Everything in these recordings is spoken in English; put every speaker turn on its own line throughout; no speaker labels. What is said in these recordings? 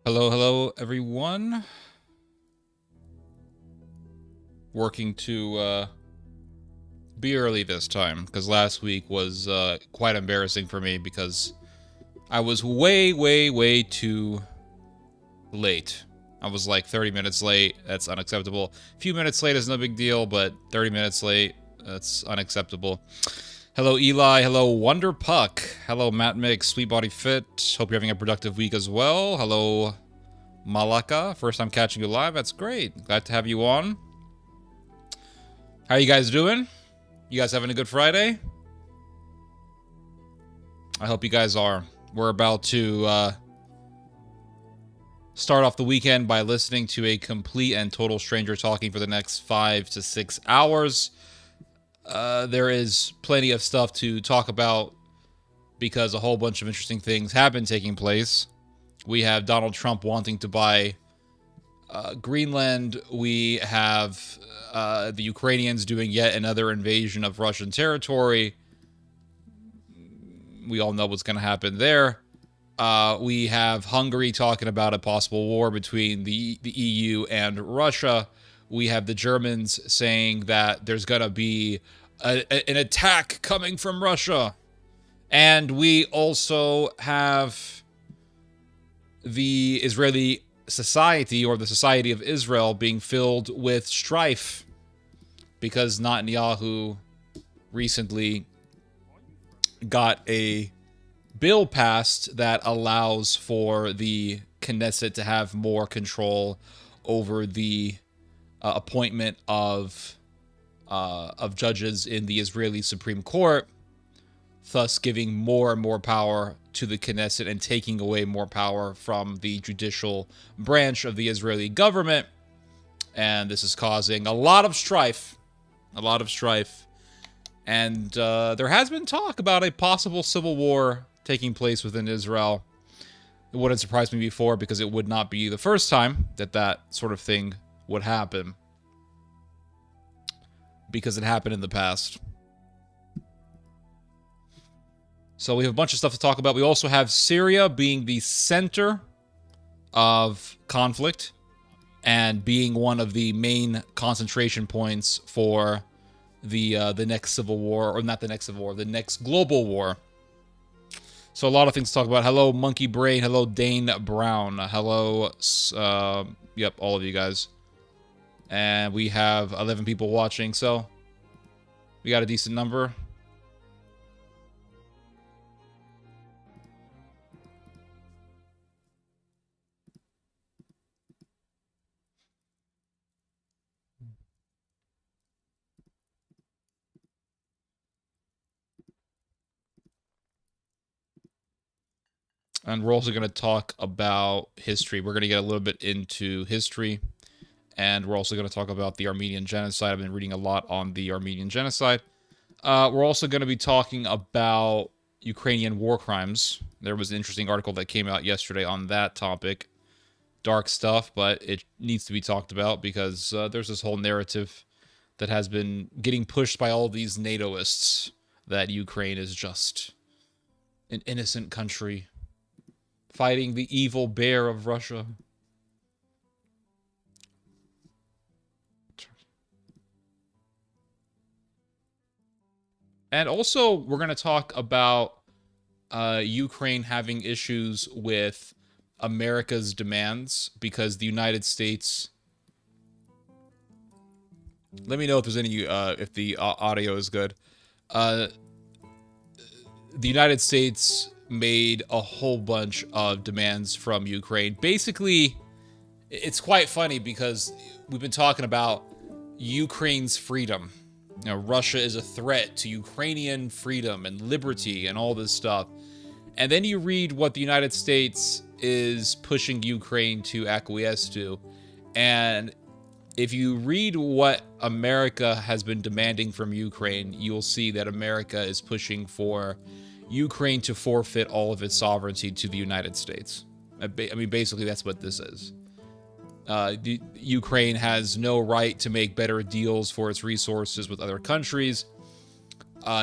Hello, everyone. Working to be early this time, because last week was quite embarrassing for me because I was way too late. I was like 30 minutes late. That's unacceptable. A few minutes late is no big deal, but 30 minutes late, that's unacceptable. Hello, Eli. Hello, Wonder Puck. Hello, Matt Mix, Sweet Body Fit. Hope you're having a productive week as well. Hello, Malaka. First time catching you live. That's great. Glad to have you on. How you guys doing? You guys having a good Friday? I hope you guys are. We're about to start off the weekend by listening to a complete and total stranger talking for the next 5 to 6 hours. There is plenty of stuff to talk about because a whole bunch of interesting things have been taking place. We have Donald Trump wanting to buy Greenland. We have the Ukrainians doing yet another invasion of Russian territory. We all know what's going to happen there. We have Hungary talking about a possible war between the EU and Russia. We have the Germans saying that there's going to be an attack coming from Russia. And we also have the Israeli society, or the Society of Israel, being filled with strife because Netanyahu recently got a bill passed that allows for the Knesset to have more control over the appointment of judges in the Israeli Supreme Court, thus giving more and more power to the Knesset and taking away more power from the judicial branch of the Israeli government. And this is causing a lot of strife. And there has been talk about a possible civil war taking place within Israel. It wouldn't surprise me before because it would not be the first time that that sort of thing would happen, because it happened in the past. So we have a bunch of stuff to talk about. We also have Syria being the center of conflict and being one of the main concentration points for the next civil war, or not the next civil war, the next global war. So a lot of things to talk about. Hello, Monkey Brain. Hello, Dane Brown. Hello, yep, all of you guys. And we have 11 people watching, so we got a decent number. And we're also going to talk about history. We're going to get a little bit into history. And we're also going to talk about the Armenian genocide. I've been reading a lot on the Armenian genocide. We're also going to be talking about Ukrainian war crimes. There was an interesting article that came out yesterday on that topic. Dark stuff, but it needs to be talked about because there's this whole narrative that has been getting pushed by all these NATOists that Ukraine is just an innocent country fighting the evil bear of Russia. And also, we're going to talk about Ukraine having issues with America's demands because the United States... Let me know if there's any, if the audio is good. The United States made a whole bunch of demands from Ukraine. Basically, it's quite funny because we've been talking about Ukraine's freedom. You know, Russia is a threat to Ukrainian freedom and liberty and all this stuff. And then you read what the United States is pushing Ukraine to acquiesce to. And if you read what America has been demanding from Ukraine, you'll see that America is pushing for Ukraine to forfeit all of its sovereignty to the United States. I mean, basically, that's what this is. Ukraine has no right to make better deals for its resources with other countries.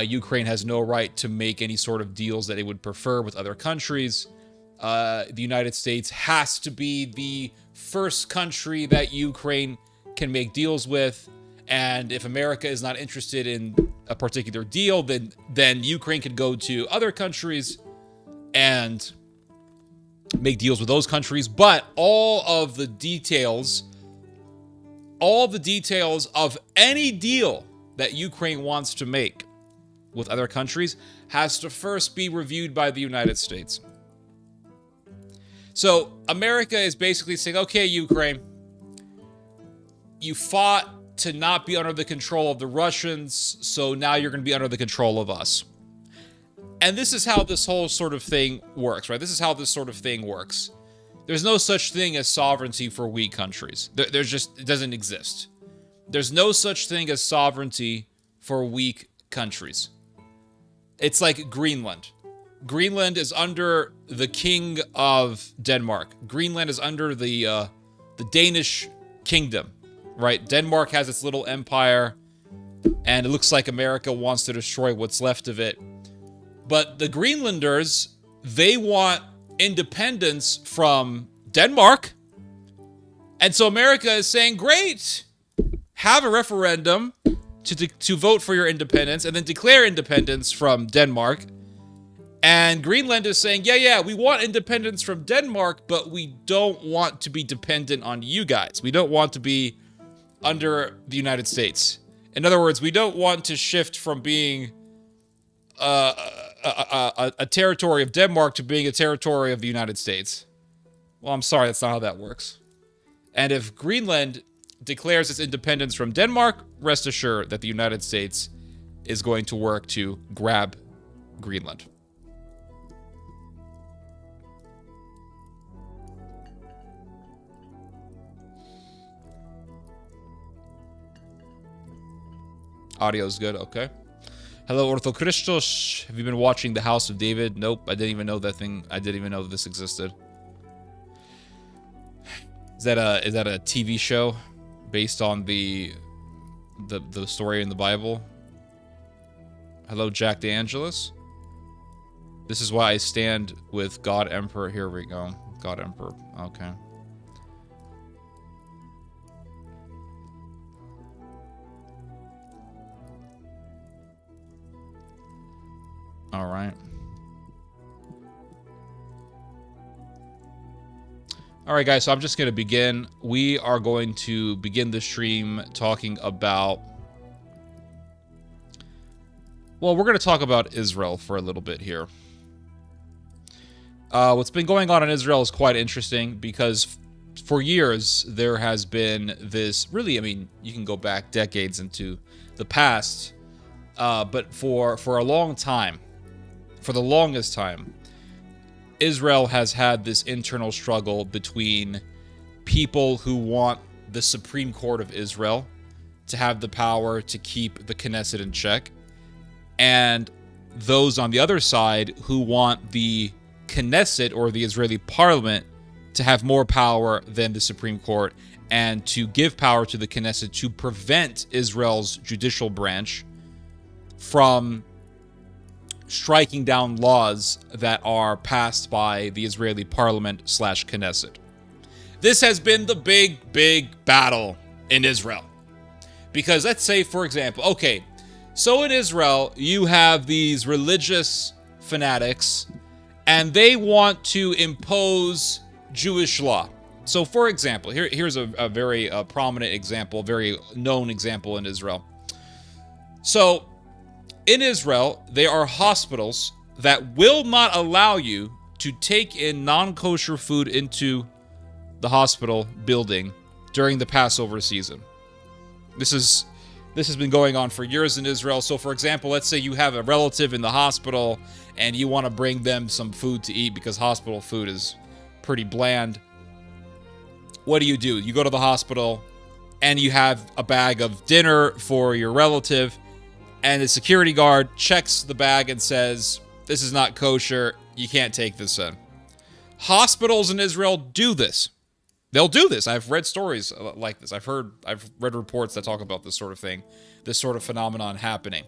Ukraine has no right to make any sort of deals that it would prefer with other countries. the United States has to be the first country that Ukraine can make deals with. And if America is not interested in a particular deal, then Ukraine could go to other countries and make deals with those countries. But all the details of any deal that Ukraine wants to make with other countries has to first be reviewed by the United States. So America is basically saying, okay, Ukraine, you fought to not be under the control of the Russians, so now you're going to be under the control of us. And this is how this whole sort of thing works, right? This is how this sort of thing works. There's no such thing as sovereignty for weak countries. It doesn't exist. There's no such thing as sovereignty for weak countries. It's like Greenland. Greenland is under the king of Denmark. Greenland is under the Danish kingdom, right? Denmark has its little empire, and it looks like America wants to destroy what's left of it. But the Greenlanders, they want independence from Denmark. And so America is saying, great, have a referendum to vote for your independence and then declare independence from Denmark. And Greenland is saying, yeah, we want independence from Denmark, but we don't want to be dependent on you guys. We don't want to be under the United States. In other words, we don't want to shift from being a territory of Denmark to being a territory of the United States. Well, I'm sorry, that's not how that works. And if Greenland declares its independence from Denmark, rest assured that the United States is going to work to grab Greenland. Audio's good, okay. Hello, Ortho Christos. Have you been watching The House of David? Nope, I didn't even know that thing. I didn't even know that this existed. Is that a TV show based on the story in the Bible? Hello, Jack DeAngelis. This is why I stand with God Emperor. Here we go. God Emperor. Okay. All right. All right, guys, so I'm just going to begin. We are going to begin the stream talking about... Well, we're going to talk about Israel for a little bit here. What's been going on in Israel is quite interesting because for years there has been this... Really, I mean, you can go back decades into the past, but for a long time, for the longest time, Israel has had this internal struggle between people who want the Supreme Court of Israel to have the power to keep the Knesset in check, and those on the other side who want the Knesset, or the Israeli parliament, to have more power than the Supreme Court and to give power to the Knesset to prevent Israel's judicial branch from striking down laws that are passed by the Israeli parliament / Knesset. This has been the big battle in Israel. Because let's say, for example, okay, so in Israel, you have these religious fanatics, and they want to impose Jewish law. So, for example, here's a very prominent example, very known example in Israel. So, in Israel, there are hospitals that will not allow you to take in non-kosher food into the hospital building during the Passover season. This has been going on for years in Israel. So, for example, let's say you have a relative in the hospital and you want to bring them some food to eat because hospital food is pretty bland. What do? You go to the hospital and you have a bag of dinner for your relative, and the security guard checks the bag and says, this is not kosher, you can't take this in. Hospitals in Israel do this. They'll do this. I've read stories like this. I've read reports that talk about this sort of thing, this sort of phenomenon happening.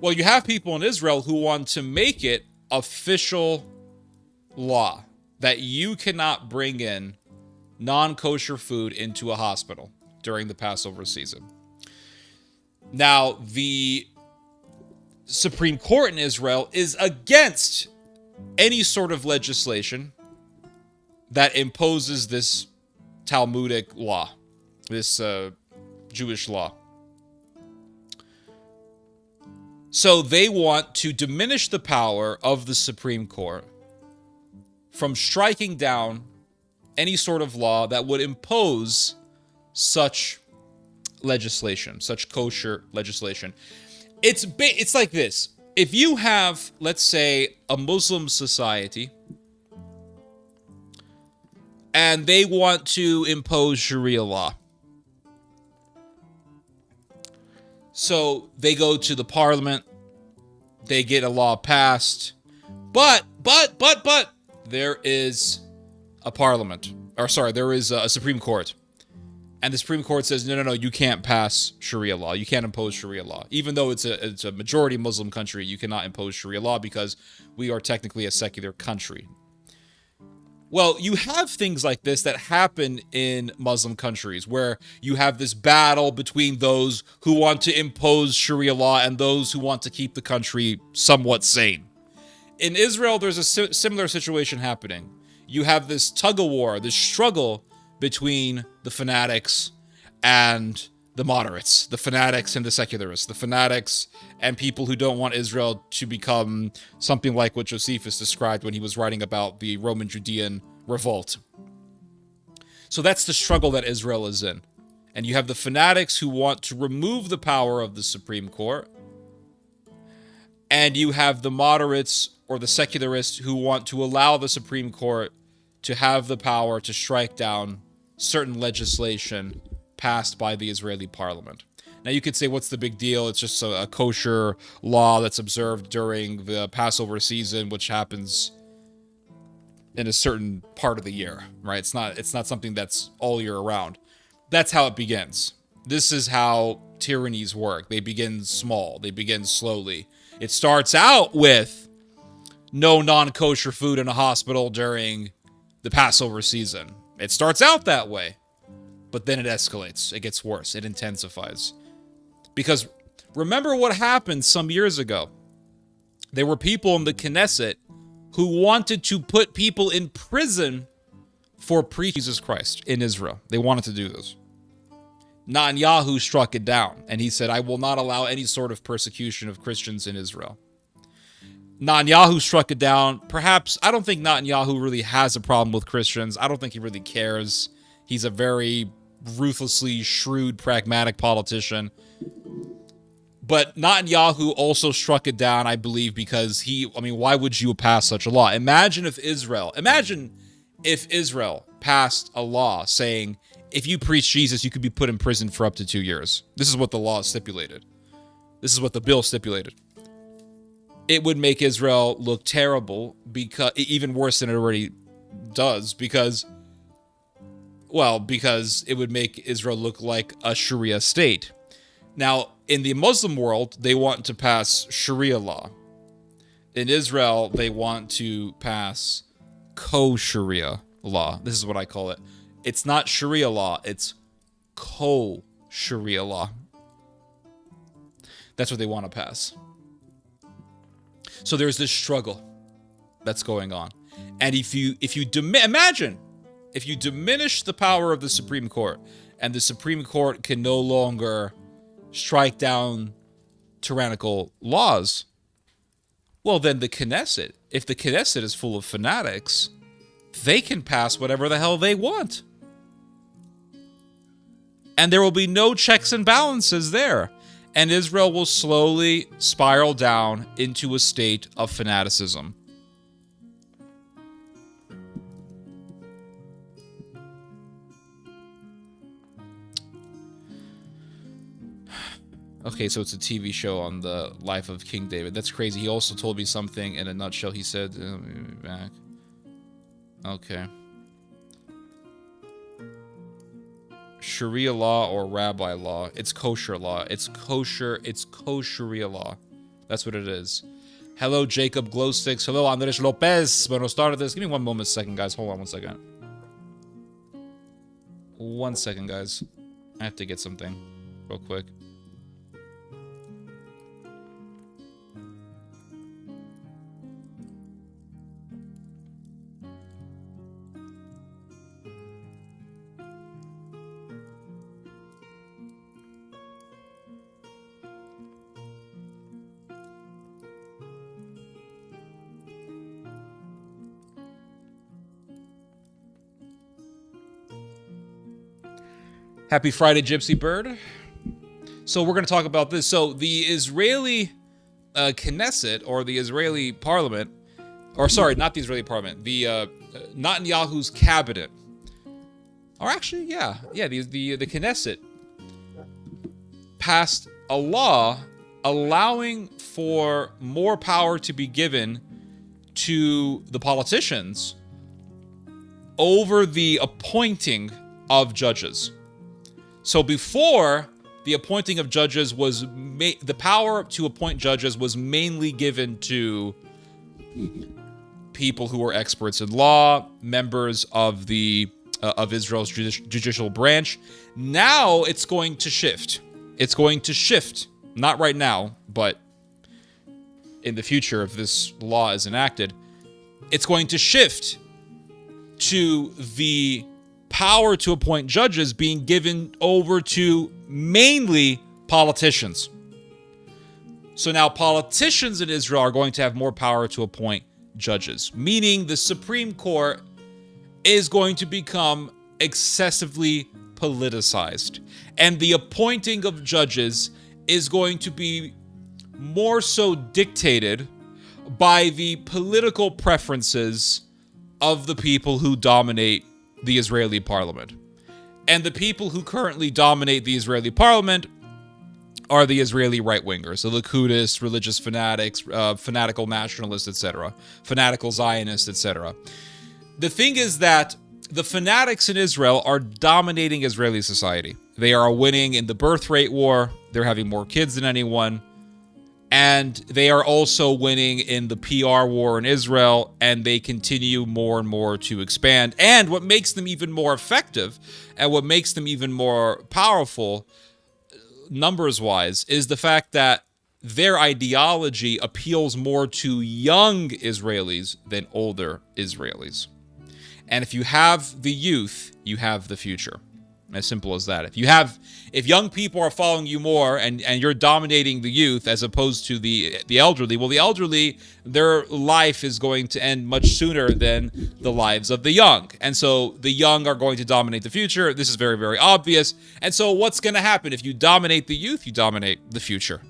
Well, you have people in Israel who want to make it official law that you cannot bring in non-kosher food into a hospital during the Passover season. Now, the Supreme Court in Israel is against any sort of legislation that imposes this Talmudic law, this Jewish law. So they want to diminish the power of the Supreme Court from striking down any sort of law that would impose such legislation, such kosher legislation. It's like this. If you have, let's say, a Muslim society, and they want to impose Sharia law. So they go to the parliament, they get a law passed, but, there is a parliament, or sorry, there is a Supreme Court. And the Supreme Court says, no, you can't pass Sharia law. You can't impose Sharia law. Even though it's a majority Muslim country, you cannot impose Sharia law because we are technically a secular country. Well, you have things like this that happen in Muslim countries where you have this battle between those who want to impose Sharia law and those who want to keep the country somewhat sane. In Israel, there's a similar situation happening. You have this tug-of-war, this struggle between the fanatics and the moderates, the fanatics and the secularists, the fanatics and people who don't want Israel to become something like what Josephus described when he was writing about the Roman Judean revolt. So that's the struggle that Israel is in. And you have the fanatics who want to remove the power of the Supreme Court, and you have the moderates or the secularists who want to allow the Supreme Court to have the power to strike down certain legislation passed by the Israeli parliament. Now you could say, what's the big deal? It's just a kosher law that's observed during the Passover season, which happens in a certain part of the year, right? It's not something that's all year around. That's how it begins. This is how tyrannies work. They begin small. They begin slowly. It starts out with no non-kosher food in a hospital during the Passover season. It starts out that way, but then it escalates. It gets worse. It intensifies. Because remember what happened some years ago. There were people in the Knesset who wanted to put people in prison for preaching Jesus Christ in Israel. They wanted to do this. Netanyahu struck it down, and he said, I will not allow any sort of persecution of Christians in Israel. Netanyahu struck it down. Perhaps, I don't think Netanyahu really has a problem with Christians. I don't think he really cares. He's a very ruthlessly shrewd, pragmatic politician. But Netanyahu also struck it down, I believe, because why would you pass such a law? Imagine if Israel passed a law saying, if you preach Jesus, you could be put in prison for up to 2 years. This is what the law stipulated. This is what the bill stipulated. It would make Israel look terrible, because even worse than it already does, because it would make Israel look like a Sharia state. Now, in the Muslim world, they want to pass Sharia law. In Israel, they want to pass co-Sharia law. This is what I call it. It's not Sharia law, it's co-Sharia law. That's what they want to pass. So there's this struggle that's going on. And if you imagine if you diminish the power of the Supreme Court, and the Supreme Court can no longer strike down tyrannical laws, well, then the Knesset, if the Knesset is full of fanatics, they can pass whatever the hell they want. And there will be no checks and balances there. And Israel will slowly spiral down into a state of fanaticism. Okay, so it's a TV show on the life of King David. That's crazy. He also told me something in a nutshell. He said, back. Okay. Sharia law or rabbi law. It's kosher law. It's kosher. It's kosher Sharia law. That's what it is. Hello, Jacob Glowsticks. Hello, Andres Lopez. Buenos tardes. Give me one moment, second, guys. Hold on 1 second. 1 second, guys. I have to get something real quick. Happy Friday, Gypsy Bird. So we're going to talk about this. So the Israeli Knesset, or the Israeli parliament, or sorry, not the Israeli parliament, the Netanyahu's cabinet, or actually, the Knesset passed a law allowing for more power to be given to the politicians over the appointing of judges. So before, the appointing of judges was the power to appoint judges was mainly given to people who were experts in law, members of the of Israel's judicial branch. Now it's going to shift. It's going to shift, not right now, but in the future, if this law is enacted, it's going to shift to the power to appoint judges being given over to mainly politicians. So now politicians in Israel are going to have more power to appoint judges, meaning the Supreme Court is going to become excessively politicized. And the appointing of judges is going to be more so dictated by the political preferences of the people who dominate the Israeli parliament. And the people who currently dominate the Israeli parliament are the Israeli right-wingers, the Licudists, religious fanatics, fanatical nationalists, etc., fanatical Zionists, etc. The thing is that the fanatics in Israel are dominating Israeli society. They are winning in the birth rate war. They're having more kids than anyone. And they are also winning in the PR war in Israel, and they continue more and more to expand. And what makes them even more effective and what makes them even more powerful, numbers-wise, is the fact that their ideology appeals more to young Israelis than older Israelis. And if you have the youth, you have the future. As simple as that. If young people are following you more and you're dominating the youth as opposed to the elderly, well, the elderly, their life is going to end much sooner than the lives of the young. And so the young are going to dominate the future. This is very, very obvious. And so what's going to happen? If you dominate the youth, you dominate the future.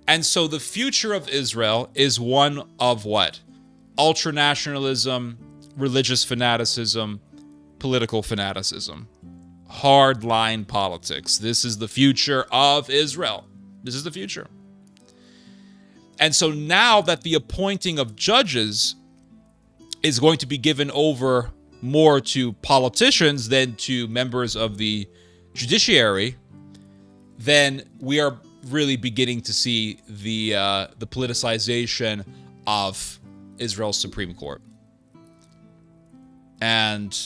And so the future of Israel is one of what? Ultranationalism, religious fanaticism, political fanaticism, hardline politics. This is the future of Israel. This is the future. And so now that the appointing of judges is going to be given over more to politicians than to members of the judiciary, then we are really beginning to see the politicization of Israel's Supreme Court. And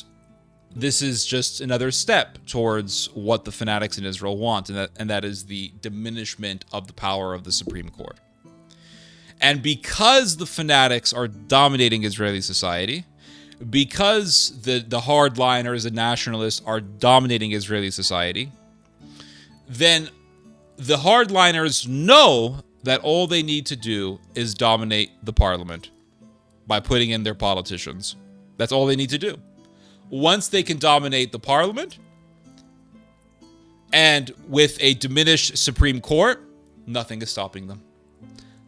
this is just another step towards what the fanatics in Israel want, and that is the diminishment of the power of the Supreme Court. And because the fanatics are dominating Israeli society, because the hardliners and nationalists are dominating Israeli society, then the hardliners know that all they need to do is dominate the parliament by putting in their politicians. That's all they need to do. Once they can dominate the parliament, and with a diminished Supreme Court, nothing is stopping them.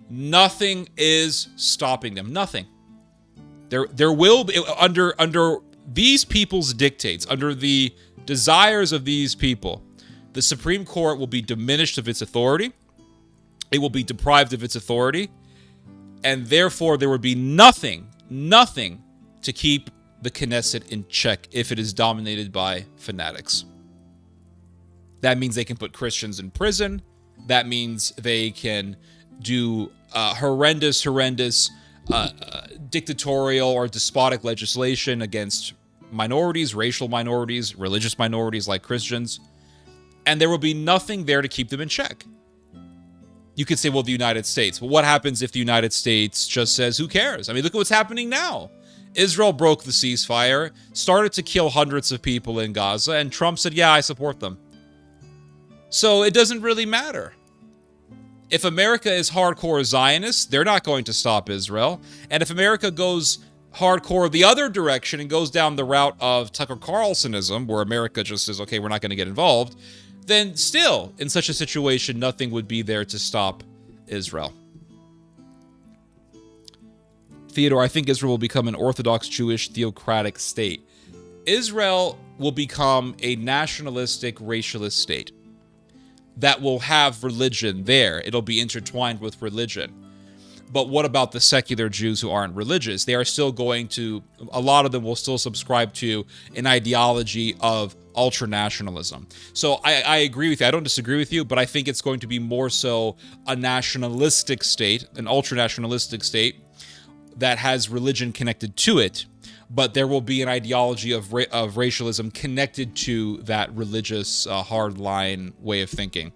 Nothing is stopping them. Nothing. There will be, under these people's dictates, under the desires of these people, the Supreme Court will be diminished of its authority. It will be deprived of its authority, and therefore there would be nothing to keep the Knesset in check if it is dominated by fanatics. That means they can put Christians in prison. That means they can do horrendous dictatorial or despotic legislation against minorities, racial minorities, religious minorities like Christians, and there will be nothing there to keep them in check. You could say, well, the United States. Well, what happens if the United States just says, who cares? I mean, look at what's happening now. Israel broke the ceasefire, started to kill hundreds of people in Gaza, and Trump said, yeah, I support them. So it doesn't really matter. If America is hardcore Zionist, they're not going to stop Israel. And if America goes hardcore the other direction and goes down the route of Tucker Carlsonism, where America just says, okay, we're not going to get involved, then still, in such a situation, nothing would be there to stop Israel. Theodore, I think Israel will become an Orthodox Jewish theocratic state. Israel will become a nationalistic, racialist state that will have religion there. It'll be intertwined with religion. But what about the secular Jews who aren't religious? They are still going to, a lot of them will still subscribe to an ideology of ultranationalism. So I agree with you. I don't disagree with you, but I think it's going to be more so a nationalistic state, an ultranationalistic state that has religion connected to it, but there will be an ideology of racialism connected to that religious hardline way of thinking.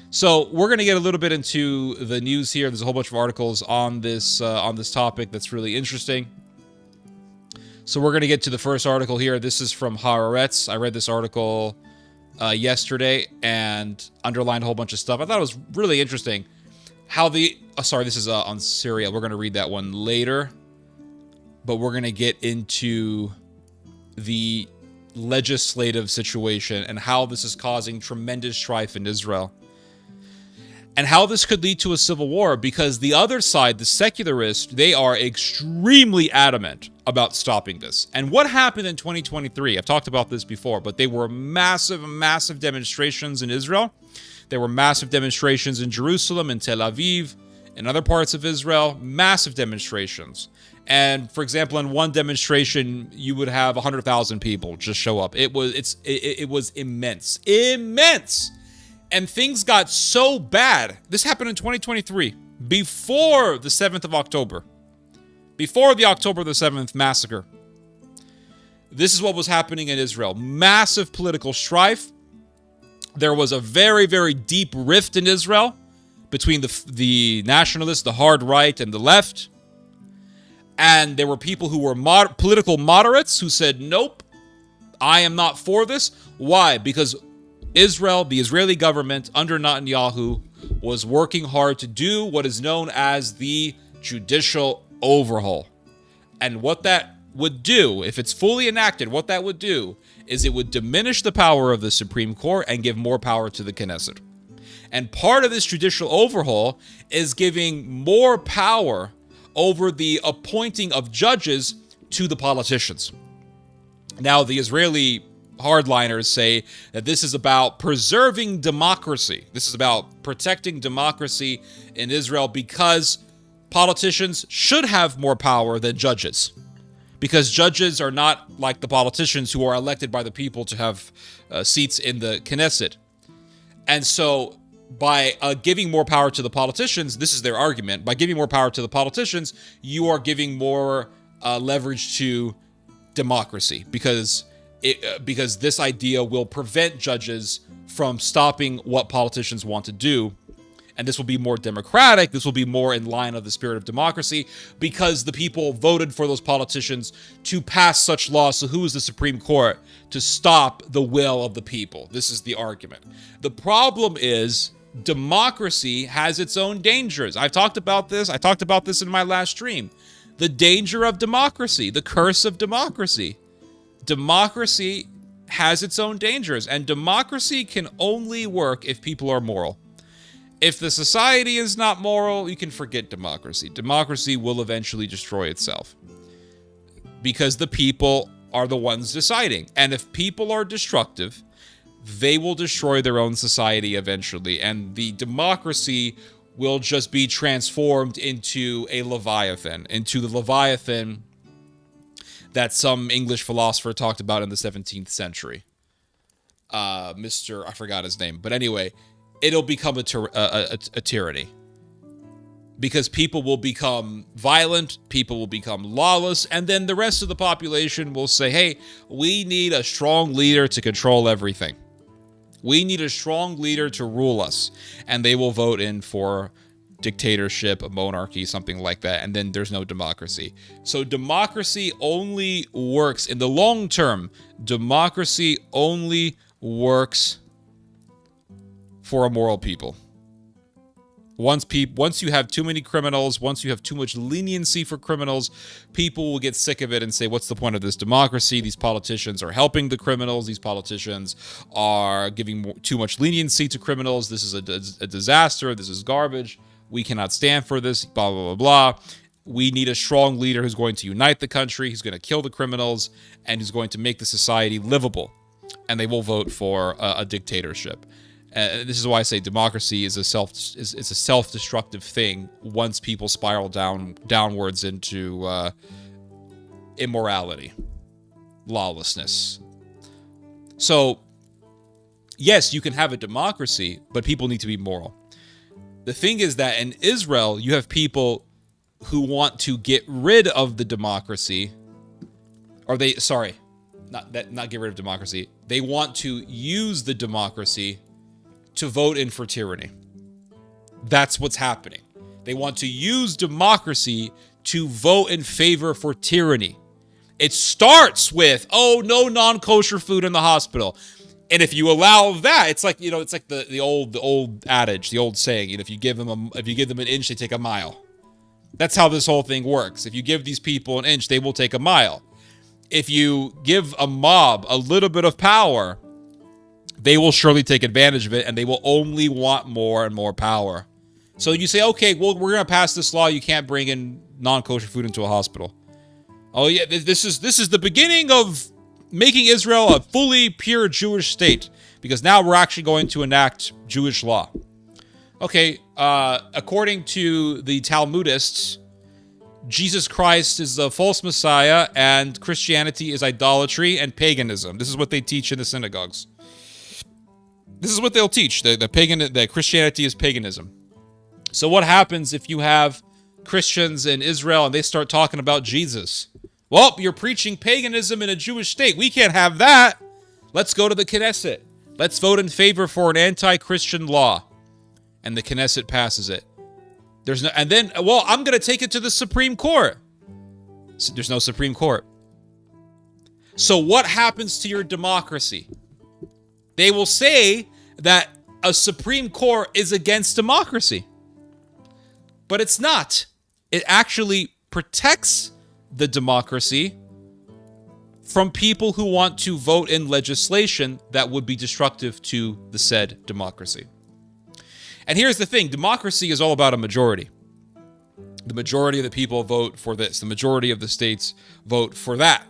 So we're going to get a little bit into the news here. There's a whole bunch of articles on this topic that's really interesting. So we're going to get to the first article here. This is from Haaretz. I read this article yesterday and underlined a whole bunch of stuff. I thought it was really interesting how this is on Syria. We're going to read that one later. But we're going to get into the legislative situation and how this is causing tremendous strife in Israel. And how this could lead to a civil war, because the other side, the secularists, they are extremely adamant about stopping this. And what happened in 2023? I've talked about this before, but they were massive demonstrations in Israel. There were massive demonstrations in Jerusalem, in Tel Aviv, in other parts of Israel, massive demonstrations. And for example, in one demonstration, you would have 100,000 people just show up. It was immense. And things got so bad. This happened in 2023, before the 7th of October, before the October the 7th massacre. This is what was happening in Israel. Massive political strife. There was a very deep rift in Israel between the nationalists, the hard right, and the left. And there were people who were political moderates who said, nope, I am not for this. Why? Because Israel, the Israeli government under Netanyahu, was working hard to do what is known as the judicial overhaul. And what that would do, if it's fully enacted, what that would do is it would diminish the power of the Supreme Court and give more power to the Knesset. And part of this judicial overhaul is giving more power over the appointing of judges to the politicians. Now, the Israeli hardliners say that this is about preserving democracy. This is about protecting democracy in Israel because politicians should have more power than judges. Because judges are not like the politicians who are elected by the people to have seats in the Knesset. And so by giving more power to the politicians, this is their argument, by giving more power to the politicians, you are giving more leverage to democracy because this idea will prevent judges from stopping what politicians want to do. And this will be more democratic. This will be more in line of the spirit of democracy because the people voted for those politicians to pass such laws. So who is the Supreme Court to stop the will of the people? This is the argument. The problem is democracy has its own dangers. I've talked about this. I talked about this in my last stream. The danger of democracy, the curse of democracy. Democracy has its own dangers, and democracy can only work if people are moral. If the society is not moral, you can forget democracy. Democracy will eventually destroy itself because the people are the ones deciding. And if people are destructive, they will destroy their own society eventually, and the democracy will just be transformed into a Leviathan, into the Leviathan that some English philosopher talked about in the 17th century. I forgot his name, but anyway, it'll become a tyranny. because people will become violent, people will become lawless, and then the rest of the population will say, hey, we need a strong leader to control everything. We need a strong leader to rule us. And they will vote in for dictatorship, a monarchy, something like that, and then there's no democracy. So democracy only works in the long term. Democracy only works for immoral people. Once you have too many criminals, once you have too much leniency for criminals, people will get sick of it and say, what's the point of this democracy? These politicians are helping the criminals. These politicians are giving too much leniency to criminals. This is a disaster. This is garbage. We cannot stand for this, blah, blah, blah, blah. We need a strong leader who's going to unite the country, who's going to kill the criminals, and who's going to make the society livable. And they will vote for a dictatorship. This is why I say democracy is a self-destructive thing once people spiral downwards into immorality, lawlessness. So, yes, you can have a democracy, but people need to be moral. The thing is that in Israel, you have people who want to get rid of the democracy, or not get rid of democracy. They want to use the democracy to vote in for tyranny. That's what's happening. They want to use democracy to vote in favor for tyranny. It starts with, oh, no non-kosher food in the hospital. And if you allow that, it's like, it's like the old adage, the old saying, if you give them an inch, they take a mile. That's how this whole thing works. If you give these people an inch, they will take a mile. If you give a mob a little bit of power, they will surely take advantage of it, and they will only want more and more power. So you say, okay, well, we're going to pass this law. You can't bring in non-kosher food into a hospital. Oh yeah, this is the beginning of making Israel a fully pure Jewish state, because now we're actually going to enact Jewish law. Okay, according to the Talmudists, Jesus Christ is the false Messiah, and Christianity is idolatry and paganism. This is what they teach in the synagogues. This is what they'll teach, that Christianity is paganism. So what happens if you have Christians in Israel and they start talking about Jesus? Well, you're preaching paganism in a Jewish state. We can't have that. Let's go to the Knesset. Let's vote in favor for an anti-Christian law. And the Knesset passes it. I'm going to take it to the Supreme Court. So there's no Supreme Court. So what happens to your democracy? They will say that a Supreme Court is against democracy. But it's not. It actually protects the democracy from people who want to vote in legislation that would be destructive to the said democracy. And here's the thing. Democracy is all about a majority. The majority of the people vote for this. The majority of the states vote for that.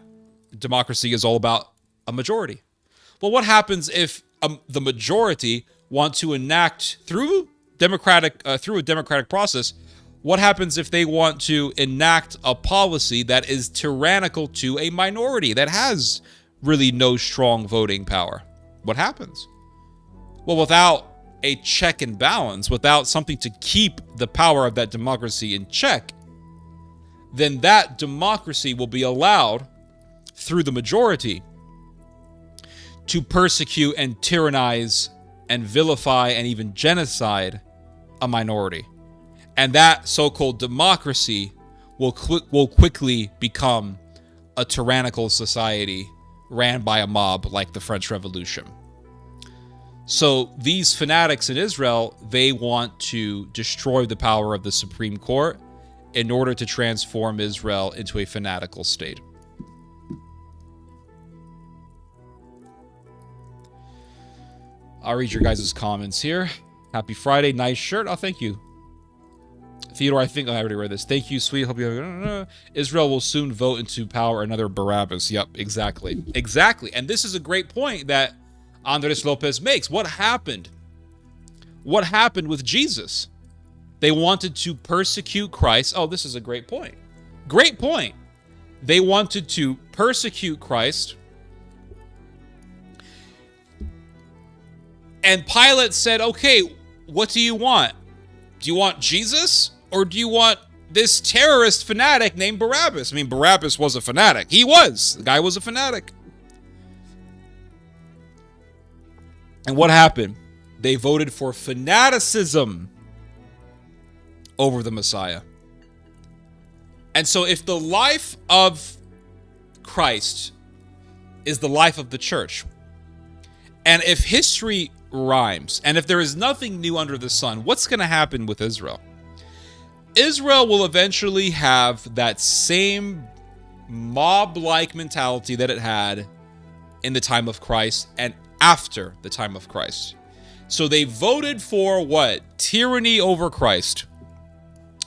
Democracy is all about a majority. Well, what happens if the majority want to enact through a democratic process? What happens if they want to enact a policy that is tyrannical to a minority that has really no strong voting power? What happens? Well, without a check and balance, without something to keep the power of that democracy in check, then that democracy will be allowed through the majority to persecute and tyrannize and vilify and even genocide a minority. And that so-called democracy will quickly become a tyrannical society ran by a mob like the French Revolution. So these fanatics in Israel, they want to destroy the power of the Supreme Court in order to transform Israel into a fanatical state. I'll read your guys' comments here. Happy Friday. Nice shirt. Oh, thank you. Theodore, I think I already read this. Thank you, sweet. Hope you have... Israel will soon vote into power another Barabbas. Yep, exactly. Exactly. And this is a great point that Andres Lopez makes. What happened? What happened with Jesus? They wanted to persecute Christ. Oh, this is a great point. Great point. They wanted to persecute Christ. And Pilate said, okay, what do you want? Do you want Jesus Or do you want this terrorist fanatic named Barabbas? I mean, Barabbas was a fanatic. He was. The guy was a fanatic. And what happened? They voted for fanaticism over the Messiah. And so if the life of Christ is the life of the church, and if history rhymes, and if there is nothing new under the sun, what's going to happen with Israel? Israel will eventually have that same mob-like mentality that it had in the time of Christ and after the time of Christ. So they voted for what? Tyranny over Christ.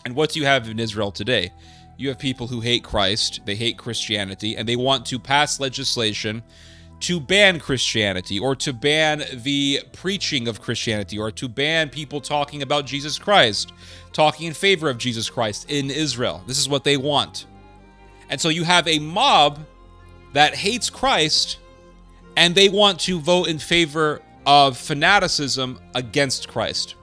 And what do you have in Israel today? You have people who hate Christ, they hate Christianity, and they want to pass legislation to ban Christianity, or to ban the preaching of Christianity, or to ban people talking about Jesus Christ, talking in favor of Jesus Christ in Israel. This is what they want. And so you have a mob that hates Christ, and they want to vote in favor of fanaticism against Christ.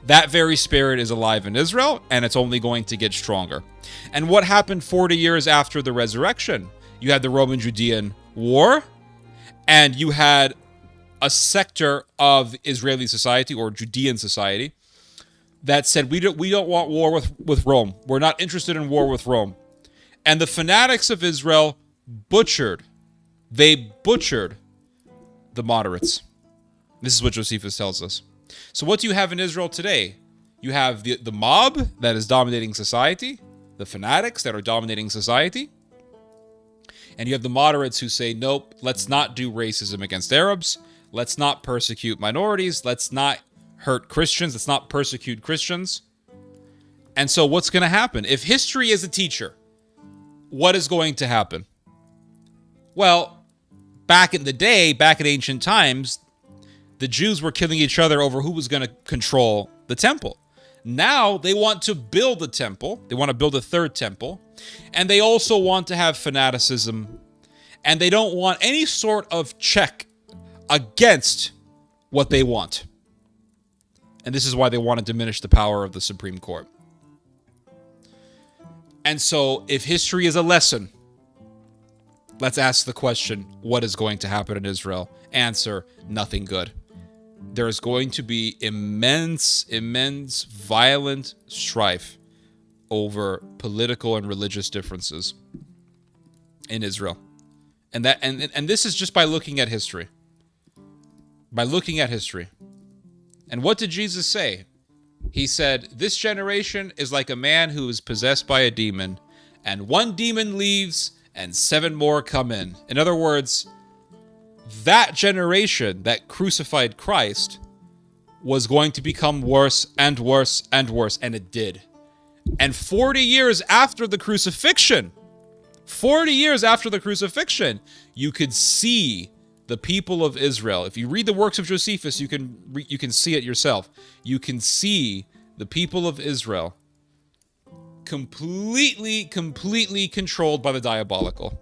That very spirit is alive in Israel, and it's only going to get stronger. And what happened 40 years after the resurrection? You had the Roman-Judean War, and you had a sector of Israeli society, or Judean society, that said, we don't want war with Rome. We're not interested in war with Rome. And the fanatics of Israel butchered the moderates. This is what Josephus tells us. So what do you have in Israel today? You have the mob that is dominating society, the fanatics that are dominating society, and you have the moderates who say, nope, let's not do racism against Arabs, let's not persecute minorities, let's not hurt Christians, let's not persecute Christians. And so what's going to happen? If history is a teacher, what is going to happen? Well, back in the day, back in ancient times, the Jews were killing each other over who was going to control the temple. Now they want to build a temple. They want to build a third temple. And they also want to have fanaticism. And they don't want any sort of check against what they want. And this is why they want to diminish the power of the Supreme Court. And so if history is a lesson, let's ask the question, what is going to happen in Israel? Answer, nothing good. There is going to be immense, violent strife over political and religious differences in Israel. And this is just by looking at history. By looking at history. And what did Jesus say? He said, this generation is like a man who is possessed by a demon, and one demon leaves and 7 more come in. In other words, that generation that crucified Christ was going to become worse and worse and worse, and it did. And 40 years after the crucifixion, you could see the people of Israel. If you read the works of Josephus, you can see it yourself. You can see the people of Israel completely controlled by the diabolical.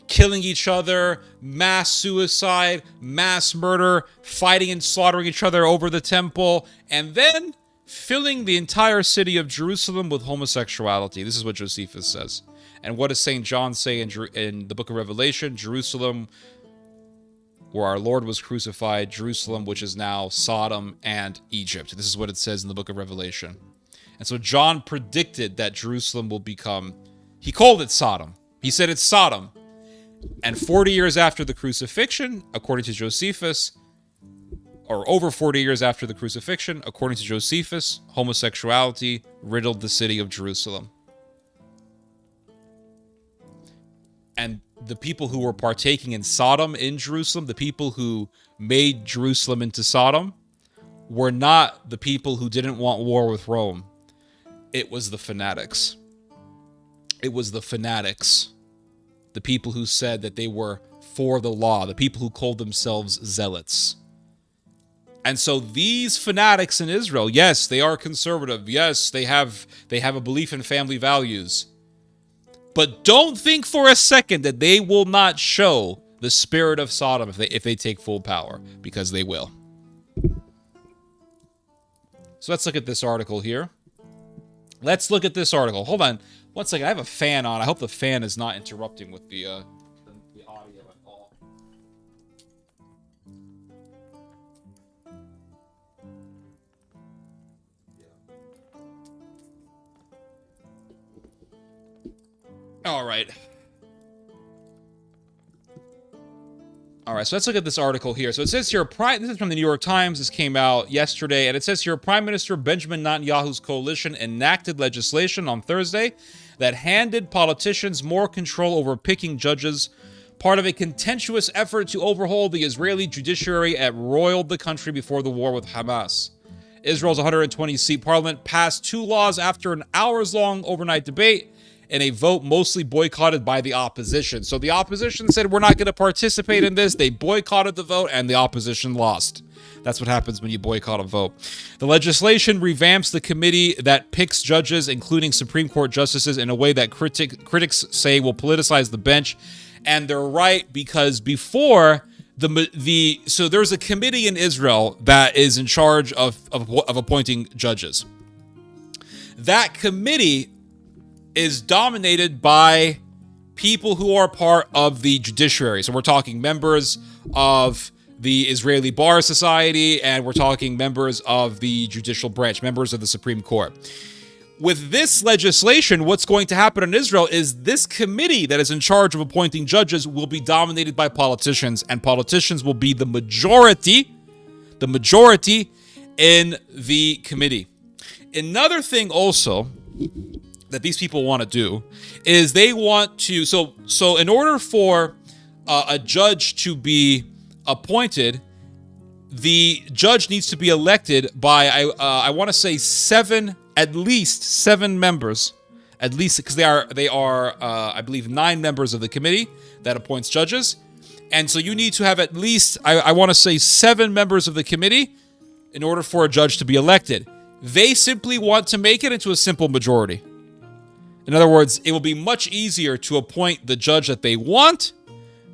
Killing each other, mass suicide, mass murder, fighting and slaughtering each other over the temple, and then filling the entire city of Jerusalem with homosexuality. This is what Josephus says. And what does St. John say in the book of Revelation? Jerusalem, where our Lord was crucified, Jerusalem, which is now Sodom and Egypt. This is what it says in the book of Revelation. And so John predicted that Jerusalem will become, he called it Sodom. He said it's Sodom. And 40 years after the crucifixion, according to Josephus, or over 40 years after the crucifixion, according to Josephus, homosexuality riddled the city of Jerusalem. And the people who were partaking in Sodom in Jerusalem, the people who made Jerusalem into Sodom, were not the people who didn't want war with Rome. It was the fanatics. It was the fanatics. The people who said that they were for the law, the people who called themselves zealots. And so these fanatics in Israel, yes, they are conservative. Yes, they have a belief in family values. But don't think for a second that they will not show the spirit of Sodom if they take full power, because they will. So let's look at this article here. Let's look at this article. Hold on 1 second. I have a fan on. I hope the fan is not interrupting with the audio at all. All right. All right, so let's look at this article here. So it says here, this is from the New York Times. This came out yesterday, and it says here, Prime Minister Benjamin Netanyahu's coalition enacted legislation on Thursday that handed politicians more control over picking judges, part of a contentious effort to overhaul the Israeli judiciary that roiled the country before the war with Hamas. Israel's 120-seat parliament passed 2 laws after an hours-long overnight debate in a vote mostly boycotted by the opposition. So the opposition said, we're not going to participate in this. They boycotted the vote, and the opposition lost. That's what happens when you boycott a vote. The legislation revamps the committee that picks judges, including Supreme Court justices, in a way that critics say will politicize the bench. And they're right, because before so there's a committee in Israel that is in charge of appointing judges. That committee is dominated by people who are part of the judiciary. So we're talking members of the Israeli Bar Society, and we're talking members of the judicial branch, members of the Supreme Court. With this legislation, what's going to happen in Israel is this committee that is in charge of appointing judges will be dominated by politicians, and politicians will be the majority in the committee. Another thing also that these people want to do is they want to, so in order for a judge to be appointed, the judge needs to be elected by I want to say at least seven members, at least, because they are I believe 9 members of the committee that appoints judges, and so you need to have at least I want to say 7 members of the committee in order for a judge to be elected. They simply want to make it into a simple majority. In other words, it will be much easier to appoint the judge that they want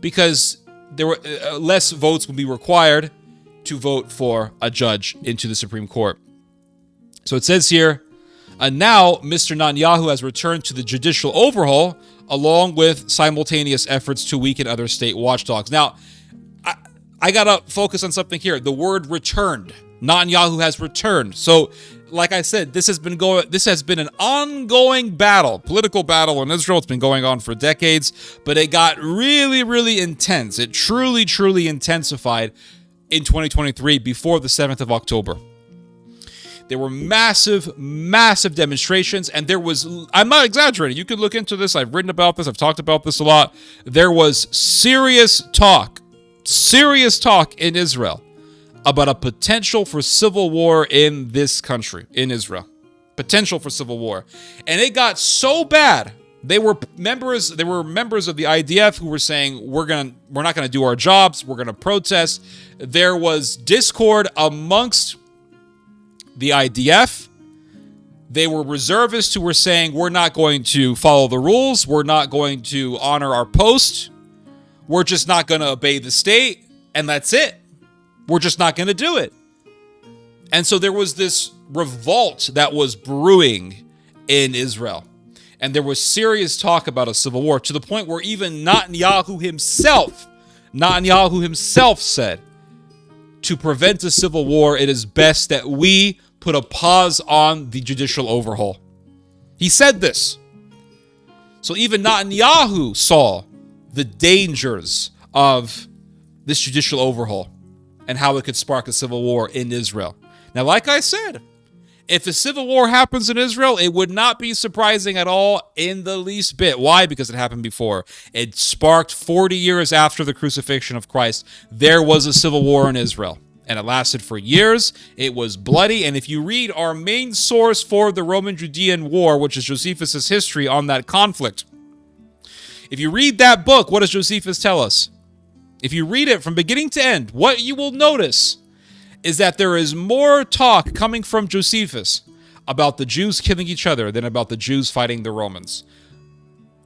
because there were less votes will be required to vote for a judge into the Supreme Court. So it says here, now Mr. Netanyahu has returned to the judicial overhaul along with simultaneous efforts to weaken other state watchdogs. Now, I got to focus on something here. The word returned. Netanyahu has returned. So, like I said, this has been an ongoing battle, political battle in Israel. It's been going on for decades, but it got really, really intense. It truly, truly intensified in 2023 before the 7th of October. There were massive, massive demonstrations, and there was, I'm not exaggerating, you can look into this, I've written about this, I've talked about this a lot. There was serious talk in Israel about a potential for civil war in this country, in Israel. Potential for civil war. And it got so bad, there were members of the IDF who were saying, we're not going to do our jobs, we're going to protest. There was discord amongst the IDF. They were reservists who were saying, we're not going to follow the rules, we're not going to honor our post, we're just not going to obey the state, and that's it. We're just not going to do it. And so there was this revolt that was brewing in Israel. And there was serious talk about a civil war to the point where even Netanyahu himself said, to prevent a civil war, it is best that we put a pause on the judicial overhaul. He said this. So even Netanyahu saw the dangers of this judicial overhaul and how it could spark a civil war in Israel. Now, like I said, if a civil war happens in Israel, it would not be surprising at all in the least bit. Why? Because it happened before. It sparked 40 years after the crucifixion of Christ. There was a civil war in Israel, and it lasted for years. It was bloody, and if you read our main source for the Roman-Judean War, which is Josephus' history on that conflict, if you read that book, what does Josephus tell us? If you read it from beginning to end, what you will notice is that there is more talk coming from Josephus about the Jews killing each other than about the Jews fighting the Romans.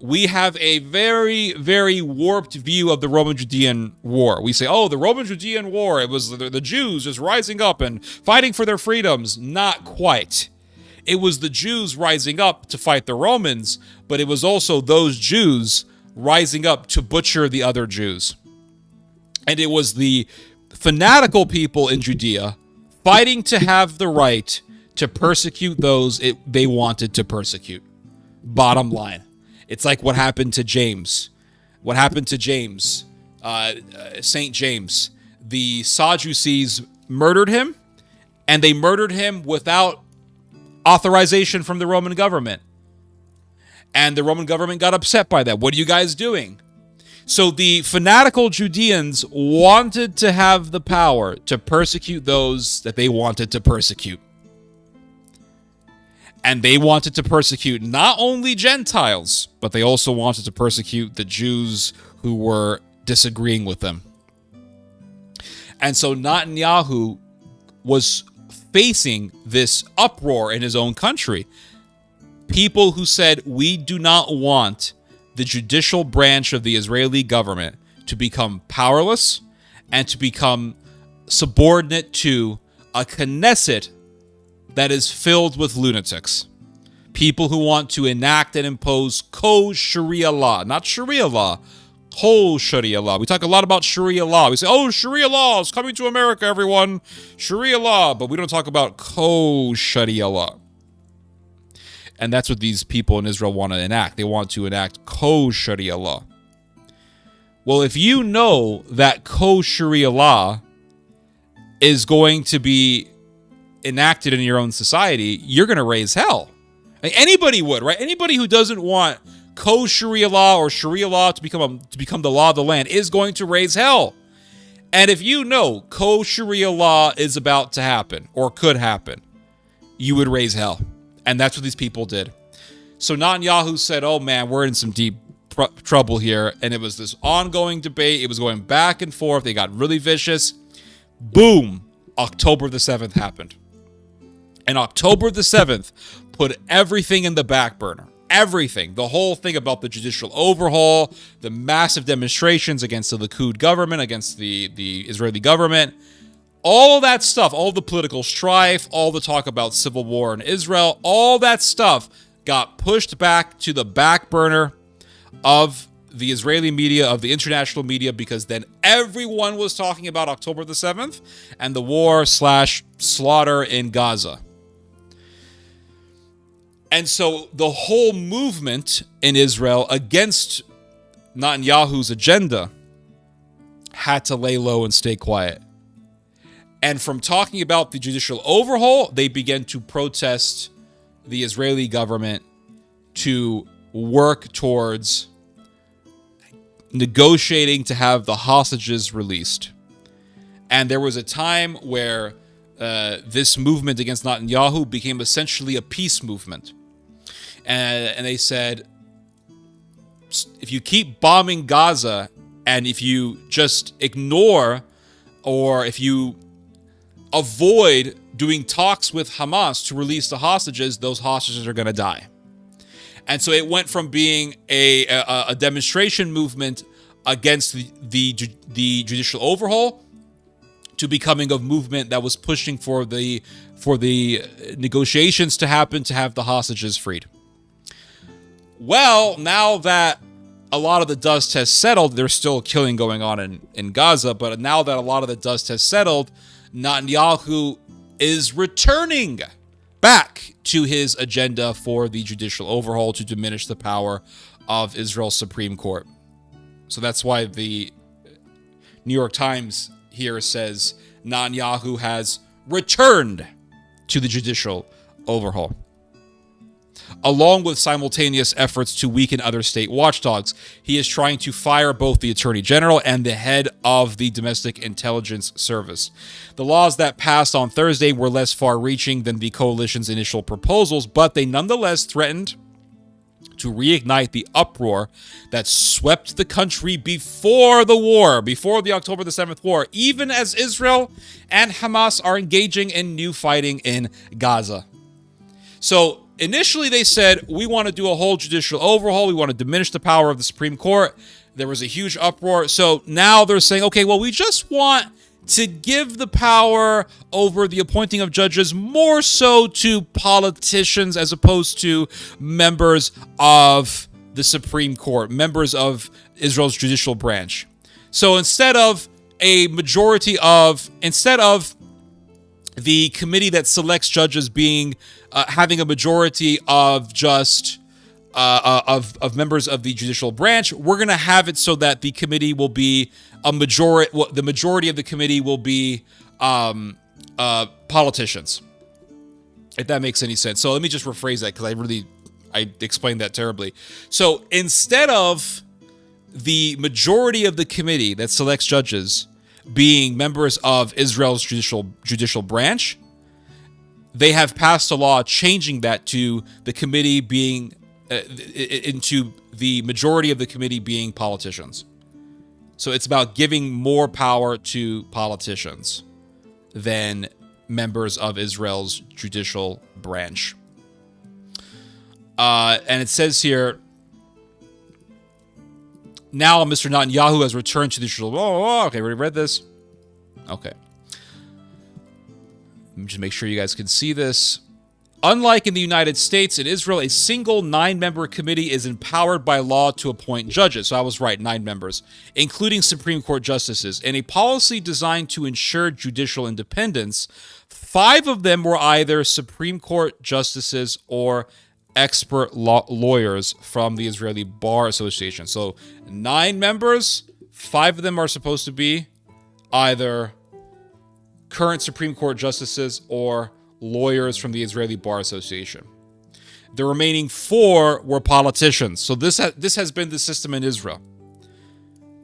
We have a very, very warped view of the Roman-Judean War. We say, oh, the Roman-Judean War, it was the Jews just rising up and fighting for their freedoms. Not quite. It was the Jews rising up to fight the Romans, but it was also those Jews rising up to butcher the other Jews. And it was the fanatical people in Judea fighting to have the right to persecute those they wanted to persecute. Bottom line. It's like what happened to James. What happened to James, St. James. The Sadducees murdered him, and they murdered him without authorization from the Roman government. And the Roman government got upset by that. What are you guys doing? So the fanatical Judeans wanted to have the power to persecute those that they wanted to persecute. And they wanted to persecute not only Gentiles, but they also wanted to persecute the Jews who were disagreeing with them. And so Netanyahu was facing this uproar in his own country. People who said, we do not want the judicial branch of the Israeli government to become powerless and to become subordinate to a Knesset that is filled with lunatics. People who want to enact and impose Sharia law, not Sharia law, Sharia law. We talk a lot about Sharia law. We say, oh, Sharia law is coming to America, everyone. Sharia law. But we don't talk about Sharia law. And that's what these people in Israel want to enact. They want to enact Sharia law. Well, if you know that Sharia law is going to be enacted in your own society, you're going to raise hell. Like anybody would, right? Anybody who doesn't want Sharia law or Sharia law to become the law of the land is going to raise hell. And if you know Sharia law is about to happen or could happen, you would raise hell. And that's what these people did. So Netanyahu said, oh man, we're in some deep trouble here. And it was this ongoing debate. It was going back and forth. They got really vicious. Boom. October the 7th happened. And October the 7th put everything in the back burner. Everything. The whole thing about the judicial overhaul, the massive demonstrations against the Likud government, against the Israeli government, all that stuff, all the political strife, all the talk about civil war in Israel, all that stuff got pushed back to the back burner of the Israeli media, of the international media, because then everyone was talking about October the 7th and the war/slaughter in Gaza. And so the whole movement in Israel against Netanyahu's agenda had to lay low and stay quiet. And from talking about the judicial overhaul, they began to protest the Israeli government to work towards negotiating to have the hostages released. And there was a time where this movement against Netanyahu became essentially a peace movement. And they said, if you keep bombing Gaza and if you just ignore or if you avoid doing talks with Hamas to release the hostages, those hostages are going to die. And so it went from being a demonstration movement against the judicial overhaul to becoming a movement that was pushing for the negotiations to happen to have the hostages freed. Well, now that a lot of the dust has settled, there's still killing going on in Gaza, but now that a lot of the dust has settled, Netanyahu is returning back to his agenda for the judicial overhaul to diminish the power of Israel's Supreme Court. So that's why the New York Times here says Netanyahu has returned to the judicial overhaul. Along with simultaneous efforts to weaken other state watchdogs, he is trying to fire both the Attorney General and the head of the Domestic Intelligence Service. The laws that passed on Thursday were less far-reaching than the coalition's initial proposals, but they nonetheless threatened to reignite the uproar that swept the country before the war, before the October the 7th war, even as Israel and Hamas are engaging in new fighting in Gaza. So initially they said, we want to do a whole judicial overhaul. We want to diminish the power of the Supreme Court. There was a huge uproar. So now they're saying, okay, well, we just want to give the power over the appointing of judges more so to politicians as opposed to members of the Supreme Court, members of Israel's judicial branch. So instead of the committee that selects judges being having a majority of just of members of the judicial branch, we're going to have it so that the committee will be the majority of the committee will be politicians, if that makes any sense. So let me just rephrase that, because I explained that terribly. So instead of the majority of the committee that selects judges being members of Israel's judicial branch, they have passed a law changing that to the committee being into the majority of the committee being politicians. So it's about giving more power to politicians than members of Israel's judicial branch. And it says here, now Mr. Netanyahu has returned to the judicial... okay, we already read this. Okay. Let me just make sure you guys can see this. Unlike in the United States, in Israel, a single 9-member committee is empowered by law to appoint judges. So I was right, 9 members, including Supreme Court justices. In a policy designed to ensure judicial independence, 5 of them were either Supreme Court justices or expert lawyers from the Israeli Bar Association. So 9 members, 5 of them are supposed to be either current Supreme Court justices or lawyers from the Israeli Bar Association. The remaining 4 were politicians. So this has been the system in Israel.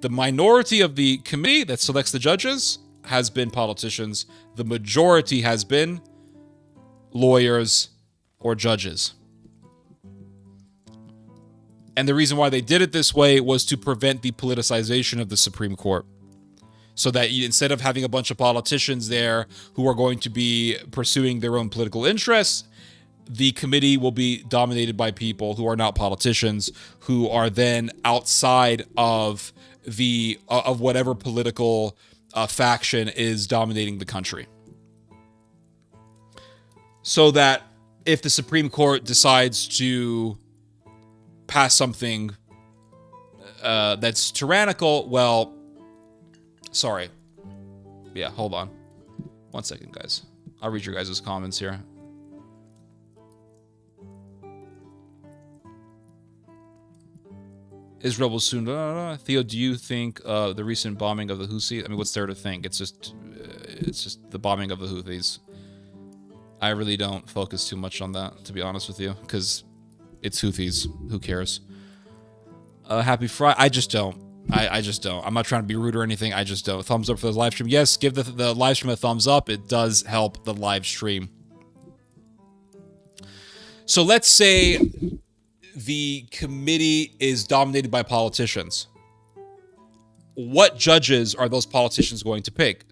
The minority of the committee that selects the judges has been politicians. The majority has been lawyers or judges. And the reason why they did it this way was to prevent the politicization of the Supreme Court. So that instead of having a bunch of politicians there who are going to be pursuing their own political interests, the committee will be dominated by people who are not politicians, who are then outside of whatever political faction is dominating the country. So that if the Supreme Court decides to pass something that's tyrannical, well... Sorry. Yeah, hold on. 1 second, guys. I'll read your guys' comments here. Israel will soon... Theo, do you think the recent bombing of the Houthis... I mean, what's there to think? It's just the bombing of the Houthis. I really don't focus too much on that, to be honest with you, because it's Houthis. Who cares? Happy Friday. I just don't. I just don't. I'm not trying to be rude or anything. I just don't. Thumbs up for the live stream. Yes, give the live stream a thumbs up. It does help the live stream. So let's say the committee is dominated by politicians. What judges are those politicians going to pick?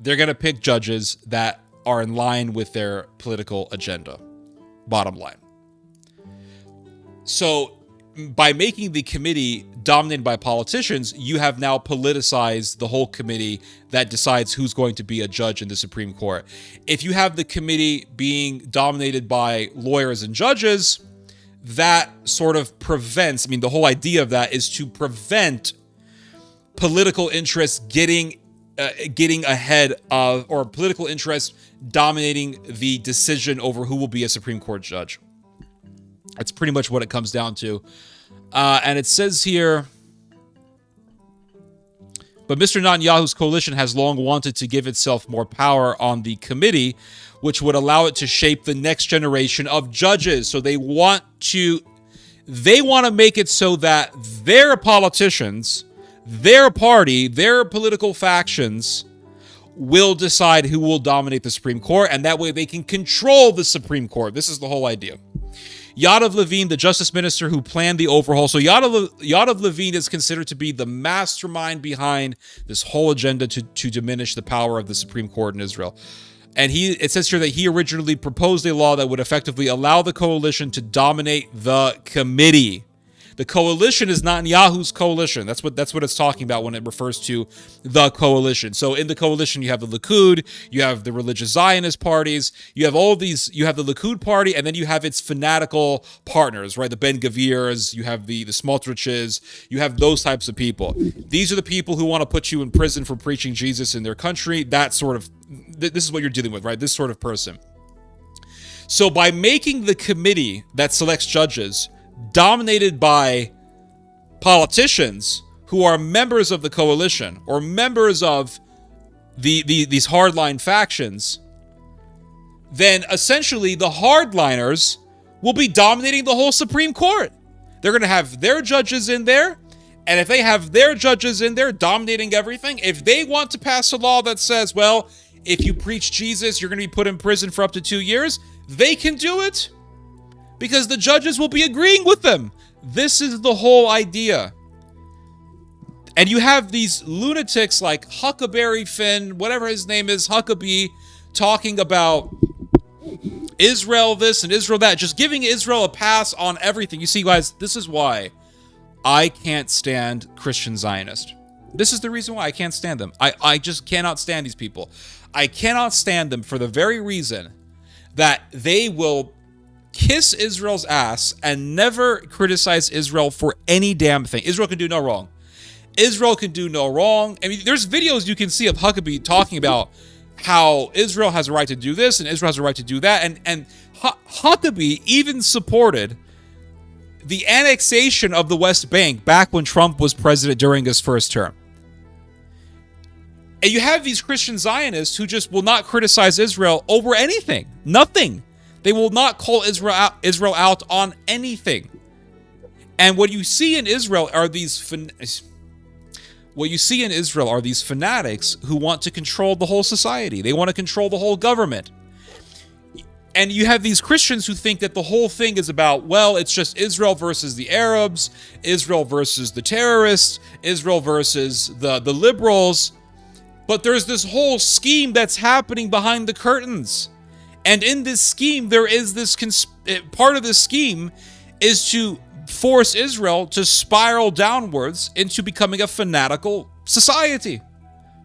They're going to pick judges that are in line with their political agenda. Bottom line. So by making the committee dominated by politicians, you have now politicized the whole committee that decides who's going to be a judge in the Supreme Court. If you have the committee being dominated by lawyers and judges, that sort of prevents, the whole idea of that is to prevent political interests getting ahead of, or political interests dominating the decision over who will be a Supreme Court judge. That's pretty much what it comes down to. And it says here, but Mr. Netanyahu's coalition has long wanted to give itself more power on the committee, which would allow it to shape the next generation of judges. So they want to make it so that their politicians, their party, their political factions will decide who will dominate the Supreme Court, and that way they can control the Supreme Court. This is the whole idea. Yadav Levine, the justice minister who planned the overhaul. So Yadav Levine is considered to be the mastermind behind this whole agenda to diminish the power of the Supreme Court in Israel. And it says here that he originally proposed a law that would effectively allow the coalition to dominate the committee. The coalition is Netanyahu's coalition. That's what it's talking about when it refers to the coalition. So in the coalition, you have the Likud, you have the religious Zionist parties, you have all these. You have the Likud party, and then you have its fanatical partners, right? The Ben Gavirs, you have the Smotriches, you have those types of people. These are the people who want to put you in prison for preaching Jesus in their country. That sort of. This is what you're dealing with, right? This sort of person. So by making the committee that selects judges dominated by politicians who are members of the coalition or members of these hardline factions, then essentially the hardliners will be dominating the whole Supreme Court. They're going to have their judges in there, and if they have their judges in there dominating everything, if they want to pass a law that says, well, if you preach Jesus, you're going to be put in prison for up to 2 years, they can do it because the judges will be agreeing with them. This is the whole idea. And you have these lunatics like Huckleberry Finn, whatever his name is, Huckabee, talking about Israel this and Israel that, just giving Israel a pass on everything. You see, guys, this is why I can't stand Christian Zionists. This is the reason why I can't stand them. I just cannot stand these people. I cannot stand them for the very reason that they will kiss Israel's ass and never criticize Israel for any damn thing. Israel can do no wrong. Israel can do no wrong. I mean, there's videos you can see of Huckabee talking about how Israel has a right to do this and Israel has a right to do that. And Huckabee even supported the annexation of the West Bank back when Trump was president during his first term. And you have these Christian Zionists who just will not criticize Israel over anything. Nothing. They will not call Israel out on anything. And what you see in Israel are these fanatics who want to control the whole society. They want to control the whole government. And you have these Christians who think that the whole thing is about, well, it's just Israel versus the Arabs, Israel versus the terrorists, Israel versus the liberals. But there's this whole scheme that's happening behind the curtains. And in this scheme, there is this part of this scheme is to force Israel to spiral downwards into becoming a fanatical society.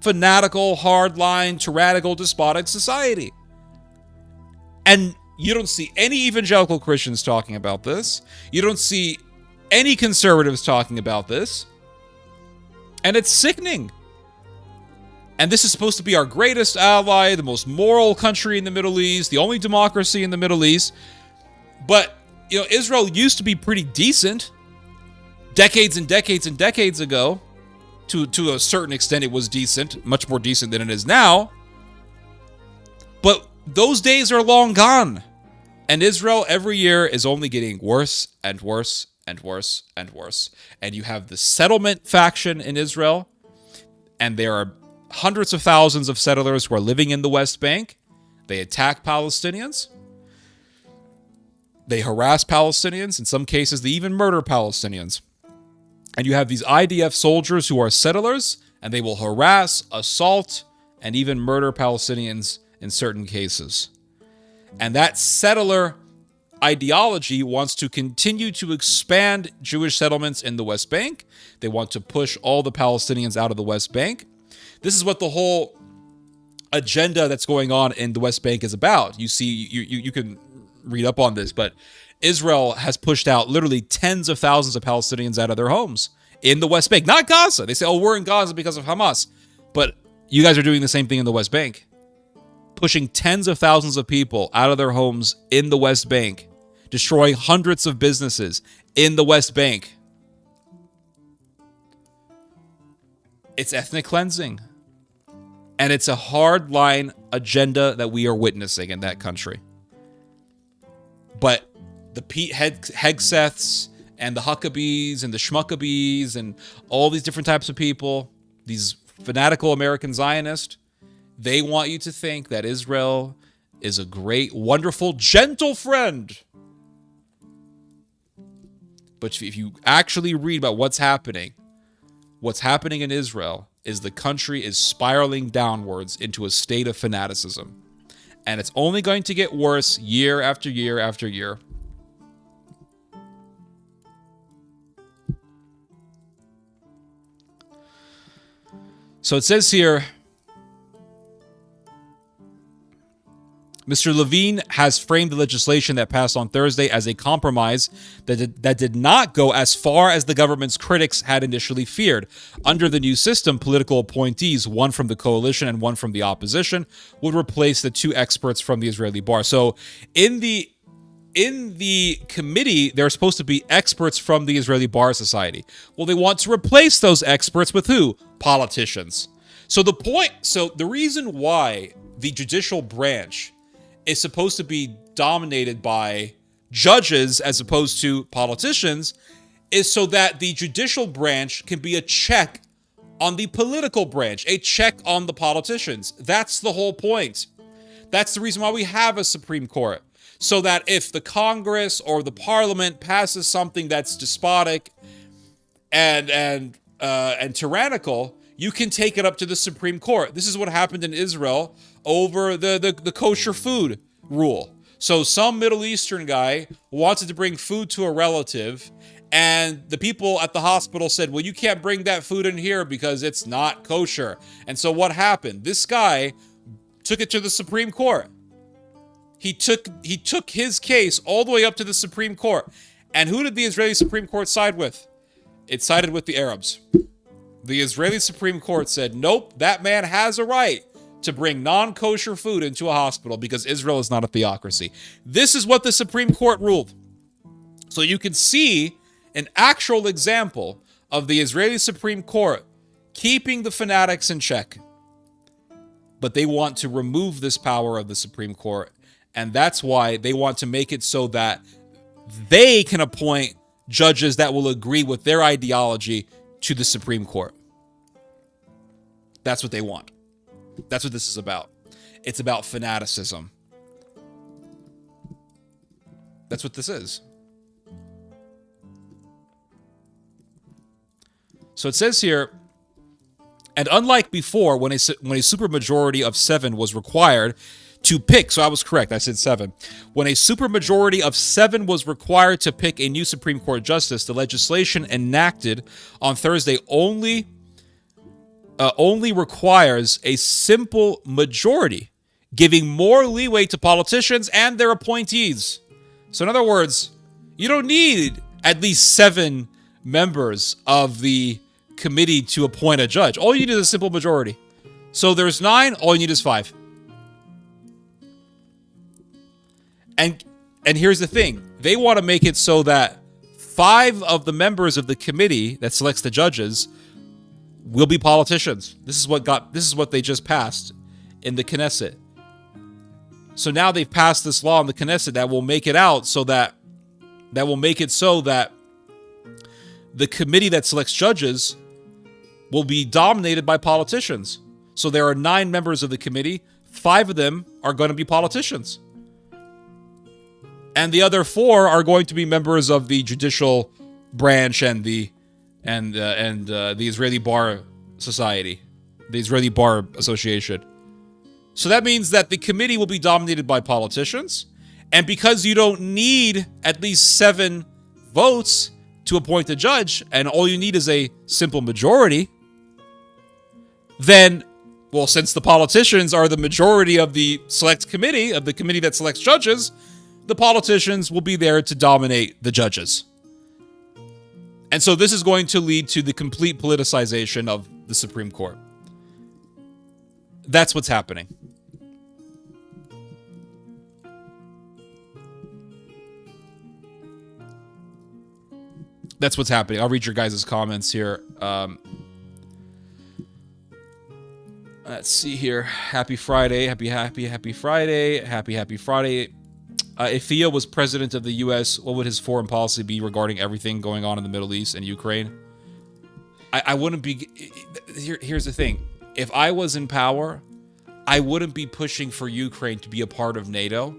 Fanatical, hardline, tyrannical, despotic society. And you don't see any evangelical Christians talking about this. You don't see any conservatives talking about this. And it's sickening. And this is supposed to be our greatest ally, the most moral country in the Middle East, the only democracy in the Middle East. But, you know, Israel used to be pretty decent decades and decades and decades ago. To a certain extent, it was decent, much more decent than it is now. But those days are long gone. And Israel every year is only getting worse and worse and worse and worse. And you have the settlement faction in Israel, and there are hundreds of thousands of settlers who are living in the West Bank. They attack Palestinians. They harass Palestinians. In some cases, they even murder Palestinians. And you have these IDF soldiers who are settlers, and they will harass, assault, and even murder Palestinians in certain cases. And that settler ideology wants to continue to expand Jewish settlements in the West Bank. They want to push all the Palestinians out of the West Bank. This is what the whole agenda that's going on in the West Bank is about. You see, you can read up on this, but Israel has pushed out literally tens of thousands of Palestinians out of their homes in the West Bank, not Gaza. They say, oh, we're in Gaza because of Hamas. But you guys are doing the same thing in the West Bank, pushing tens of thousands of people out of their homes in the West Bank, destroying hundreds of businesses in the West Bank. It's ethnic cleansing. And it's a hard-line agenda that we are witnessing in that country. But the Pete Hegseths and the Huckabees and the Schmuckabees and all these different types of people, these fanatical American Zionists, they want you to think that Israel is a great, wonderful, gentle friend. But if you actually read about what's happening in Israel is the country is spiraling downwards into a state of fanaticism. And it's only going to get worse year after year after year. So it says here, Mr. Levine has framed the legislation that passed on Thursday as a compromise that did not go as far as the government's critics had initially feared. Under the new system, political appointees, one from the coalition and one from the opposition, would replace the 2 experts from the Israeli bar. So in the committee, there are supposed to be experts from the Israeli Bar Society. Well, they want to replace those experts with who? Politicians. So the reason why the judicial branch is supposed to be dominated by judges as opposed to politicians is so that the judicial branch can be a check on the political branch, a check on the politicians. That's the whole point. That's the reason why we have a Supreme Court. So that if the Congress or the Parliament passes something that's despotic and tyrannical, you can take it up to the Supreme Court. This is what happened in Israel over the kosher food rule. So some Middle Eastern guy wanted to bring food to a relative, and the people at the hospital said, well, you can't bring that food in here because it's not kosher. And so what happened? This guy took it to the Supreme Court. He took his case all the way up to the Supreme Court. And who did the Israeli Supreme Court side with? It sided with the Arabs. The Israeli Supreme Court said, nope, that man has a right to bring non-kosher food into a hospital because Israel is not a theocracy. This is what the Supreme Court ruled. So you can see an actual example of the Israeli Supreme Court keeping the fanatics in check. But they want to remove this power of the Supreme Court. And that's why they want to make it so that they can appoint judges that will agree with their ideology to the Supreme Court. That's what they want. That's what this is about. It's about fanaticism. That's what this is. So it says here, and unlike before, when a supermajority of 7 was required to pick, so I was correct, I said 7. When a supermajority of 7 was required to pick a new Supreme Court justice, the legislation enacted on Thursday only requires a simple majority, giving more leeway to politicians and their appointees. So in other words, you don't need at least 7 members of the committee to appoint a judge. All you need is a simple majority. So there's 9, all you need is 5. And here's the thing. They want to make it so that 5 of the members of the committee that selects the judges will be politicians. This is what they just passed in the Knesset. So now they've passed this law in the Knesset that will make it so that the committee that selects judges will be dominated by politicians. So there are 9 members of the committee. 5 of them are going to be politicians. And the other 4 are going to be members of the judicial branch and the Israeli Bar Society, the Israeli Bar Association. So that means that the committee will be dominated by politicians. And because you don't need at least 7 votes to appoint a judge, and all you need is a simple majority, then, well, since the politicians are the majority of the select committee, of the committee that selects judges, the politicians will be there to dominate the judges. And so this is going to lead to the complete politicization of the Supreme Court. That's what's happening. That's what's happening. I'll read your guys' comments here. Let's see here. Happy Friday. Happy Friday. Happy Friday. If Theo was president of the U.S., what would his foreign policy be regarding everything going on in the Middle East and Ukraine? I wouldn't be... Here's the thing. If I was in power, I wouldn't be pushing for Ukraine to be a part of NATO.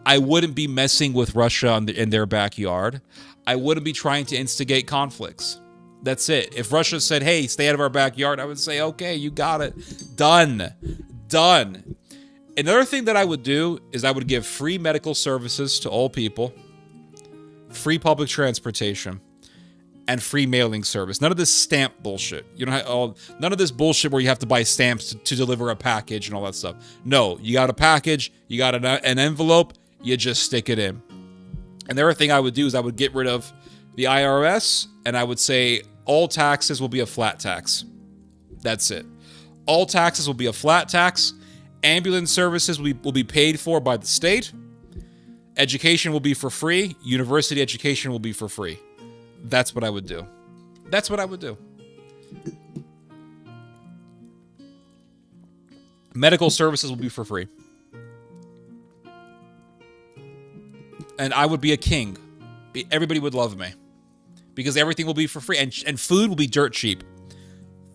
I wouldn't be messing with Russia in their backyard. I wouldn't be trying to instigate conflicts. That's it. If Russia said, hey, stay out of our backyard, I would say, okay, you got it. Done. Another thing that I would do is I would give free medical services to all people, free public transportation, and free mailing service. None of this stamp bullshit. You don't have none of this bullshit where you have to buy stamps to deliver a package and all that stuff. No, you got a package, you got an envelope, you just stick it in. And the other thing I would do is I would get rid of the IRS, and I would say all taxes will be a flat tax. That's it. All taxes will be a flat tax. Ambulance services will be paid for by the state. Education will be for free. University education will be for free. That's what I would do. That's what I would do. Medical services will be for free. And I would be a king. Everybody would love me. Because everything will be for free. And food will be dirt cheap.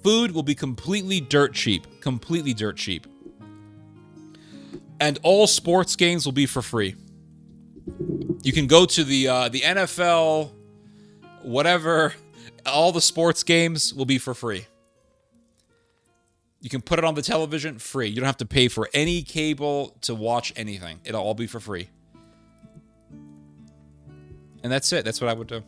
Food will be completely dirt cheap. Completely dirt cheap. And all sports games will be for free. You can go to the NFL, whatever. All the sports games will be for free. You can put it on the television, free. You don't have to pay for any cable to watch anything. It'll all be for free. And that's it. That's what I would do.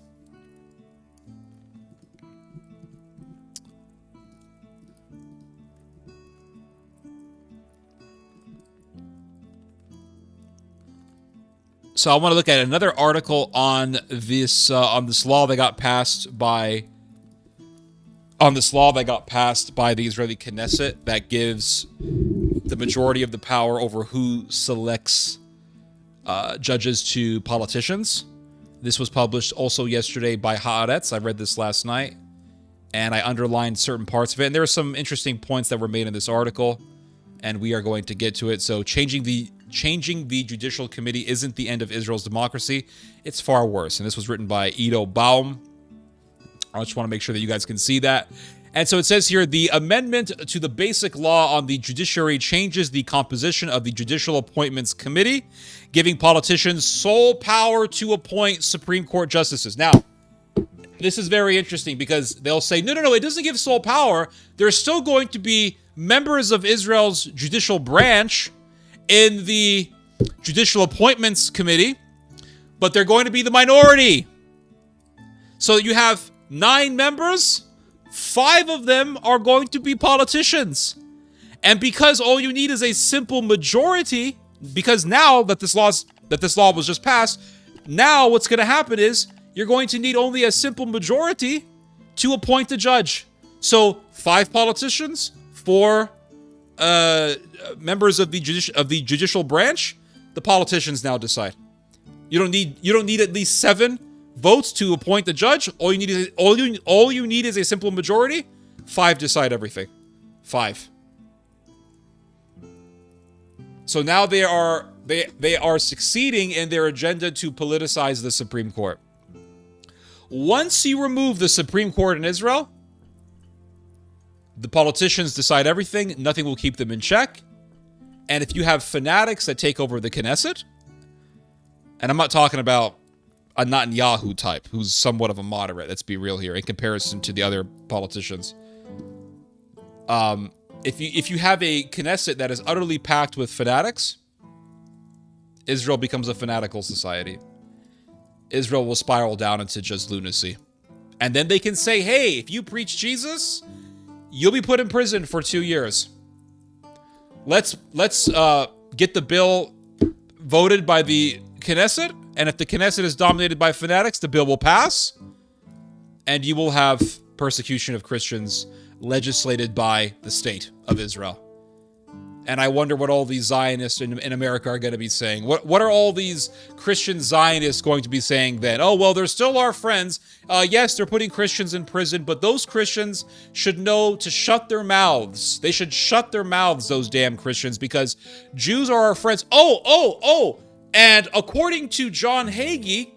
So I want to look at another article on this law that got passed by the Israeli Knesset that gives the majority of the power over who selects judges to politicians. This was published also yesterday by Haaretz. I read this last night, and I underlined certain parts of it. And there are some interesting points that were made in this article, and we are going to get to it. So changing the judicial committee isn't the end of Israel's democracy. It's far worse. And this was written by Ido Baum. I just want to make sure that you guys can see that. And so it says here, the amendment to the basic law on the judiciary changes the composition of the Judicial Appointments Committee, giving politicians sole power to appoint Supreme Court justices. Now, this is very interesting because they'll say, no, it doesn't give sole power. There's still going to be members of Israel's judicial branch in the Judicial Appointments Committee, but they're going to be the minority. So you have 9 members, 5 of them are going to be politicians. And because all you need is a simple majority, because now that this law was just passed, now what's going to happen is you're going to need only a simple majority to appoint a judge. So 5 politicians, 4 members of the judicial branch, the politicians now decide. You don't need at least 7 votes to appoint the judge. All you need is a simple majority. 5 decide everything. 5. So now they are succeeding in their agenda to politicize the Supreme Court. Once you remove the Supreme Court in Israel, the politicians decide everything. Nothing will keep them in check. And if you have fanatics that take over the Knesset, and I'm not talking about a Netanyahu type, who's somewhat of a moderate, let's be real here, in comparison to the other politicians. If you have a Knesset that is utterly packed with fanatics, Israel becomes a fanatical society. Israel will spiral down into just lunacy. And then they can say, hey, if you preach Jesus, you'll be put in prison for 2 years. Let's get the bill voted by the Knesset, and if the Knesset is dominated by fanatics, the bill will pass, and you will have persecution of Christians legislated by the state of Israel. And I wonder what all these Zionists in America are going to be saying. What are all these Christian Zionists going to be saying then? Oh, well, they're still our friends. Yes, they're putting Christians in prison, but those Christians should know to shut their mouths. They should shut their mouths, those damn Christians, because Jews are our friends. Oh. And according to John Hagee,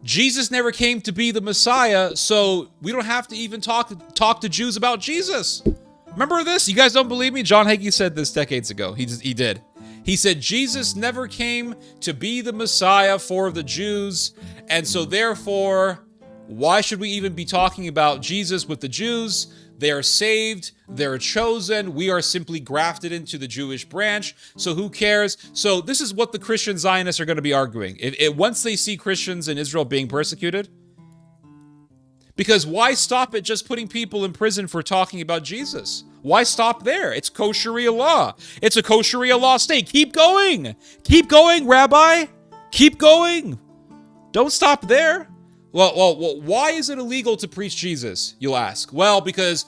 Jesus never came to be the Messiah, so we don't have to even talk to Jews about Jesus. Remember this? You guys don't believe me? John Hagee said this decades ago. He did. He said Jesus never came to be the Messiah for the Jews, and so therefore, why should we even be talking about Jesus with the Jews? They are saved. They're chosen. We are simply grafted into the Jewish branch. So who cares? So this is what the Christian Zionists are going to be arguing. Once they see Christians in Israel being persecuted, Because why stop at just putting people in prison for talking about Jesus? Why stop there? It's kosher Sharia law. It's a kosher Sharia law state. Keep going. Keep going, Rabbi. Keep going. Don't stop there. Well, why is it illegal to preach Jesus, you'll ask? Well, because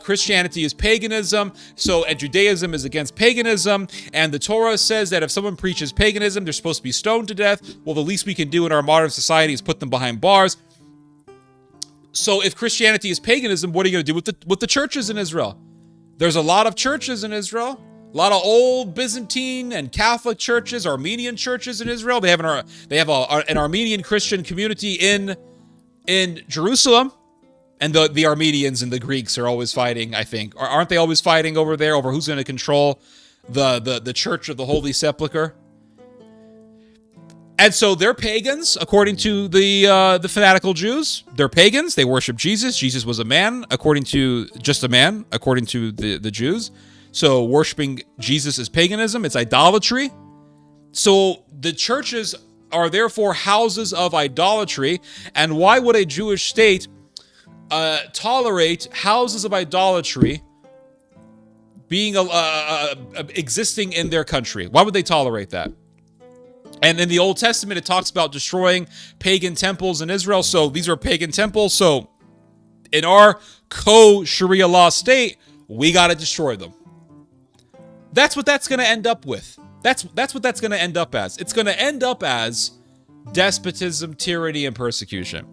Christianity is paganism, and Judaism is against paganism, and the Torah says that if someone preaches paganism, they're supposed to be stoned to death. Well, the least we can do in our modern society is put them behind bars. So if Christianity is paganism, what are you going to do with the churches in Israel? There's a lot of churches in Israel. A lot of old Byzantine and Catholic churches, Armenian churches in Israel. They have an Armenian Christian community in Jerusalem, and the Armenians and the Greeks are always fighting. I think, aren't they always fighting over there over who's going to control the Church of the Holy Sepulchre? And so they're pagans, according to the fanatical Jews. They're pagans. They worship Jesus. Jesus was a man, according to the Jews. So worshiping Jesus is paganism. It's idolatry. So the churches are therefore houses of idolatry. And why would a Jewish state tolerate houses of idolatry being existing in their country? Why would they tolerate that? And in the Old Testament, it talks about destroying pagan temples in Israel. So these are pagan temples. So in our co-Sharia law state, we got to destroy them. That's what that's going to end up with. That's what that's going to end up as. It's going to end up as despotism, tyranny, and persecution.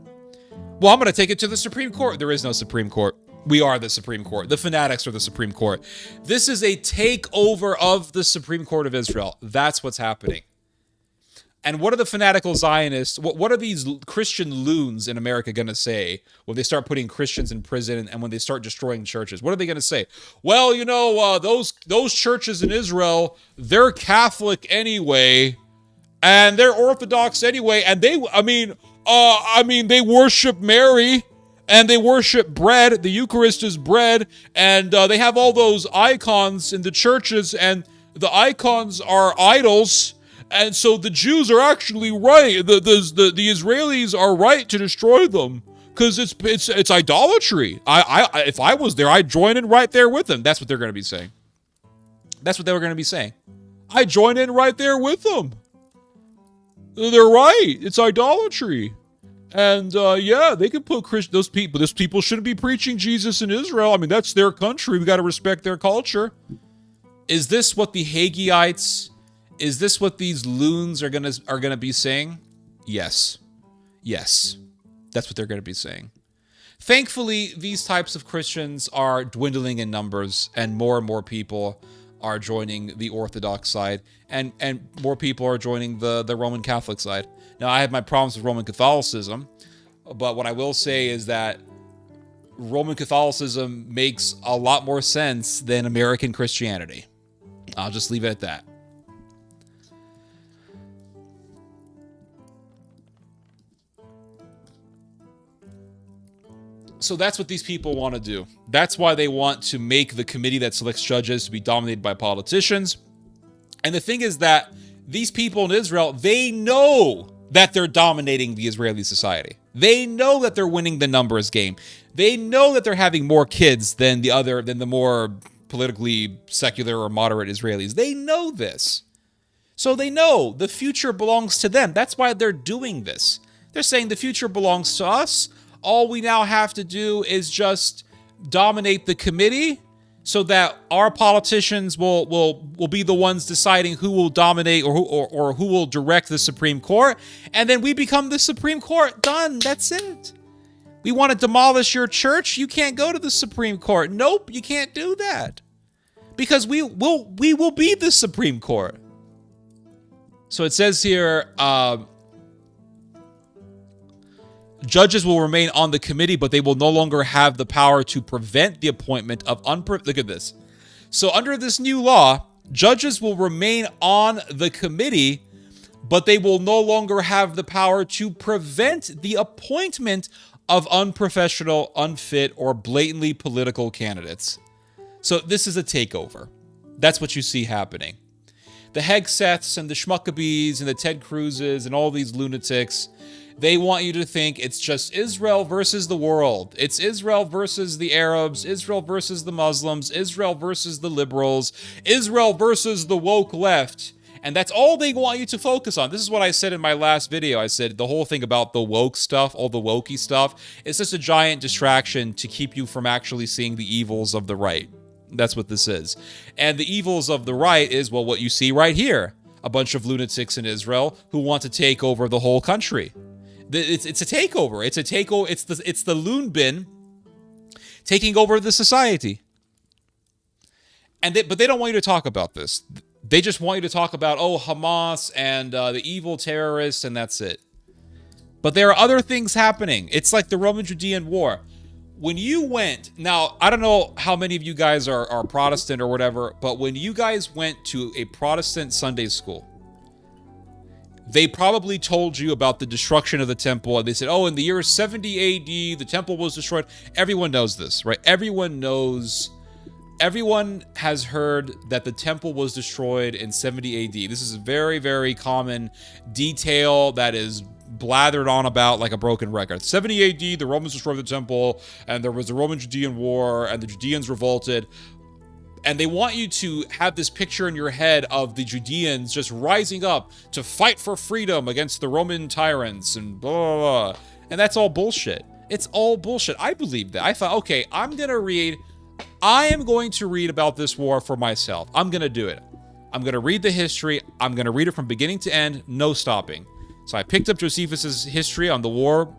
Well, I'm going to take it to the Supreme Court. There is no Supreme Court. We are the Supreme Court. The fanatics are the Supreme Court. This is a takeover of the Supreme Court of Israel. That's what's happening. And what are the fanatical Zionists, what are these Christian loons in America going to say when they start putting Christians in prison and when they start destroying churches? What are they going to say? Well, those churches in Israel, they're Catholic anyway, and they're Orthodox anyway, and they worship Mary, and they worship bread. The Eucharist is bread, and they have all those icons in the churches, and the icons are idols. And so the Jews are actually right. The Israelis are right to destroy them because it's idolatry. If I was there, I'd join in right there with them. That's what they're going to be saying. That's what they were going to be saying. I join in right there with them. They're right. It's idolatry. And they can put those people shouldn't be preaching Jesus in Israel. I mean, that's their country. We got to respect their culture. Is this what the Hagiites? Is this what these loons are gonna be saying? Yes. That's what they're gonna be saying. Thankfully, these types of Christians are dwindling in numbers, and more people are joining the Orthodox side, and more people are joining the Roman Catholic side. Now, I have my problems with Roman Catholicism, but what I will say is that Roman Catholicism makes a lot more sense than American Christianity. I'll just leave it at that. So that's what these people want to do. That's why they want to make the committee that selects judges to be dominated by politicians. And the thing is that these people in Israel, they know that they're dominating the Israeli society. They know that they're winning the numbers game. They know that they're having more kids than the more politically secular or moderate Israelis. They know this. So they know the future belongs to them. That's why they're doing this. They're saying the future belongs to us. All we now have to do is just dominate the committee so that our politicians will be the ones deciding who will dominate or who will direct the Supreme Court. And then we become the Supreme Court. Done. That's it. We want to demolish your church. You can't go to the Supreme Court. Nope, you can't do that. Because we will be the Supreme Court. So it says here, judges will remain on the committee, but they will no longer have the power to prevent the appointment of look at this. So under this new law, judges will remain on the committee, but they will no longer have the power to prevent the appointment of unprofessional, unfit, or blatantly political candidates. So this is a takeover. That's what you see happening. The Hegseths and the Schmuckabees and the Ted Cruzes and all these lunatics, They want you to think it's just Israel versus the world. It's Israel versus the Arabs, Israel versus the Muslims, Israel versus the liberals, Israel versus the woke left. And that's all they want you to focus on. This is what I said in my last video. I said the whole thing about the woke stuff, all the wokey stuff, it's just a giant distraction to keep you from actually seeing the evils of the right. That's what this is. And the evils of the right is, well, what you see right here. A bunch of lunatics in Israel who want to take over the whole country. It's a takeover. It's a takeover. It's the loon bin taking over the society. But they don't want you to talk about this. They just want you to talk about, oh, Hamas and the evil terrorists, and that's it. But there are other things happening. It's like the Roman-Judean War. When you went, now, I don't know how many of you guys are Protestant or whatever, but when you guys went to a Protestant Sunday school, they probably told you about the destruction of the temple, and they said, oh, in the year 70 AD, the temple was destroyed. Everyone knows this, right? Everyone has heard that the temple was destroyed in 70 AD. This is a very, very common detail that is blathered on about like a broken record. 70 AD, the Romans destroyed the temple, and there was the Roman-Judean War, and the Judeans revolted. And they want you to have this picture in your head of the Judeans just rising up to fight for freedom against the Roman tyrants and blah, blah, blah. And that's all bullshit. It's all bullshit. I believed that. I thought, okay, I am going to read about this war for myself. I'm going to do it. I'm going to read the history. I'm going to read it from beginning to end, no stopping. So I picked up Josephus's history on the war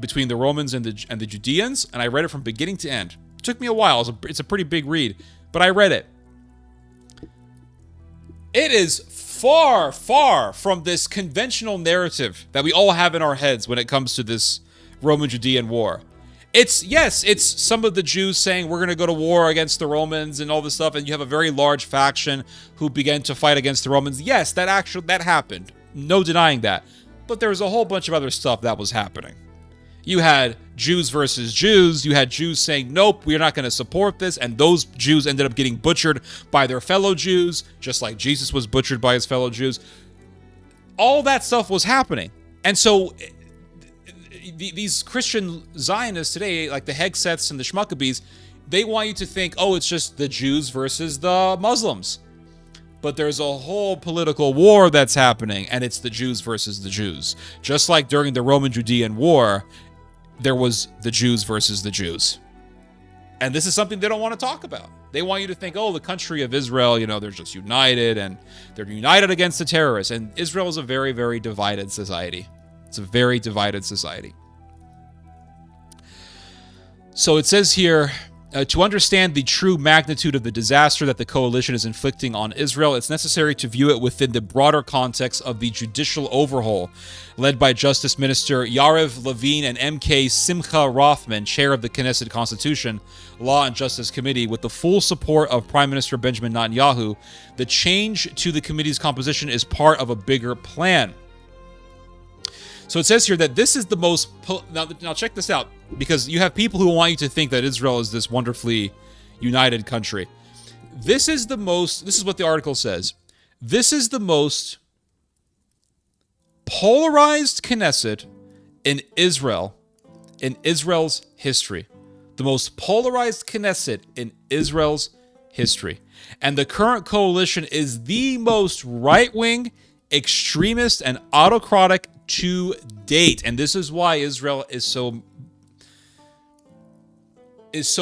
between the Romans and the Judeans, and I read it from beginning to end. It took me a while. It's a pretty big read. But I read it. It is far, far from this conventional narrative that we all have in our heads when it comes to this Roman-Judean war. It's some of the Jews saying we're going to go to war against the Romans and all this stuff, and you have a very large faction who began to fight against the Romans. Yes, that happened. No denying that. But there was a whole bunch of other stuff that was happening. You had Jews versus Jews. You had Jews saying, nope, we're not going to support this. And those Jews ended up getting butchered by their fellow Jews, just like Jesus was butchered by his fellow Jews. All that stuff was happening. And so these Christian Zionists today, like the Hegseths and the Shmuckabees, they want you to think, oh, it's just the Jews versus the Muslims. But there's a whole political war that's happening, and it's the Jews versus the Jews. Just like during the Roman-Judean War, there was the Jews versus the Jews. And this is something they don't want to talk about. They want you to think, oh, the country of Israel, they're just united, and they're united against the terrorists. And Israel is a very, very divided society. It's a very divided society. So it says here, to understand the true magnitude of the disaster that the coalition is inflicting on Israel, it's necessary to view it within the broader context of the judicial overhaul led by Justice Minister Yariv Levin and MK Simcha Rothman, chair of the Knesset Constitution, Law and Justice Committee, with the full support of Prime Minister Benjamin Netanyahu. The change to the committee's composition is part of a bigger plan. So it says here that this is the most... Now check this out, because you have people who want you to think that Israel is this wonderfully united country. This is what the article says. This is the most polarized Knesset in Israel, in Israel's history. The most polarized Knesset in Israel's history. And the current coalition is the most right-wing, extremist, and autocratic to date. And this is why Israel is so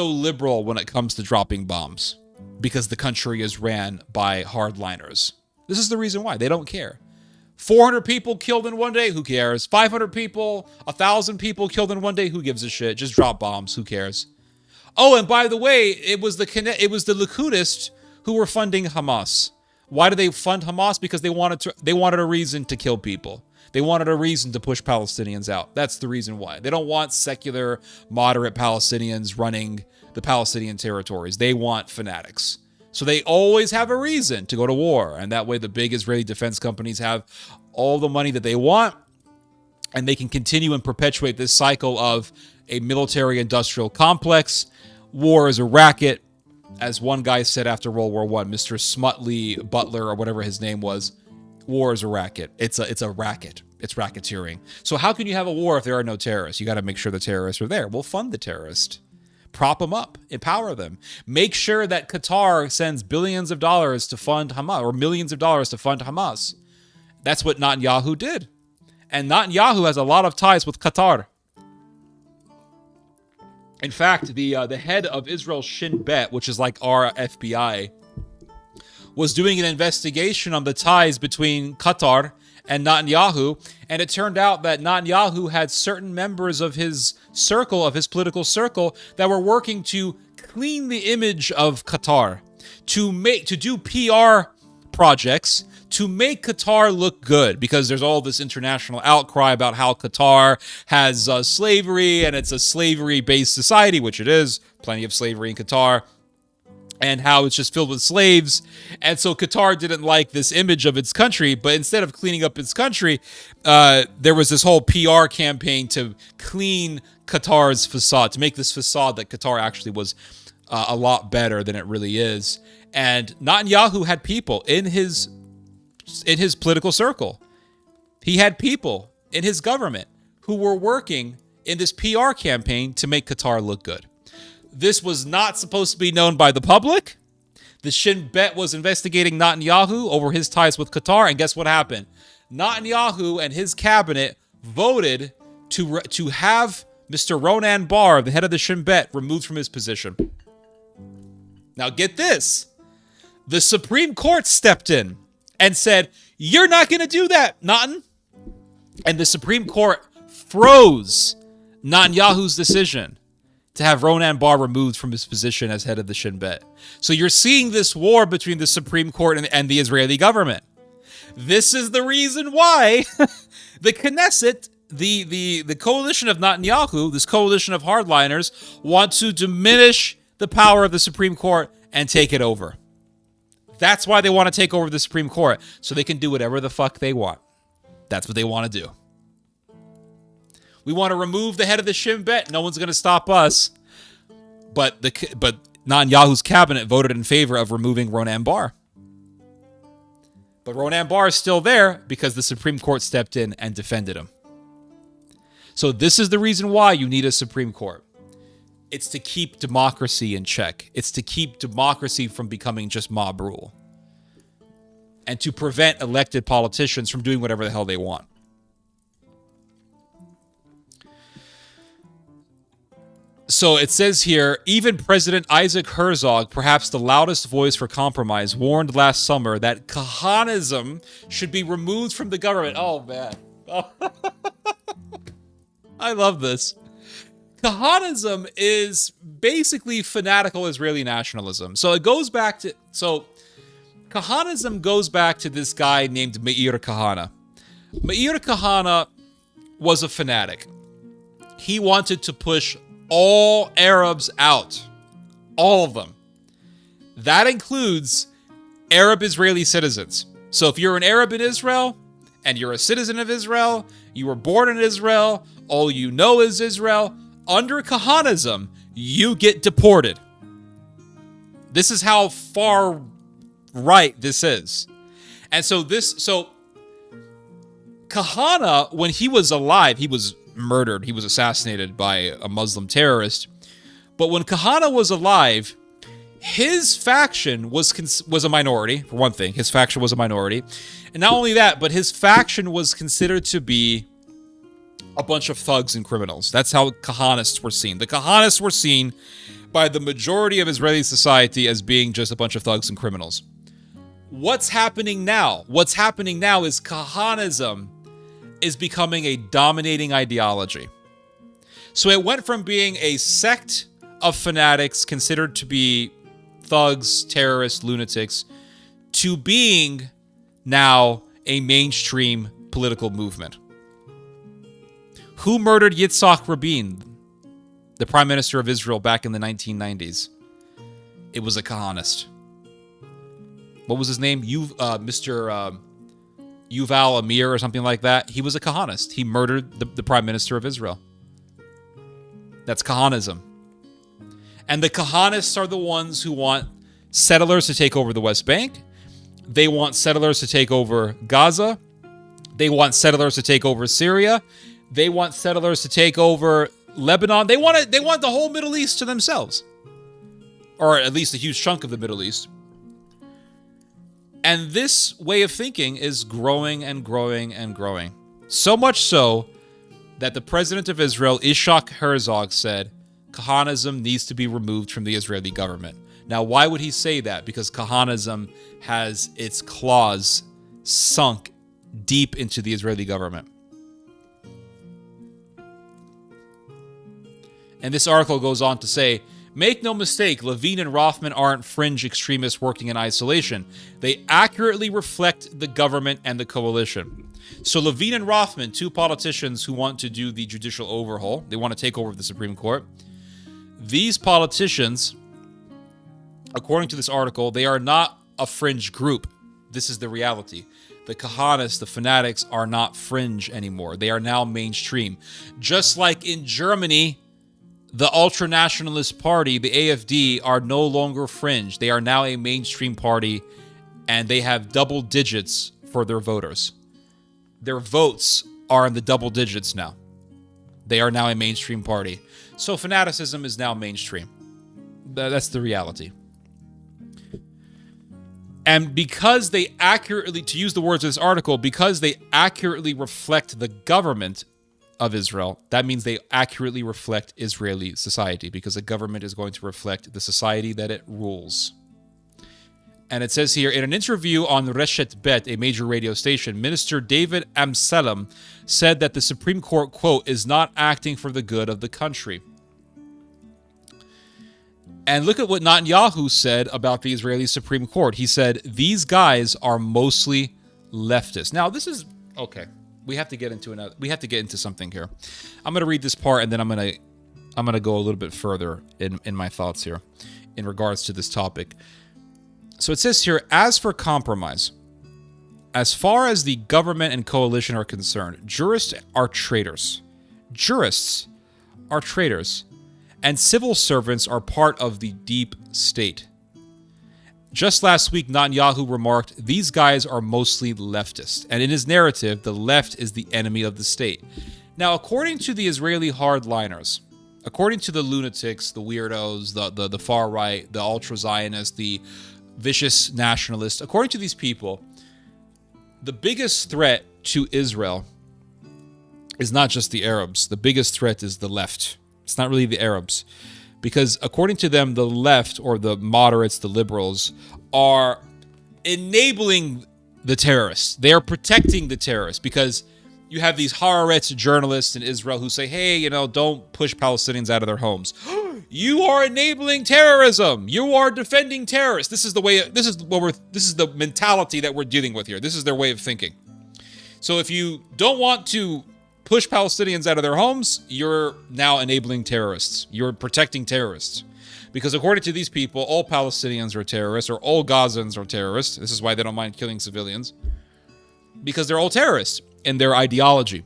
liberal when it comes to dropping bombs, because the country is ran by hardliners. This is the reason why. They don't care. 400 people killed in one day, who cares? 500 people, 1,000 people killed in one day, who gives a shit? Just drop bombs, who cares? Oh, and by the way, it was the Licudists who were funding Hamas. Why did they fund Hamas? Because they wanted a reason to kill people. They wanted a reason to push Palestinians out. That's the reason why. They don't want secular, moderate Palestinians running the Palestinian territories. They want fanatics. So they always have a reason to go to war. And that way the big Israeli defense companies have all the money that they want. And they can continue and perpetuate this cycle of a military-industrial complex. War is a racket. As one guy said after World War I, Mr. Smutley Butler, or whatever his name was, war is a racket. It's a racket. It's racketeering. So how can you have a war if there are no terrorists? You got to make sure the terrorists are there. We'll fund the terrorists. Prop them up. Empower them. Make sure that Qatar sends billions of dollars to fund Hamas, or millions of dollars to fund Hamas. That's what Netanyahu did. And Netanyahu has a lot of ties with Qatar. In fact, the head of Israel's Shin Bet, which is like our FBI, was doing an investigation on the ties between Qatar and Netanyahu, and it turned out that Netanyahu had certain members of his circle, of his political circle, that were working to clean the image of Qatar, to do PR projects, to make Qatar look good, because there's all this international outcry about how Qatar has slavery, and it's a slavery-based society, which it is, plenty of slavery in Qatar, and how it's just filled with slaves. And so Qatar didn't like this image of its country, but instead of cleaning up its country, there was this whole PR campaign to clean Qatar's facade, to make this facade that Qatar actually was a lot better than it really is. And Netanyahu had people in his political circle. He had people in his government who were working in this PR campaign to make Qatar look good. This was not supposed to be known by the public. The Shin Bet was investigating Netanyahu over his ties with Qatar, and guess what happened? Netanyahu and his cabinet voted to have Mr. Ronan Bar, the head of the Shin Bet, removed from his position. Now get this. The Supreme Court stepped in and said, "You're not going to do that, Natan." And the Supreme Court froze Netanyahu's decision to have Ronan Bar removed from his position as head of the Shin Bet. So you're seeing this war between the Supreme Court and the Israeli government. This is the reason why the Knesset, the coalition of Netanyahu, this coalition of hardliners, want to diminish the power of the Supreme Court and take it over. That's why they want to take over the Supreme Court, so they can do whatever the fuck they want. That's what they want to do. We want to remove the head of the Shin Bet. No one's going to stop us. But Netanyahu's cabinet voted in favor of removing Ronan Bar. But Ronan Bar is still there because the Supreme Court stepped in and defended him. So this is the reason why you need a Supreme Court. It's to keep democracy in check. It's to keep democracy from becoming just mob rule. And to prevent elected politicians from doing whatever the hell they want. So it says here, even President Isaac Herzog, perhaps the loudest voice for compromise, warned last summer that Kahanism should be removed from the government. Oh, man. Oh. I love this. Kahanism is basically fanatical Israeli nationalism. So it goes back to... So Kahanism goes back to this guy named Meir Kahane. Meir Kahane was a fanatic. He wanted to push all Arabs out. All of them. That includes Arab Israeli citizens. So if you're an Arab in Israel, and you're a citizen of Israel, you were born in Israel, all you know is Israel, under Kahanism, you get deported. This is how far right this is. And so Kahane, when he was alive, he was murdered. He was assassinated by a Muslim terrorist. But when Kahane was alive, his faction was a minority, for one thing. His faction was a minority. And not only that, but his faction was considered to be a bunch of thugs and criminals. That's how Kahanists were seen. The Kahanists were seen by the majority of Israeli society as being just a bunch of thugs and criminals. What's happening now? What's happening now is Kahanism is becoming a dominating ideology. So it went from being a sect of fanatics considered to be thugs, terrorists, lunatics, to being now a mainstream political movement. Who murdered Yitzhak Rabin, the Prime Minister of Israel, back in the 1990s? It was a Kahanist. What was his name? Mr. Yuval Amir or something like that. He was a Kahanist. He murdered the Prime Minister of Israel. That's Kahanism. And the Kahanists are the ones who want settlers to take over the West Bank. They want settlers to take over Gaza. They want settlers to take over Syria. They want settlers to take over Lebanon. They want the whole Middle East to themselves. Or at least a huge chunk of the Middle East. And this way of thinking is growing and growing and growing. So much so that the president of Israel, Ishak Herzog, said Kahanism needs to be removed from the Israeli government. Now, why would he say that? Because Kahanism has its claws sunk deep into the Israeli government. And this article goes on to say, make no mistake, Levine and Rothman aren't fringe extremists working in isolation. They accurately reflect the government and the coalition. So Levine and Rothman, two politicians who want to do the judicial overhaul, they want to take over the Supreme Court. These politicians, according to this article, they are not a fringe group. This is the reality. The Kahanists, the fanatics, are not fringe anymore. They are now mainstream. Just like in Germany, the ultra-nationalist party, the AfD, are no longer fringe. They are now a mainstream party, and they have double digits for their voters. Their votes are in the double digits now. They are now a mainstream party. So fanaticism is now mainstream. That's the reality. And because they accurately, to use the words of this article, because they accurately reflect the government of Israel, that means they accurately reflect Israeli society, because the government is going to reflect the society that it rules. And it says here, in an interview on Reshet Bet, a major radio station, Minister David Amsalem said that the Supreme Court, quote, is not acting for the good of the country. And look at what Netanyahu said about the Israeli Supreme Court. He said, these guys are mostly leftists. Now, this is, okay, we have to get into something here. I'm going to read this part, and then I'm going to go a little bit further in my thoughts here in regards to this topic. So it says here, as for compromise, as far as the government and coalition are concerned, jurists are traitors. Jurists are traitors. And civil servants are part of the deep state. Just last week, Netanyahu remarked, these guys are mostly leftist. And in his narrative, the left is the enemy of the state. Now, according to the Israeli hardliners, according to the lunatics, the weirdos, the far right, the ultra-Zionists, the vicious nationalists, according to these people, the biggest threat to Israel is not just the Arabs. The biggest threat is the left. It's not really the Arabs. Because according to them, the left, or the moderates, the liberals, are enabling the terrorists. They are protecting the terrorists, because you have these Haaretz journalists in Israel who say, hey, don't push Palestinians out of their homes. You are enabling terrorism. You are defending terrorists. This is the mentality that we're dealing with here. This is their way of thinking. So if you don't want to push Palestinians out of their homes, you're now enabling terrorists. You're protecting terrorists. Because according to these people, all Palestinians are terrorists, or all Gazans are terrorists. This is why they don't mind killing civilians. Because they're all terrorists in their ideology.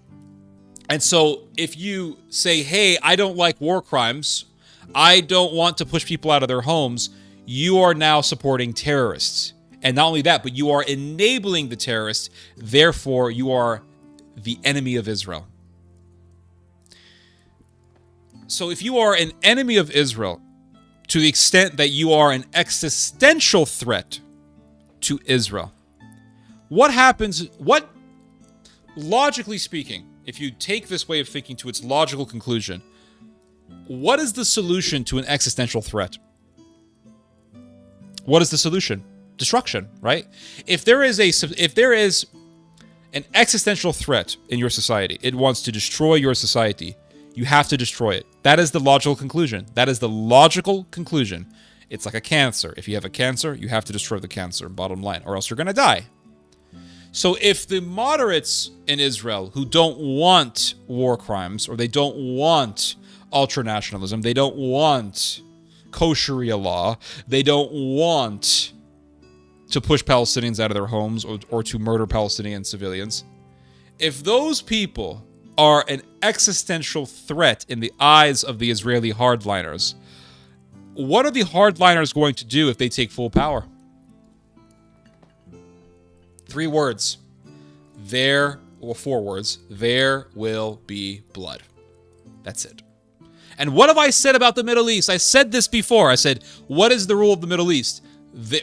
And so if you say, hey, I don't like war crimes, I don't want to push people out of their homes, you are now supporting terrorists. And not only that, but you are enabling the terrorists. Therefore, you are the enemy of Israel. So if you are an enemy of Israel, to the extent that you are an existential threat to Israel, what happens, logically speaking, if you take this way of thinking to its logical conclusion, what is the solution to an existential threat? What is the solution? Destruction, right? If there is an existential threat in your society, it wants to destroy your society, you have to destroy it. That is the logical conclusion. That is the logical conclusion. It's like a cancer. If you have a cancer, you have to destroy the cancer, bottom line, or else you're going to die. So if the moderates in Israel who don't want war crimes, or they don't want ultranationalism, they don't want kosher law, they don't want to push Palestinians out of their homes or to murder Palestinian civilians, if those people are an existential threat in the eyes of the Israeli hardliners, what are the hardliners going to do if they take full power? 3 words. Their 4 words, there will be blood. That's it. And what have I said about the Middle East? I said this before. I said, what is the rule of the Middle East?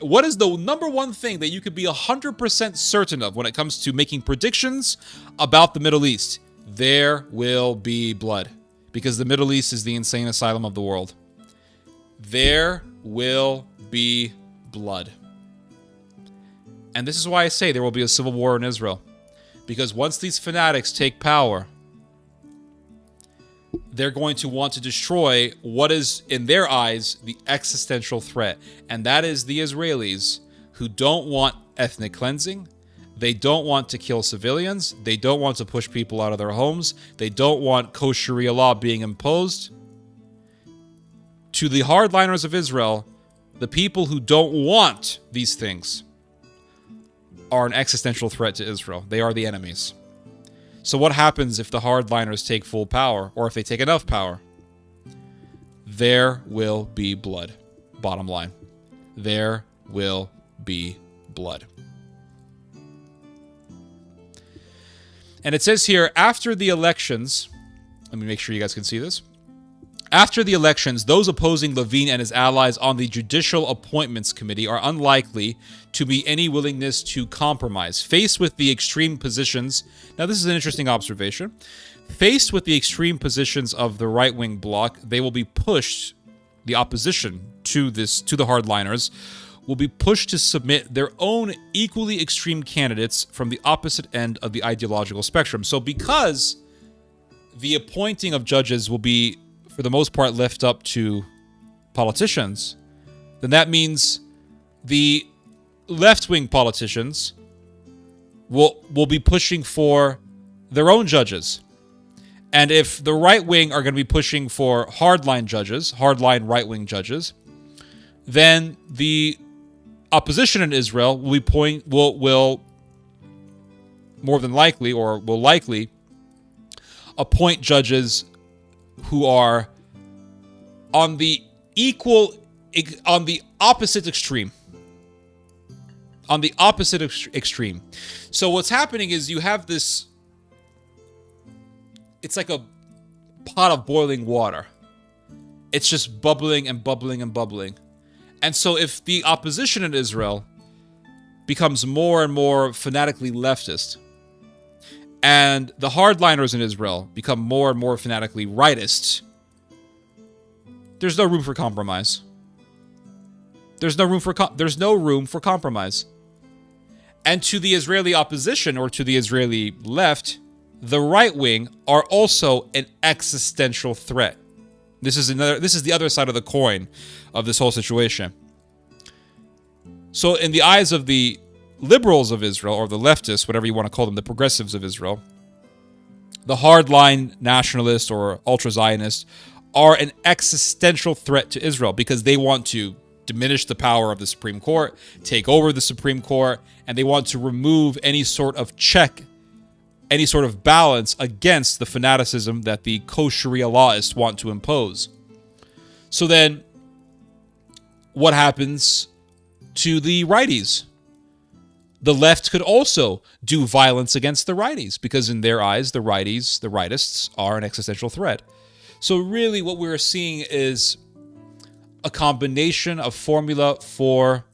What is the number one thing that you could be 100% certain of when it comes to making predictions about the Middle East? There will be blood. Because the Middle East is the insane asylum of the world. There will be blood. And this is why I say there will be a civil war in Israel. Because once these fanatics take power, they're going to want to destroy what is, in their eyes, the existential threat. And that is the Israelis, who don't want ethnic cleansing. They don't want to kill civilians. They don't want to push people out of their homes. They don't want kosher Sharia law being imposed. To the hardliners of Israel, the people who don't want these things are an existential threat to Israel. They are the enemies. So what happens if the hardliners take full power, or if they take enough power? There will be blood. Bottom line. There will be blood. And it says here, after the elections, let me make sure you guys can see this. After the elections, those opposing Levine and his allies on the Judicial Appointments Committee are unlikely to be any willingness to compromise. Faced with the extreme positions, now this is an interesting observation. Faced with the extreme positions of the right-wing bloc, they will be pushed, the opposition to the hardliners, will be pushed to submit their own equally extreme candidates from the opposite end of the ideological spectrum. So because the appointing of judges will be, for the most part, left up to politicians, then that means the left-wing politicians will be pushing for their own judges. And if the right-wing are going to be pushing for hardline judges, hardline right-wing judges, then the opposition in Israel will more than likely, or will likely, appoint judges who are on the opposite extreme. On the opposite extreme. So what's happening is you have this, it's like a pot of boiling water. It's just bubbling and bubbling and bubbling. And so if the opposition in Israel becomes more and more fanatically leftist, and the hardliners in Israel become more and more fanatically rightist, there's no room for compromise. There's no room for compromise. And to the Israeli opposition, or to the Israeli left, the right wing are also an existential threat. This is the other side of the coin of this whole situation. So in the eyes of the liberals of Israel, or the leftists, whatever you want to call them, the progressives of Israel, the hardline nationalists or ultra-Zionists are an existential threat to Israel because they want to diminish the power of the Supreme Court, take over the Supreme Court, and they want to remove any sort of check, any sort of balance against the fanaticism that the kosher lawists want to impose. So then, what happens to the righties? The left could also do violence against the righties because in their eyes, the rightists are an existential threat. So really what we're seeing is a combination of formula for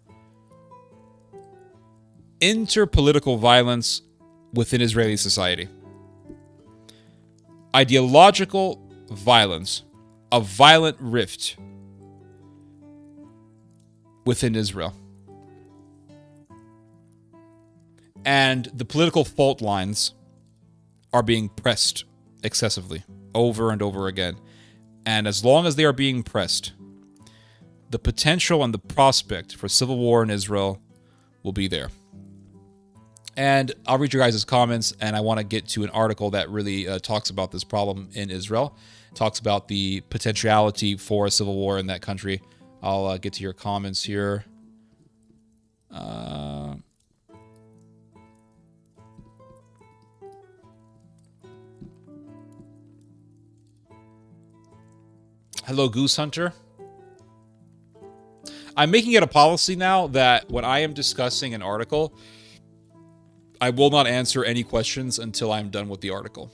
interpolitical violence within Israeli society. Ideological violence, a violent rift within Israel. And the political fault lines are being pressed excessively over and over again. And as long as they are being pressed, the potential and the prospect for civil war in Israel will be there. And I'll read your guys' comments, and I want to get to an article that really talks about this problem in Israel, talks about the potentiality for a civil war in that country. I'll get to your comments here. Hello, Goose Hunter. I'm making it a policy now that when I am discussing an article, I will not answer any questions until I'm done with the article.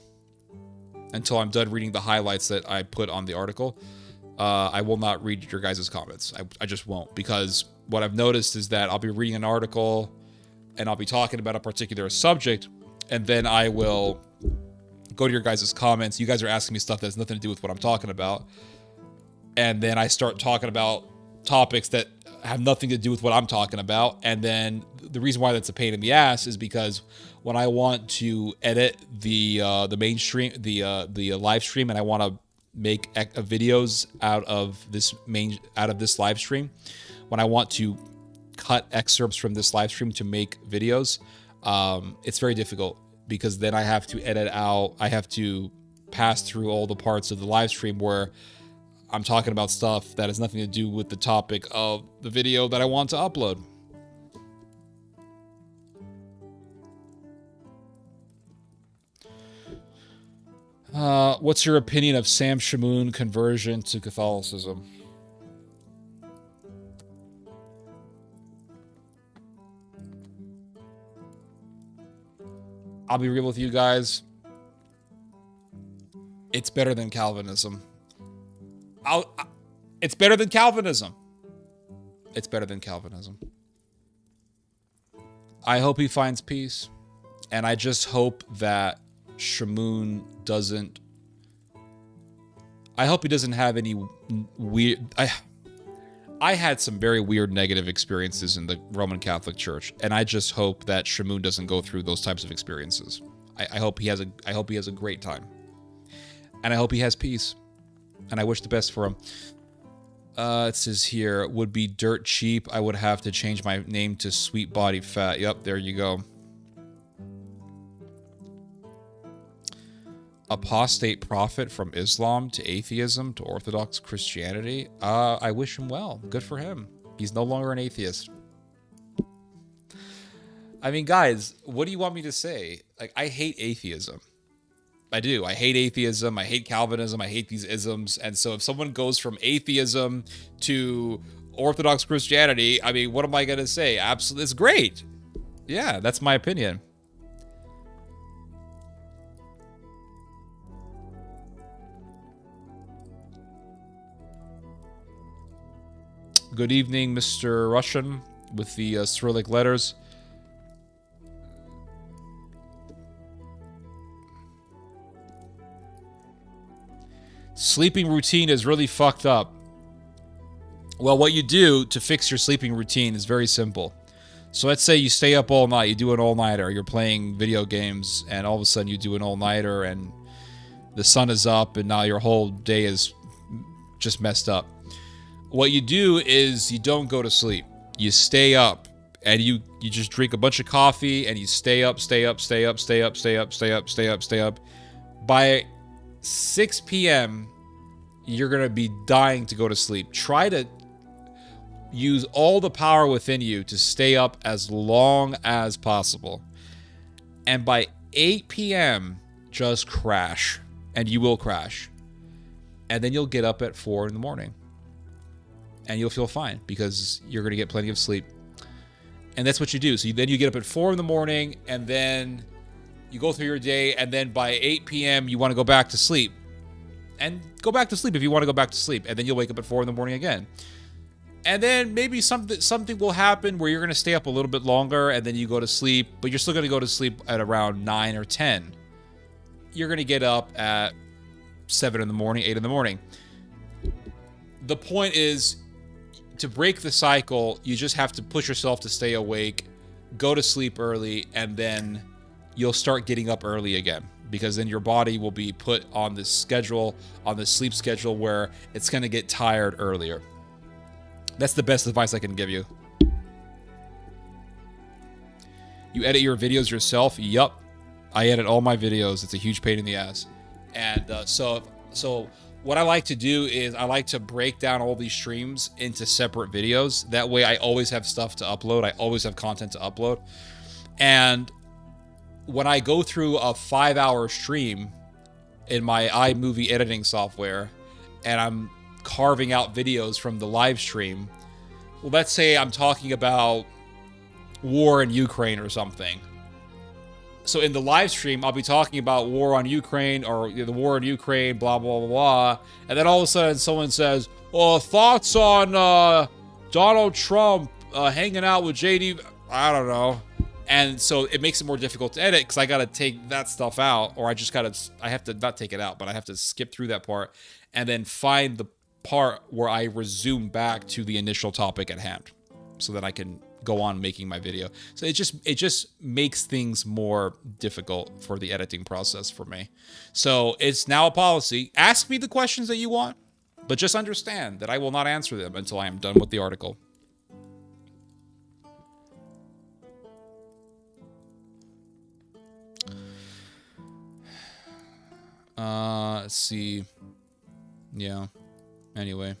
Until I'm done reading the highlights that I put on the article. I will not read your guys' comments. I just won't, because what I've noticed is that I'll be reading an article and I'll be talking about a particular subject, and then I will go to your guys' comments. You guys are asking me stuff that has nothing to do with what I'm talking about. And then I start talking about topics that have nothing to do with what I'm talking about. And then the reason why that's a pain in the ass is because when I want to edit the mainstream, the live stream, and I want to make videos out of this live stream, when I want to cut excerpts from this live stream to make videos, it's very difficult, because then I have to edit out, I have to pass through all the parts of the live stream where I'm talking about stuff that has nothing to do with the topic of the video that I want to upload. What's your opinion of Sam Shamoon conversion to Catholicism? I'll be real with you guys. It's better than Calvinism. It's better than Calvinism. It's better than Calvinism. I hope he finds peace. And I just hope that Shamoon doesn't... I hope he doesn't have any weird... I had some very weird negative experiences in the Roman Catholic Church, and I just hope that Shamoon doesn't go through those types of experiences. I hope he has a great time. And I hope he has peace. And I wish the best for him. It says here, would be dirt cheap. I would have to change my name to Sweet Body Fat. Yep, there you go. Apostate prophet from Islam to atheism to Orthodox Christianity. I wish him well. Good for him. He's no longer an atheist. I mean, guys, what do you want me to say? Like, I hate atheism. I do. I hate atheism. I hate Calvinism. I hate these isms. And so if someone goes from atheism to Orthodox Christianity, I mean, what am I going to say? Absolutely. It's great. Yeah, that's my opinion. Good evening, Mr. Russian, with the Cyrillic letters. Sleeping routine is really fucked up. Well, what you do to fix your sleeping routine is very simple. So let's say you stay up all night, you do an all-nighter, you're playing video games, and all of a sudden you do an all-nighter, and the sun is up, and now your whole day is just messed up. What you do is you don't go to sleep. You stay up, and you just drink a bunch of coffee, and you stay up. By 6 p.m., you're going to be dying to go to sleep. Try to use all the power within you to stay up as long as possible. And by 8 p.m., just crash. And you will crash. And then you'll get up at 4 in the morning. And you'll feel fine because you're going to get plenty of sleep. And that's what you do. So then you get up at 4 in the morning, and then you go through your day, and then by 8 p.m. you want to go back to sleep. And go back to sleep if you want to go back to sleep. And then you'll wake up at 4 in the morning again. And then maybe something will happen where you're going to stay up a little bit longer, and then you go to sleep, but you're still going to go to sleep at around 9 or 10. You're going to get up at 7 in the morning, 8 in the morning. The point is, to break the cycle, you just have to push yourself to stay awake, go to sleep early, and then you'll start getting up early again, because then your body will be put on this schedule, on this sleep schedule, where it's going to get tired earlier. That's the best advice I can give you. You edit your videos yourself? Yup. I edit all my videos. It's a huge pain in the ass. And so what I like to do is I like to break down all these streams into separate videos. That way I always have stuff to upload. I always have content to upload. And when I go through a 5-hour stream in my iMovie editing software, and I'm carving out videos from the live stream, well, let's say I'm talking about war in Ukraine or something. So in the live stream, I'll be talking about war on Ukraine or the war in Ukraine, blah, blah, blah, blah. And then all of a sudden someone says, well, thoughts on Donald Trump hanging out with JD? I don't know. And so it makes it more difficult to edit because I got to take that stuff out, or I have to not take it out, but I have to skip through that part and then find the part where I resume back to the initial topic at hand so that I can go on making my video. So it just makes things more difficult for the editing process for me. So it's now a policy. Ask me the questions that you want, but just understand that I will not answer them until I am done with the article. Let's see. Yeah. Anyway.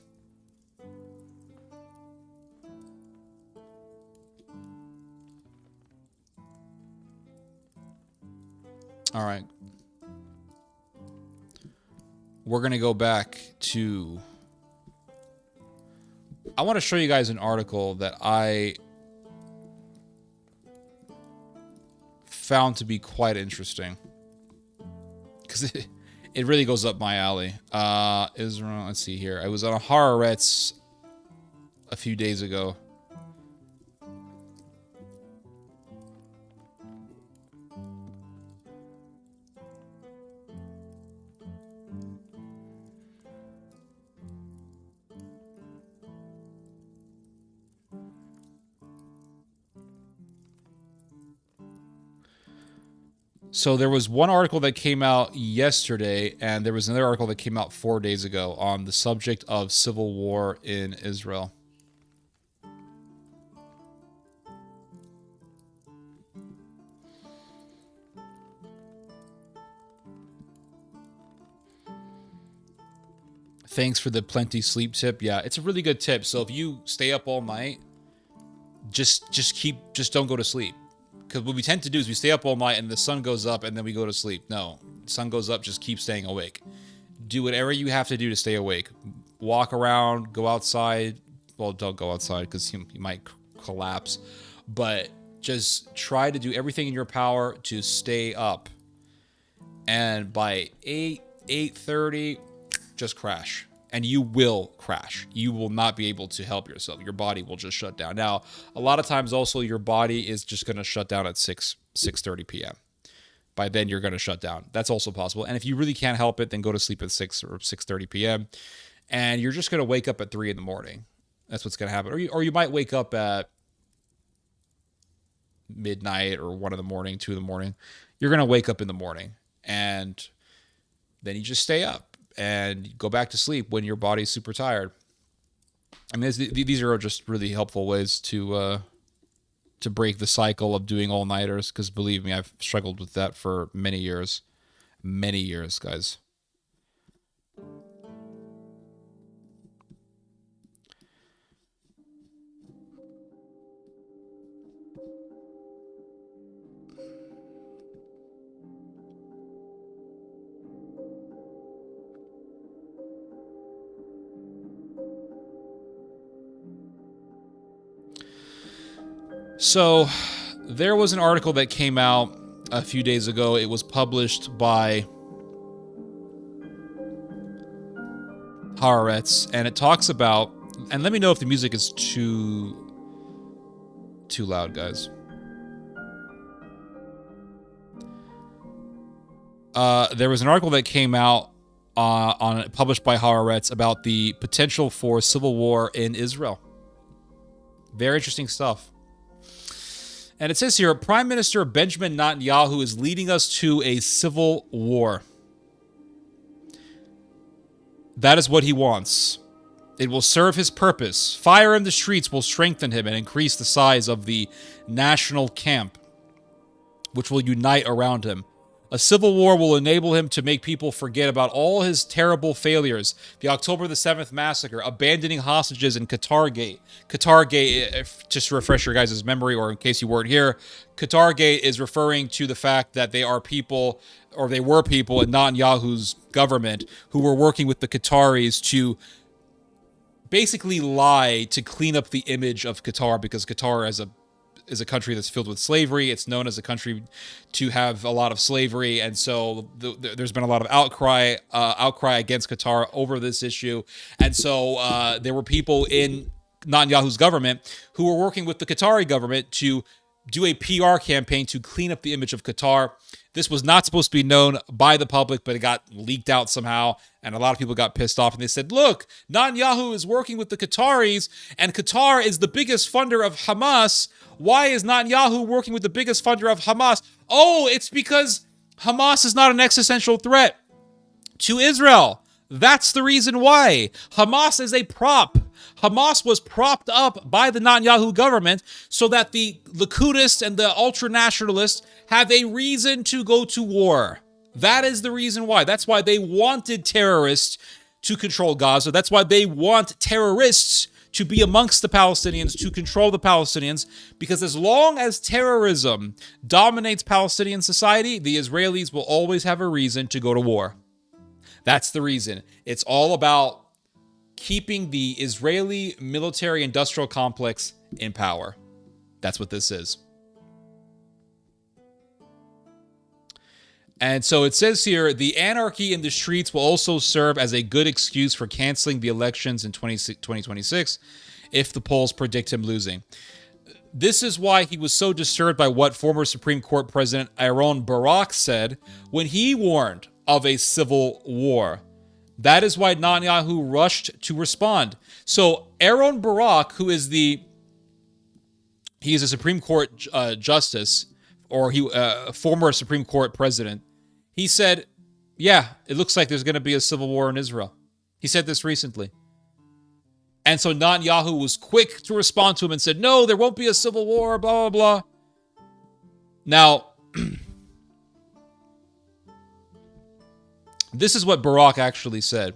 All right. We're going to go back to... I want to show you guys an article that I found to be quite interesting. Because it really goes up my alley. Israel, let's see here. I was on a Haaretz a few days ago. So there was one article that came out yesterday, and there was another article that came out 4 days ago on the subject of civil war in Israel. Thanks for the plenty sleep tip. Yeah, it's a really good tip. So if you stay up all night, just don't go to sleep. Because what we tend to do is we stay up all night and the sun goes up and then we go to sleep. No, the sun goes up, just keep staying awake. Do whatever you have to do to stay awake. Walk around, go outside. Well, don't go outside because you might collapse. But just try to do everything in your power to stay up. And by 8:30, just crash. And you will crash. You will not be able to help yourself. Your body will just shut down. Now, a lot of times also your body is just going to shut down at 6:30 p.m. By then you're going to shut down. That's also possible. And if you really can't help it, then go to sleep at 6 or 6:30 p.m. And you're just going to wake up at 3 in the morning. That's what's going to happen. Or you might wake up at midnight or 1 in the morning, 2 in the morning. You're going to wake up in the morning. And then you just stay up and go back to sleep when your body's super tired. I mean, these are just really helpful ways to break the cycle of doing all-nighters, because believe me, I've struggled with that for many years. Many years, guys. So, there was an article that came out a few days ago. It was published by Haaretz, and it talks about... And let me know if the music is too loud, guys. There was an article that came out published by Haaretz about the potential for civil war in Israel. Very interesting stuff. And it says here, Prime Minister Benjamin Netanyahu is leading us to a civil war. That is what he wants. It will serve his purpose. Fire in the streets will strengthen him and increase the size of the national camp, which will unite around him. A civil war will enable him to make people forget about all his terrible failures. The October the 7th massacre, abandoning hostages in Qatar Gate. Qatar Gate, just to refresh your guys' memory, or in case you weren't here, Qatar Gate is referring to the fact that they are people, or they were people in Netanyahu's government who were working with the Qataris to basically lie to clean up the image of Qatar, because Qatar is a country that's filled with slavery. It's known as a country to have a lot of slavery, and so there's been a lot of outcry against Qatar over this issue. And so there were people in Netanyahu's government who were working with the Qatari government to do a PR campaign to clean up the image of Qatar. This was not supposed to be known by the public, but it got leaked out somehow, and a lot of people got pissed off, and they said, look, Netanyahu is working with the Qataris, and Qatar is the biggest funder of Hamas. Why is Netanyahu working with the biggest funder of Hamas? Oh, it's because Hamas is not an existential threat to Israel. That's the reason why. Hamas is a prop. Hamas was propped up by the Netanyahu government so that the Licudists and the ultra-nationalists have a reason to go to war. That is the reason why. That's why they wanted terrorists to control Gaza. That's why they want terrorists to be amongst the Palestinians, to control the Palestinians, because as long as terrorism dominates Palestinian society, the Israelis will always have a reason to go to war. That's the reason. It's all about keeping the Israeli military-industrial complex in power. That's what this is. And so it says here, the anarchy in the streets will also serve as a good excuse for canceling the elections in 2026 if the polls predict him losing. This is why he was so disturbed by what former Supreme Court President Aaron Barak said when he warned of a civil war. That is why Netanyahu rushed to respond. So Aaron Barak, who is he is a Supreme Court justice, or a former Supreme Court president, he said, yeah, it looks like there's going to be a civil war in Israel. He said this recently. And so Netanyahu was quick to respond to him and said, no, there won't be a civil war, blah, blah, blah. Now, this is what Barak actually said.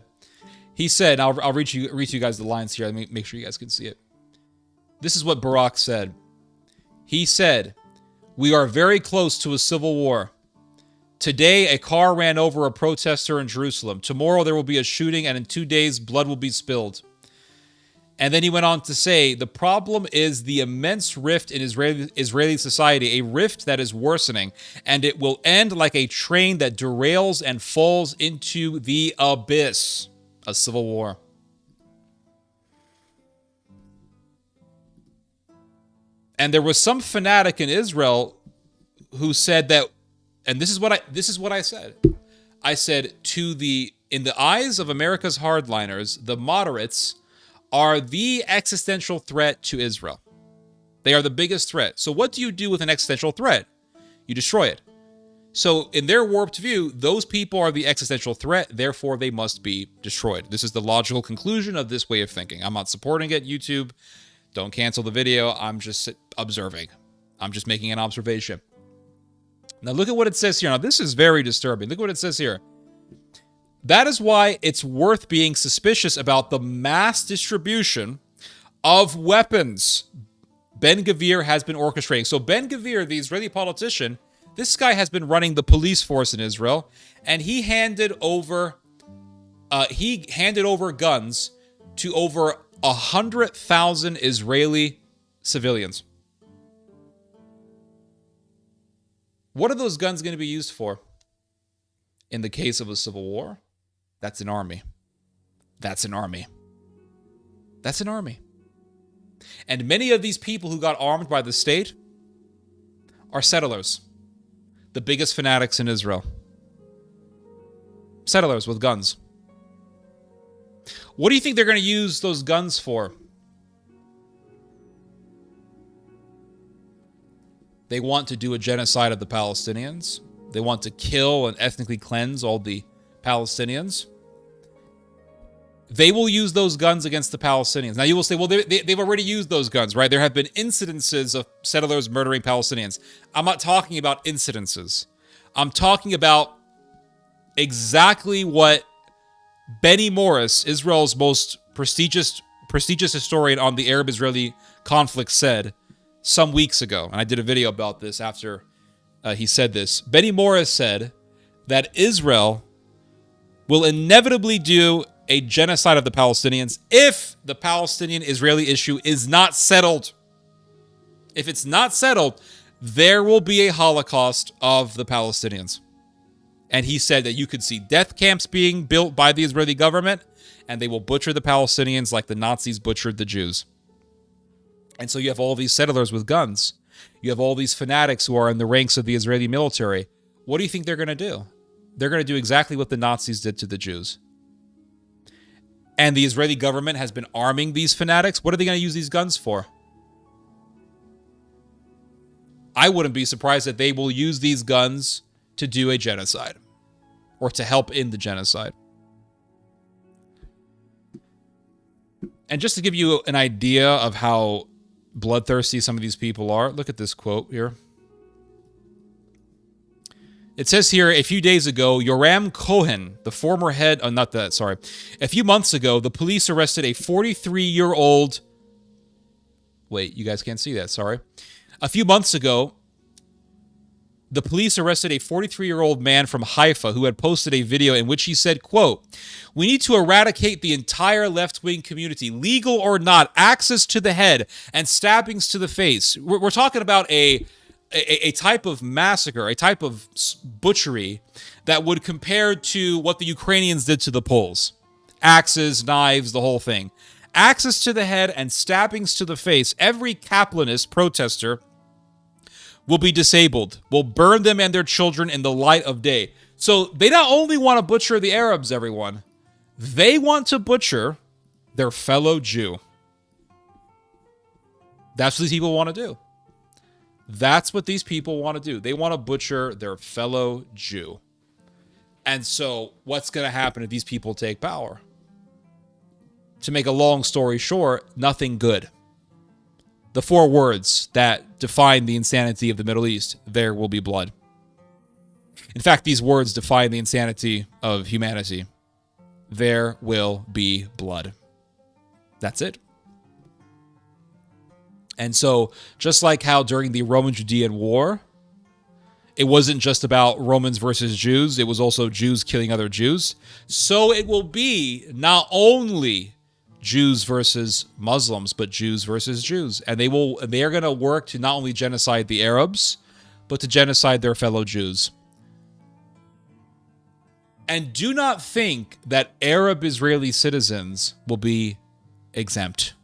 He said, I'll read you guys the lines here. Let me make sure you guys can see it. This is what Barak said. He said, we are very close to a civil war. Today, a car ran over a protester in Jerusalem. Tomorrow, there will be a shooting, and in 2 days, blood will be spilled. And then he went on to say, the problem is the immense rift in Israeli society, a rift that is worsening, and it will end like a train that derails and falls into the abyss. A civil war. And there was some fanatic in Israel who said that, and this is what I said. I said, in the eyes of America's hardliners, the moderates are the existential threat to Israel. They are the biggest threat. So what do you do with an existential threat? You destroy it. So in their warped view, those people are the existential threat, therefore they must be destroyed. This is the logical conclusion of this way of thinking. I'm not supporting it, YouTube. Don't cancel the video. I'm just observing. I'm just making an observation. Now look at what it says here. Now this is very disturbing. Look what it says here. That is why it's worth being suspicious about the mass distribution of weapons Ben-Gvir has been orchestrating. So Ben-Gvir, the Israeli politician, this guy has been running the police force in Israel, and he handed over guns to over 100,000 Israeli civilians. What are those guns going to be used for? In the case of a civil war, that's an army. That's an army. That's an army. And many of these people who got armed by the state are settlers. The biggest fanatics in Israel. Settlers with guns. What do you think they're going to use those guns for? They want to do a genocide of the Palestinians. They want to kill and ethnically cleanse all the Palestinians. They will use those guns against the Palestinians. Now you will say, well, they've already used those guns, right? There have been incidences of settlers murdering Palestinians. I'm not talking about incidences. I'm talking about exactly what Benny Morris, Israel's most prestigious historian on the Arab-Israeli conflict, said some weeks ago. And I did a video about this after he said this. Benny Morris said that Israel will inevitably do a genocide of the Palestinians if the Palestinian-Israeli issue is not settled. If it's not settled, there will be a Holocaust of the Palestinians. And he said that you could see death camps being built by the Israeli government, and they will butcher the Palestinians like the Nazis butchered the Jews. And so you have all these settlers with guns. You have all these fanatics who are in the ranks of the Israeli military. What do you think they're going to do? They're going to do exactly what the Nazis did to the Jews. And the Israeli government has been arming these fanatics. What are they going to use these guns for? I wouldn't be surprised that they will use these guns to do a genocide or to help in the genocide. And just to give you an idea of how bloodthirsty some of these people are, look at this quote here. It says here, a few days ago, Yoram Cohen, the former head, a few months ago, the police arrested a 43-year-old, wait, you guys can't see that, sorry. A few months ago, the police arrested a 43-year-old man from Haifa who had posted a video in which he said, quote, "We need to eradicate the entire left-wing community, legal or not, axes to the head and stabbings to the face." We're talking about a type of massacre, a type of butchery that would compare to what the Ukrainians did to the Poles. Axes, knives, the whole thing. Axes to the head and stabbings to the face. Every Kaplanist protester will be disabled. Will burn them and their children in the light of day. So they not only want to butcher the Arabs, everyone, they want to butcher their fellow Jew. That's what these people want to do. That's what these people want to do. They want to butcher their fellow Jew. And so what's going to happen if these people take power? To make a long story short, nothing good. The 4 words that define the insanity of the Middle East: there will be blood. In fact, these words define the insanity of humanity. There will be blood. That's it. And so, just like how during the Roman-Judean War, it wasn't just about Romans versus Jews, it was also Jews killing other Jews, so it will be not only Jews versus Muslims, but Jews versus Jews. And they are going to work to not only genocide the Arabs, but to genocide their fellow Jews. And do not think that Arab Israeli citizens will be exempt.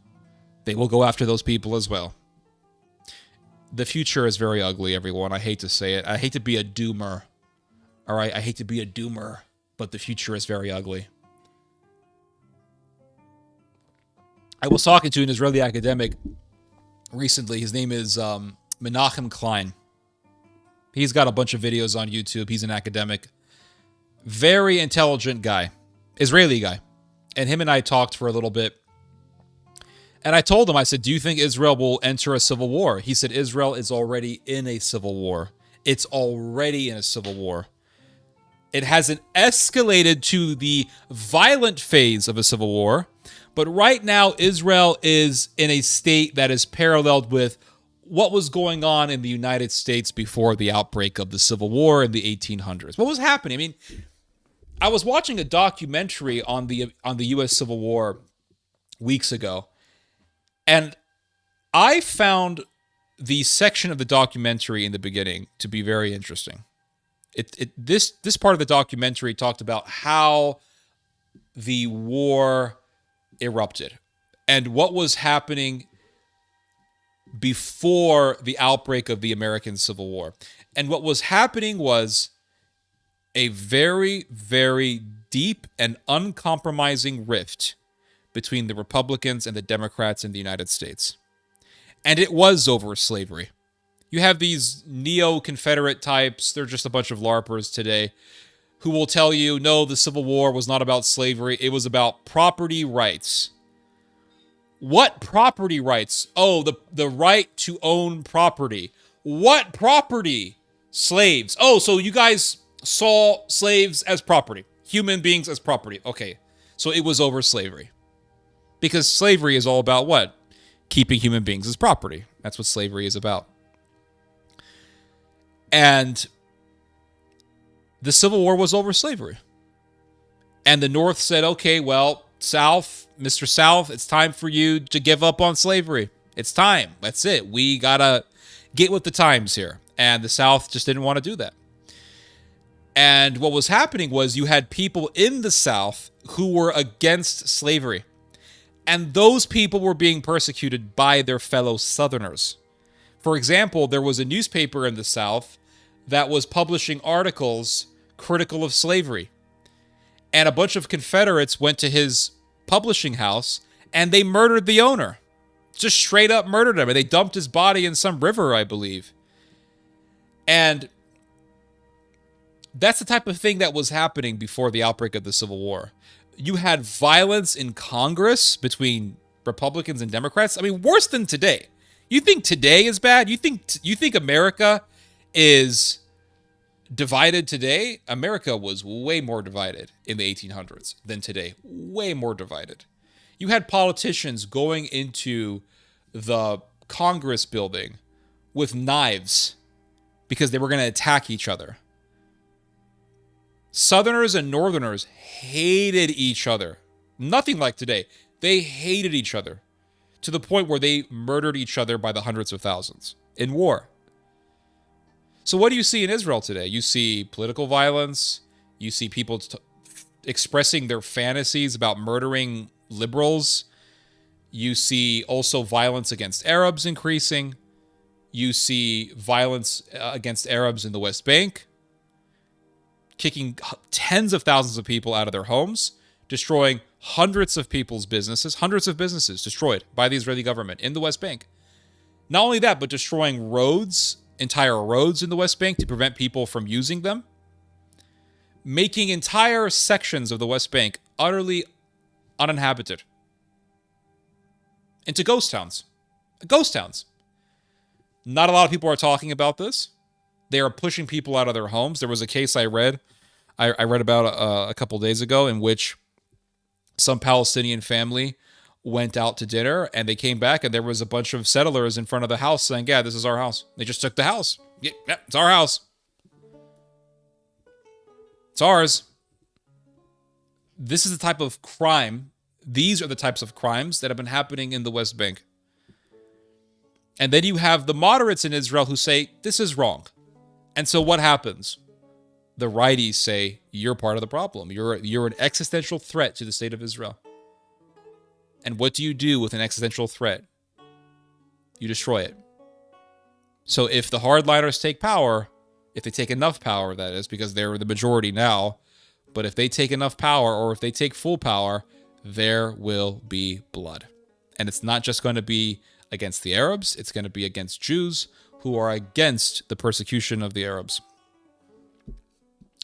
They will go after those people as well. The future is very ugly, everyone. I hate to say it. I hate to be a doomer. All right, I hate to be a doomer, but the future is very ugly. I was talking to an Israeli academic recently. His name is Menachem Klein. He's got a bunch of videos on YouTube. He's an academic. Very intelligent guy. Israeli guy. And him and I talked for a little bit. And I told him, I said, do you think Israel will enter a civil war? He said, Israel is already in a civil war. It's already in a civil war. It hasn't escalated to the violent phase of a civil war. But right now, Israel is in a state that is paralleled with what was going on in the United States before the outbreak of the Civil War in the 1800s. What was happening? I mean, I was watching a documentary on the U.S. Civil War weeks ago, and I found the section of the documentary in the beginning to be very interesting. This part of the documentary talked about how the war erupted and what was happening before the outbreak of the American Civil War. And what was happening was a very, very deep and uncompromising rift between the Republicans and the Democrats in the United States. And it was over slavery. You have these neo-Confederate types, they're just a bunch of LARPers today, who will tell you, no, the Civil War was not about slavery, it was about property rights. What property rights? Oh, the right to own property. What property? Slaves. Oh, so you guys saw slaves as property. Human beings as property. Okay, so it was over slavery. Because slavery is all about what? Keeping human beings as property. That's what slavery is about. And the Civil War was over slavery. And the North said, okay, well, South, Mr. South, it's time for you to give up on slavery. It's time. That's it. We got to get with the times here. And the South just didn't want to do that. And what was happening was you had people in the South who were against slavery. And those people were being persecuted by their fellow Southerners. For example, there was a newspaper in the South that was publishing articles critical of slavery. And a bunch of Confederates went to his publishing house and they murdered the owner. Just straight up murdered him. And they dumped his body in some river, I believe. And that's the type of thing that was happening before the outbreak of the Civil War. You had violence in Congress between Republicans and Democrats. I mean, worse than today. You think today is bad? You think America is divided today? America was way more divided in the 1800s than today. Way more divided. You had politicians going into the Congress building with knives because they were going to attack each other. Southerners and Northerners hated each other. Nothing like today. They hated each other to the point where they murdered each other by the hundreds of thousands in war. So what do you see in Israel today? You see political violence. You see people expressing their fantasies about murdering liberals. You see also violence against Arabs increasing. You see violence against Arabs in the West Bank, kicking tens of thousands of people out of their homes, destroying hundreds of people's businesses, hundreds of businesses destroyed by the Israeli government in the West Bank. Not only that, but destroying roads, entire roads in the West Bank to prevent people from using them, making entire sections of the West Bank utterly uninhabited into ghost towns. Ghost towns. Not a lot of people are talking about this. They are pushing people out of their homes. There was a case I read about a couple days ago in which some Palestinian family went out to dinner and they came back and there was a bunch of settlers in front of the house saying, yeah, this is our house. They just took the house. Yeah, it's our house. It's ours. This is the type of crime. These are the types of crimes that have been happening in the West Bank. And then you have the moderates in Israel who say, this is wrong. And so what happens? The righties say, you're part of the problem. You're an existential threat to the state of Israel. And what do you do with an existential threat? You destroy it. So if the hardliners take power, if they take enough power, that is, because they're the majority now, but if they take enough power or if they take full power, there will be blood. And it's not just going to be against the Arabs, it's going to be against Jews who are against the persecution of the Arabs.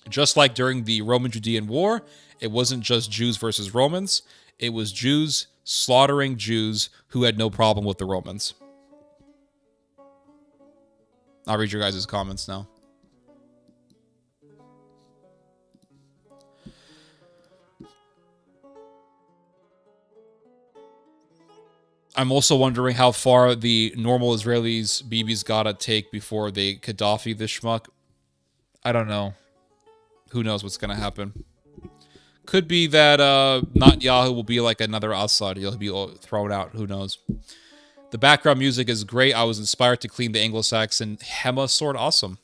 Just like during the Roman-Judean War, it wasn't just Jews versus Romans, it was Jews slaughtering Jews who had no problem with the Romans. I'll read your guys' comments now. I'm also wondering how far the normal Israelis Bibi's gotta take before they Gaddafi this schmuck. I don't know. Who knows what's gonna happen? Could be that Netanyahu will be like another Assad. He'll be thrown out. Who knows? The background music is great. I was inspired to clean the Anglo-Saxon Hema sword. Awesome.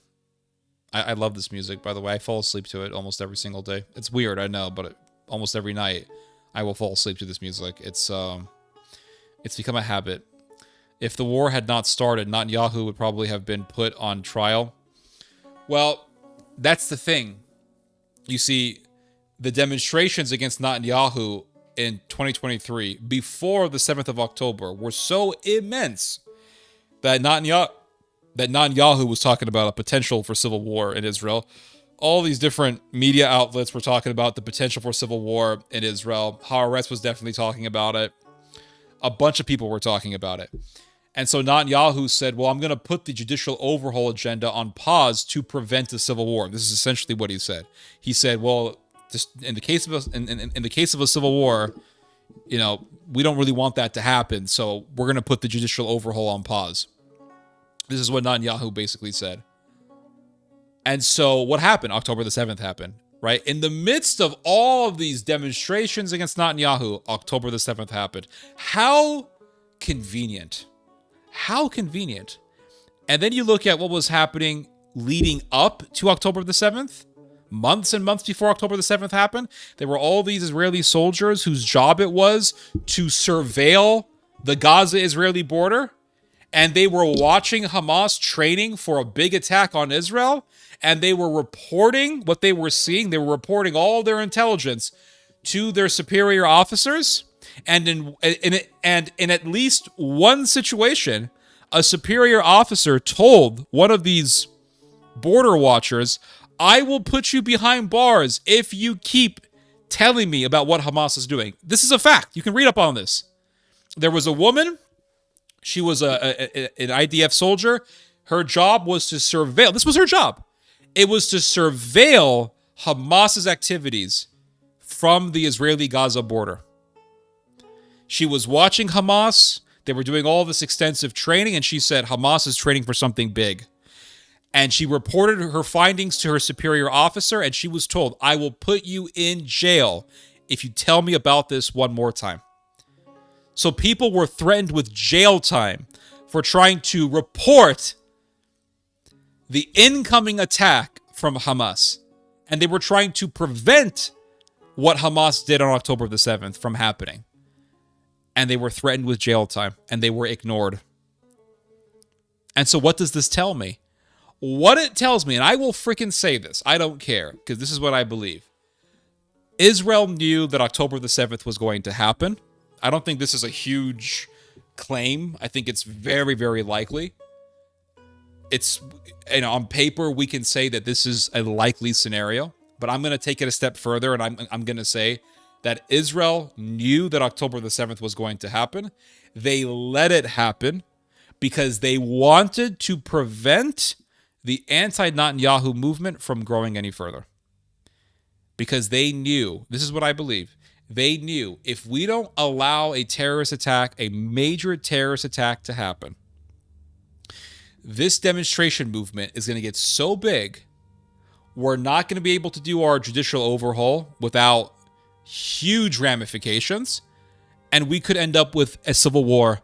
I love this music, by the way. I fall asleep to it almost every single day. It's weird, I know, but almost every night I will fall asleep to this music. It's become a habit. If the war had not started, Netanyahu would probably have been put on trial. Well, that's the thing. You see, the demonstrations against Netanyahu in 2023, before the 7th of October, were so immense that Netanyahu was talking about a potential for civil war in Israel. All these different media outlets were talking about the potential for civil war in Israel. Haaretz was definitely talking about it. A bunch of people were talking about it. And so Netanyahu said, well, I'm going to put the judicial overhaul agenda on pause to prevent a civil war. This is essentially what he said. He said, well, just in the case of a civil war, you know, we don't really want that to happen. So we're going to put the judicial overhaul on pause. This is what Netanyahu basically said. And so what happened? October the 7th happened, right? In the midst of all of these demonstrations against Netanyahu, October the 7th happened. How convenient How convenient. And then you look at what was happening leading up to October the 7th. Months and months before October the 7th happened, there were all these Israeli soldiers whose job it was to surveil the Gaza-Israeli border. And they were watching Hamas training for a big attack on Israel. And they were reporting what they were seeing. They were reporting all their intelligence to their superior officers. And in at least one situation, a superior officer told one of these border watchers, I will put you behind bars if you keep telling me about what Hamas is doing. This is a fact. You can read up on this. There was a woman. She was an IDF soldier. Her job was to surveil. This was her job. It was to surveil Hamas's activities from the Israeli-Gaza border. She was watching Hamas. They were doing all this extensive training, and she said, Hamas is training for something big. And she reported her findings to her superior officer, and she was told, I will put you in jail if you tell me about this one more time. So people were threatened with jail time for trying to report the incoming attack from Hamas. And they were trying to prevent what Hamas did on October the 7th from happening. And they were threatened with jail time, and they were ignored. And so what does this tell me? What it tells me, and I will freaking say this, I don't care, because this is what I believe. Israel knew that October the 7th was going to happen. I don't think this is a huge claim. I think it's very, very likely. It's, on paper, we can say that this is a likely scenario, but I'm going to take it a step further, and I'm going to say that Israel knew that October the 7th was going to happen. They let it happen because they wanted to prevent the anti-Netanyahu movement from growing any further. Because they knew, this is what I believe, they knew if we don't allow a terrorist attack, a major terrorist attack to happen, this demonstration movement is going to get so big, we're not going to be able to do our judicial overhaul without huge ramifications, and we could end up with a civil war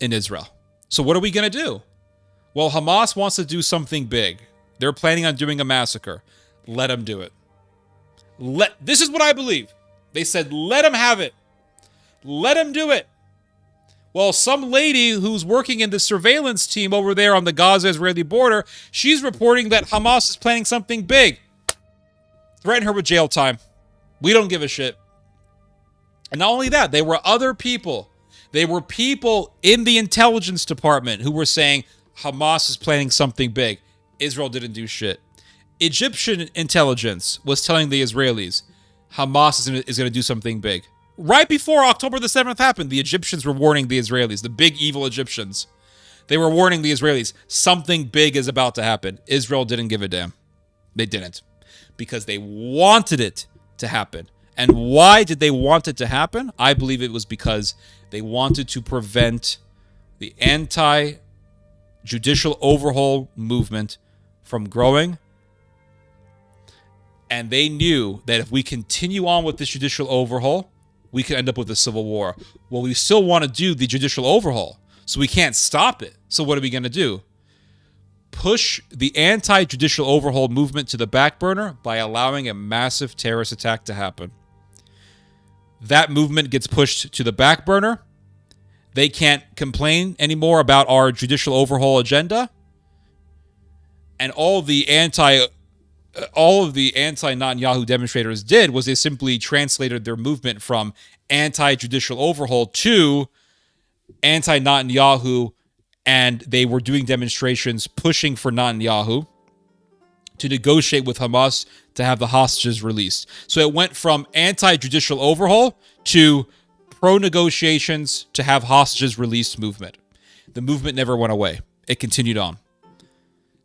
in Israel. So what are we going to do? Well, Hamas wants to do something big. They're planning on doing a massacre. Let them do it. This is what I believe. They said, let them have it. Let them do it. Well, some lady who's working in the surveillance team over there on the Gaza-Israeli border, she's reporting that Hamas is planning something big. Threaten her with jail time. We don't give a shit. And not only that, there were other people. They were people in the intelligence department who were saying, Hamas is planning something big. Israel didn't do shit. Egyptian intelligence was telling the Israelis, Hamas is going to do something big. Right before October the 7th happened, the Egyptians were warning the Israelis, the big evil Egyptians. They were warning the Israelis, something big is about to happen. Israel didn't give a damn. They didn't. Because they wanted it to happen. And why did they want it to happen? I believe it was because they wanted to prevent the anti-judicial overhaul movement from growing. And they knew that if we continue on with this judicial overhaul, we could end up with a civil war. Well, we still want to do the judicial overhaul, so we can't stop it. So what are we going to do? Push the anti-judicial overhaul movement to the back burner by allowing a massive terrorist attack to happen. That movement gets pushed to the back burner. They can't complain anymore about our judicial overhaul agenda. And all of the anti-Netanyahu demonstrators did was they simply translated their movement from anti-judicial overhaul to anti-Netanyahu, and they were doing demonstrations pushing for Netanyahu to negotiate with Hamas to have the hostages released. So it went from anti-judicial overhaul to pro-negotiations to have hostages released movement. The movement never went away. It continued on.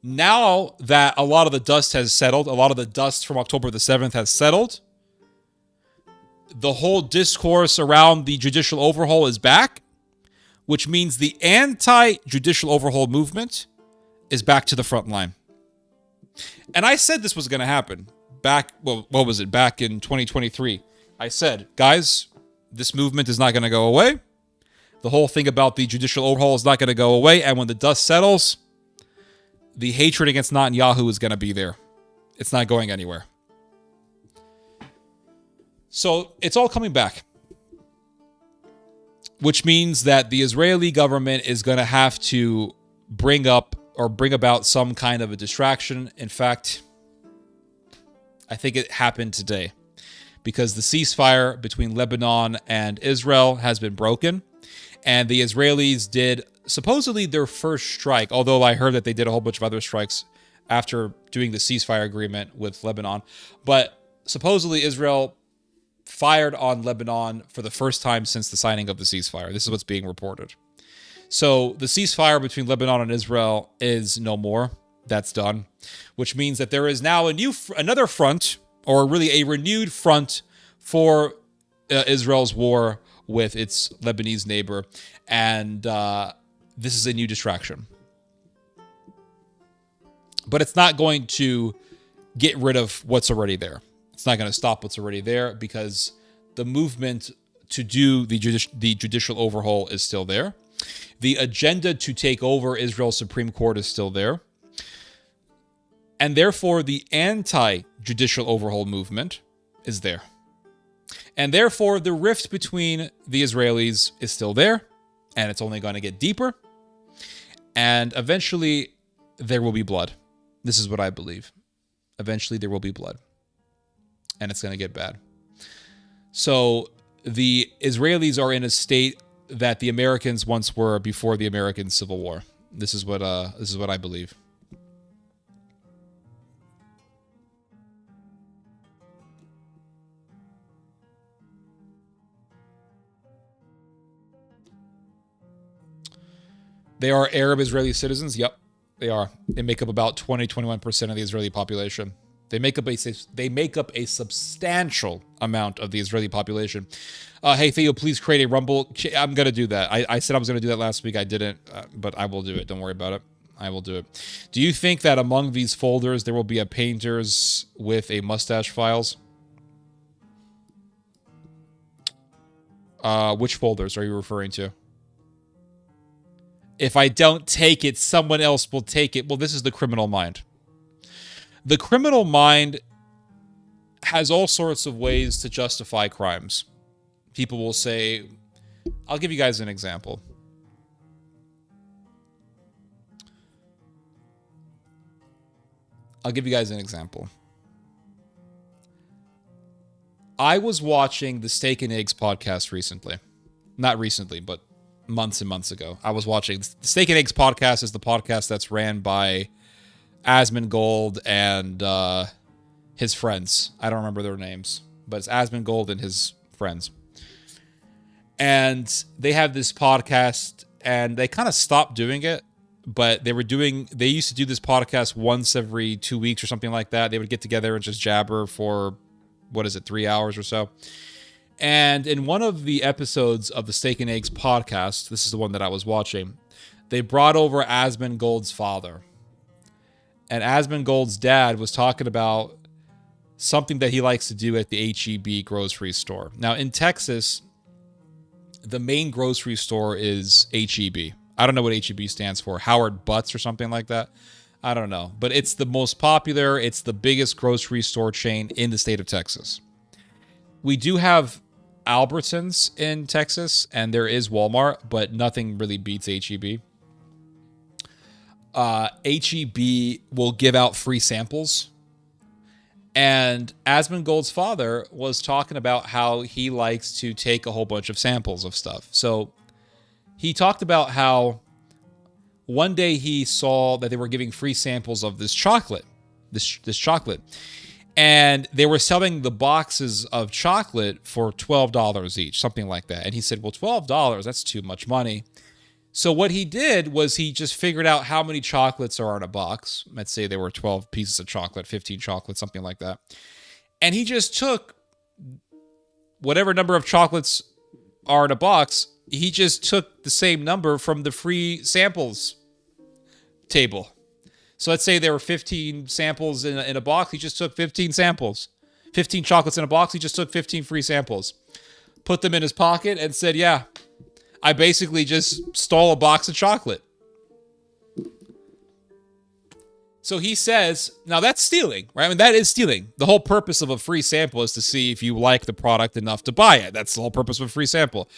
Now that a lot of the dust has settled, a lot of the dust from October the 7th has settled, the whole discourse around the judicial overhaul is back, which means the anti-judicial overhaul movement is back to the front line. And I said this was going to happen back in 2023. I said, guys, this movement is not going to go away. The whole thing about the judicial overhaul is not going to go away. And when the dust settles, the hatred against Netanyahu is going to be there. It's not going anywhere. So it's all coming back. Which means that the Israeli government is going to have to bring about some kind of a distraction. In fact, I think it happened today. Because the ceasefire between Lebanon and Israel has been broken. And the Israelis did supposedly their first strike, although I heard that they did a whole bunch of other strikes after doing the ceasefire agreement with Lebanon. But supposedly Israel fired on Lebanon for the first time since the signing of the ceasefire. This is what's being reported. So the ceasefire between Lebanon and Israel is no more. That's done. Which means that there is now another front, or really a renewed front for Israel's war with its Lebanese neighbor. And this is a new distraction. But it's not going to get rid of what's already there. It's not going to stop what's already there because the movement to do the judicial overhaul is still there. The agenda to take over Israel's Supreme Court is still there. And therefore, the anti-judicial overhaul movement is there. And therefore, the rift between the Israelis is still there. And it's only going to get deeper. And eventually, there will be blood. This is what I believe. Eventually, there will be blood. And it's going to get bad. So, the Israelis are in a state that the Americans once were before the American Civil War. This is what I believe. They are Arab Israeli citizens. Yep, they are. They make up about 21% of the Israeli population. They make up a substantial amount of the Israeli population. Hey, Theo, please create a Rumble. I'm going to do that. I said I was going to do that last week. I didn't, but I will do it. Don't worry about it. I will do it. Do you think that among these folders there will be a painters with a mustache files? Which folders are you referring to? If I don't take it, someone else will take it. Well, this is the criminal mind. The criminal mind has all sorts of ways to justify crimes. People will say, I'll give you guys an example. I was watching the Steak and Eggs podcast recently. Not recently, but months and months ago. I was watching the Steak and Eggs podcast is the podcast that's ran by Asmongold and his friends. I don't remember their names, but it's Asmongold and his friends. And they have this podcast, and they kind of stopped doing it, but they used to do this podcast once every 2 weeks or something like that. They would get together and just jabber for, 3 hours or so. And in one of the episodes of the Steak and Eggs podcast, this is the one that I was watching, they brought over Asmongold's father. And Asmongold's dad was talking about something that he likes to do at the H-E-B grocery store. Now, in Texas, the main grocery store is H-E-B. I don't know what H-E-B stands for. Howard Butts or something like that. I don't know. But it's the most popular. It's the biggest grocery store chain in the state of Texas. We do have Albertsons in Texas, and there is Walmart, but nothing really beats H-E-B. H-E-B will give out free samples. And Asmongold's father was talking about how he likes to take a whole bunch of samples of stuff. So he talked about how one day he saw that they were giving free samples of this chocolate. This chocolate. And they were selling the boxes of chocolate for $12 each, something like that. And he said, well, $12, that's too much money. So what he did was he just figured out how many chocolates are in a box. Let's say there were 12 pieces of chocolate, 15 chocolates, something like that. And he just took whatever number of chocolates are in a box. He just took the same number from the free samples table. So let's say there were 15 samples in a box. He just took 15 samples. 15 chocolates in a box. He just took 15 free samples. Put them in his pocket and said, yeah, I basically just stole a box of chocolate. So he says, now that's stealing, right? I mean, that is stealing. The whole purpose of a free sample is to see if you like the product enough to buy it. That's the whole purpose of a free sample.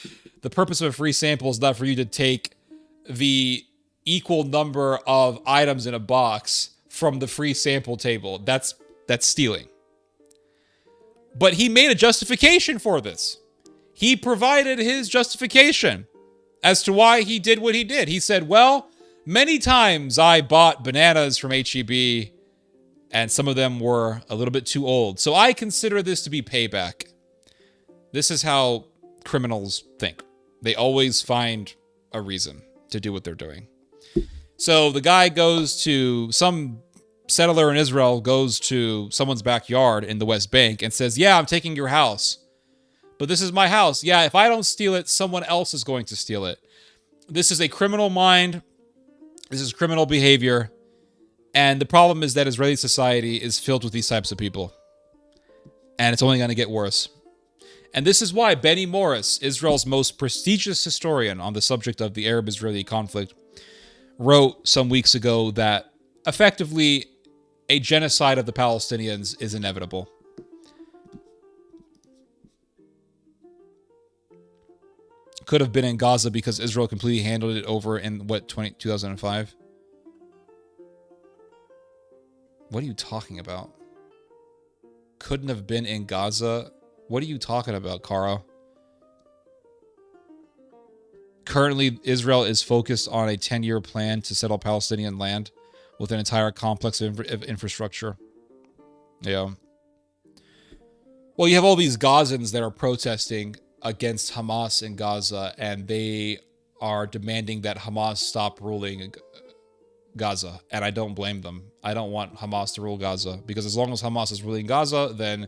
The purpose of a free sample is not for you to take the equal number of items in a box from the free sample table. That's stealing. But he made a justification for this. He provided his justification as to why he did what he did. He said, well, many times I bought bananas from H-E-B and some of them were a little bit too old. So I consider this to be payback. This is how criminals think. They always find a reason to do what they're doing. So the guy goes to, some settler in Israel goes to someone's backyard in the West Bank and says, yeah, I'm taking your house. But this is my house. Yeah, if I don't steal it, someone else is going to steal it. This is a criminal mind. This is criminal behavior. And the problem is that Israeli society is filled with these types of people. And it's only going to get worse. And this is why Benny Morris, Israel's most prestigious historian on the subject of the Arab-Israeli conflict, wrote some weeks ago that effectively a genocide of the Palestinians is inevitable. Could have been in Gaza because Israel completely handled it over in, 2005? What are you talking about? Couldn't have been in Gaza? What are you talking about, Kara? Currently, Israel is focused on a 10-year plan to settle Palestinian land with an entire complex of infrastructure. Yeah. Well, you have all these Gazans that are protesting against Hamas in Gaza, and they are demanding that Hamas stop ruling Gaza. And I don't blame them. I don't want Hamas to rule Gaza, because as long as Hamas is ruling Gaza, then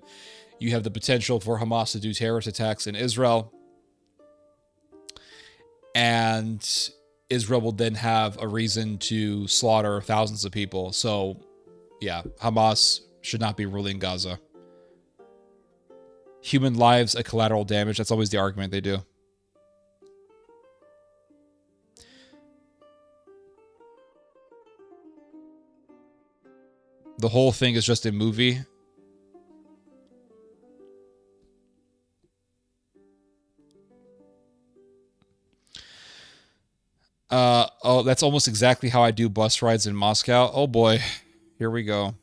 you have the potential for Hamas to do terrorist attacks in Israel. And Israel will then have a reason to slaughter thousands of people. So, yeah, Hamas should not be ruling Gaza. Human lives at collateral damage. That's always the argument they do. The whole thing is just a movie. Oh, that's almost exactly how I do bus rides in Moscow. Oh boy, here we go.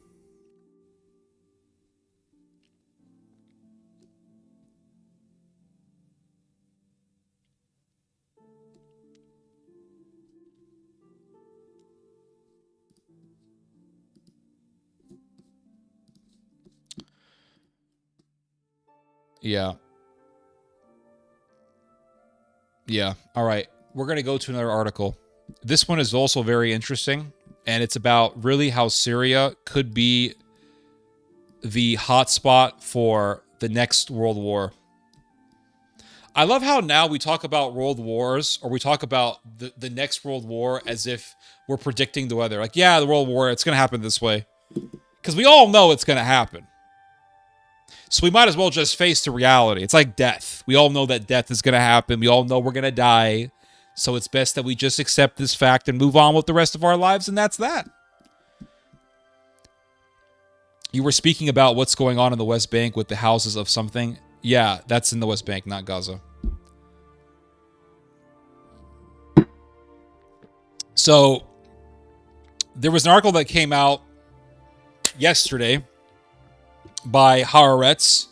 Yeah. Yeah. All right. We're going to go to another article. This one is also very interesting, and it's about really how Syria could be the hotspot for the next world war. I love how now we talk about world wars, or we talk about the next world war as if we're predicting the weather. Like, yeah, the world war, it's going to happen this way. Because we all know it's going to happen. So we might as well just face the reality. It's like death. We all know that death is going to happen. We all know we're going to die. So it's best that we just accept this fact and move on with the rest of our lives, and that's that. You were speaking about what's going on in the West Bank with the houses of something. Yeah, that's in the West Bank, not Gaza. So there was an article that came out yesterday by Haaretz,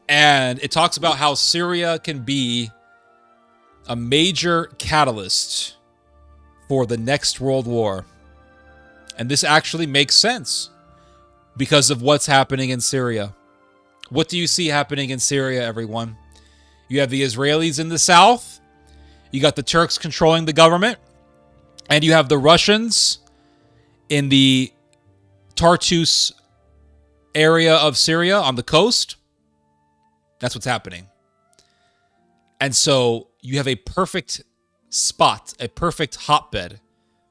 and it talks about how Syria can be a major catalyst for the next world war. And this actually makes sense because of what's happening in Syria. What do you see happening in Syria, everyone? You have the Israelis in the south, you got the Turks controlling the government, and you have the Russians in the Tartus area of Syria on the coast. That's what's happening. And so you have a perfect spot, a perfect hotbed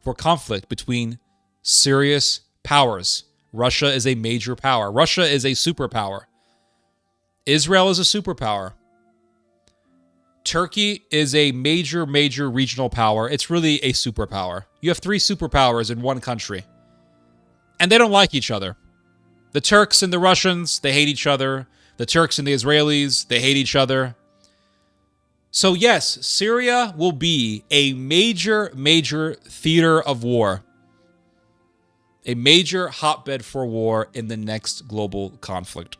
for conflict between serious powers. Russia is a major power. Russia is a superpower. Israel is a superpower. Turkey is a major, major regional power. It's really a superpower. You have 3 superpowers in one country. And they don't like each other. The Turks and the Russians, they hate each other. The Turks and the Israelis, they hate each other. So yes, Syria will be a major, major theater of war. A major hotbed for war in the next global conflict.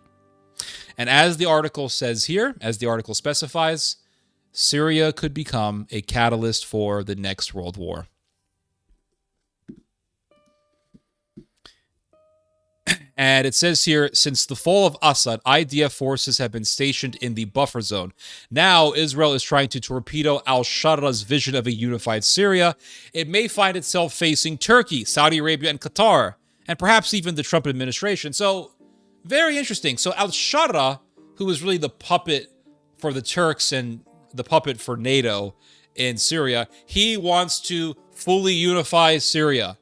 And as the article says here, as the article specifies, Syria could become a catalyst for the next world war. And it says here, since the fall of Assad, IDF forces have been stationed in the buffer zone. Now, Israel is trying to torpedo al-Sharra's vision of a unified Syria. It may find itself facing Turkey, Saudi Arabia, and Qatar, and perhaps even the Trump administration. So, very interesting. So, al-Sharra, who was really the puppet for the Turks and the puppet for NATO in Syria, he wants to fully unify Syria.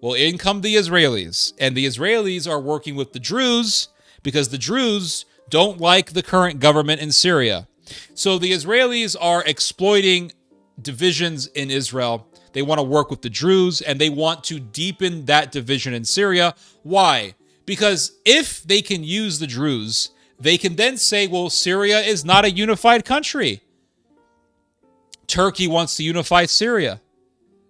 Well, in come the Israelis, and the Israelis are working with the Druze because the Druze don't like the current government in Syria. So the Israelis are exploiting divisions in Israel. They want to work with the Druze, and they want to deepen that division in Syria. Why? Because if they can use the Druze, they can then say, well, Syria is not a unified country. Turkey wants to unify Syria.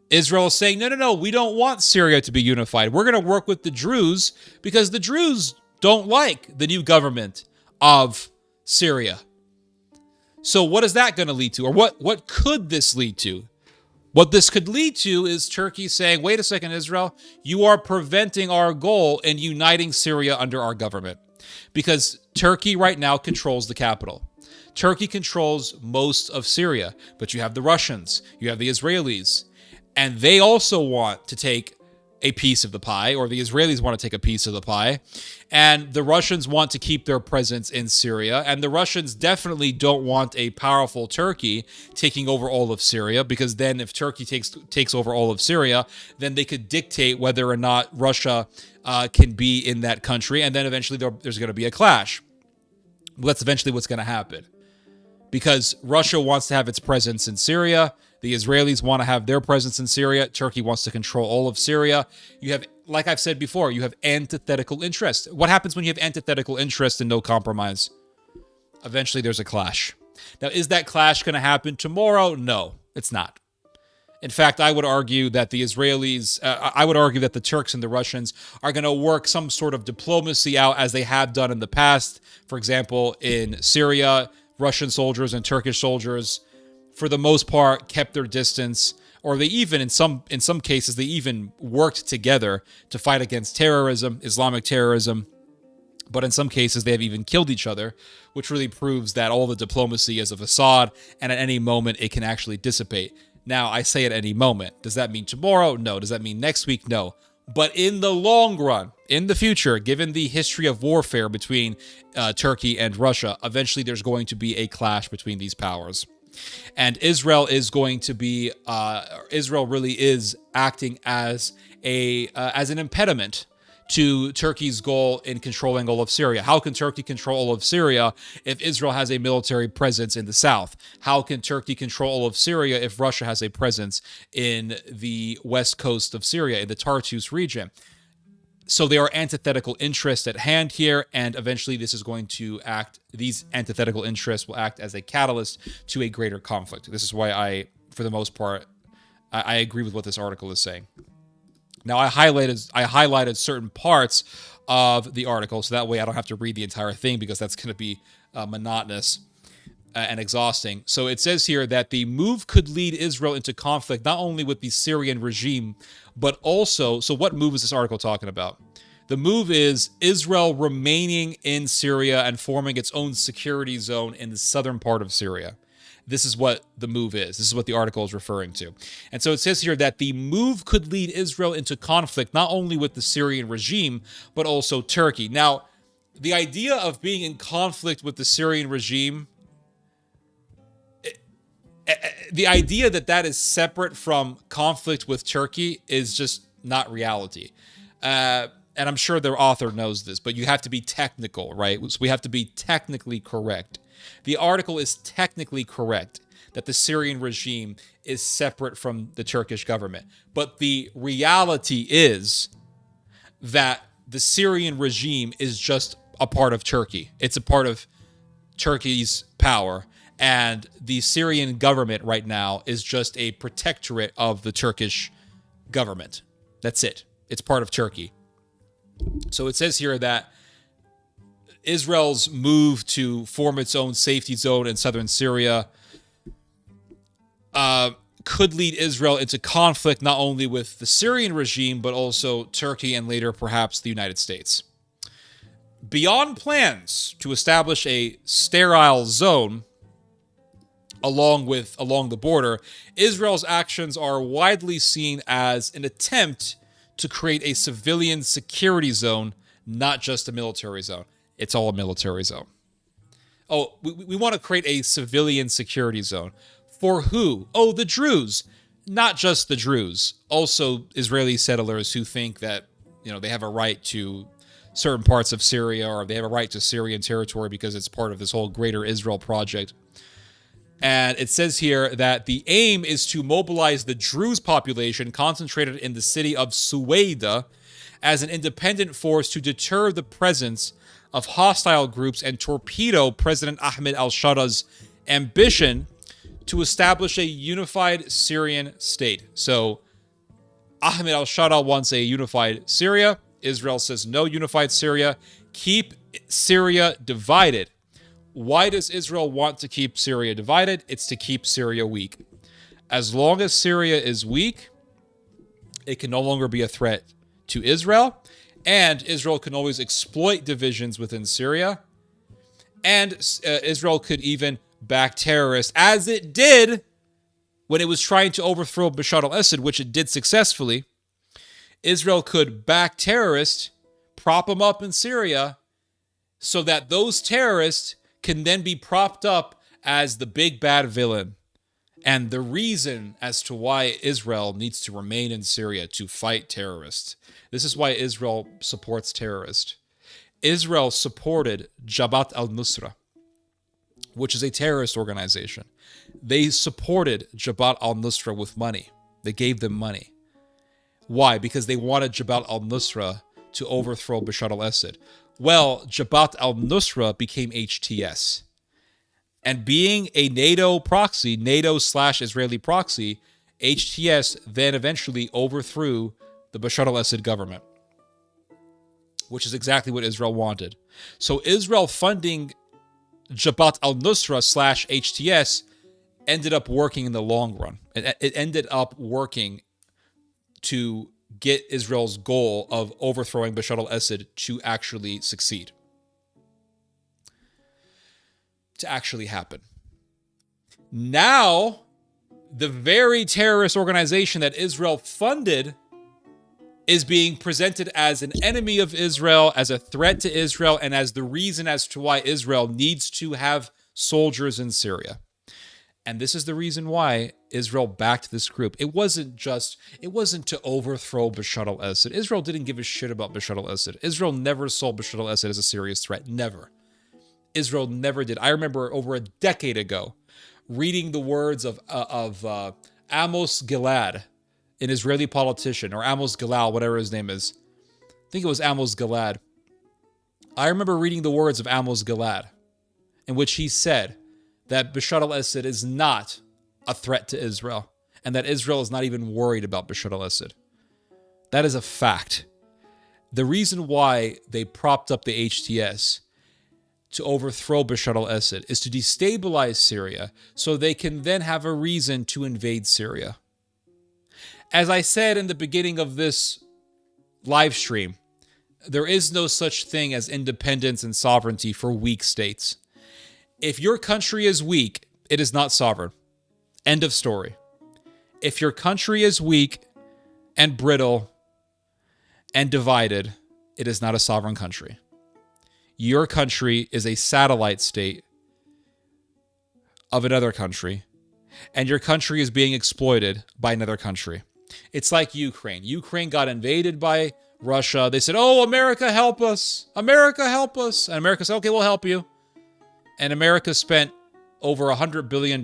Israel is saying, no, we don't want Syria to be unified. We're going to work with the Druze because the Druze don't like the new government of Syria. So what is that going to lead to? Or what could this lead to? What this could lead to is Turkey saying, wait a second, Israel, you are preventing our goal in uniting Syria under our government. Because Turkey right now controls the capital. Turkey controls most of Syria, but you have the Russians, you have the Israelis, and they also want to take a piece of the pie, or the Israelis want to take a piece of the pie, and the Russians want to keep their presence in Syria, and the Russians definitely don't want a powerful Turkey taking over all of Syria, because then if Turkey takes over all of Syria, then they could dictate whether or not Russia can be in that country, and then eventually there's going to be a clash. Well, that's eventually what's going to happen. Because Russia wants to have its presence in Syria, the Israelis want to have their presence in Syria, Turkey wants to control all of Syria. You have, like I've said before, you have antithetical interests. What happens when you have antithetical interests and no compromise? Eventually there's a clash. Now, is that clash going to happen tomorrow? No, it's not. In fact, I would argue that the Israelis, I would argue that the Turks and the Russians are going to work some sort of diplomacy out as they have done in the past. For example, in Syria, Russian soldiers and Turkish soldiers, for the most part, kept their distance, or they even, in some cases, they even worked together to fight against terrorism, Islamic terrorism. But in some cases, they have even killed each other, which really proves that all the diplomacy is a facade, and at any moment, it can actually dissipate. Now, I say at any moment. Does that mean tomorrow? No. Does that mean next week? No. But in the long run, in the future, given the history of warfare between Turkey and Russia, eventually there's going to be a clash between these powers. And Israel is going to be, Israel really is acting as an impediment to Turkey's goal in controlling all of Syria. How can Turkey control all of Syria if Israel has a military presence in the south? How can Turkey control all of Syria if Russia has a presence in the west coast of Syria, in the Tartus region? So there are antithetical interests at hand here, and eventually this is going to these antithetical interests will act as a catalyst to a greater conflict. This is why for the most part, I agree with what this article is saying. Now, I highlighted certain parts of the article, so that way I don't have to read the entire thing, because that's going to be monotonous and exhausting. So it says here that the move could lead Israel into conflict not only with the Syrian regime, but also, so what move is this article talking about? The move is Israel remaining in Syria and forming its own security zone in the southern part of Syria. This is what the move is. This is what the article is referring to. And so it says here that the move could lead Israel into conflict not only with the Syrian regime, but also Turkey. Now, the idea of being in conflict with the Syrian regime, the idea that is separate from conflict with Turkey is just not reality. And I'm sure the author knows this, but you have to be technical, right? So we have to be technically correct. The article is technically correct that the Syrian regime is separate from the Turkish government. But the reality is that the Syrian regime is just a part of Turkey. It's a part of Turkey's power. And the Syrian government right now is just a protectorate of the Turkish government. That's it. It's part of Turkey. So it says here that Israel's move to form its own safety zone in southern Syria could lead Israel into conflict not only with the Syrian regime, but also Turkey and later perhaps the United States. Beyond plans to establish a sterile zone along the border, Israel's actions are widely seen as an attempt to create a civilian security zone, not just a military zone. It's all a military zone. Oh, we want to create a civilian security zone. For who? Oh, the Druze. Not just the Druze. Also Israeli settlers who think that, they have a right to certain parts of Syria, or they have a right to Syrian territory because it's part of this whole greater Israel project. And it says here that the aim is to mobilize the Druze population concentrated in the city of Suwaida as an independent force to deter the presence of hostile groups and torpedo President Ahmed al-Shara's ambition to establish a unified Syrian state. So Ahmed al-Shara wants a unified Syria. Israel says no unified Syria. Keep Syria divided. Why does Israel want to keep Syria divided? It's to keep Syria weak. As long as Syria is weak, it can no longer be a threat to Israel, and Israel can always exploit divisions within Syria, and Israel could even back terrorists, as it did when it was trying to overthrow Bashar al-Assad, which it did successfully. Israel could back terrorists, prop them up in Syria, so that those terrorists can then be propped up as the big bad villain and the reason as to why Israel needs to remain in Syria to fight terrorists. This is why Israel supports terrorists. Israel supported Jabhat al-Nusra, which is a terrorist organization. They supported Jabhat al-Nusra with money. They gave them money. Why? Because they wanted Jabhat al-Nusra to overthrow Bashar al-Assad. Well, Jabhat al-Nusra became HTS. And being a NATO proxy, NATO/Israeli proxy, HTS then eventually overthrew the Bashar al-Assad government, which is exactly what Israel wanted. So Israel funding Jabhat al-Nusra/HTS ended up working in the long run. It ended up working to get Israel's goal of overthrowing Bashar al-Assad to actually succeed. To actually happen. Now, the very terrorist organization that Israel funded is being presented as an enemy of Israel, as a threat to Israel, and as the reason as to why Israel needs to have soldiers in Syria. And this is the reason why Israel backed this group. It wasn't to overthrow Bashar al-Assad. Israel didn't give a shit about Bashar al-Assad. Israel never saw Bashar al-Assad as a serious threat. Never. Israel never did. I remember over a decade ago reading the words of Amos Gilad, an Israeli politician, or Amos Gilal, whatever his name is. I think it was Amos Gilad. I remember reading the words of Amos Gilad, in which he said that Bashar al-Assad is not a threat to Israel, and that Israel is not even worried about Bashar al-Assad. That is a fact. The reason why they propped up the HTS to overthrow Bashar al-Assad is to destabilize Syria so they can then have a reason to invade Syria. As I said in the beginning of this live stream, there is no such thing as independence and sovereignty for weak states. If your country is weak, it is not sovereign. End of story. If your country is weak and brittle and divided, it is not a sovereign country. Your country is a satellite state of another country, and your country is being exploited by another country. It's like Ukraine. Ukraine got invaded by Russia. They said, "Oh, America, help us. America, help us." And America said, "Okay, we'll help you." And America spent over $100 billion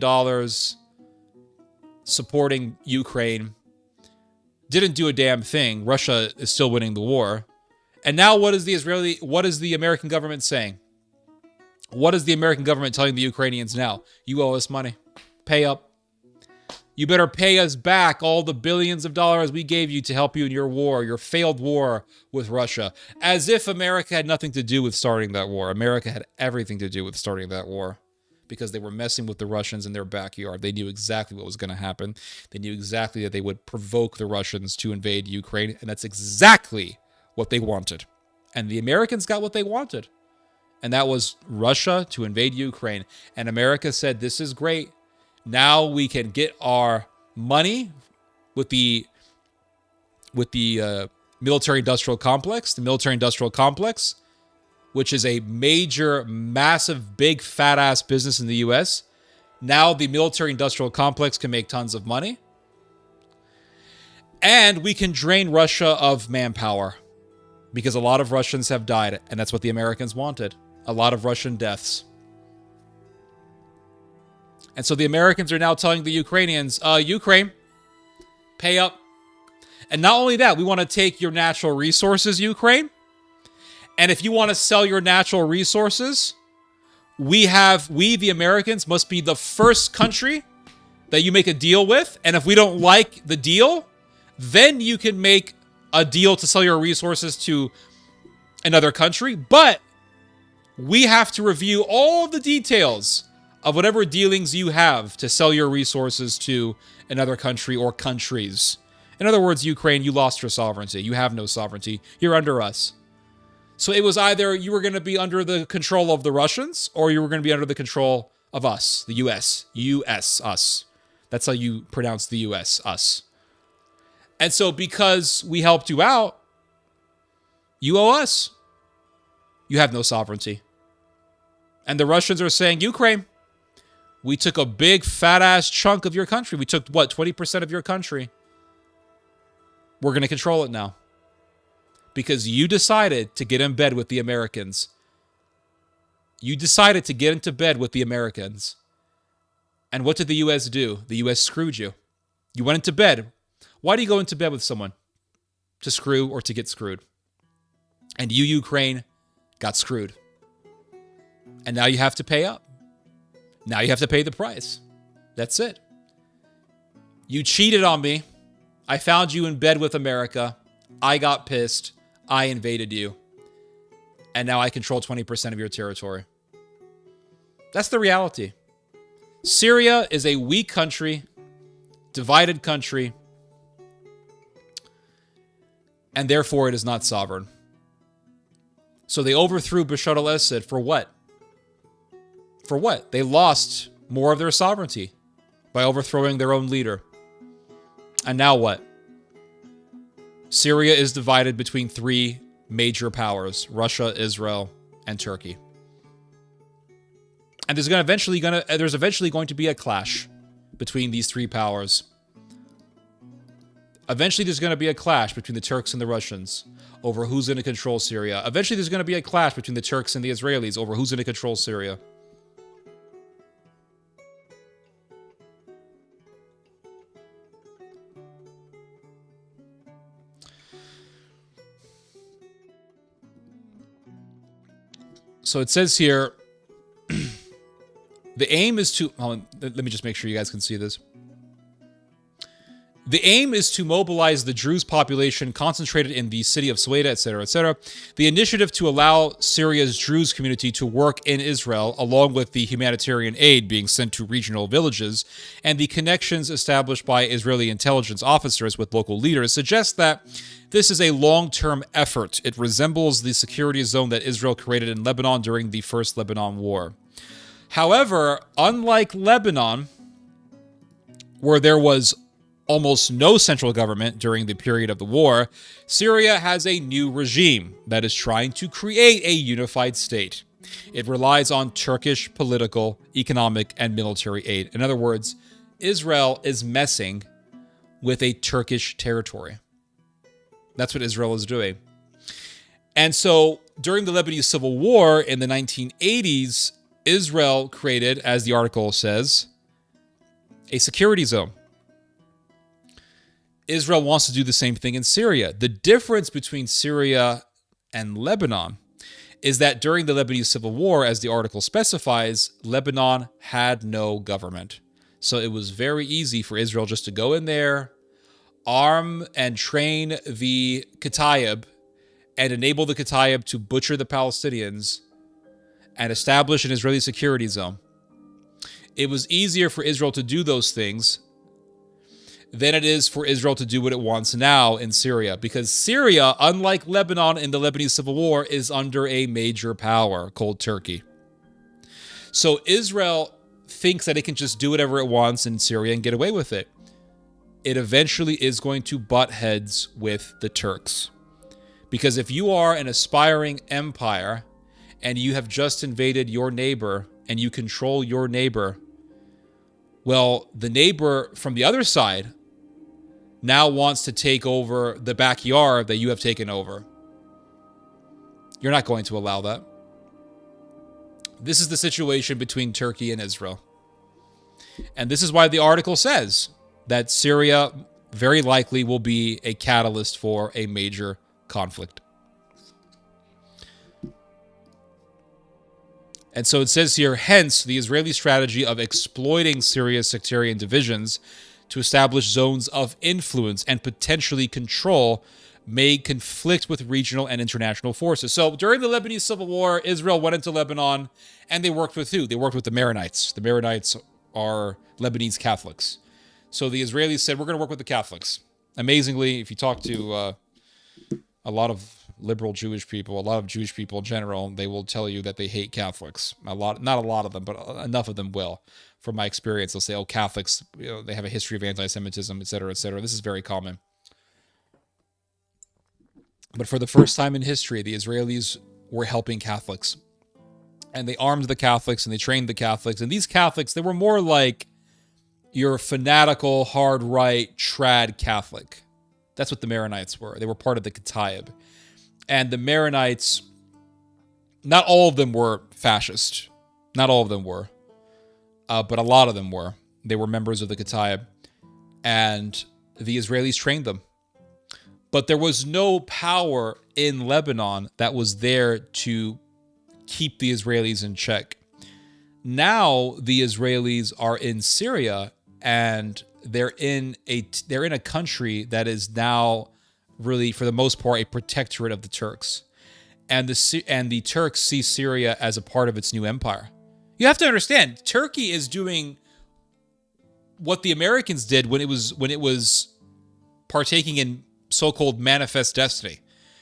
supporting Ukraine. Didn't do a damn thing. Russia is still winning the war. And now what is the American government saying? What is the American government telling the Ukrainians now? You owe us money. Pay up. You better pay us back all the billions of dollars we gave you to help you in your war, your failed war with Russia. As if America had nothing to do with starting that war. America had everything to do with starting that war because they were messing with the Russians in their backyard. They knew exactly what was going to happen. They knew exactly that they would provoke the Russians to invade Ukraine, and that's exactly what they wanted. And the Americans got what they wanted. And that was Russia to invade Ukraine. And America said, this is great. Now we can get our money with the military-industrial complex. The military-industrial complex, which is a major, massive, big, fat-ass business in the U.S. Now the military-industrial complex can make tons of money. And we can drain Russia of manpower. Because a lot of Russians have died, and that's what the Americans wanted. A lot of Russian deaths. And so the Americans are now telling the Ukrainians, Ukraine, pay up. And not only that, we want to take your natural resources, Ukraine. And if you want to sell your natural resources, we, the Americans, must be the first country that you make a deal with. And if we don't like the deal, then you can make a deal to sell your resources to another country. But we have to review all the details of whatever dealings you have to sell your resources to another country or countries. In other words, Ukraine, you lost your sovereignty. You have no sovereignty. You're under us. So it was either you were going to be under the control of the Russians or you were going to be under the control of us, the U.S. U.S., us. That's how you pronounce the U.S., us. And so because we helped you out, you owe us. You have no sovereignty. And the Russians are saying, Ukraine, we took a big fat-ass chunk of your country. We took, 20% of your country. We're going to control it now. Because you decided to get in bed with the Americans. You decided to get into bed with the Americans. And what did the U.S. do? The U.S. screwed you. You went into bed. Why do you go into bed with someone? To screw or to get screwed. And you, Ukraine, got screwed. And now you have to pay up. Now you have to pay the price. That's it. You cheated on me. I found you in bed with America. I got pissed. I invaded you. And now I control 20% of your territory. That's the reality. Syria is a weak country, divided country, and therefore it is not sovereign. So they overthrew Bashar al-Assad for what? For what? They lost more of their sovereignty by overthrowing their own leader. And now what? Syria is divided between three major powers: Russia, Israel, and Turkey. And there's eventually going to be a clash between these three powers. Eventually there's going to be a clash between the Turks and the Russians over who's going to control Syria. Eventually there's going to be a clash between the Turks and the Israelis over who's going to control Syria. So it says here, the aim is to... let me just make sure you guys can see this. The aim is to mobilize the Druze population concentrated in the city of Sweda, etc., etc. The initiative to allow Syria's Druze community to work in Israel, along with the humanitarian aid being sent to regional villages, and the connections established by Israeli intelligence officers with local leaders, suggest that this is a long-term effort. It resembles the security zone that Israel created in Lebanon during the First Lebanon War. However, unlike Lebanon, where there was almost no central government during the period of the war, Syria has a new regime that is trying to create a unified state. It relies on Turkish political, economic, and military aid. In other words, Israel is messing with a Turkish territory. That's what Israel is doing. And so during the Lebanese Civil War in the 1980s, Israel created, as the article says, a security zone. Israel wants to do the same thing in Syria. The difference between Syria and Lebanon is that during the Lebanese Civil War, as the article specifies, Lebanon had no government. So it was very easy for Israel just to go in there, arm and train the Kataib, and enable the Kataib to butcher the Palestinians and establish an Israeli security zone. It was easier for Israel to do those things than it is for Israel to do what it wants now in Syria. Because Syria, unlike Lebanon in the Lebanese Civil War, is under a major power called Turkey. So Israel thinks that it can just do whatever it wants in Syria and get away with it. It eventually is going to butt heads with the Turks. Because if you are an aspiring empire and you have just invaded your neighbor and you control your neighbor, well, the neighbor from the other side now wants to take over the backyard that you have taken over. You're not going to allow that. This is the situation between Turkey and Israel. And this is why the article says that Syria very likely will be a catalyst for a major conflict. And so it says here, hence the Israeli strategy of exploiting Syria's sectarian divisions to establish zones of influence and potentially control may conflict with regional and international forces. So during the Lebanese Civil War, Israel went into Lebanon and they worked with who? They worked with the Maronites. The Maronites are Lebanese Catholics. So the Israelis said, we're going to work with the Catholics. Amazingly, if you talk to a lot of liberal Jewish people, a lot of Jewish people in general, they will tell you that they hate Catholics. Not a lot of them, but enough of them will. From my experience, they'll say, oh, Catholics, they have a history of anti-Semitism, et cetera, et cetera. This is very common. But for the first time in history, the Israelis were helping Catholics. And they armed the Catholics and they trained the Catholics. And these Catholics, they were more like your fanatical, hard right, trad Catholic. That's what the Maronites were. They were part of the Kataib. And the Maronites, not all of them were fascist. Not all of them were. But a lot of them were. They were members of the Kataib. And the Israelis trained them. But there was no power in Lebanon that was there to keep the Israelis in check. Now the Israelis are in Syria and they're in a country that is now really, for the most part, a protectorate of the Turks. And the Turks see Syria as a part of its new empire. You have to understand, Turkey is doing what the Americans did when it was partaking in so-called manifest destiny,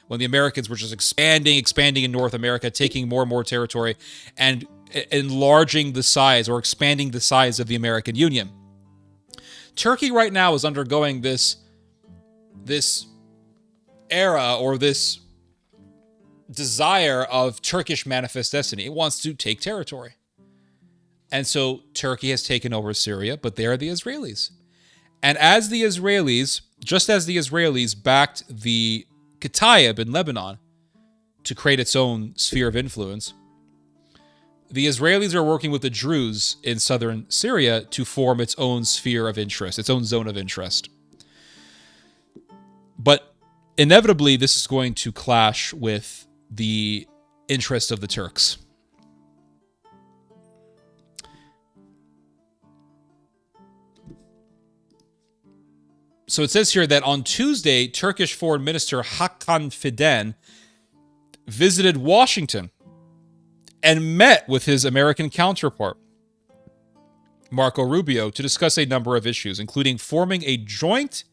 when the Americans were just expanding in North America, taking more and more territory, and enlarging the size or expanding the size of the American Union. Turkey right now is undergoing this era or this desire of Turkish manifest destiny. It wants to take territory. And so Turkey has taken over Syria, but they are the Israelis. And as the Israelis, just as the Israelis backed the Kataib in Lebanon to create its own sphere of influence, the Israelis are working with the Druze in southern Syria to form its own sphere of interest, its own zone of interest. But inevitably, this is going to clash with the interest of the Turks. So it says here that on Tuesday, Turkish Foreign Minister Hakan Fidan visited Washington and met with his American counterpart, Marco Rubio, to discuss a number of issues, including forming a joint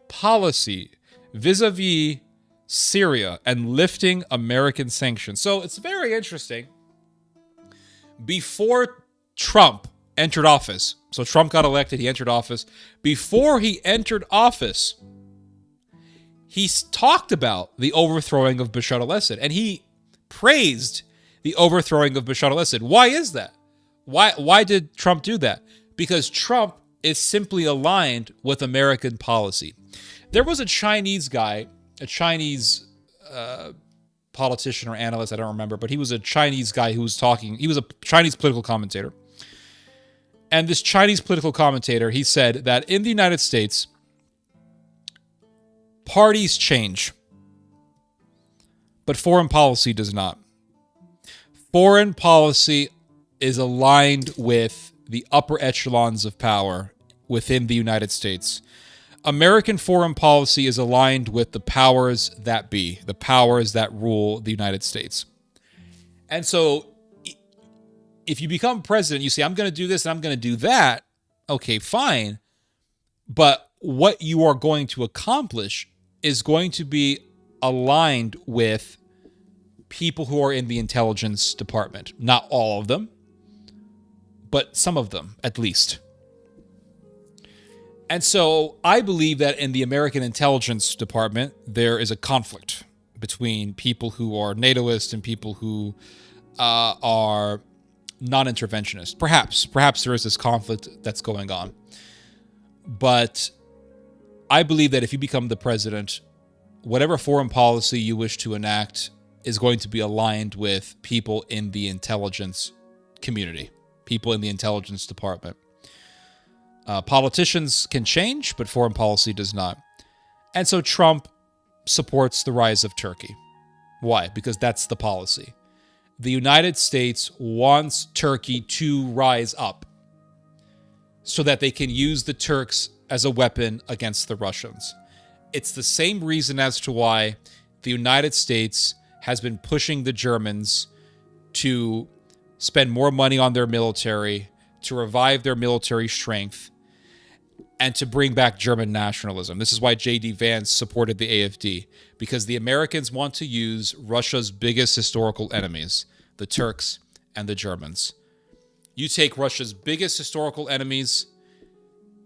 policy vis-a-vis Syria and lifting American sanctions. So it's very interesting. Before Trump entered office, so Trump got elected, he entered office. Before he entered office, he talked about the overthrowing of Bashar al-Assad, and he praised the overthrowing of Bashar al-Assad. Why is that? Why did Trump do that? Because Trump is simply aligned with American policy. There was a Chinese guy, a Chinese politician or analyst, I don't remember, but he was a Chinese guy who was talking. He was a Chinese political commentator. And this Chinese political commentator, he said that in the United States, parties change, but foreign policy does not. Foreign policy is aligned with the upper echelons of power within the United States. American foreign policy is aligned with the powers that be, the powers that rule the United States. And so if you become president, you say, I'm going to do this and I'm going to do that. Okay, fine. But what you are going to accomplish is going to be aligned with people who are in the intelligence department. Not all of them, but some of them, at least. And so I believe that in the American intelligence department, there is a conflict between people who are NATOist and people who are non-interventionist. Perhaps there is this conflict that's going on. But I believe that if you become the president, whatever foreign policy you wish to enact is going to be aligned with people in the intelligence community, people in the intelligence department. Politicians can change, but foreign policy does not. And so Trump supports the rise of Turkey. Why? Because that's the policy. The United States wants Turkey to rise up so that they can use the Turks as a weapon against the Russians. It's the same reason as to why the United States has been pushing the Germans to spend more money on their military, to revive their military strength, and to bring back German nationalism. This is why J.D. Vance supported the AfD, because the Americans want to use Russia's biggest historical enemies, the Turks and the Germans. You take Russia's biggest historical enemies,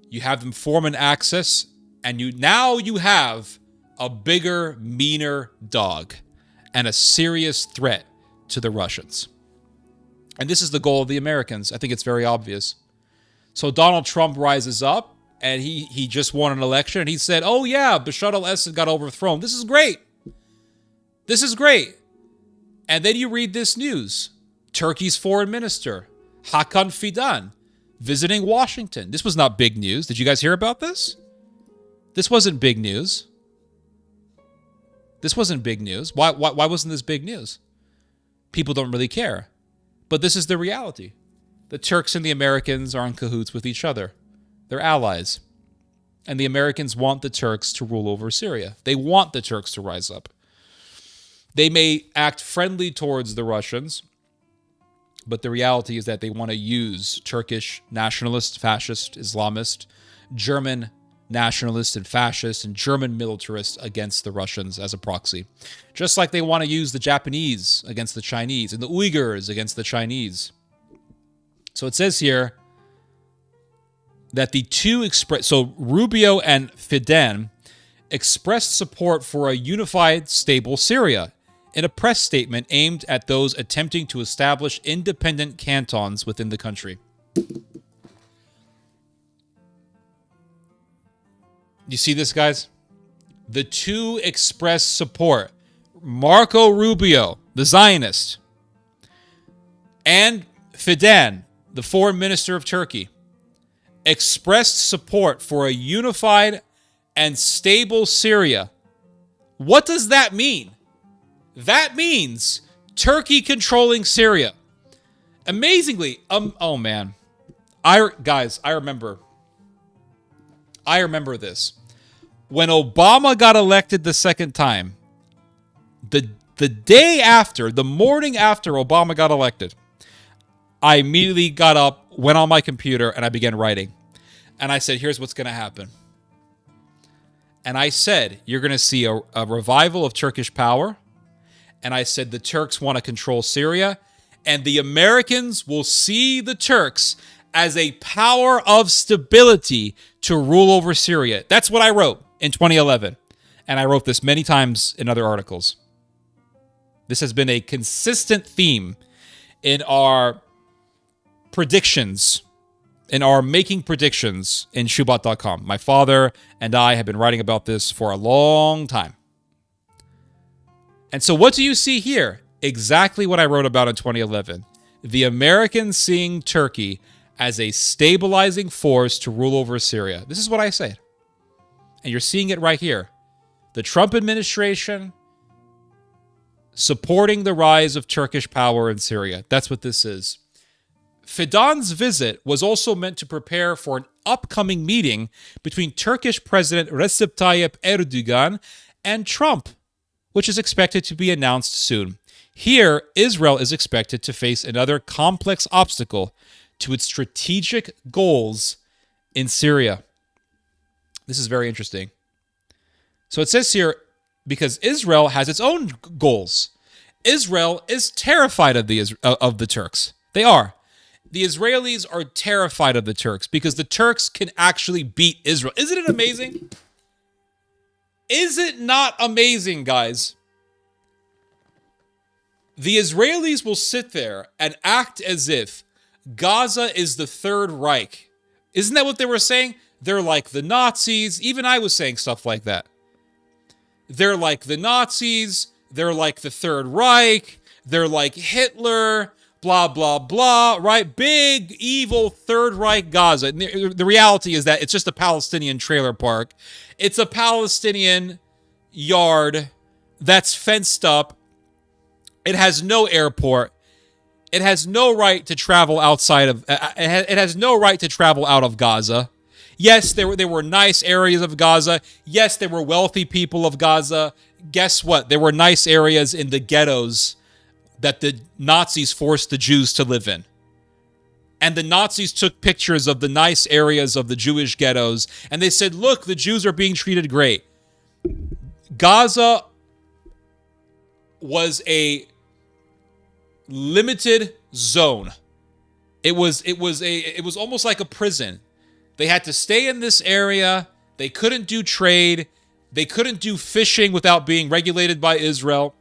you have them form an axis, and now you have a bigger, meaner dog and a serious threat to the Russians. And this is the goal of the Americans. I think it's very obvious. So Donald Trump rises up, and he just won an election, and he said, oh yeah, Bashar al-Assad got overthrown. This is great. This is great. And then you read this news. Turkey's foreign minister, Hakan Fidan, visiting Washington. This was not big news. Did you guys hear about this? This wasn't big news. This wasn't big news. Why wasn't this big news? People don't really care. But this is the reality. The Turks and the Americans are in cahoots with each other. They're allies. And the Americans want the Turks to rule over Syria. They want the Turks to rise up. They may act friendly towards the Russians, but the reality is that they want to use Turkish nationalist, fascist, Islamist, German nationalist and fascist, and German militarists against the Russians as a proxy. Just like they want to use the Japanese against the Chinese and the Uyghurs against the Chinese. So it says here that the two Rubio and Fidan expressed support for a unified, stable Syria in a press statement aimed at those attempting to establish independent cantons within the country. You see this, guys? The two expressed support. Marco Rubio, the Zionist, and Fidan, the foreign minister of Turkey, expressed support for a unified and stable Syria. What does that mean? That means Turkey controlling Syria. Amazingly, oh man. I remember this. When Obama got elected the second time, the day after, the morning after Obama got elected, I immediately got up, went on my computer, and I began writing. And I said, here's what's going to happen. And I said, you're going to see a revival of Turkish power. And I said, the Turks want to control Syria. And the Americans will see the Turks as a power of stability to rule over Syria. That's what I wrote in 2011. And I wrote this many times in other articles. This has been a consistent theme in our predictions, in our making predictions in Shubat.com. My father and I have been writing about this for a long time. And so what do you see here? Exactly what I wrote about in 2011. The Americans seeing Turkey as a stabilizing force to rule over Syria. This is what I said. And you're seeing it right here. The Trump administration supporting the rise of Turkish power in Syria. That's what this is. Fidan's visit was also meant to prepare for an upcoming meeting between Turkish President Recep Tayyip Erdogan and Trump, which is expected to be announced soon. Here, Israel is expected to face another complex obstacle to its strategic goals in Syria. This is very interesting. So it says here, because Israel has its own goals. Israel is terrified of the Turks. They are. The Israelis are terrified of the Turks because the Turks can actually beat Israel. Isn't it amazing? Is it not amazing, guys? The Israelis will sit there and act as if Gaza is the Third Reich. Isn't that what they were saying? They're like the Nazis. Even I was saying stuff like that. They're like the Nazis. They're like the Third Reich. They're like Hitler. Blah, blah, blah, right? Big, evil Third Reich Gaza. And the reality is that it's just a Palestinian trailer park. It's a Palestinian yard that's fenced up. It has no airport. It has no right to travel outside of... It has no right to travel out of Gaza. Yes, there were nice areas of Gaza. Yes, there were wealthy people of Gaza. Guess what? There were nice areas in the ghettos that the Nazis forced the Jews to live in. And the Nazis took pictures of the nice areas of the Jewish ghettos, and they said, look, the Jews are being treated great. Gaza was a limited zone. It was almost like a prison. They had to stay in this area. They couldn't do trade. They couldn't do fishing without being regulated by Israel.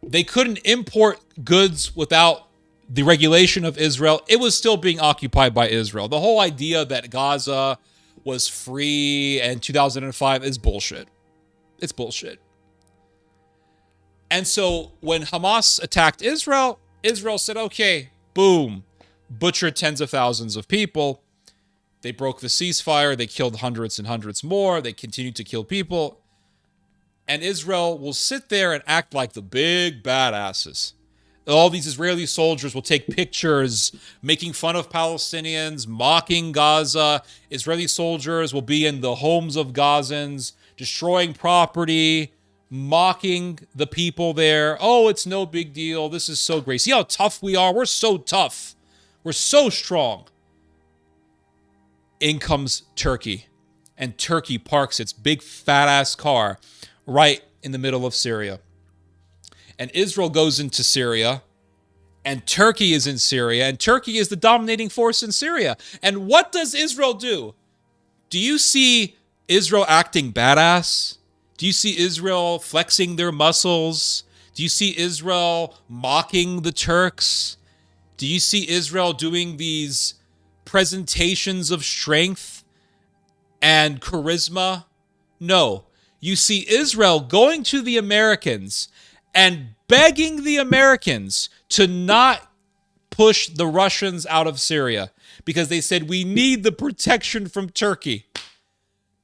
They couldn't import goods without the regulation of Israel. It was still being occupied by Israel. The whole idea that Gaza was free in 2005 is bullshit. It's bullshit. And so when Hamas attacked Israel, Israel said, okay, boom, butchered tens of thousands of people. They broke the ceasefire. They killed hundreds and hundreds more. They continued to kill people. And Israel will sit there and act like the big badasses. All these Israeli soldiers will take pictures making fun of Palestinians, mocking Gaza. Israeli soldiers will be in the homes of Gazans, destroying property, mocking the people there. Oh, it's no big deal. This is so great. See how tough we are? We're so tough. We're so strong. In comes Turkey. And Turkey parks its big fat-ass car right in the middle of Syria. And Israel goes into Syria, and Turkey is in Syria, and Turkey is the dominating force in Syria. And what does Israel do? Do you see Israel acting badass? Do you see Israel flexing their muscles? Do you see Israel mocking the Turks? Do you see Israel doing these presentations of strength and charisma? No. You see Israel going to the Americans and begging the Americans to not push the Russians out of Syria because they said, we need the protection from Turkey.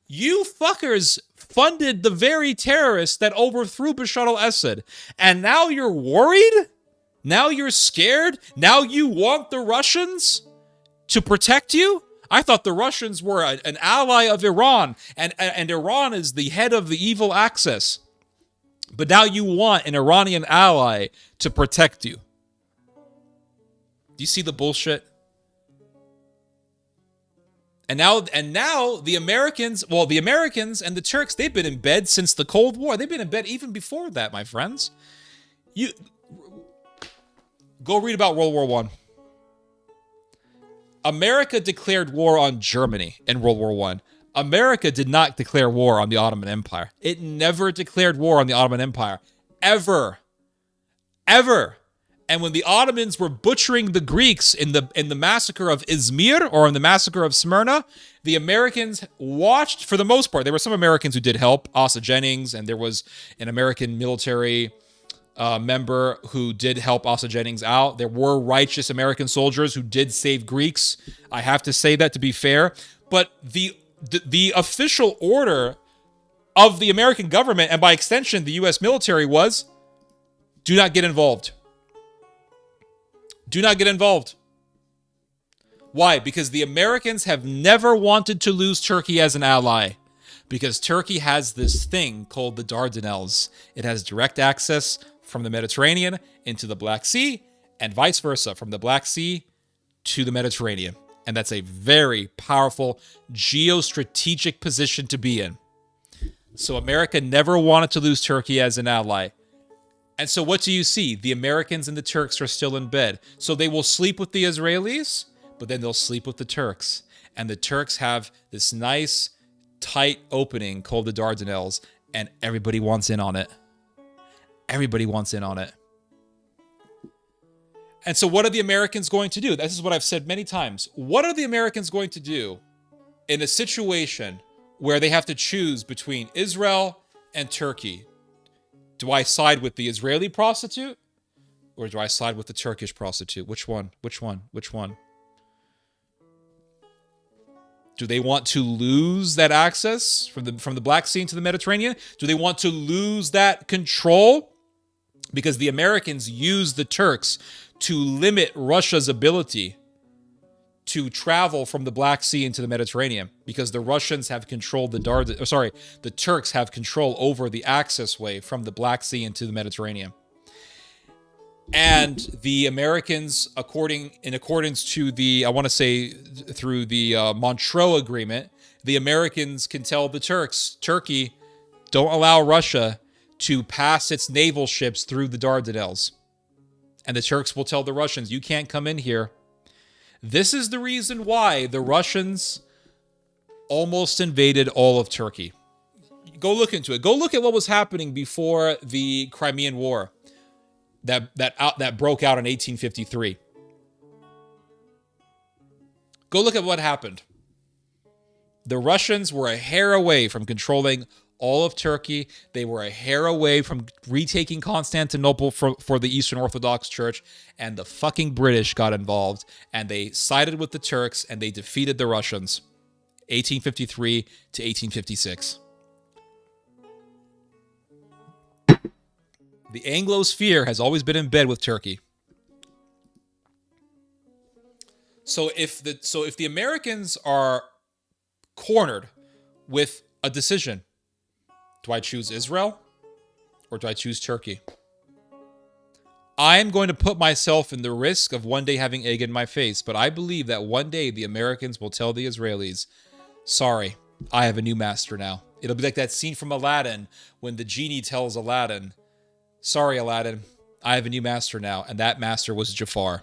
You fuckers funded the very terrorists that overthrew Bashar al-Assad. And now you're worried? Now you're scared? Now you want the Russians to protect you? I thought the Russians were an ally of Iran, and Iran is the head of the evil axis. But now you want an Iranian ally to protect you. Do you see the bullshit? And now the Americans and the Turks, they've been in bed since the Cold War. They've been in bed even before that, my friends. You go read about World War I. America declared war on Germany in World War I. America did not declare war on the Ottoman Empire. It never declared war on the Ottoman Empire. Ever. Ever. And when the Ottomans were butchering the Greeks in the massacre of Izmir, or in the massacre of Smyrna, the Americans watched, for the most part. There were some Americans who did help, Asa Jennings, and there was an American military member who did help Asa Jennings out. There were righteous American soldiers who did save Greeks. I have to say that to be fair. But the official order of the American government, and by extension the U.S. military, was do not get involved. Do not get involved. Why? Because the Americans have never wanted to lose Turkey as an ally. Because Turkey has this thing called the Dardanelles. It has direct access from the Mediterranean into the Black Sea, and vice versa, from the Black Sea to the Mediterranean. And that's a very powerful geostrategic position to be in. So America never wanted to lose Turkey as an ally. And so what do you see? The Americans and the Turks are still in bed. So they will sleep with the Israelis, but then they'll sleep with the Turks. And the Turks have this nice, tight opening called the Dardanelles, and everybody wants in on it. Everybody wants in on it. And so what are the Americans going to do? This is what I've said many times. What are the Americans going to do in a situation where they have to choose between Israel and Turkey? Do I side with the Israeli prostitute, or do I side with the Turkish prostitute? Which one? Which one? Which one? Do they want to lose that access from the Black Sea into the Mediterranean? Do they want to lose that control? Because the Americans use the Turks to limit Russia's ability to travel from the Black Sea into the Mediterranean, because the Russians have controlled the Turks have control over the access way from the Black Sea into the Mediterranean. And the Americans, in accordance to through the Montreux Agreement, the Americans can tell the Turks, Turkey, don't allow Russia to pass its naval ships through the Dardanelles. And the Turks will tell the Russians, you can't come in here. This is the reason why the Russians almost invaded all of Turkey. Go look into it. Go look at what was happening before the Crimean War that broke out in 1853. Go look at what happened. The Russians were a hair away from controlling all of Turkey. They were a hair away from retaking Constantinople for the Eastern Orthodox Church, and the fucking British got involved, and they sided with the Turks, and they defeated the Russians, 1853 to 1856. The Anglosphere has always been in bed with Turkey. So if the Americans are cornered with a decision, do I choose Israel or do I choose Turkey? I am going to put myself in the risk of one day having egg in my face, but I believe that one day the Americans will tell the Israelis, sorry, I have a new master now. It'll be like that scene from Aladdin when the genie tells Aladdin, sorry, Aladdin, I have a new master now, and that master was Jafar.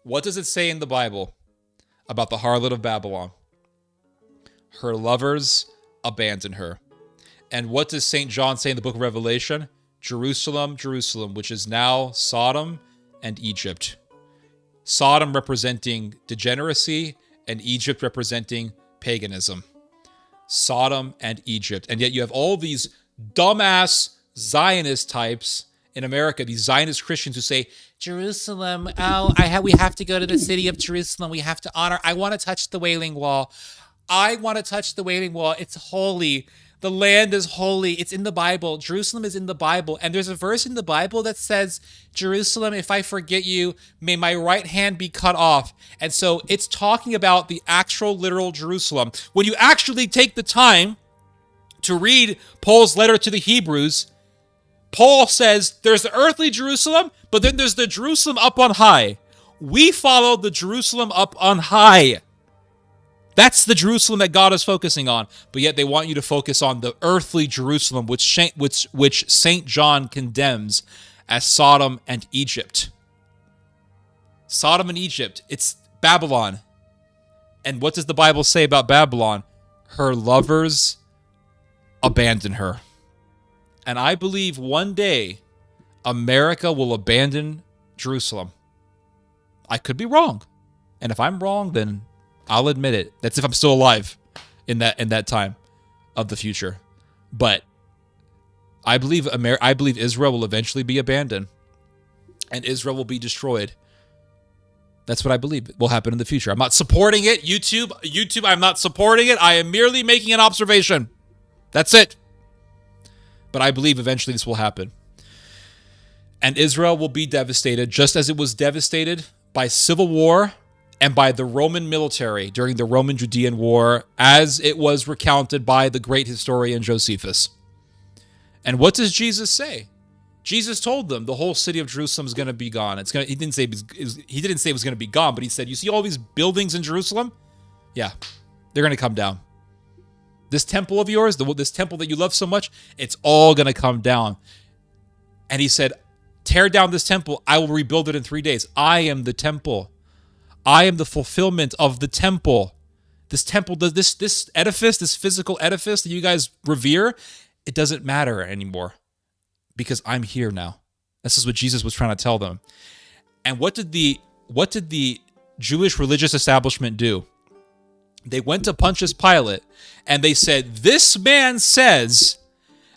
What does it say in the Bible about the harlot of Babylon? Her lovers abandon her. And what does St. John say in the book of Revelation? Jerusalem, Jerusalem, which is now Sodom and Egypt. Sodom representing degeneracy and Egypt representing paganism. Sodom and Egypt. And yet you have all these dumbass Zionist types in America, these Zionist Christians who say, Jerusalem, we have to go to the city of Jerusalem. We have to honor. I want to touch the Wailing Wall. I want to touch the Wailing Wall. It's holy. The land is holy. It's in the Bible. Jerusalem is in the Bible. And there's a verse in the Bible that says, Jerusalem, if I forget you, may my right hand be cut off. And so it's talking about the actual literal Jerusalem. When you actually take the time to read Paul's letter to the Hebrews, Paul says there's the earthly Jerusalem, but then there's the Jerusalem up on high. We follow the Jerusalem up on high. That's the Jerusalem that God is focusing on. But yet they want you to focus on the earthly Jerusalem, which St. John condemns as Sodom and Egypt. Sodom and Egypt, it's Babylon. And what does the Bible say about Babylon? Her lovers abandon her. And I believe one day America will abandon Jerusalem. I could be wrong. And if I'm wrong, then I'll admit it. That's if I'm still alive in that time of the future. But I believe Israel will eventually be abandoned and Israel will be destroyed. That's what I believe will happen in the future. I'm not supporting it. YouTube, I'm not supporting it. I am merely making an observation. That's it. But I believe eventually this will happen. And Israel will be devastated just as it was devastated by civil war and by the Roman military during the Roman Judean War, as it was recounted by the great historian Josephus. And what does Jesus say? Jesus told them the whole city of Jerusalem is going to be gone. He didn't say it was going to be gone, but he said, you see all these buildings in Jerusalem? Yeah, they're going to come down. This temple of yours, this temple that you love so much, it's all going to come down. And he said, tear down this temple. I will rebuild it in 3 days. I am the temple. I am the fulfillment of the temple. This temple, this edifice, this physical edifice that you guys revere, it doesn't matter anymore. Because I'm here now. This is what Jesus was trying to tell them. And what did the Jewish religious establishment do? They went to Pontius Pilate and they said, this man says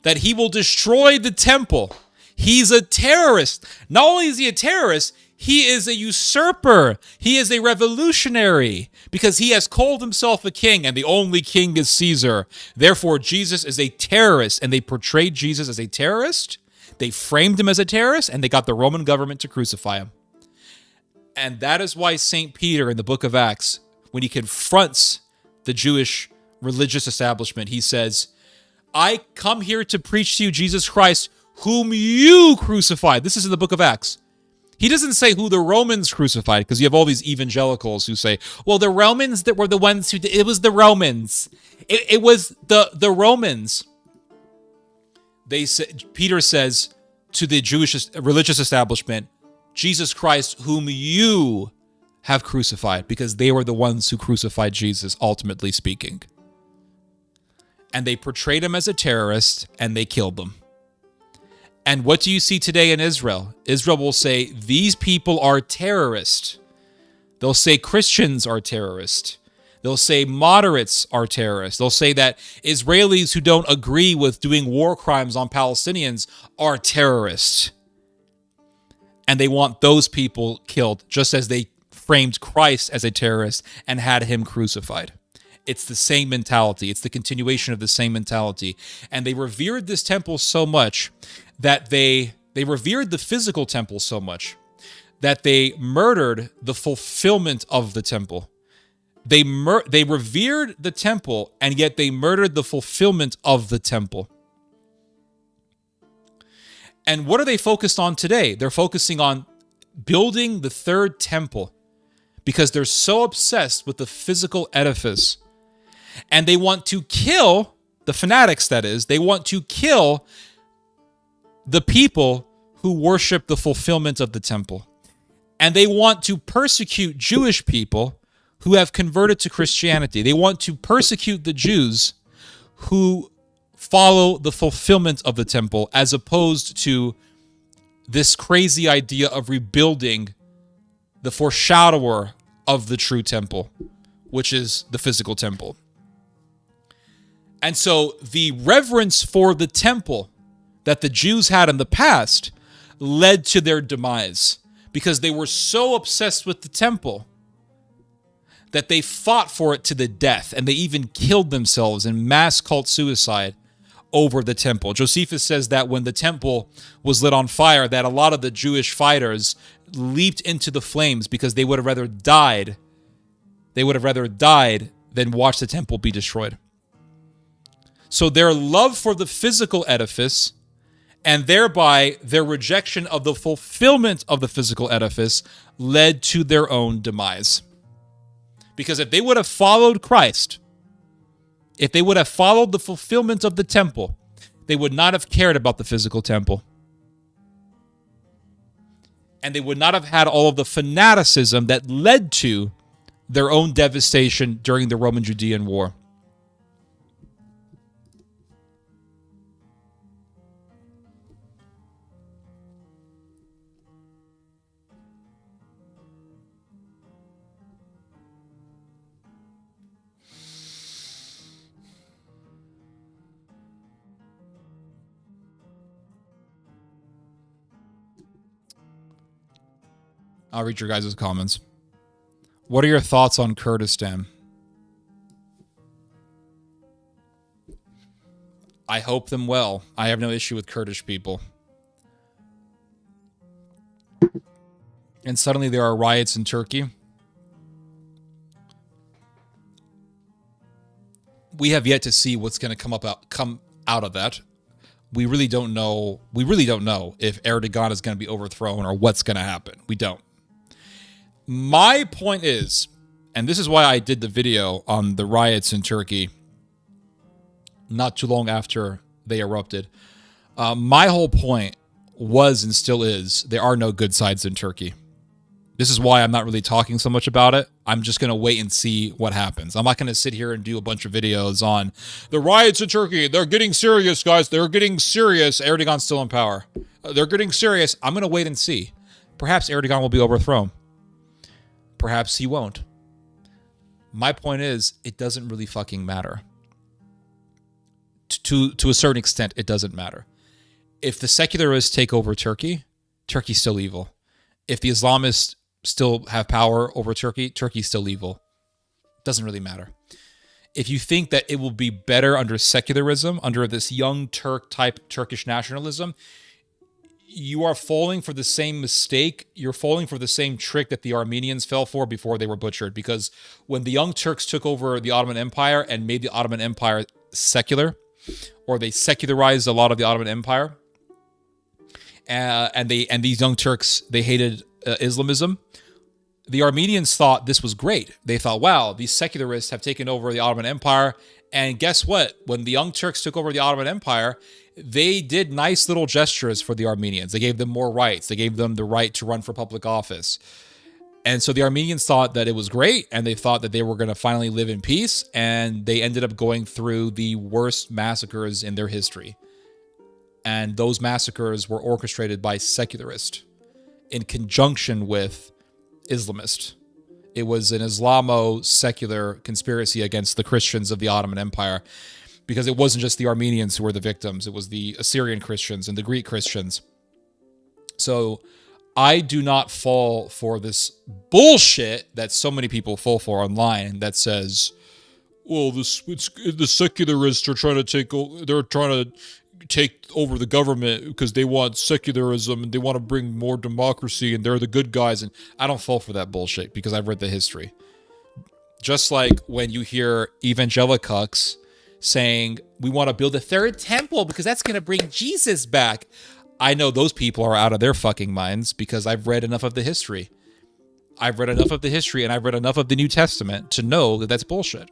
that he will destroy the temple. He's a terrorist. Not only is he a terrorist, he is a usurper. He is a revolutionary because he has called himself a king and the only king is Caesar. Therefore, Jesus is a terrorist, and they portrayed Jesus as a terrorist. They framed him as a terrorist, and they got the Roman government to crucify him. And that is why St. Peter in the book of Acts, when he confronts the Jewish religious establishment, he says, I come here to preach to you Jesus Christ, whom you crucified. This is in the book of Acts. He doesn't say who the Romans crucified, because you have all these evangelicals who say, well, the Romans that were the ones who did, it was the Romans. It was the Romans. Peter says to the Jewish religious establishment, Jesus Christ, whom you have crucified, because they were the ones who crucified Jesus, ultimately speaking. And they portrayed him as a terrorist, and they killed him. And what do you see today in Israel? Israel will say, these people are terrorists. They'll say Christians are terrorists. They'll say moderates are terrorists. They'll say that Israelis who don't agree with doing war crimes on Palestinians are terrorists. And they want those people killed, just as they framed Christ as a terrorist and had him crucified. It's the same mentality. It's the continuation of the same mentality. And they revered this temple so much that they revered the physical temple so much that they murdered the fulfillment of the temple. They revered the temple, and yet they murdered the fulfillment of the temple. And what are they focused on today? They're focusing on building the third temple because they're so obsessed with the physical edifice. And they want to kill, the fanatics that is, they want to kill the people who worship the fulfillment of the temple. And they want to persecute Jewish people who have converted to Christianity. They want to persecute the Jews who follow the fulfillment of the temple, as opposed to this crazy idea of rebuilding the foreshadower of the true temple, which is the physical temple. And so the reverence for the temple that the Jews had in the past led to their demise, because they were so obsessed with the temple that they fought for it to the death, and they even killed themselves in mass cult suicide over the temple. Josephus says that when the temple was lit on fire, that a lot of the Jewish fighters leaped into the flames because they would have rather died. They would have rather died than watch the temple be destroyed. So their love for the physical edifice, and thereby their rejection of the fulfillment of the physical edifice, led to their own demise. Because if they would have followed Christ, if they would have followed the fulfillment of the temple, they would not have cared about the physical temple. And they would not have had all of the fanaticism that led to their own devastation during the Roman Judean War. I'll read your guys' comments. What are your thoughts on Kurdistan? I hope them well. I have no issue with Kurdish people. And suddenly there are riots in Turkey. We have yet to see what's going to come out of that. We really don't know. We really don't know if Erdogan is going to be overthrown or what's going to happen. We don't. My point is, and this is why I did the video on the riots in Turkey not too long after they erupted. My whole point was and still is, there are no good sides in Turkey. This is why I'm not really talking so much about it. I'm just going to wait and see what happens. I'm not going to sit here and do a bunch of videos on the riots in Turkey. They're getting serious, guys. They're getting serious. Erdogan's still in power. They're getting serious. I'm going to wait and see. Perhaps Erdogan will be overthrown. Perhaps he won't. My point is, it doesn't really fucking matter. To a certain extent, it doesn't matter. If the secularists take over Turkey, Turkey's still evil. If the Islamists still have power over Turkey, Turkey's still evil. Doesn't really matter. If you think that it will be better under secularism, under this young Turk type Turkish nationalism, you are falling for the same mistake. You're falling for the same trick that the Armenians fell for before they were butchered. Because when the young Turks took over the Ottoman Empire and made the Ottoman Empire secular, or they secularized a lot of the Ottoman Empire, and these young Turks, they hated Islamism. The Armenians thought this was great. They thought, wow, these secularists have taken over the Ottoman Empire. And guess what? When the young Turks took over the Ottoman Empire, they did nice little gestures for the Armenians. They gave them more rights. They gave them the right to run for public office. And so the Armenians thought that it was great, and they thought that they were going to finally live in peace, and they ended up going through the worst massacres in their history. And those massacres were orchestrated by secularists in conjunction with Islamists. It was an Islamo-secular conspiracy against the Christians of the Ottoman Empire, because it wasn't just the Armenians who were the victims. It was the Assyrian Christians and the Greek Christians. So I do not fall for this bullshit that so many people fall for online that says, well, the secularists are trying to take over the government because they want secularism and they want to bring more democracy and they're the good guys. And I don't fall for that bullshit because I've read the history. Just like when you hear evangelicucks saying, we want to build a third temple because that's going to bring Jesus back. I know those people are out of their fucking minds because I've read enough of the history. I've read enough of the history and I've read enough of the New Testament to know that that's bullshit.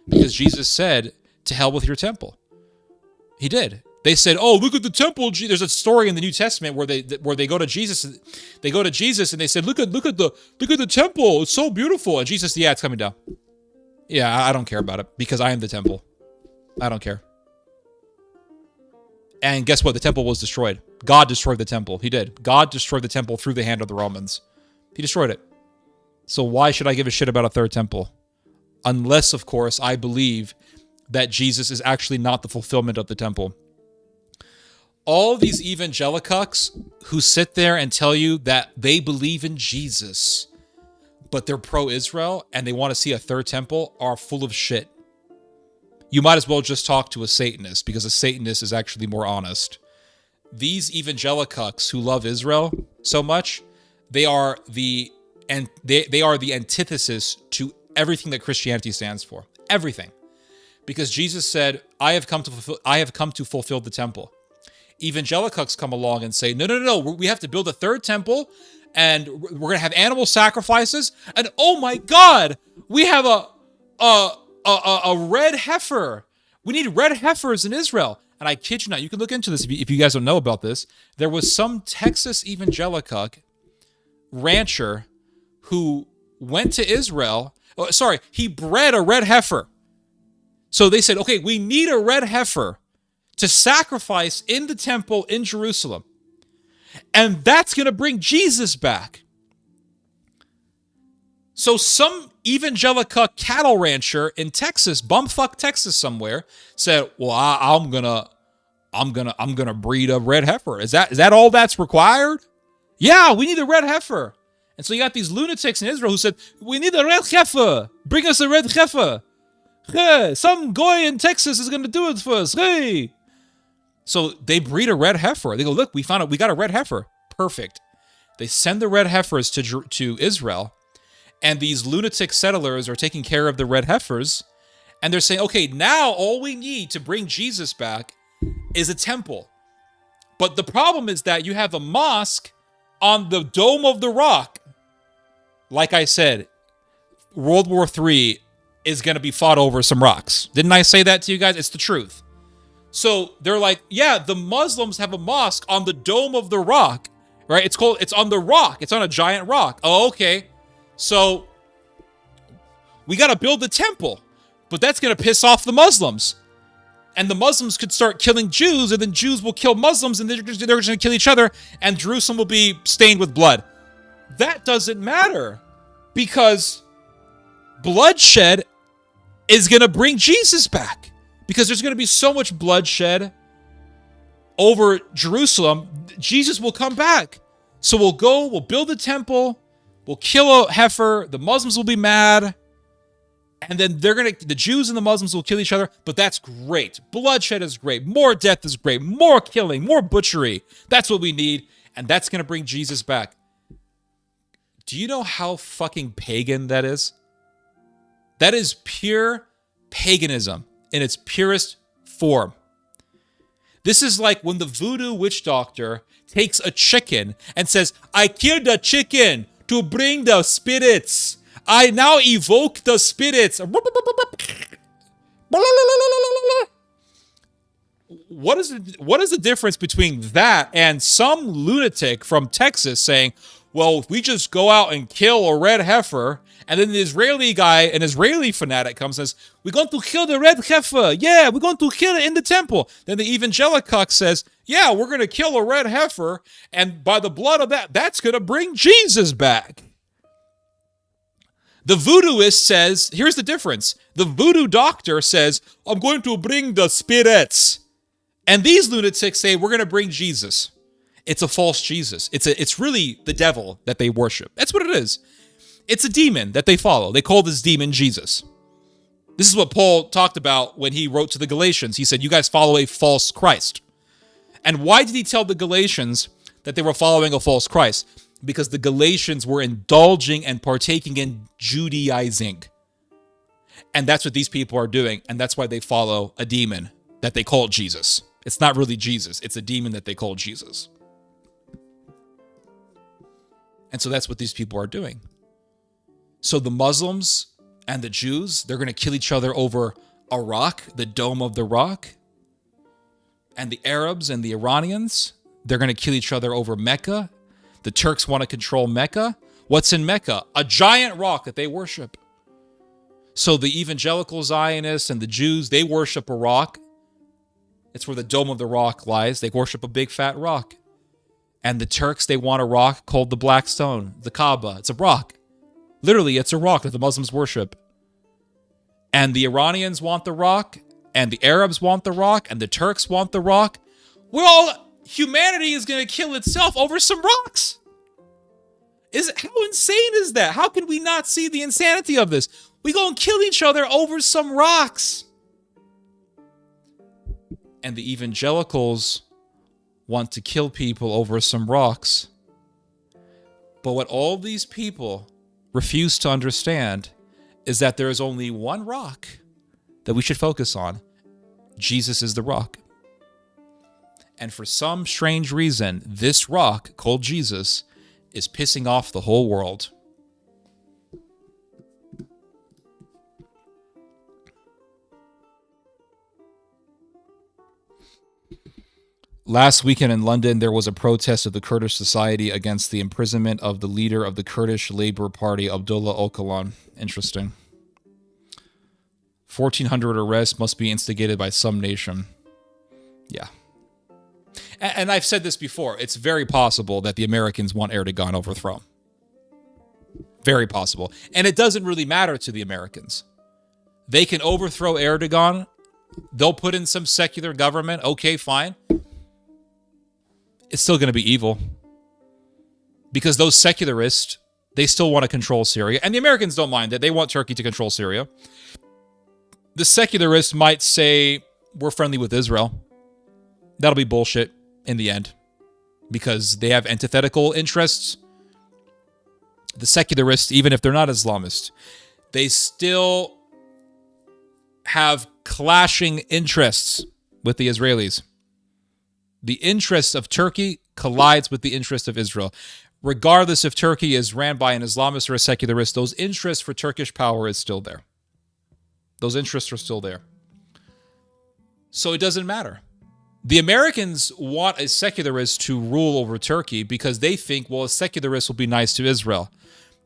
Because Jesus said, to hell with your temple. He did. They said, "Oh, look at the temple." There's a story in the New Testament where they go to Jesus. They go to Jesus and they said, "Look at the temple. It's so beautiful." And Jesus, "Yeah, it's coming down." Yeah, I don't care about it because I am the temple. I don't care. And guess what? The temple was destroyed. God destroyed the temple. He did. God destroyed the temple through the hand of the Romans. He destroyed it. So why should I give a shit about a third temple? Unless, of course, I believe that Jesus is actually not the fulfillment of the temple. All these evangelicucks who sit there and tell you that they believe in Jesus, but they're pro-Israel and they want to see a third temple are full of shit. You might as well just talk to a Satanist because a Satanist is actually more honest. These evangelicucks who love Israel so much, they are the antithesis to everything that Christianity stands for. Everything. Because Jesus said, I have come to fulfill the temple. Evangelicucks come along and say, no, we have to build a third temple and we're going to have animal sacrifices. And oh my God, we have a red heifer. We need red heifers in Israel. And I kid you not, you can look into this if you guys don't know about this. There was some Texas evangelicuck rancher who went to Israel. Oh, sorry, he bred a red heifer. So they said, okay, we need a red heifer to sacrifice in the temple in Jerusalem. And that's going to bring Jesus back. So some evangelical cattle rancher in Texas, bumfuck Texas somewhere, said, well, I'm gonna breed a red heifer. Is that all that's required? Yeah, we need a red heifer. And so you got these lunatics in Israel who said, we need a red heifer. Bring us a red heifer. Hey, some guy in Texas is going to do it for us. Hey. So they breed a red heifer. They go, look, we found it. We got a red heifer. Perfect. They send the red heifers to Israel. And these lunatic settlers are taking care of the red heifers. And they're saying, okay, now all we need to bring Jesus back is a temple. But the problem is that you have a mosque on the Dome of the Rock. Like I said, World War III is going to be fought over some rocks. Didn't I say that to you guys? It's the truth. So they're like, yeah, the Muslims have a mosque on the Dome of the Rock, right? It's on the rock. It's on a giant rock. Oh, okay. So we got to build a temple, but that's going to piss off the Muslims. And the Muslims could start killing Jews, and then Jews will kill Muslims, and they're just going to kill each other, and Jerusalem will be stained with blood. That doesn't matter, because bloodshed is going to bring Jesus back. Because there's going to be so much bloodshed over Jerusalem, Jesus will come back. So we'll build a temple, we'll kill a heifer, the Muslims will be mad, and then the Jews and the Muslims will kill each other, but that's great. Bloodshed is great. More death is great. More killing, more butchery. That's what we need, and that's going to bring Jesus back. Do you know how fucking pagan that is? That is pure paganism in its purest form. This is like when the voodoo witch doctor takes a chicken and says, I killed a chicken to bring the spirits. I now evoke the spirits. What is the difference between that and some lunatic from Texas saying, well, if we just go out and kill a red heifer, and then the Israeli guy, an Israeli fanatic, comes and says, we're going to kill the red heifer. Yeah, we're going to kill it in the temple. Then the evangelical says, yeah, we're going to kill a red heifer, and by the blood of that's going to bring Jesus back. The voodooist says, here's the difference. The voodoo doctor says, I'm going to bring the spirits. And these lunatics say, we're going to bring Jesus. It's a false Jesus. It's really the devil that they worship. That's what it is. It's a demon that they follow. They call this demon Jesus. This is what Paul talked about when he wrote to the Galatians. He said, you guys follow a false Christ. And why did he tell the Galatians that they were following a false Christ? Because the Galatians were indulging and partaking in Judaizing. And that's what these people are doing. And that's why they follow a demon that they call Jesus. It's not really Jesus. It's a demon that they call Jesus. And so that's what these people are doing. So the Muslims and the Jews, they're going to kill each other over a rock, the Dome of the Rock. And the Arabs and the Iranians, they're going to kill each other over Mecca. The Turks want to control Mecca. What's in Mecca? A giant rock that they worship. So the evangelical Zionists and the Jews, they worship a rock. It's where the Dome of the Rock lies. They worship a big fat rock. And the Turks, they want a rock called the Black Stone, the Kaaba. It's a rock. Literally, it's a rock that the Muslims worship. And the Iranians want the rock, and the Arabs want the rock, and the Turks want the rock. Well, humanity is going to kill itself over some rocks. How insane is that? How can we not see the insanity of this? We go and kill each other over some rocks. And the evangelicals want to kill people over some rocks. But what all these people refuse to understand is that there is only one rock that we should focus on. Jesus is the rock. And for some strange reason, this rock called Jesus is pissing off the whole world. Last weekend in London, there was a protest of the Kurdish society against the imprisonment of the leader of the Kurdish Labour Party, Abdullah Öcalan. Interesting. 1,400 arrests must be instigated by some nation. Yeah. And I've said this before. It's very possible that the Americans want Erdogan overthrown. Very possible. And it doesn't really matter to the Americans. They can overthrow Erdogan. They'll put in some secular government. Okay, fine. It's still going to be evil. Because those secularists They still want to control Syria. And the Americans don't mind that. They want Turkey to control Syria. The secularists might say, we're friendly with Israel. That'll be bullshit in the end, because they have antithetical interests. The secularists, even if they're not Islamist, they still have clashing interests with the Israelis. The interests of Turkey collides with the interests of Israel. Regardless if Turkey is ran by an Islamist or a secularist, those interests for Turkish power is still there. Those interests are still there. So it doesn't matter. The Americans want a secularist to rule over Turkey because they think, well, a secularist will be nice to Israel.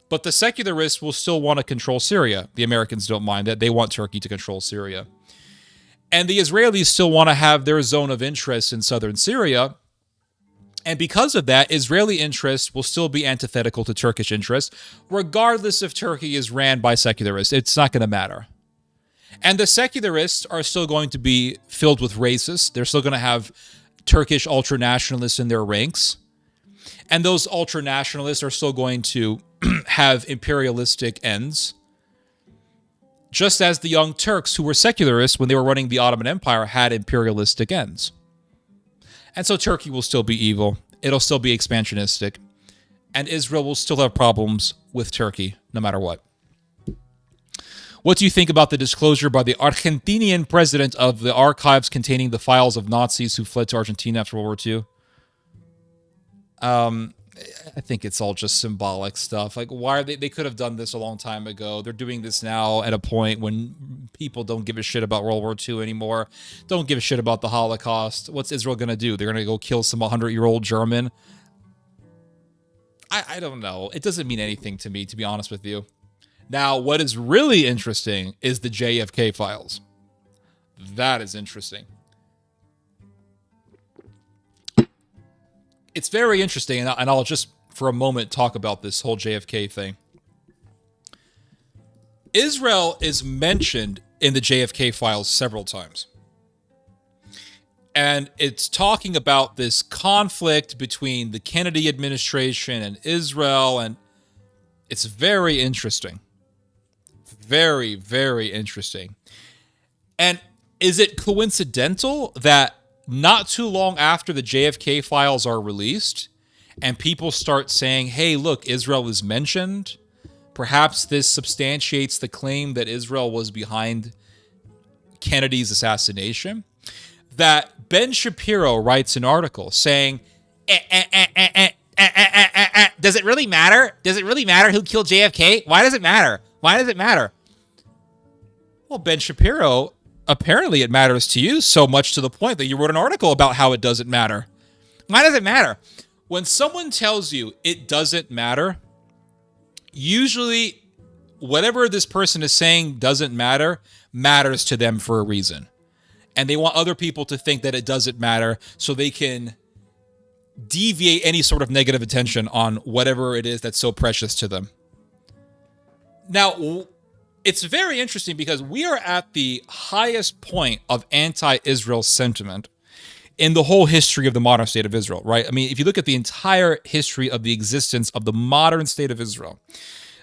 But the secularists will still want to control Syria. The Americans don't mind that. They want Turkey to control Syria. And the Israelis still want to have their zone of interest in southern Syria. And because of that, Israeli interests will still be antithetical to Turkish interests, regardless if Turkey is ran by secularists. It's not going to matter. And the secularists are still going to be filled with racists. They're still going to have Turkish ultranationalists in their ranks. And those ultranationalists are still going to have imperialistic ends. Just as the Young Turks, who were secularists when they were running the Ottoman Empire, had imperialistic ends. And so Turkey will still be evil. It'll still be expansionistic. And Israel will still have problems with Turkey, no matter what. What do you think about the disclosure by the Argentinian president of the archives containing the files of Nazis who fled to Argentina after World War II? I think it's all just symbolic stuff. Like, why are they could have done this a long time ago. They're doing this now at a point when people don't give a shit about World War II anymore. Don't give a shit about the Holocaust. What's Israel going to do? They're going to go kill some 100-year-old German? I don't know. It doesn't mean anything to me, to be honest with you. Now, what is really interesting is the JFK files. That is interesting. It's very interesting, and I'll just, for a moment, talk about this whole JFK thing. Israel is mentioned in the JFK files several times. And it's talking about this conflict between the Kennedy administration and Israel, and it's very interesting. Very, very interesting. And is it coincidental that not too long after the JFK files are released and people start saying, hey, look, Israel is mentioned, perhaps this substantiates the claim that Israel was behind Kennedy's assassination, that Ben Shapiro writes an article saying, does it really matter? Does it really matter who killed JFK? Why does it matter? Why does it matter? Well, Ben Shapiro, apparently it matters to you so much to the point that you wrote an article about how it doesn't matter. Why does it matter? When someone tells you it doesn't matter, usually whatever this person is saying doesn't matter, matters to them for a reason. And they want other people to think that it doesn't matter so they can deviate any sort of negative attention on whatever it is that's so precious to them. Now, it's very interesting because we are at the highest point of anti-Israel sentiment in the whole history of the modern state of Israel, right? I mean, if you look at the entire history of the existence of the modern state of Israel,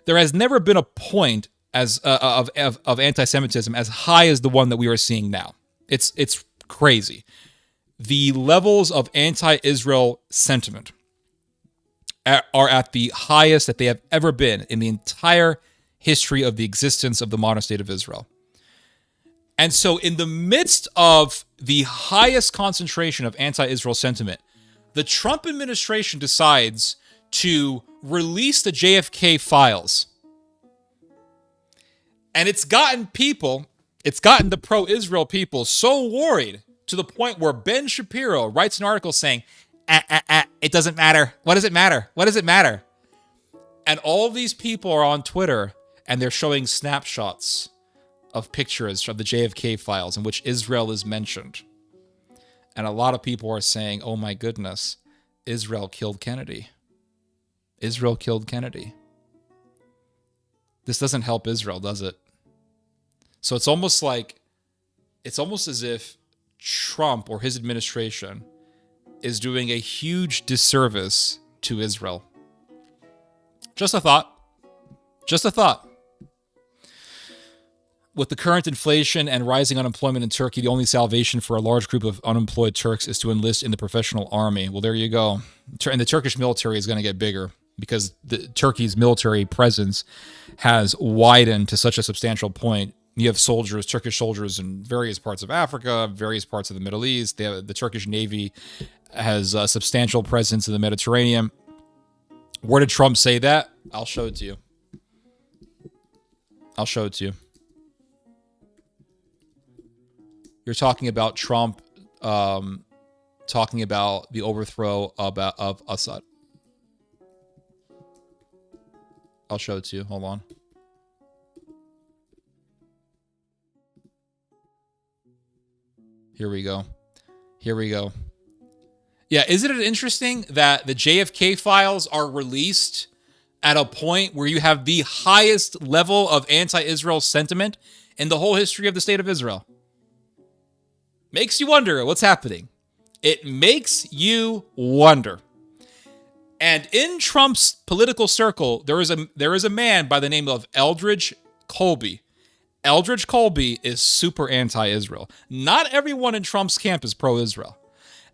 there has never been a point of anti-Semitism as high as the one that we are seeing now. It's crazy. The levels of anti-Israel sentiment are at the highest that they have ever been in the entire history of the existence of the modern state of Israel. And so in the midst of the highest concentration of anti-Israel sentiment, the Trump administration decides to release the JFK files. And it's gotten the pro-Israel people so worried to the point where Ben Shapiro writes an article saying, it doesn't matter. What does it matter? What does it matter? And all these people are on Twitter and they're showing snapshots of pictures from the JFK files in which Israel is mentioned. And a lot of people are saying, oh my goodness, Israel killed Kennedy. Israel killed Kennedy. This doesn't help Israel, does it? So it's almost as if Trump or his administration is doing a huge disservice to Israel. Just a thought. Just a thought. With the current inflation and rising unemployment in Turkey, the only salvation for a large group of unemployed Turks is to enlist in the professional army. Well, there you go. And the Turkish military is going to get bigger because Turkey's military presence has widened to such a substantial point. You have soldiers, Turkish soldiers in various parts of Africa, various parts of the Middle East. The Turkish Navy has a substantial presence in the Mediterranean. Where did Trump say that? I'll show it to you. I'll show it to you. You're talking about Trump talking about the overthrow of Assad. I'll show it to you. Hold on. Here we go. Here we go. Yeah, isn't it interesting that the JFK files are released at a point where you have the highest level of anti-Israel sentiment in the whole history of the state of Israel? Makes you wonder what's happening. It makes you wonder. And in Trump's political circle, there is a man by the name of Eldridge Colby. Eldridge Colby is super anti-Israel. Not everyone in Trump's camp is pro-Israel.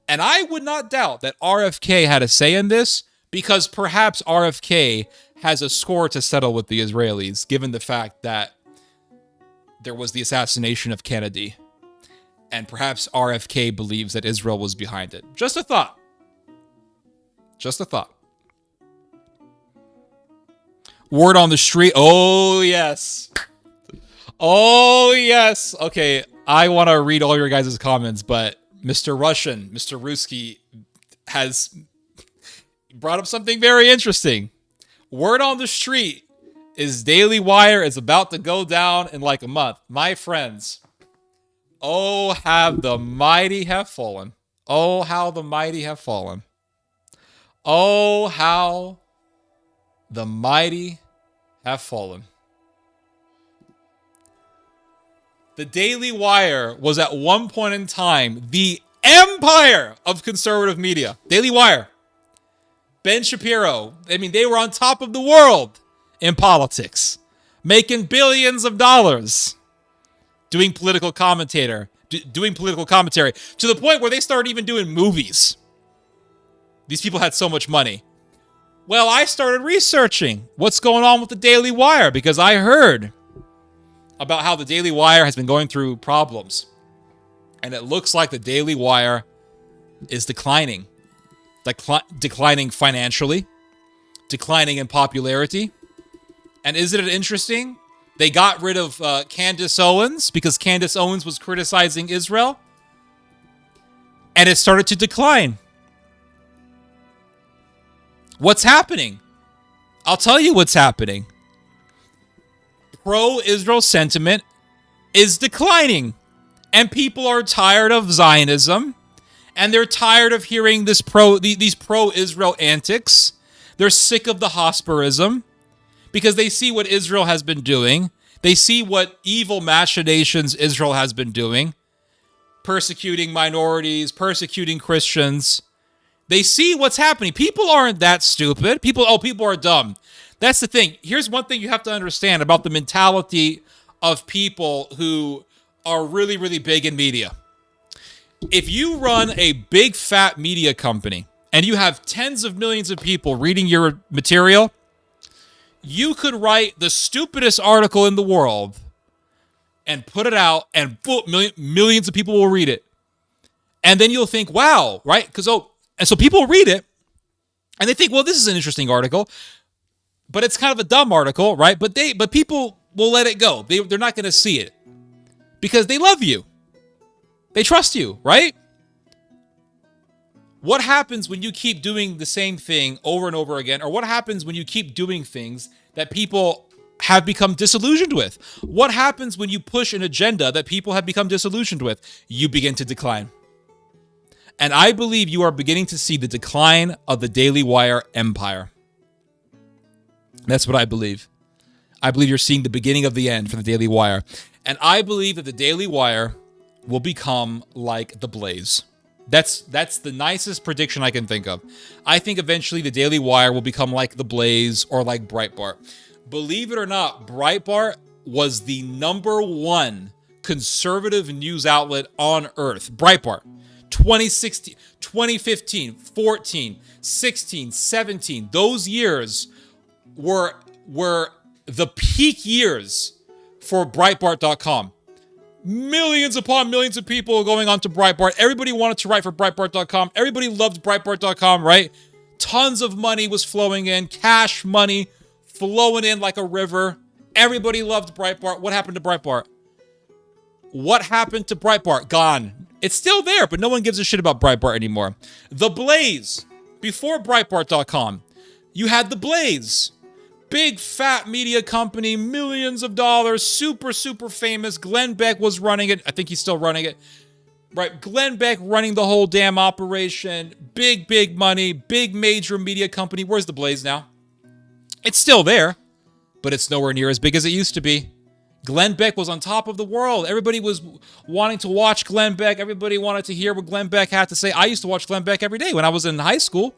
And I would not doubt that RFK had a say in this, because perhaps RFK has a score to settle with the Israelis, given the fact that there was the assassination of Kennedy. And perhaps RFK believes that Israel was behind it. Just a thought. Just a thought. Word on the street. Oh, yes. Oh, yes. Okay, I want to read all your guys' comments, but Mr. Russian, Mr. Ruski, has brought up something very interesting. Word on the street is Daily Wire is about to go down in like a month. My friends, oh, how the mighty have fallen. Oh, how the mighty have fallen. Oh, how the mighty have fallen. The Daily Wire was at one point in time the empire of conservative media. Daily Wire. Ben Shapiro. I mean, they were on top of the world in politics, making billions of dollars doing political commentary to the point where they started even doing movies. These people had so much money. Well, I started researching what's going on with the Daily Wire because I heard about how the Daily Wire has been going through problems. And it looks like the Daily Wire is declining. Declining financially. Declining in popularity. And isn't it interesting? They got rid of Candace Owens because Candace Owens was criticizing Israel. And it started to decline. What's happening? I'll tell you what's happening. Pro-Israel sentiment is declining. And people are tired of Zionism. And they're tired of hearing these pro-Israel antics. They're sick of the Hosperism. Because they see what Israel has been doing. They see what evil machinations Israel has been doing. Persecuting minorities, persecuting Christians. They see what's happening. People aren't that stupid. People are dumb. That's the thing. Here's one thing you have to understand about the mentality of people who are really, really big in media. If you run a big, fat media company and you have tens of millions of people reading your material, you could write the stupidest article in the world and put it out and millions of people will read it. And then you'll think, wow, right? And so people read it and they think, well, this is an interesting article. But it's kind of a dumb article, right? But people will let it go. They're not going to see it because they love you. They trust you, right? What happens when you keep doing the same thing over and over again? Or what happens when you keep doing things that people have become disillusioned with? What happens when you push an agenda that people have become disillusioned with? You begin to decline. And I believe you are beginning to see the decline of the Daily Wire empire. That's what I believe. I believe you're seeing the beginning of the end for the Daily Wire. And I believe that the Daily Wire will become like the Blaze. That's the nicest prediction I can think of. I think eventually the Daily Wire will become like the Blaze or like Breitbart. Believe it or not, Breitbart was the #1 conservative news outlet on Earth. Breitbart. 2016, 2015, 14, 16, 17. Those years were the peak years for Breitbart.com. Millions upon millions of people going on to Breitbart. Everybody wanted to write for Breitbart.com. Everybody loved Breitbart.com, right? Tons of money was flowing in, cash money flowing in like a river. Everybody loved Breitbart. What happened to Breitbart? What happened to Breitbart? Gone. It's still there, but no one gives a shit about Breitbart anymore. The Blaze. Before Breitbart.com, you had The Blaze. Big fat media company, millions of dollars, super, super famous. Glenn Beck was running it. I think he's still running it. Right, Glenn Beck running the whole damn operation. Big, big money, big major media company. Where's The Blaze now? It's still there, but it's nowhere near as big as it used to be. Glenn Beck was on top of the world. Everybody was wanting to watch Glenn Beck. Everybody wanted to hear what Glenn Beck had to say. I used to watch Glenn Beck every day when I was in high school.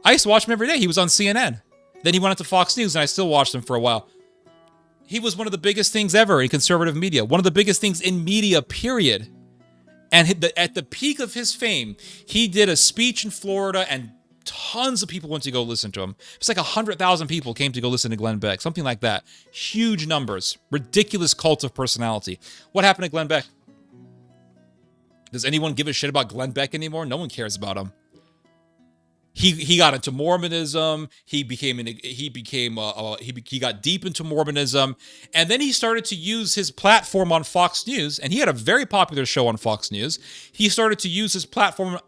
I used to watch him every day. He was on CNN. Then he went into Fox News, and I still watched him for a while. He was one of the biggest things ever in conservative media. One of the biggest things in media, period. And at the peak of his fame, he did a speech in Florida, and tons of people went to go listen to him. It's like 100,000 people came to go listen to Glenn Beck, something like that. Huge numbers. Ridiculous cult of personality. What happened to Glenn Beck? Does anyone give a shit about Glenn Beck anymore? No one cares about him. He got into Mormonism. He got deep into Mormonism, and then he started to use his platform on Fox News. And he had a very popular show on Fox News. He started to use his platform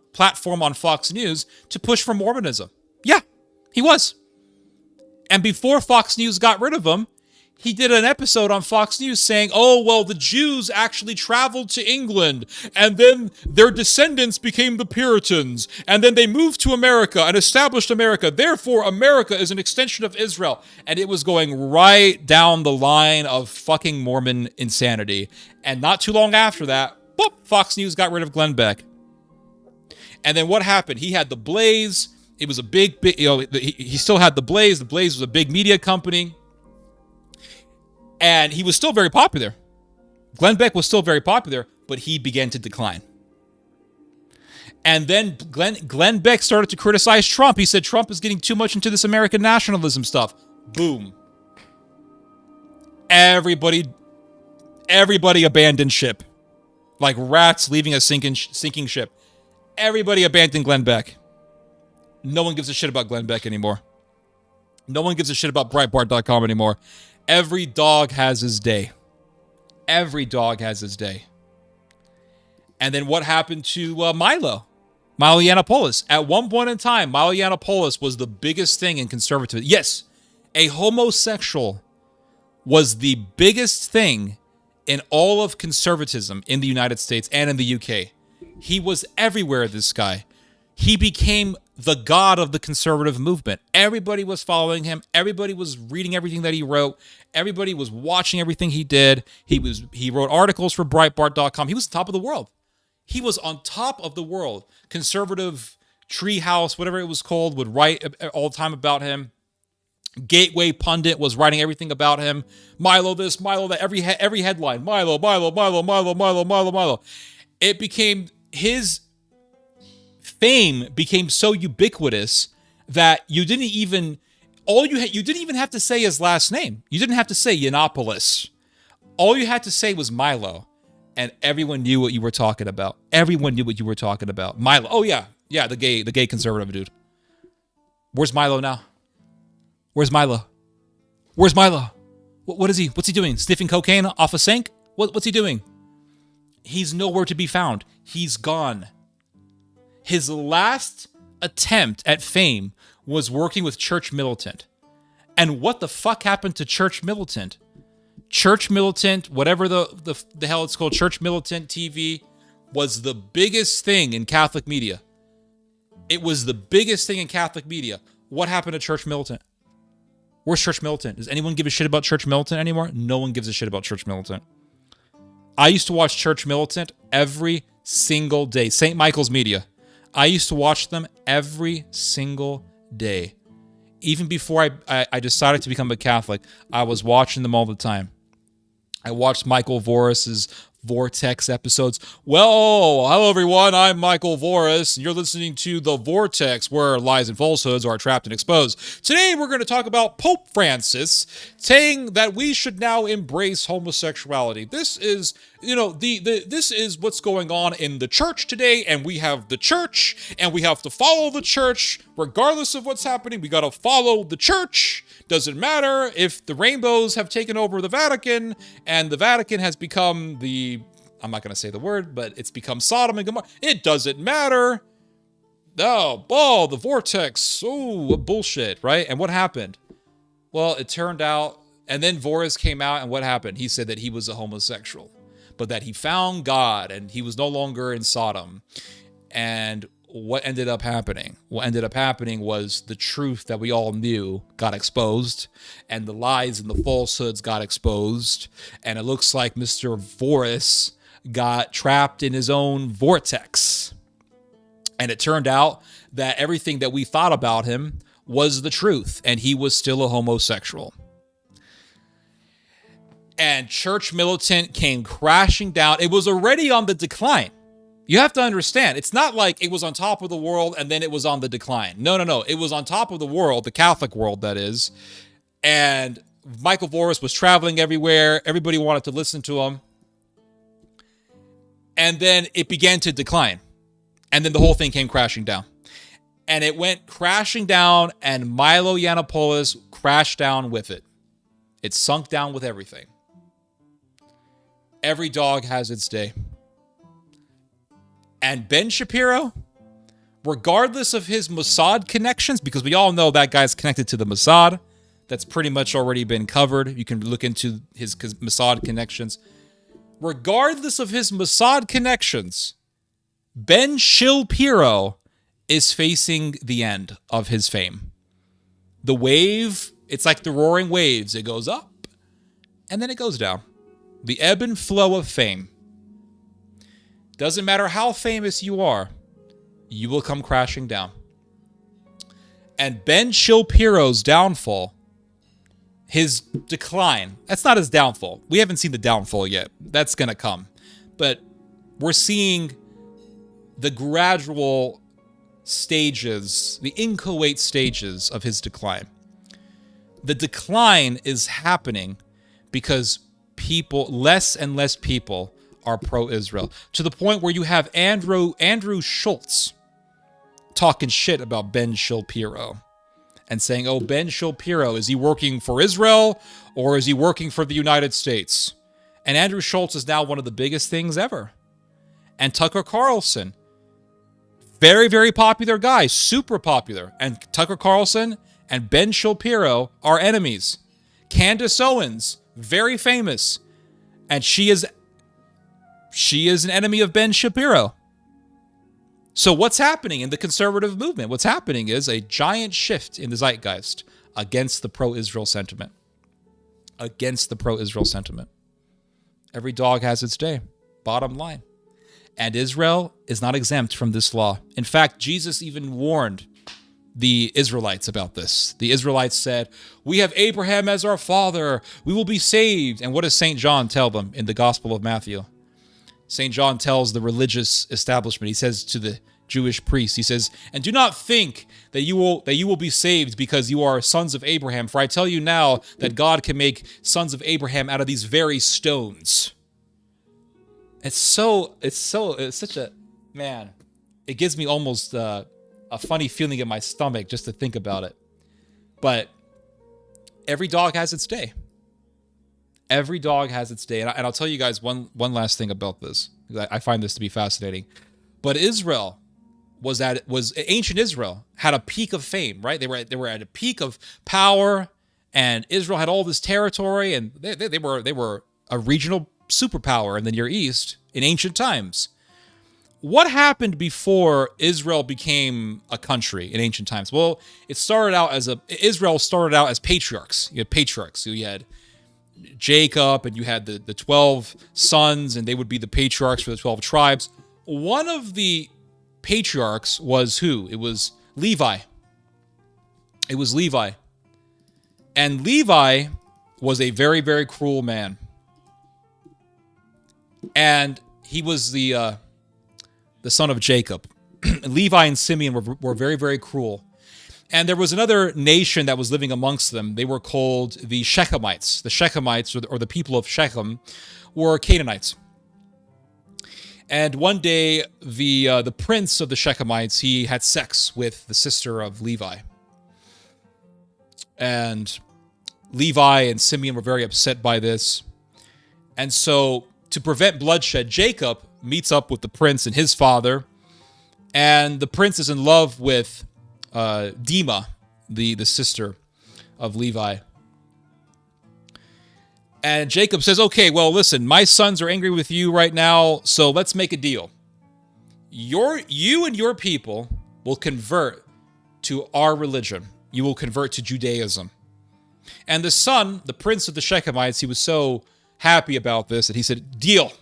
on Fox News to push for Mormonism. Yeah, he was. And before Fox News got rid of him, he did an episode on Fox News saying, oh, well, the Jews actually traveled to England, and then their descendants became the Puritans, and then they moved to America and established America. Therefore, America is an extension of Israel. And it was going right down the line of fucking Mormon insanity. And not too long after that, boop, Fox News got rid of Glenn Beck. And then what happened? He had The Blaze. It was a big, he still had The Blaze. The Blaze was a big media company. And he was still very popular. Glenn Beck was still very popular, but he began to decline. And then Glenn Beck started to criticize Trump. He said Trump is getting too much into this American nationalism stuff. Boom. Everybody abandoned ship. Like rats leaving a sinking ship. Everybody abandoned Glenn Beck. No one gives a shit about Glenn Beck anymore. No one gives a shit about Breitbart.com anymore. Every dog has his day. Every dog has his day. And then what happened to Milo Yiannopoulos? At one point in time, Milo Yiannopoulos was the biggest thing in conservatism. Yes, a homosexual was the biggest thing in all of conservatism in the United States and in the UK. He was everywhere, this guy. He became the god of the conservative movement. Everybody was following him. Everybody was reading everything that he wrote. Everybody was watching everything he did. He wrote articles for Breitbart.com. He was on top of the world. He was on top of the world. Conservative Treehouse, whatever it was called, would write all the time about him. Gateway Pundit was writing everything about him. Milo this, Milo that. Every headline. Milo. It became his fame became so ubiquitous that you didn't even have to say his last name. You didn't have to say Yiannopoulos. All you had to say was Milo, and everyone knew what you were talking about. Everyone knew what you were talking about. Milo. Oh yeah, the gay conservative dude. Where's Milo now? Where's Milo? Where's Milo? What is he? What's he doing? Sniffing cocaine off a sink? What's he doing? He's nowhere to be found. He's gone. His last attempt at fame was working with Church Militant. And what the fuck happened to Church Militant? Church Militant, whatever the hell it's called, Church Militant TV, was the biggest thing in Catholic media. It was the biggest thing in Catholic media. What happened to Church Militant? Where's Church Militant? Does anyone give a shit about Church Militant anymore? No one gives a shit about Church Militant. I used to watch Church Militant every single day. St. Michael's Media. I used to watch them every single day. even before I decided to become a Catholic, I was watching them all the time. I watched Michael Voris's Vortex episodes. Well, hello everyone, I'm Michael Voris, and you're listening to The Vortex, where lies and falsehoods are trapped and exposed. Today we're going to talk about Pope Francis saying that we should now embrace homosexuality. This is, this is what's going on in the church today, and we have the church, and we have to follow the church regardless of what's happening. We got to follow the church. Doesn't matter if the rainbows have taken over the Vatican and the Vatican has become I'm not going to say the word, but it's become Sodom and Gomorrah. It doesn't matter. Oh, the vortex. Oh, bullshit, right? And what happened? Well, it turned out, and then Voris came out, and what happened? He said that he was a homosexual, but that he found God and he was no longer in Sodom. And what ended up happening? What ended up happening was the truth that we all knew got exposed, and the lies and the falsehoods got exposed, and it looks like Mr. Voris got trapped in his own vortex. And it turned out that everything that we thought about him was the truth, and he was still a homosexual. And Church Militant came crashing down. It was already on the decline. You have to understand, it's not like it was on top of the world and then it was on the decline. No. It was on top of the world, the Catholic world, that is. And Michael Voris was traveling everywhere. Everybody wanted to listen to him. And then it began to decline. And then the whole thing came crashing down. And it went crashing down, and Milo Yiannopoulos crashed down with it. It sunk down with everything. Every dog has its day. And Ben Shapiro, regardless of his Mossad connections, because we all know that guy's connected to the Mossad, that's pretty much already been covered. You can look into his Mossad connections. Regardless of his Mossad connections, Ben Shapiro is facing the end of his fame. The wave, it's like the roaring waves. It goes up, and then it goes down. The ebb and flow of fame. Doesn't matter how famous you are, you will come crashing down. And Ben Shapiro's downfall, his decline, that's not his downfall. We haven't seen the downfall yet. That's going to come. But we're seeing the gradual stages, the inchoate stages of his decline. The decline is happening because less and less people are pro-Israel, to the point where you have Andrew Schultz talking shit about Ben Shapiro and saying, oh, Ben Shapiro, is he working for Israel or is he working for the United States? And Andrew Schultz is now one of the biggest things ever. And Tucker Carlson, very, very popular guy, super popular. And Tucker Carlson and Ben Shapiro are enemies. Candace Owens, very famous. And she is an enemy of Ben Shapiro. So what's happening in the conservative movement? What's happening is a giant shift in the zeitgeist against the pro-Israel sentiment. Against the pro-Israel sentiment. Every dog has its day. Bottom line. And Israel is not exempt from this law. In fact, Jesus even warned the Israelites about this. The Israelites said, we have Abraham as our father. We will be saved. And what does St. John tell them in the Gospel of Matthew? St. John tells the religious establishment, he says to the Jewish priests, he says, and do not think that you will be saved because you are sons of Abraham. For I tell you now that God can make sons of Abraham out of these very stones. It's such a, man, it gives me almost a funny feeling in my stomach just to think about it. But every dog has its day. Every dog has its day. And I'll tell you guys one last thing about this. I find this to be fascinating. But Israel ancient Israel had a peak of fame, right? They were at a peak of power, and Israel had all this territory, and they were a regional superpower in the Near East in ancient times. What happened before Israel became a country in ancient times? Well, Israel started out as patriarchs. You had patriarchs. So you had Jacob, and you had the 12 sons, and they would be the patriarchs for the 12 tribes. One of the patriarchs was who? It was Levi. It was Levi. And Levi was a very, very cruel man. And he was the son of Jacob. Levi and Simeon were very, very cruel. And there was another nation that was living amongst them. They were called the Shechemites. The Shechemites, or the people of Shechem, were Canaanites. And one day, the prince of the Shechemites, he had sex with the sister of Levi. And Levi and Simeon were very upset by this. And so, to prevent bloodshed, Jacob meets up with the prince and his father. And the prince is in love with Dinah, the sister of Levi. And Jacob says, okay, well, listen, my sons are angry with you right now, so let's make a deal. You and your people will convert to our religion. You will convert to Judaism. And the son, the prince of the Shechemites, he was so happy about this that he said, deal.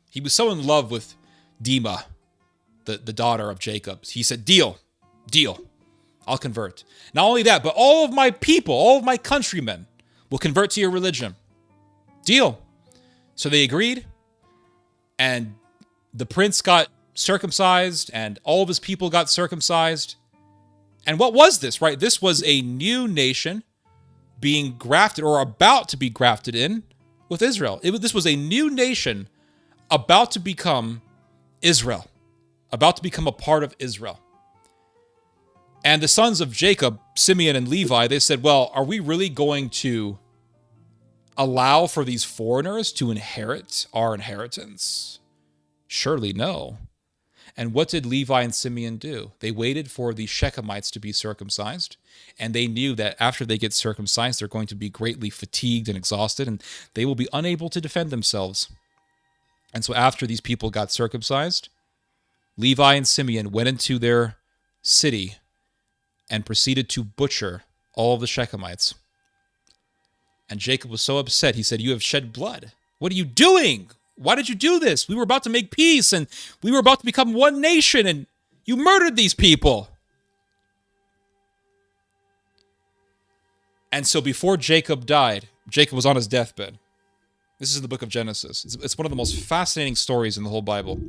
He was so in love with Dinah, the daughter of Jacob. He said, deal. I'll convert. Not only that, but all of my people, all of my countrymen will convert to your religion. Deal. So they agreed, and the prince got circumcised, and all of his people got circumcised. And what was this, right? This was a new nation being grafted, or about to be grafted in, with Israel. This was a new nation about to become Israel, about to become a part of Israel. And the sons of Jacob, Simeon and Levi, they said, well, are we really going to allow for these foreigners to inherit our inheritance? Surely no. And what did Levi and Simeon do? They waited for the Shechemites to be circumcised, and they knew that after they get circumcised, they're going to be greatly fatigued and exhausted, and they will be unable to defend themselves. And so after these people got circumcised, Levi and Simeon went into their city and proceeded to butcher all of the Shechemites. And Jacob was so upset, he said, you have shed blood. What are you doing? Why did you do this? We were about to make peace, and we were about to become one nation, and you murdered these people. And so before Jacob died, Jacob was on his deathbed. This is in the book of Genesis. It's one of the most fascinating stories in the whole Bible.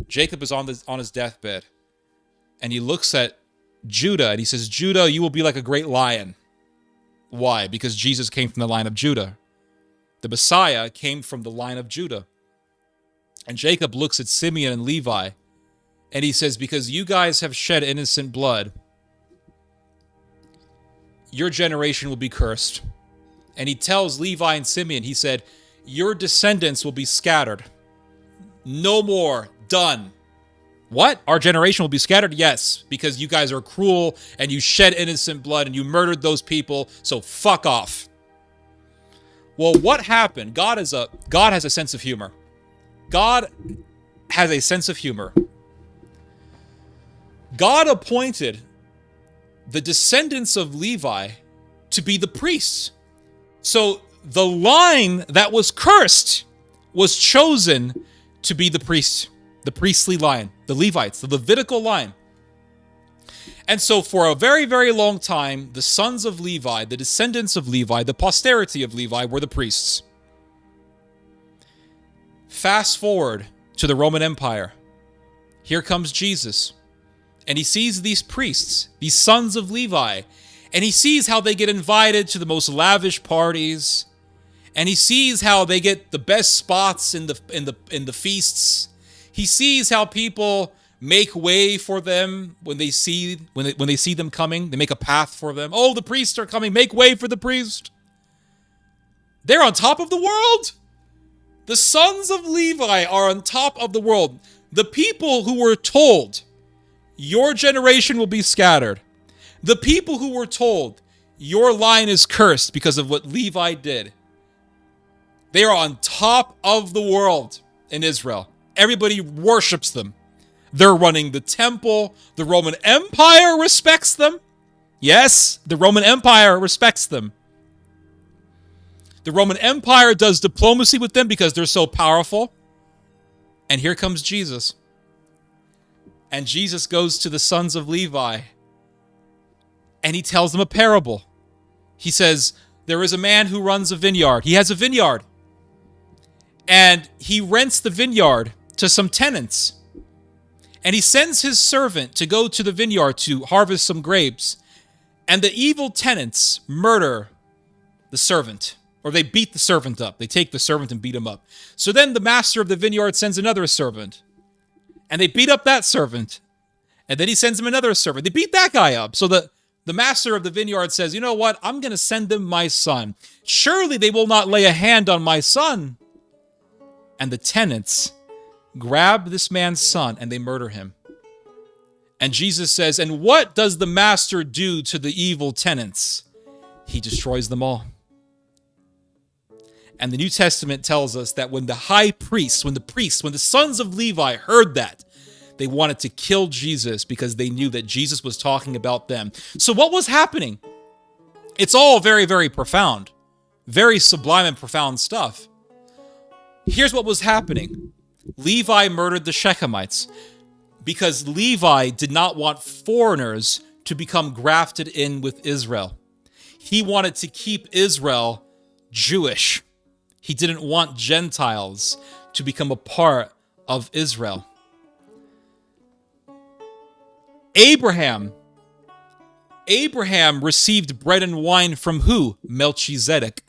Jacob is on his deathbed, and he looks at Judah, and he says, Judah, you will be like a great lion. Why? Because Jesus came from the line of Judah. The Messiah came from the line of Judah. And Jacob looks at Simeon and Levi, and he says, because you guys have shed innocent blood, your generation will be cursed. And he tells Levi and Simeon, he said, your descendants will be scattered. No more. Done. What? Our generation will be scattered? Yes, because you guys are cruel and you shed innocent blood and you murdered those people, so fuck off. Well, what happened? God has a sense of humor. God has a sense of humor. God appointed the descendants of Levi to be the priests. So the line that was cursed was chosen to be the priests. The priestly line, the Levites, the Levitical line. And so for a very, very long time, the sons of Levi, the descendants of Levi, the posterity of Levi were the priests. Fast forward to the Roman Empire. Here comes Jesus. And he sees these priests, these sons of Levi, and he sees how they get invited to the most lavish parties. And he sees how they get the best spots in the feasts. He sees how people make way for them when they see them coming. They make a path for them. Oh, the priests are coming. Make way for the priest. They're on top of the world. The sons of Levi are on top of the world. The people who were told, your generation will be scattered. The people who were told, your line is cursed because of what Levi did. They are on top of the world in Israel. Everybody worships them. They're running the temple. The Roman Empire respects them. Yes, the Roman Empire respects them. The Roman Empire does diplomacy with them because they're so powerful. And here comes Jesus. And Jesus goes to the sons of Levi. and he tells them a parable. He says, there is a man who runs a vineyard. He has a vineyard. And he rents the vineyard to some tenants. And he sends his servant to go to the vineyard to harvest some grapes. And the evil tenants murder the servant. Or they beat the servant up. They take the servant and beat him up. So then the master of the vineyard sends another servant. And they beat up that servant. And then he sends him another servant. They beat that guy up. So the master of the vineyard says, you know what? I'm going to send them my son. Surely they will not lay a hand on my son. And the tenants grab this man's son and they murder him. And Jesus says, and what does the master do to the evil tenants? He destroys them all. And the New Testament tells us that when the high priests, when the sons of Levi heard that, they wanted to kill Jesus because they knew that Jesus was talking about them. So what was happening? It's all very, very profound. Very sublime and profound stuff. Here's what was happening. Levi murdered the Shechemites because Levi did not want foreigners to become grafted in with Israel. He wanted to keep Israel Jewish. He didn't want Gentiles to become a part of Israel. Abraham received bread and wine from who? Melchizedek.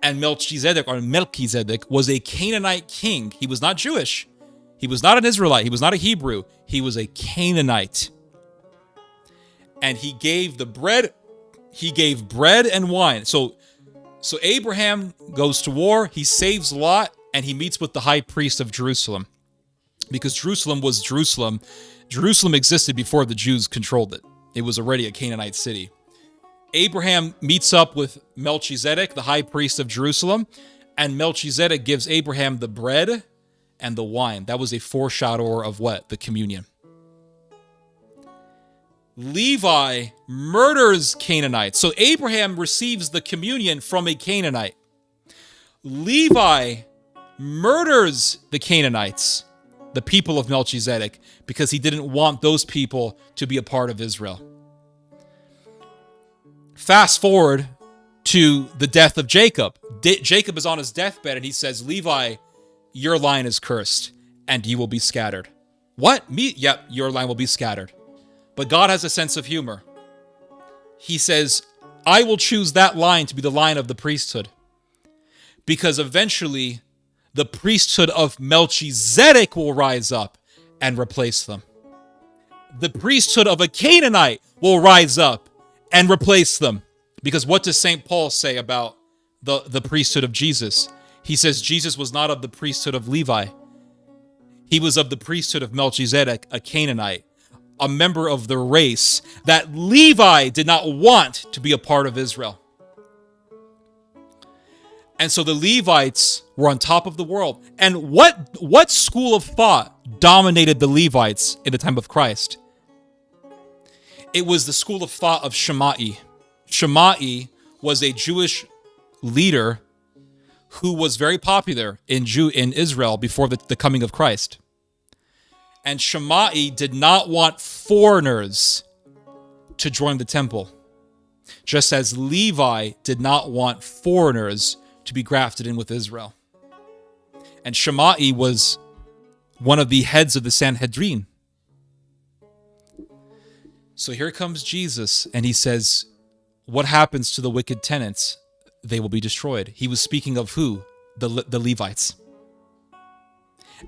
And Melchizedek was a Canaanite king. He was not Jewish. He was not an Israelite. He was not a Hebrew. He was a Canaanite. And he gave bread and wine. So Abraham goes to war, he saves Lot, and he meets with the high priest of Jerusalem. Because Jerusalem was Jerusalem. Jerusalem existed before the Jews controlled it. It was already a Canaanite city. Abraham meets up with Melchizedek, the high priest of Jerusalem, and Melchizedek gives Abraham the bread and the wine. That was a foreshadower of what? The communion. Levi murders Canaanites. So Abraham receives the communion from a Canaanite. Levi murders the Canaanites, the people of Melchizedek, because he didn't want those people to be a part of Israel. Fast forward to the death of Jacob. Jacob is on his deathbed and he says, Levi, your line is cursed and you will be scattered. What? Me? Yep, your line will be scattered. But God has a sense of humor. He says, I will choose that line to be the line of the priesthood. Because eventually, the priesthood of Melchizedek will rise up and replace them. The priesthood of a Canaanite will rise up and replace them. Because what does St. Paul say about the priesthood of Jesus? He says Jesus was not of the priesthood of Levi. He was of the priesthood of Melchizedek, a Canaanite, a member of the race that Levi did not want to be a part of Israel. And so the Levites were on top of the world. And what school of thought dominated the Levites in the time of Christ? It was the school of thought of Shammai. Shammai was a Jewish leader who was very popular in Israel before the coming of Christ. And Shammai did not want foreigners to join the temple, just as Levi did not want foreigners to be grafted in with Israel. And Shammai was one of the heads of the Sanhedrin. So here comes Jesus, and he says, what happens to the wicked tenants? They will be destroyed. He was speaking of who? The Levites.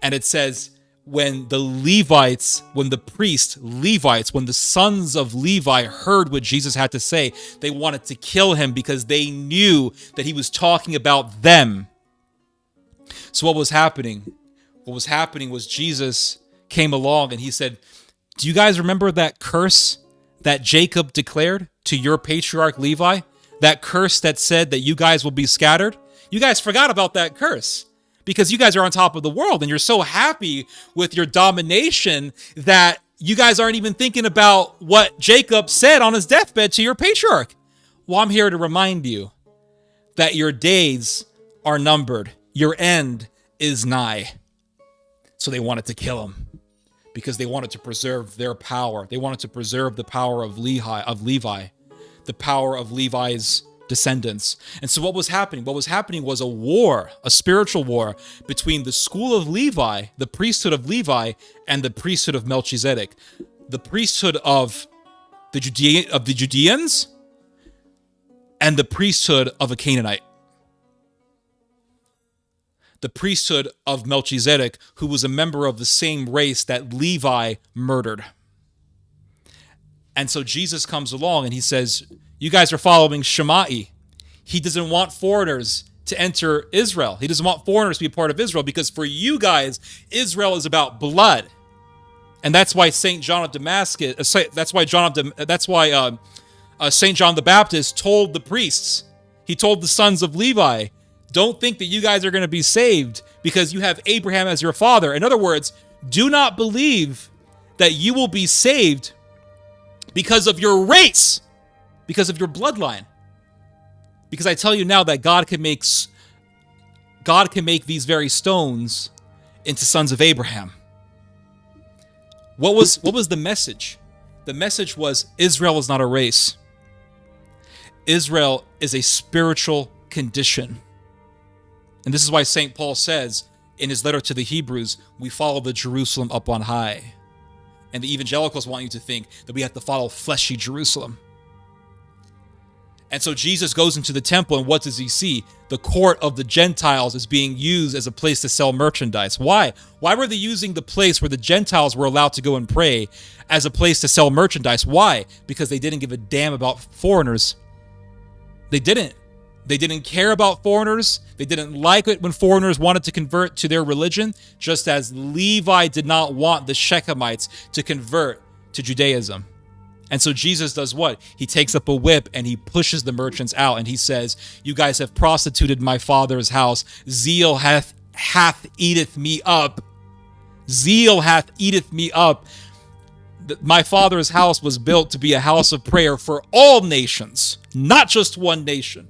And it says, when the sons of Levi heard what Jesus had to say, they wanted to kill him because they knew that he was talking about them. So what was happening? What was happening was Jesus came along and he said, do you guys remember that curse that Jacob declared to your patriarch Levi? That curse that said that you guys will be scattered? You guys forgot about that curse because you guys are on top of the world and you're so happy with your domination that you guys aren't even thinking about what Jacob said on his deathbed to your patriarch. Well, I'm here to remind you that your days are numbered. Your end is nigh. So they wanted to kill him because they wanted to preserve their power. They wanted to preserve the power of Levi, the power of Levi's descendants. And so what was happening? What was happening was a war, a spiritual war between the school of Levi, the priesthood of Levi, and the priesthood of Melchizedek. The priesthood of the Judeans and the priesthood of a Canaanite. The priesthood of Melchizedek, who was a member of the same race that Levi murdered. And so Jesus comes along and he says, you guys are following Shammai. He doesn't want foreigners to enter Israel. He doesn't want foreigners to be a part of Israel, because for you guys, Israel is about blood. And that's why St. John of Damascus, St. John the Baptist told the priests, he told the sons of Levi, don't think that you guys are going to be saved because you have Abraham as your father. In other words, do not believe that you will be saved because of your race, because of your bloodline. Because I tell you now that God can make these very stones into sons of Abraham. What was the message? The message was Israel is not a race. Israel is a spiritual condition. And this is why St. Paul says in his letter to the Hebrews, we follow the Jerusalem up on high. And the evangelicals want you to think that we have to follow fleshy Jerusalem. And so Jesus goes into the temple, and what does he see? The court of the Gentiles is being used as a place to sell merchandise. Why? Why were they using the place where the Gentiles were allowed to go and pray as a place to sell merchandise? Why? Because they didn't give a damn about foreigners. They didn't. They didn't care about foreigners. They didn't like it when foreigners wanted to convert to their religion, just as Levi did not want the Shechemites to convert to Judaism. And so Jesus does what? He takes up a whip and he pushes the merchants out, and he says, you guys have prostituted my father's house. Zeal hath eateth me up. Zeal hath eateth me up. My father's house was built to be a house of prayer for all nations, not just one nation.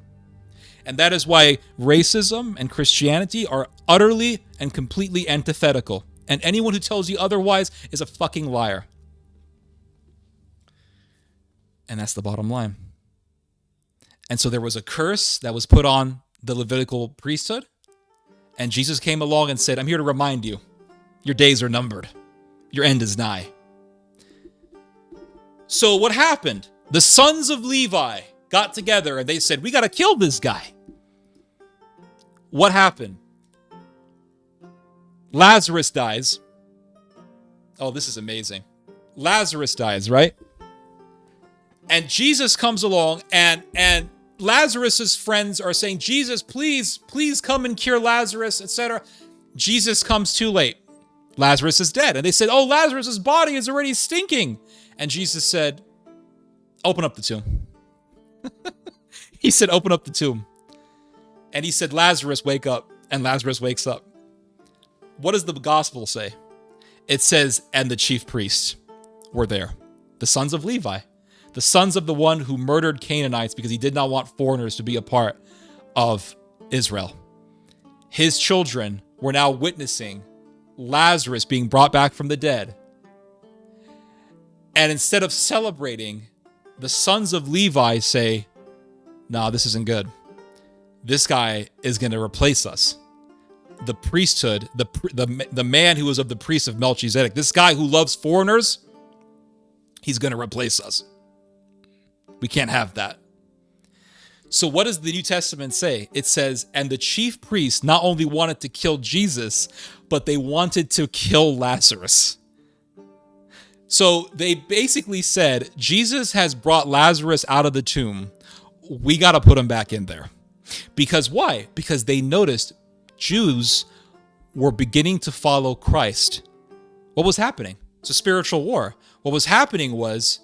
And that is why racism and Christianity are utterly and completely antithetical. And anyone who tells you otherwise is a fucking liar. And that's the bottom line. And so there was a curse that was put on the Levitical priesthood. And Jesus came along and said, I'm here to remind you, your days are numbered. Your end is nigh. So what happened? The sons of Levi got together and they said, we got to kill this guy. What happened? Lazarus dies. Oh, this is amazing. Lazarus dies, right? And Jesus comes along, and Lazarus's friends are saying, Jesus, please come and cure Lazarus, etc. Jesus comes too late. Lazarus is dead. And they said, oh, Lazarus's body is already stinking. And Jesus said, open up the tomb. He said, open up the tomb. And he said, Lazarus, wake up. And Lazarus wakes up. What does the gospel say? It says, and the chief priests were there. The sons of Levi. The sons of the one who murdered Canaanites because he did not want foreigners to be a part of Israel. His children were now witnessing Lazarus being brought back from the dead. And instead of celebrating, the sons of Levi say, nah, this isn't good. This guy is going to replace us. The priesthood, the man who was of the priest of Melchizedek, this guy who loves foreigners, he's going to replace us. We can't have that. So what does the New Testament say? It says, and the chief priests not only wanted to kill Jesus, but they wanted to kill Lazarus. So they basically said, Jesus has brought Lazarus out of the tomb. We got to put him back in there. Because why? Because they noticed Jews were beginning to follow Christ. What was happening? It's a spiritual war. What was happening was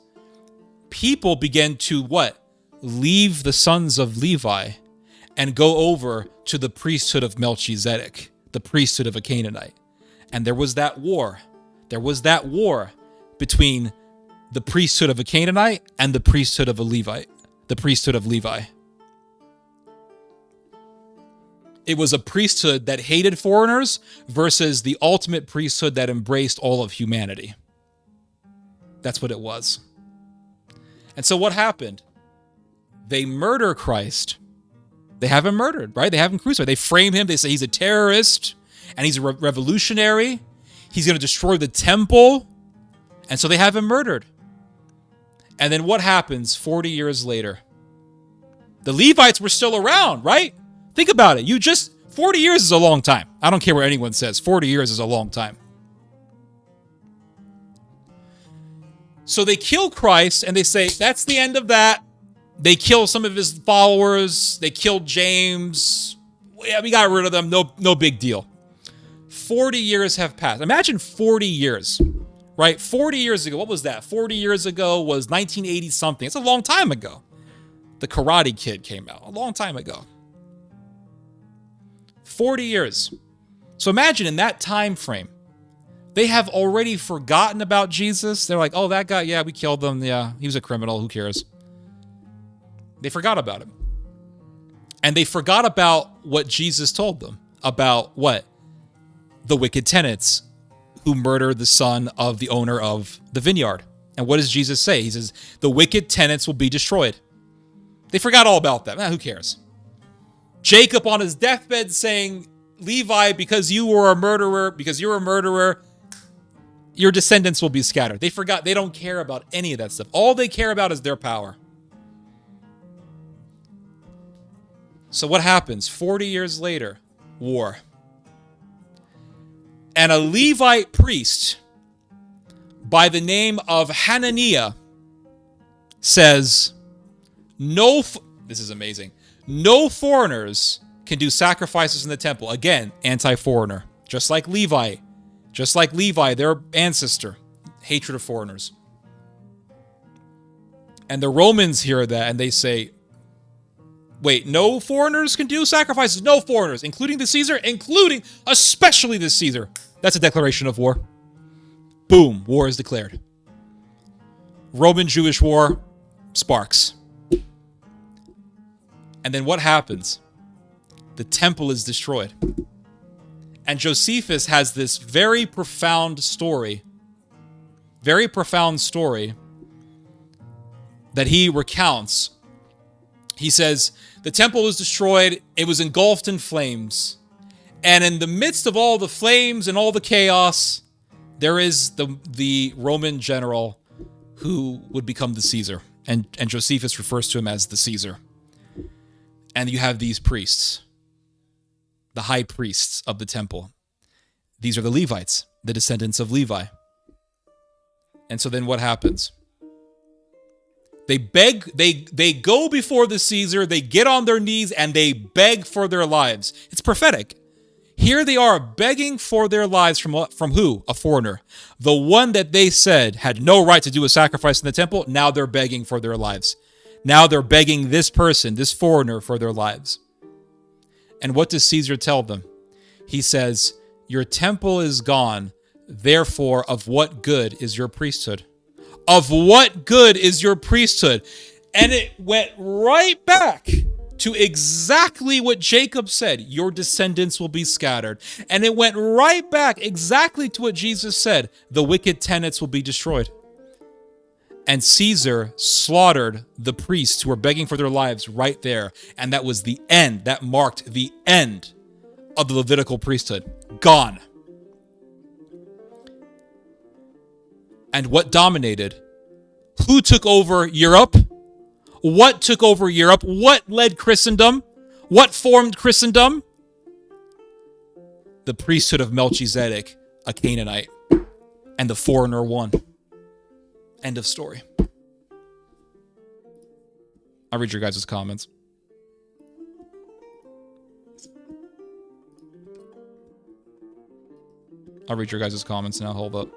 people began to what? Leave the sons of Levi and go over to the priesthood of Melchizedek, the priesthood of a Canaanite. And there was that war. There was that war between the priesthood of a Canaanite and the priesthood of a Levite, the priesthood of Levi. It was a priesthood that hated foreigners versus the ultimate priesthood that embraced all of humanity. That's what it was. And so what happened? They murder Christ. They have him murdered, right? They have him crucified. They frame him. They say he's a terrorist and he's a revolutionary. He's going to destroy the temple. And so they have him murdered. And then what happens 40 years later? The Levites were still around, right? Think about it. 40 years is a long time. I don't care what anyone says. 40 years is a long time. So they kill Christ and they say, that's the end of that. They kill some of his followers. They killed James. Yeah, we got rid of them. No big deal. 40 years have passed. Imagine 40 years, right? 40 years ago. What was that? 40 years ago was 1980 something. It's a long time ago. The Karate Kid came out a long time ago. 40 years. So imagine in that time frame, they have already forgotten about Jesus. They're like, oh, that guy, yeah, we killed him. Yeah, he was a criminal. Who cares? They forgot about him. And they forgot about what Jesus told them about what? The wicked tenants who murdered the son of the owner of the vineyard. And what does Jesus say? He says, the wicked tenants will be destroyed. They forgot all about that. Who cares? Jacob on his deathbed saying, Levi, because you're a murderer, your descendants will be scattered. They forgot. They don't care about any of that stuff. All they care about is their power. So what happens? 40 years later, war. And a Levite priest by the name of Hananiah says, this is amazing. No foreigners can do sacrifices in the temple. Again, anti-foreigner. Just like Levi, their ancestor. Hatred of foreigners. And the Romans hear that and they say, wait, no foreigners can do sacrifices? No foreigners, including the Caesar? Especially the Caesar. That's a declaration of war. Boom, war is declared. Roman-Jewish war sparks. And then what happens? The temple is destroyed. And Josephus has this very profound story that he recounts. He says, the temple was destroyed. It was engulfed in flames. And in the midst of all the flames and all the chaos, there is the Roman general who would become the Caesar. And Josephus refers to him as the Caesar. And you have these priests, the high priests of the temple. These are the Levites, the descendants of Levi. And so then what happens? They beg, they go before the Caesar, they get on their knees, and they beg for their lives. It's prophetic. Here they are begging for their lives from who? A foreigner. The one that they said had no right to do a sacrifice in the temple, now they're begging for their lives. Now they're begging this person, this foreigner, for their lives. And what does Caesar tell them? He says, your temple is gone, therefore of what good is your priesthood? Of what good is your priesthood? And it went right back to exactly what Jacob said. Your descendants will be scattered. And it went right back exactly to what Jesus said. The wicked tenants will be destroyed. And Caesar slaughtered the priests who were begging for their lives right there. And that was the end. That marked the end of the Levitical priesthood. Gone. And what dominated? Who took over Europe? What took over Europe? What led Christendom? What formed Christendom? The priesthood of Melchizedek, a Canaanite. And the foreigner won. End of story. I'll read your guys' comments. I'll read your guys' comments now. Hold up.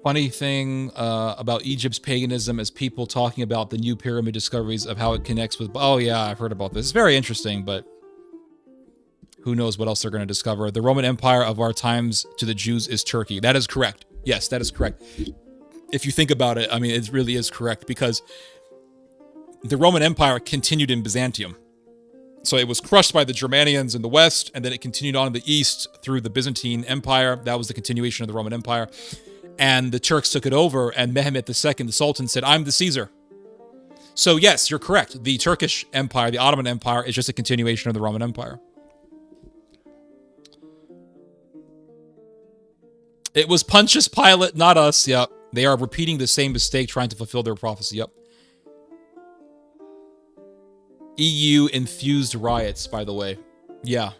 Funny thing about Egypt's paganism is people talking about the new pyramid discoveries of how it connects with... Oh, yeah, I've heard about this. It's very interesting, but who knows what else they're going to discover. The Roman Empire of our times to the Jews is Turkey. That is correct. Yes, that is correct.
if you think about it, I mean, it really is correct, because the Roman Empire continued in Byzantium. So it was crushed by the Germanians in the west, and then it continued on in the east through the Byzantine Empire. That was the continuation of the Roman Empire. And the Turks took it over, and Mehmet II, the Sultan, said, I'm the Caesar. So yes, you're correct. The Turkish Empire, the Ottoman Empire, is just a continuation of the Roman Empire. It was Pontius Pilate, not us. Yep. They are repeating the same mistake, trying to fulfill their prophecy. Yep. EU infused riots, by the way. Yeah.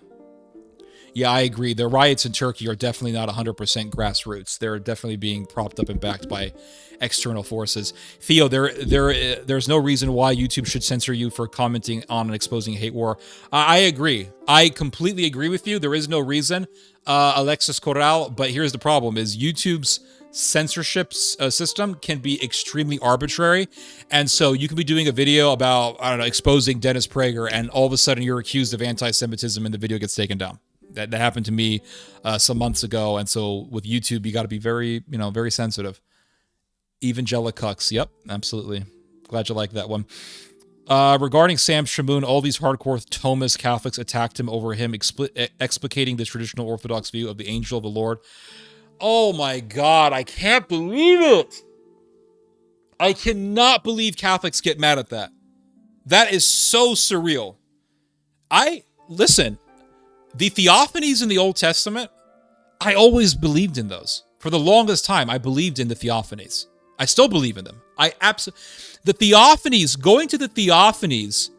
Yeah, I agree. The riots in Turkey are definitely not 100% grassroots. They're definitely being propped up and backed by external forces. Theo, there's no reason why YouTube should censor you for commenting on and exposing hate war. I agree. I completely agree with you. There is no reason, Alexis Corral. But here's the problem: is YouTube's censorship system can be extremely arbitrary, and so you can be doing a video about, I don't know, exposing Dennis Prager, and all of a sudden you're accused of anti-Semitism, and the video gets taken down. That happened to me some months ago, and so with YouTube, you got to be very, very sensitive. Evangelicucks, yep, absolutely. Glad you like that one. Regarding Sam Shamoun, all these hardcore Thomist Catholics attacked him over him explicating the traditional Orthodox view of the angel of the Lord. Oh my God, I can't believe it. I cannot believe Catholics get mad at that. That is so surreal. Listen, the theophanies in the Old Testament, I always believed in those. For the longest time, I believed in the theophanies. I still believe in them. The theophanies, going to the theophanies,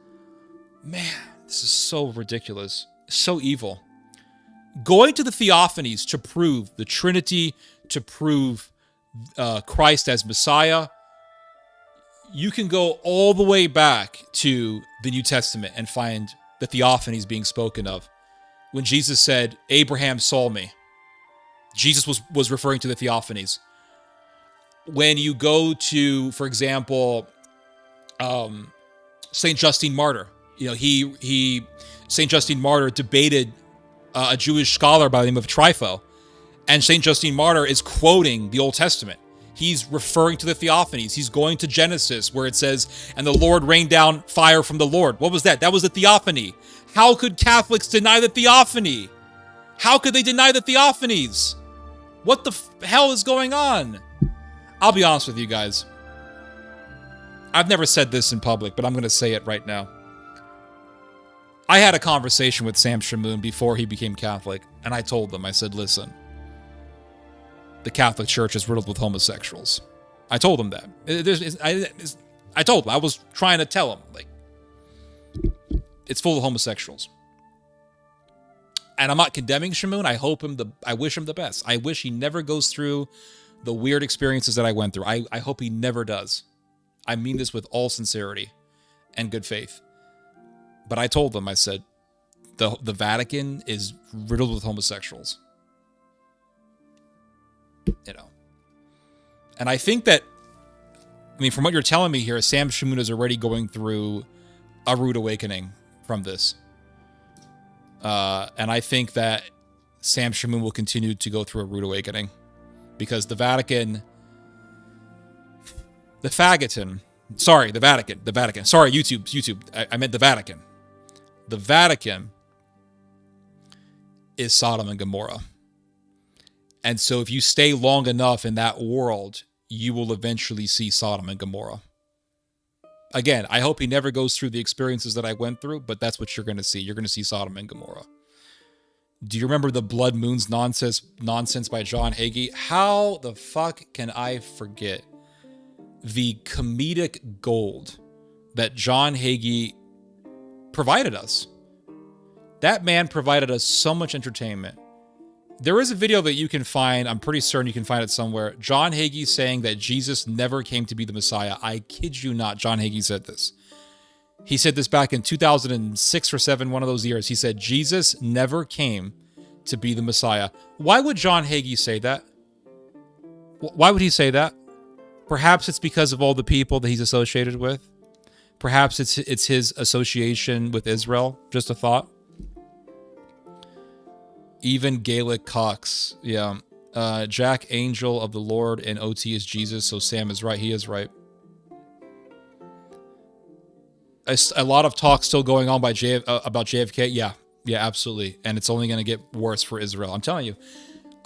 man, this is so ridiculous, so evil. Going to the theophanies to prove the Trinity, to prove Christ as Messiah, you can go all the way back to the New Testament and find the theophanies being spoken of. When Jesus said, Abraham saw me, Jesus was referring to the theophanies. When you go to, for example, Saint Justine Martyr, Saint Justine Martyr debated a Jewish scholar by the name of Trypho, and Saint Justine Martyr is quoting the Old Testament. He's referring to the theophanies. He's going to Genesis, where it says, and the Lord rained down fire from the Lord. What was that? That was the theophany. How could Catholics deny the theophany? How could they deny the theophanies? What the hell is going on? I'll be honest with you guys. I've never said this in public, but I'm going to say it right now. I had a conversation with Sam Shamoun before he became Catholic, and I told them, I said, listen, the Catholic Church is riddled with homosexuals. I told him that. I told him. I was trying to tell him, like, it's full of homosexuals. And I'm not condemning Shamoun. I wish him the best. I wish he never goes through the weird experiences that I went through. I hope he never does. I mean this with all sincerity and good faith. But I told them, I said, the Vatican is riddled with homosexuals. And I think that, from what you're telling me here, Sam Shamoun is already going through a rude awakening from this. And I think that Sam Shamoun will continue to go through a rude awakening. Because the Vatican, sorry, YouTube, I meant the Vatican. The Vatican is Sodom and Gomorrah. And so if you stay long enough in that world, you will eventually see Sodom and Gomorrah. Again, I hope he never goes through the experiences that I went through, but that's what you're going to see. You're going to see Sodom and Gomorrah. Do you remember the Blood Moons nonsense by John Hagee? How the fuck can I forget the comedic gold that John Hagee provided us? That man provided us so much entertainment. There is a video that you can find, I'm pretty certain you can find it somewhere, John Hagee saying that Jesus never came to be the Messiah. I kid you not, John Hagee said this. He said this back in 2006 or 7, one of those years. He said, Jesus never came to be the Messiah. Why would John Hagee say that? Why would he say that? Perhaps it's because of all the people that he's associated with. Perhaps it's his association with Israel. Just a thought. Even Gaelic Cox. Yeah. Jack, angel of the Lord, and OT is Jesus, so Sam is right. He is right. A lot of talk still going on about JFK. Yeah, absolutely. And it's only going to get worse for Israel. I'm telling you.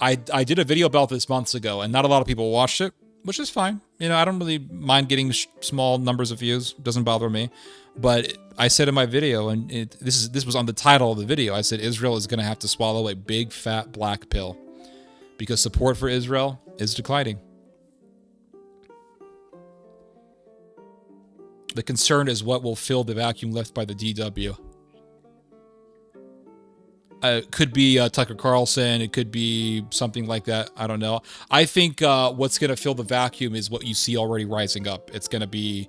I did a video about this months ago, and not a lot of people watched it, which is fine. You know, I don't really mind getting small numbers of views. It doesn't bother me. But I said in my video, and this was on the title of the video, I said Israel is going to have to swallow a big, fat, black pill because support for Israel is declining. The concern is what will fill the vacuum left by the DW. It could be Tucker Carlson. It could be something like that. I don't know. I think what's going to fill the vacuum is what you see already rising up. It's going to be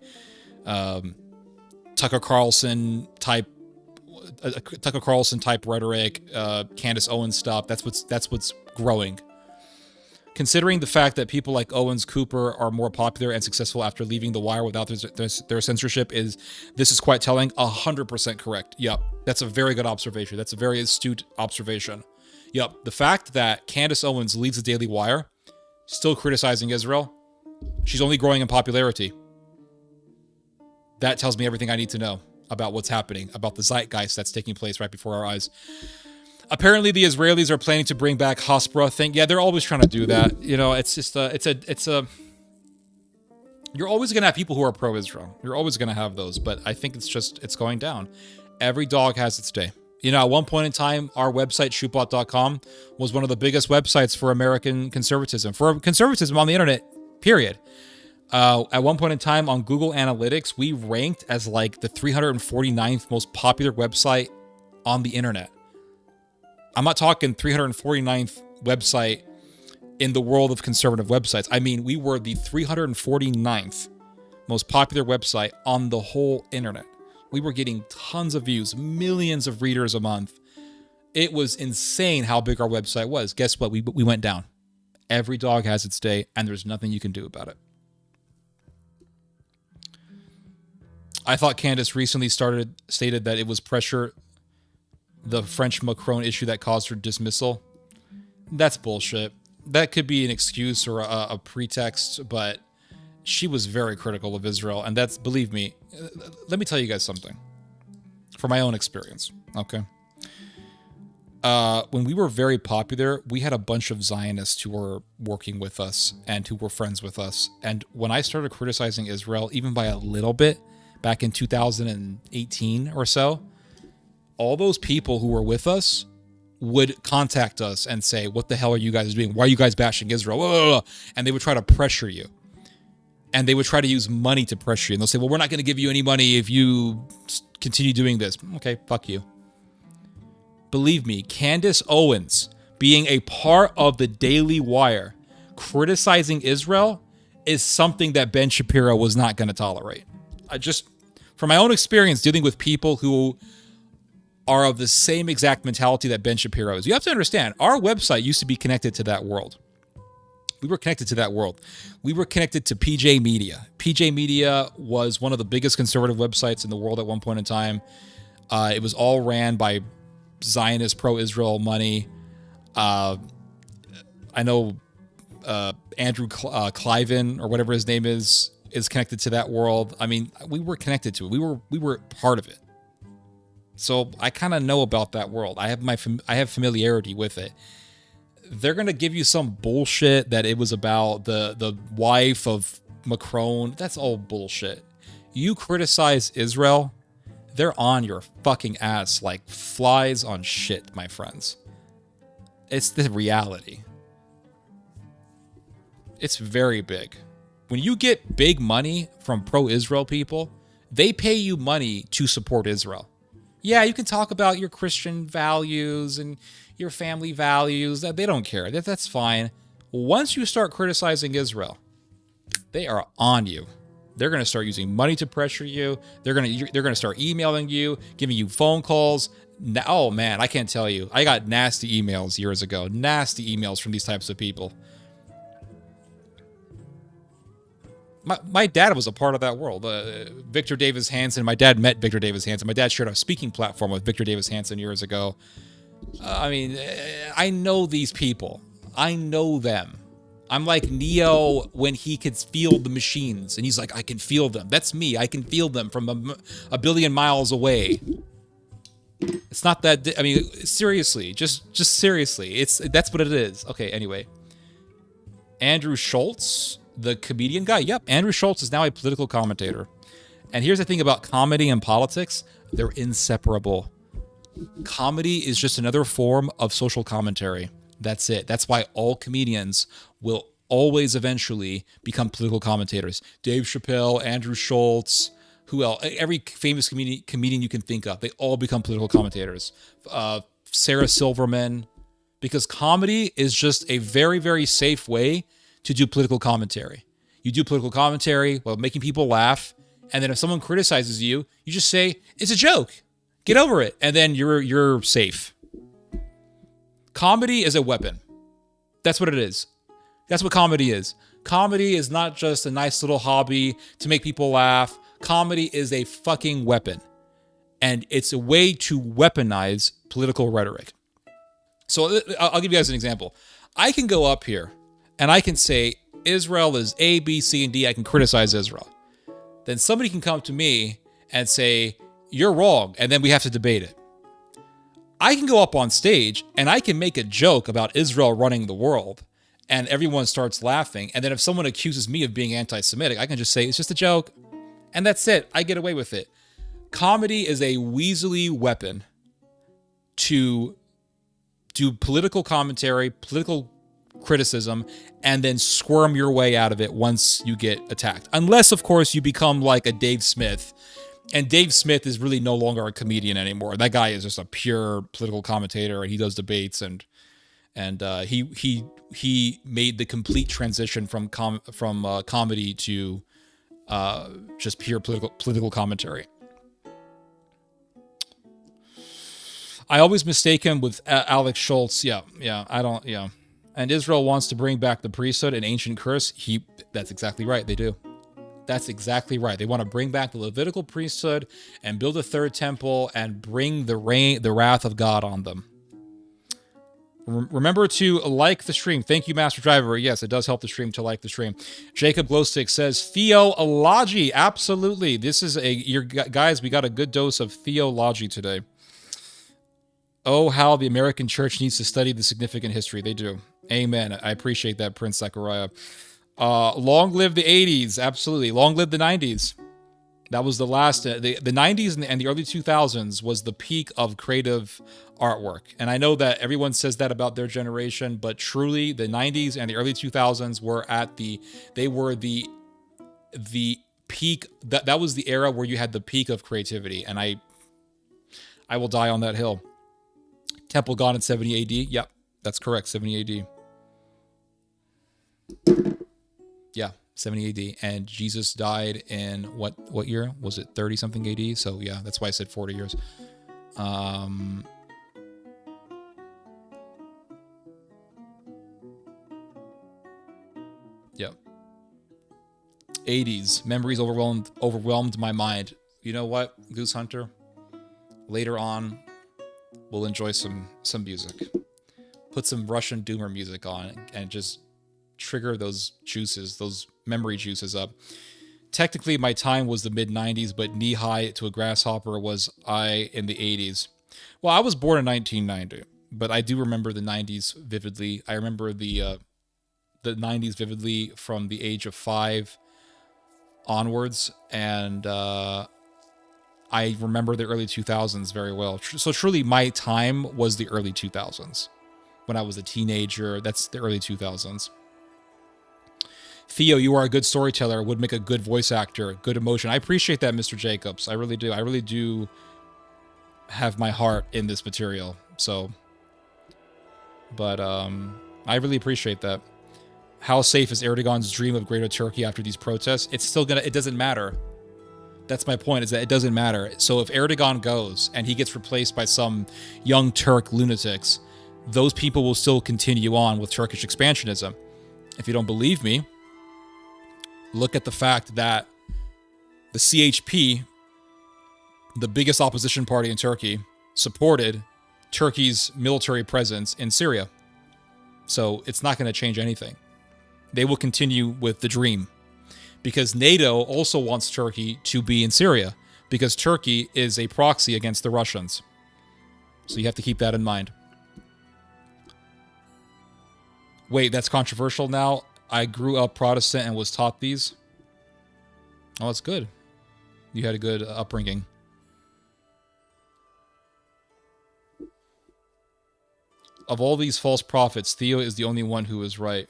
Tucker Carlson type rhetoric, Candace Owens stuff. That's what's growing. Considering the fact that people like Owens Cooper are more popular and successful after leaving The Wire without their censorship, this is quite telling. 100% correct. Yep, that's a very good observation. That's a very astute observation. Yep, the fact that Candace Owens leaves the Daily Wire, still criticizing Israel, she's only growing in popularity. That tells me everything I need to know about what's happening, about the zeitgeist that's taking place right before our eyes. Apparently, the Israelis are planning to bring back Hasbara thing. Yeah, they're always trying to do that. You know, it's just you're always going to have people who are pro-Israel. You're always going to have those, but I think it's going down. Every dog has its day. You know, at one point in time, our website, shootbot.com, was one of the biggest websites for American conservatism, for conservatism on the internet, period. At one point in time on Google Analytics, we ranked as like the 349th most popular website on the internet. I'm not talking 349th website in the world of conservative websites. I mean, we were the 349th most popular website on the whole internet. We were getting tons of views, millions of readers a month. It was insane how big our website was. Guess what? We went down. Every dog has its day, and there's nothing you can do about it. I thought Candace recently stated that it was pressure, the French Macron issue, that caused her dismissal. That's bullshit. That could be an excuse or a pretext, but she was very critical of Israel, and that's, believe me, let me tell you guys something from my own experience, okay? When we were very popular, we had a bunch of Zionists who were working with us and who were friends with us, and when I started criticizing Israel, even by a little bit, back in 2018 or so, all those people who were with us would contact us and say, what the hell are you guys doing? Why are you guys bashing Israel? And they would try to pressure you. And they would try to use money to pressure you. And they'll say, well, we're not going to give you any money if you continue doing this. Okay, fuck you. Believe me, Candace Owens being a part of the Daily Wire, criticizing Israel, is something that Ben Shapiro was not going to tolerate. From my own experience dealing with people who are of the same exact mentality that Ben Shapiro is. You have to understand, our website used to be connected to that world. We were connected to that world. We were connected to PJ Media. PJ Media was one of the biggest conservative websites in the world at one point in time. It was all ran by Zionist, pro-Israel money. I know Andrew Cliven, or whatever his name is connected to that world. I mean, we were connected to it. We were part of it. So I kind of know about that world. I have familiarity with it. They're going to give you some bullshit that it was about the wife of Macron. That's all bullshit. You criticize Israel, they're on your fucking ass like flies on shit, my friends. It's the reality. It's very big. When you get big money from pro-Israel people, they pay you money to support Israel. Yeah, you can talk about your Christian values and your family values. They don't care. That's fine. Once you start criticizing Israel, they are on you. They're going to start using money to pressure you. They're going to start emailing you, giving you phone calls. Oh man, I can't tell you. I got nasty emails years ago. Nasty emails from these types of people. My dad was a part of that world. Victor Davis Hanson. My dad met Victor Davis Hanson. My dad shared a speaking platform with Victor Davis Hanson years ago. I mean, I know these people. I know them. I'm like Neo when he could feel the machines, and he's like, I can feel them. That's me. I can feel them from a billion miles away. It's not that. I mean, seriously, just seriously. That's what it is. Okay. Anyway, Andrew Schultz, the comedian guy. Yep, Andrew Schultz is now a political commentator. And here's the thing about comedy and politics: they're inseparable. Comedy is just another form of social commentary. That's it. That's why all comedians will always eventually become political commentators. Dave Chappelle, Andrew Schultz, who else? Every famous comedian you can think of, they all become political commentators. Sarah Silverman, because comedy is just a very, very safe way to do political commentary. You do political commentary while making people laugh, and then if someone criticizes you, you just say, it's a joke. Get over it. And then you're safe. Comedy is a weapon. That's what it is. That's what comedy is. Comedy is not just a nice little hobby to make people laugh. Comedy is a fucking weapon. And it's a way to weaponize political rhetoric. So I'll give you guys an example. I can go up here and I can say Israel is A, B, C, and D. I can criticize Israel. Then somebody can come to me and say, you're wrong. And then we have to debate it. I can go up on stage and I can make a joke about Israel running the world and everyone starts laughing. And then if someone accuses me of being anti-Semitic, I can just say, it's just a joke. And that's it. I get away with it. Comedy is a weaselly weapon to do political commentary, political criticism, and then squirm your way out of it once you get attacked. Unless, of course, you become like a Dave Smith. And Dave Smith is really no longer a comedian anymore. That guy is just a pure political commentator, and he does debates, and he made the complete transition from comedy to just pure political commentary. I always mistake him with Alex Schultz. Yeah. And Israel wants to bring back the priesthood, an ancient curse. That's exactly right. They do. That's exactly right. They want to bring back the Levitical priesthood and build a third temple and bring the wrath of God on them. Remember to like the stream. Thank you, Master Driver. Yes, it does help the stream to like the stream. Jacob Glowstick says theology. Absolutely. This is guys, we got a good dose of theology today. Oh, how the American church needs to study the significant history. They do. Amen. I appreciate that, Prince Zechariah. Long live the 80s. Absolutely. Long live the 90s. That was the last, the 90s and the early 2000s was the peak of creative artwork. And I know that everyone says that about their generation, but truly the 90s and the early 2000s were the peak. That was the era where you had the peak of creativity. And I will die on that hill. Temple gone in 70 AD. Yep, that's correct. 70 AD. Yeah, 70 AD. And Jesus died in what year? Was it 30 something AD? So yeah, that's why I said 40 years. Yep. 80s. Memories overwhelmed my mind. You know what, Goose Hunter? Later on, we'll enjoy some music. Put some Russian Doomer music on and just trigger those juices, those memory juices up. Technically, my time was the mid-90s, but knee-high to a grasshopper was I in the 80s. Well, I was born in 1990, but I do remember the 90s vividly. I remember the 90s vividly from the age of 5 onwards, and I remember the early 2000s very well. So truly, my time was the early 2000s. When I was a teenager, that's the early 2000s. Theo, you are a good storyteller, would make a good voice actor, good emotion. I appreciate that, Mr. Jacobs. I really do. I really do have my heart in this material. So, but I really appreciate that. How safe is Erdogan's dream of Greater Turkey after these protests? It's still it doesn't matter. That's my point, is that it doesn't matter. So if Erdogan goes and he gets replaced by some young Turk lunatics, those people will still continue on with Turkish expansionism. If you don't believe me, look at the fact that the CHP, the biggest opposition party in Turkey, supported Turkey's military presence in Syria. So it's not going to change anything. They will continue with the dream. Because NATO also wants Turkey to be in Syria. Because Turkey is a proxy against the Russians. So you have to keep that in mind. Wait, that's controversial now? I grew up Protestant and was taught these? Oh, that's good. You had a good upbringing. Of all these false prophets, Theo is the only one who is right.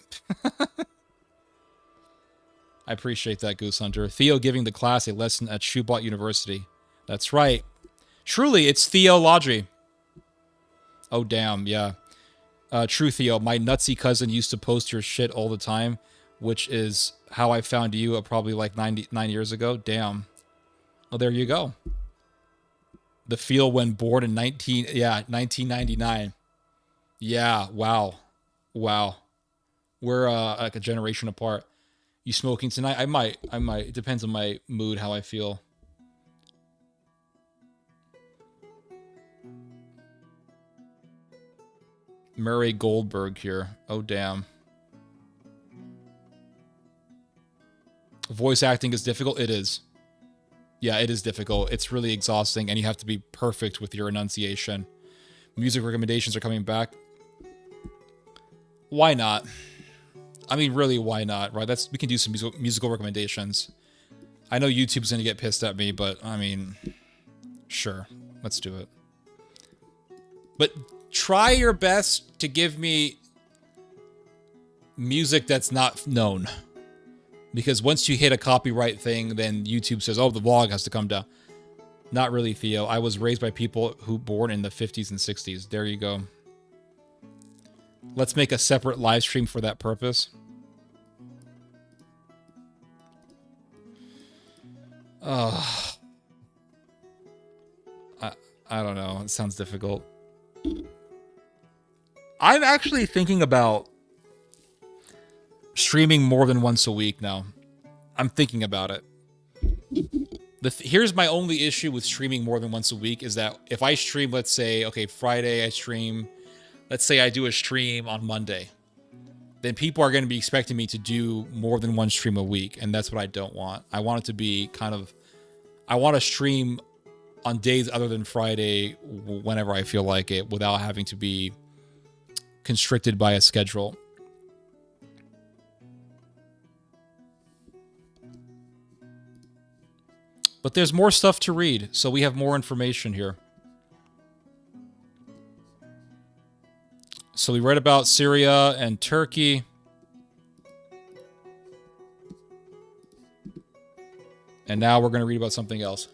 I appreciate that, Goose Hunter. Theo giving the class a lesson at Shubot University. That's right. Truly, it's theology. Oh, damn, yeah. True, Theo. My nutsy cousin used to post your shit all the time, which is how I found you probably like 9 years ago. Damn. Well, there you go. The feel when born in 1999. Yeah, wow. Wow. We're like a generation apart. You smoking tonight? I might. It depends on my mood, how I feel. Murray Goldberg here. Oh, damn. Voice acting is difficult? It is. Yeah, it is difficult. It's really exhausting, and you have to be perfect with your enunciation. Music recommendations are coming back. Why not? I mean, really, why not, right? We can do some musical recommendations. I know YouTube's going to get pissed at me, but, I mean, sure. Let's do it. But try your best to give me music that's not known. Because once you hit a copyright thing, then YouTube says, oh, the vlog has to come down. Not really, Theo. I was raised by people who born in the 50s and 60s. There you go. Let's make a separate live stream for that purpose. I don't know. It sounds difficult. I'm actually thinking about streaming more than once a week now. I'm thinking about it. Here's my only issue with streaming more than once a week is that if I stream, let's say, okay, Friday I stream, let's say I do a stream on Monday, then people are going to be expecting me to do more than one stream a week, and that's what I don't want. I want it to be kind of, I want to stream on days other than Friday whenever I feel like it without having to be constricted by a schedule. But there's more stuff to read, so we have more information here. So we read about Syria and Turkey. And now we're going to read about something else.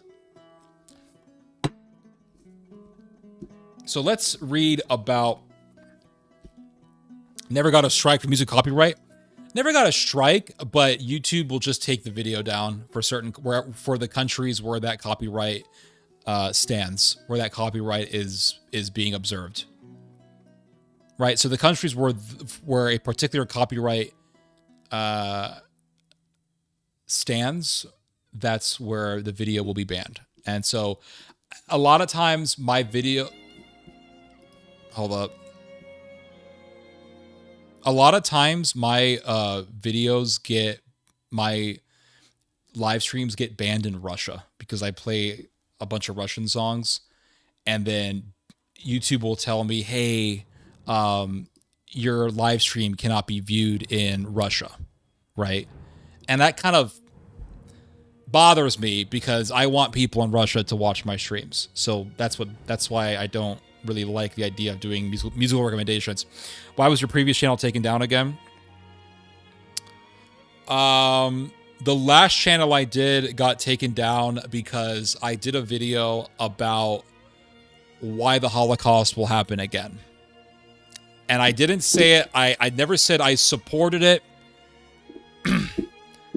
So let's read about never got a strike for music copyright. Never got a strike, but YouTube will just take the video down for for the countries where that copyright stands, where that copyright is being observed. Right, so the countries where a particular copyright stands, that's where the video will be banned. And so a lot of times my video... Hold up. A lot of times my my live streams get banned in Russia because I play a bunch of Russian songs, and then YouTube will tell me, hey, your live stream cannot be viewed in Russia, right? And that kind of bothers me because I want people in Russia to watch my streams. So that's why I don't really like the idea of doing musical recommendations. Why was your previous channel taken down again? The last channel I did got taken down because I did a video about why the Holocaust will happen again. And I didn't say it. I never said I supported it.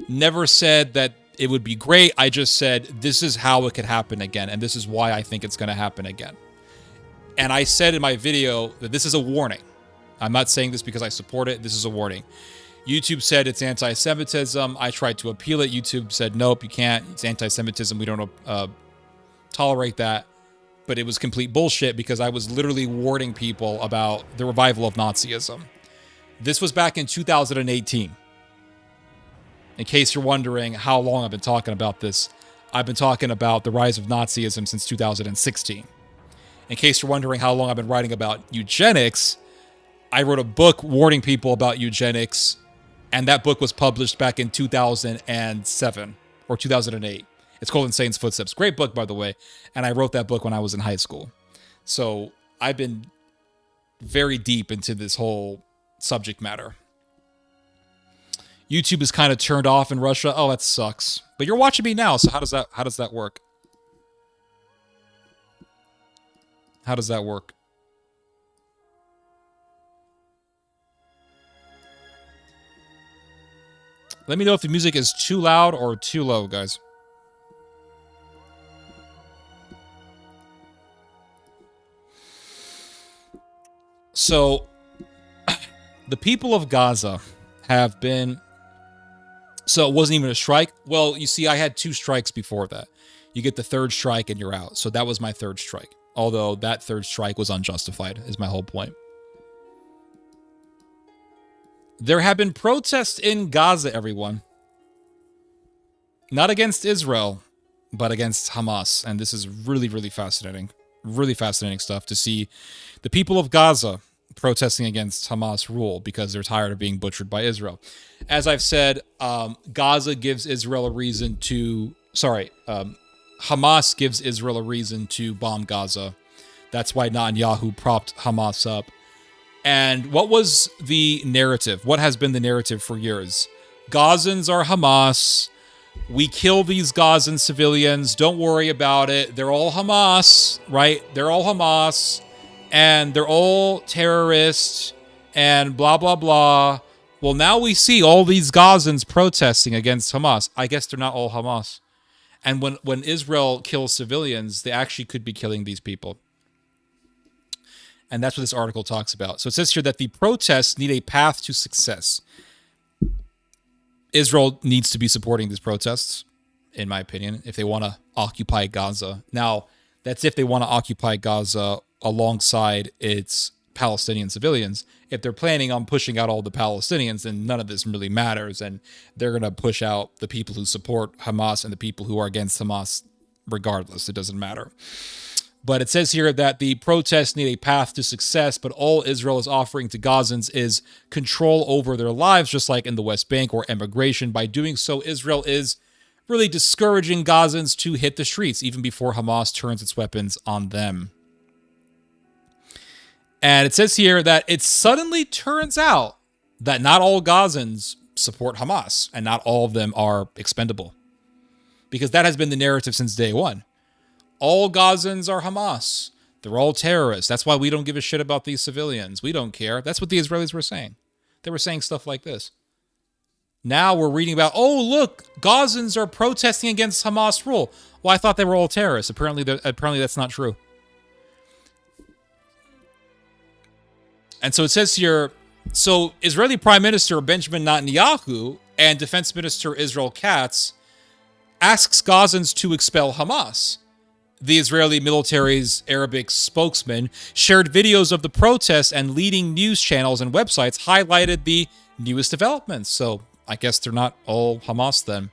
Never said that it would be great. I just said this is how it could happen again. And this is why I think it's going to happen again. And I said in my video that this is a warning. I'm not saying this because I support it. This is a warning. YouTube said it's anti-Semitism. I tried to appeal it. YouTube said, nope, you can't. It's anti-Semitism. We don't tolerate that. But it was complete bullshit because I was literally warning people about the revival of Nazism. This was back in 2018. In case you're wondering how long I've been talking about this, I've been talking about the rise of Nazism since 2016. In case you're wondering how long I've been writing about eugenics, I wrote a book warning people about eugenics, and that book was published back in 2007 or 2008. It's called Insane's Footsteps. Great book, by the way. And I wrote that book when I was in high school. So I've been very deep into this whole subject matter. YouTube is kind of turned off in Russia. Oh, that sucks. But you're watching me now, so how does that work? How does that work? Let me know if the music is too loud or too low, guys. So, the people of Gaza have been... So it wasn't even a strike? Well, you see, I had 2 strikes before that. You get the 3rd strike and you're out. So that was my 3rd strike. Although that 3rd strike was unjustified, is my whole point. There have been protests in Gaza, everyone. Not against Israel, but against Hamas. And this is really, really fascinating. Really fascinating stuff to see the people of Gaza protesting against Hamas rule because they're tired of being butchered by Israel. As I've said, Gaza gives Israel a reason to... Hamas gives Israel a reason to bomb Gaza. That's why Netanyahu propped Hamas up. And what was the narrative? What has been the narrative for years? Gazans are Hamas. We kill these Gazan civilians. Don't worry about it. They're all Hamas, right? They're all Hamas. And they're all terrorists. And blah, blah, blah. Well, now we see all these Gazans protesting against Hamas. I guess they're not all Hamas. And when Israel kills civilians, they actually could be killing these people. And that's what this article talks about. So it says here that the protests need a path to success. Israel needs to be supporting these protests, in my opinion, if they want to occupy Gaza. Now, that's if they want to occupy Gaza alongside its Palestinian civilians. If they're planning on pushing out all the Palestinians, then none of this really matters. And they're going to push out the people who support Hamas and the people who are against Hamas regardless. It doesn't matter. But it says here that the protests need a path to success, but all Israel is offering to Gazans is control over their lives, just like in the West Bank or immigration. By doing so, Israel is really discouraging Gazans to hit the streets, even before Hamas turns its weapons on them. And it says here that it suddenly turns out that not all Gazans support Hamas, and not all of them are expendable. Because that has been the narrative since day one. All Gazans are Hamas. They're all terrorists. That's why we don't give a shit about these civilians. We don't care. That's what the Israelis were saying. They were saying stuff like this. Now we're reading about, oh, look, Gazans are protesting against Hamas rule. Well, I thought they were all terrorists. Apparently that's not true. And so it says here, so Israeli Prime Minister Benjamin Netanyahu and Defense Minister Israel Katz asks Gazans to expel Hamas. The Israeli military's Arabic spokesman shared videos of the protests, and leading news channels and websites highlighted the newest developments. So I guess they're not all Hamas then.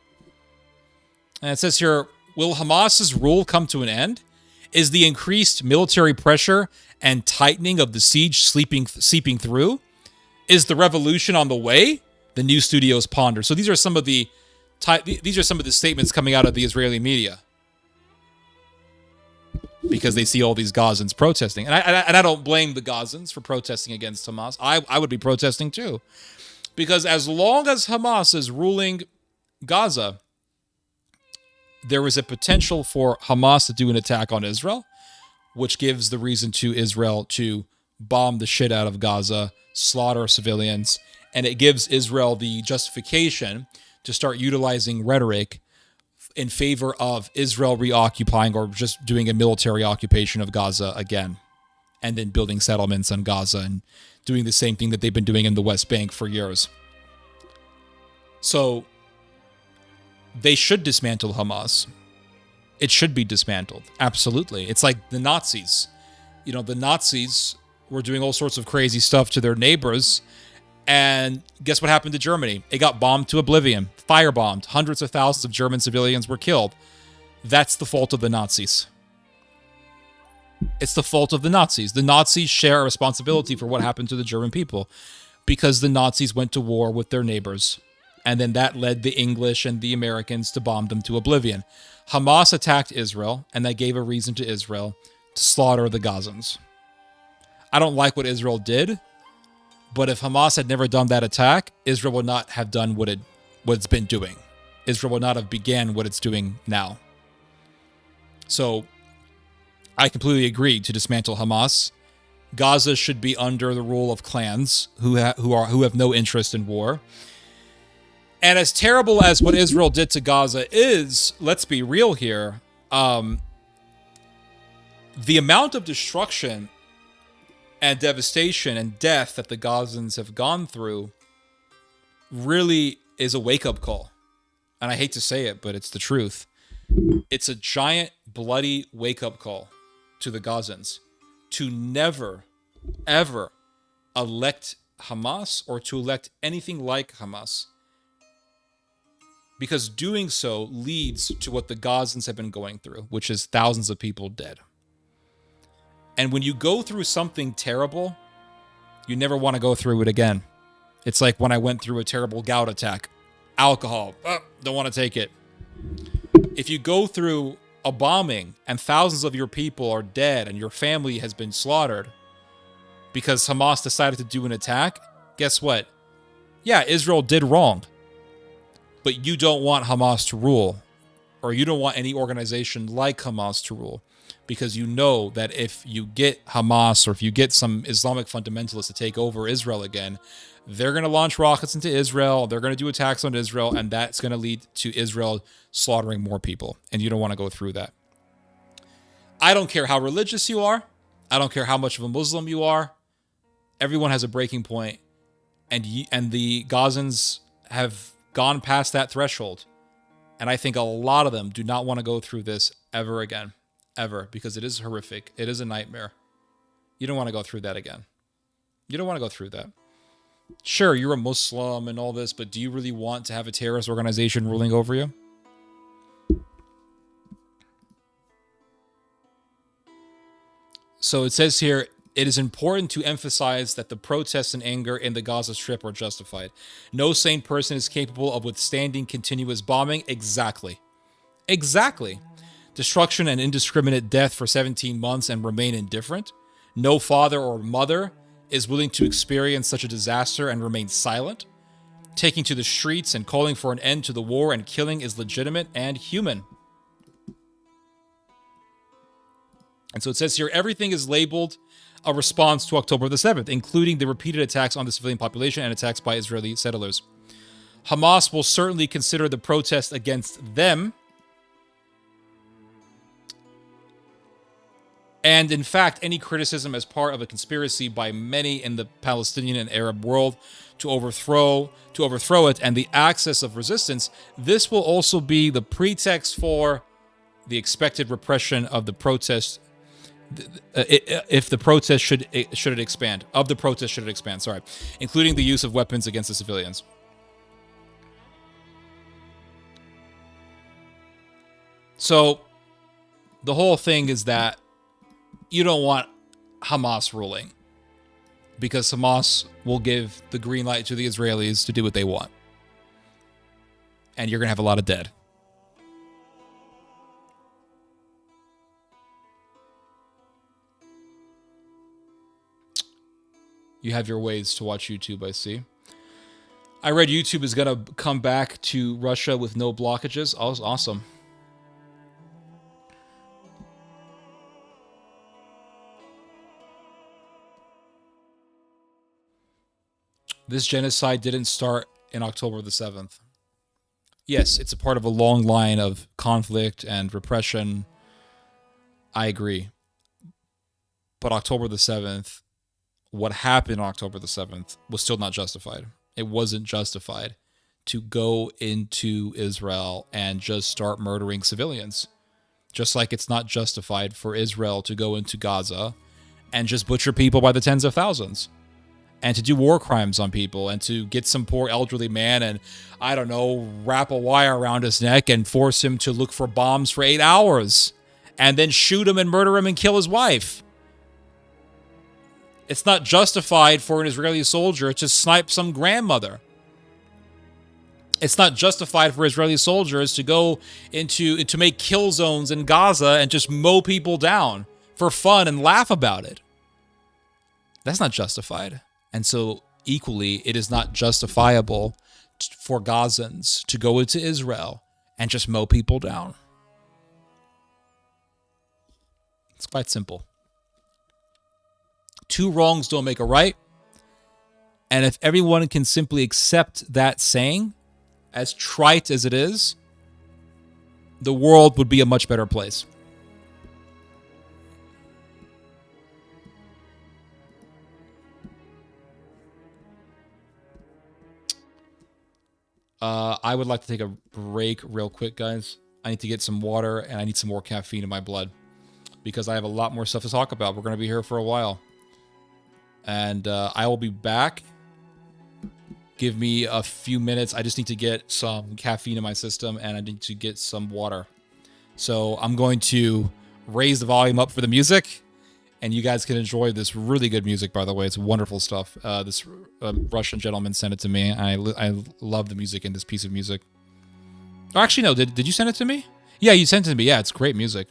And it says here, will Hamas's rule come to an end? Is the increased military pressure and tightening of the siege seeping through? Is the revolution on the way? The news studios ponder. So these are some of the statements coming out of the Israeli media, because they see all these Gazans protesting. And I don't blame the Gazans for protesting against Hamas. I would be protesting too. Because as long as Hamas is ruling Gaza, there is a potential for Hamas to do an attack on Israel, which gives the reason to Israel to bomb the shit out of Gaza, slaughter civilians, and it gives Israel the justification to start utilizing rhetoric in favor of Israel reoccupying or just doing a military occupation of Gaza again, and then building settlements on Gaza and doing the same thing that they've been doing in the West Bank for years. So they should dismantle Hamas. It should be dismantled. Absolutely. It's like the Nazis. You know, the Nazis were doing all sorts of crazy stuff to their neighbors, And guess what happened to Germany? It got bombed to oblivion, firebombed. Hundreds of thousands of German civilians were killed. That's the fault of the Nazis. It's the fault of the Nazis. The Nazis share a responsibility for what happened to the German people because the Nazis went to war with their neighbors. And then that led the English and the Americans to bomb them to oblivion. Hamas attacked Israel, and that gave a reason to Israel to slaughter the Gazans. I don't like what Israel did, but if Hamas had never done that attack, Israel would not have done what it's been doing. Israel would not have began what it's doing now. So I completely agree to dismantle Hamas. Gaza should be under the rule of clans who have no interest in war. And as terrible as what Israel did to Gaza is, let's be real here, the amount of destruction and devastation and death that the Gazans have gone through really is a wake-up call. And I hate to say it, but it's the truth. It's a giant, bloody wake-up call to the Gazans to never, ever elect Hamas or to elect anything like Hamas. Because doing so leads to what the Gazans have been going through, which is thousands of people dead. And when you go through something terrible, you never want to go through it again. It's like when I went through a terrible gout attack. Alcohol, don't want to take it. If you go through a bombing and thousands of your people are dead and your family has been slaughtered because Hamas decided to do an attack, guess what? Yeah, Israel did wrong. But you don't want Hamas to rule, or you don't want any organization like Hamas to rule, because you know that if you get Hamas or if you get some Islamic fundamentalists to take over Israel again, they're going to launch rockets into Israel, they're going to do attacks on Israel, and that's going to lead to Israel slaughtering more people, and you don't want to go through that. I don't care how religious you are. I don't care how much of a Muslim you are. Everyone has a breaking point, and the Gazans have gone past that threshold. And I think a lot of them do not want to go through this ever again. Ever. Because it is horrific. It is a nightmare. You don't want to go through that again. You don't want to go through that. Sure, you're a Muslim and all this, but do you really want to have a terrorist organization ruling over you? So it says here, it is important to emphasize that the protests and anger in the Gaza Strip are justified. No sane person is capable of withstanding continuous bombing. Exactly. Destruction and indiscriminate death for 17 months and remain indifferent. No father or mother is willing to experience such a disaster and remain silent. Taking to the streets and calling for an end to the war and killing is legitimate and human. And so it says here, everything is labeled a response to October the 7th, including the repeated attacks on the civilian population and attacks by Israeli settlers. Hamas will certainly consider the protest against them. And in fact, any criticism as part of a conspiracy by many in the Palestinian and Arab world to overthrow it and the access of resistance, this will also be the pretext for the expected repression of the protest. If the protest should it expand, including the use of weapons against the civilians. So the whole thing is that you don't want Hamas ruling, because Hamas will give the green light to the Israelis to do what they want. And you're going to have a lot of dead. You have your ways to watch YouTube, I see. I read YouTube is going to come back to Russia with no blockages. Oh, awesome. This genocide didn't start in October the 7th. Yes, it's a part of a long line of conflict and repression. I agree. But October the 7th, what happened on October the 7th was still not justified. It wasn't justified to go into Israel and just start murdering civilians. Just like it's not justified for Israel to go into Gaza and just butcher people by the tens of thousands. and to do war crimes on people and to get some poor elderly man and, I don't know, wrap a wire around his neck and force him to look for bombs for 8 hours and then shoot him and murder him and kill his wife. It's not justified for an Israeli soldier to snipe some grandmother. It's not justified for Israeli soldiers to go to make kill zones in Gaza and just mow people down for fun and laugh about it. That's not justified. And so equally, it is not justifiable for Gazans to go into Israel and just mow people down. It's quite simple. Two wrongs don't make a right. And if everyone can simply accept that saying, as trite as it is, the world would be a much better place. I would like to take a break real quick, guys. I need to get some water, and I need some more caffeine in my blood because I have a lot more stuff to talk about. We're going to be here for a while. And I will be back. Give me a few minutes. I just need to get some caffeine in my system, and I need to get some water. So I'm going to raise the volume up for the music, and you guys can enjoy this really good music, by the way. It's wonderful stuff. This Russian gentleman sent it to me. I love the music in this piece of music. Oh, actually, no. Did you send it to me? Yeah, you sent it to me. Yeah, it's great music.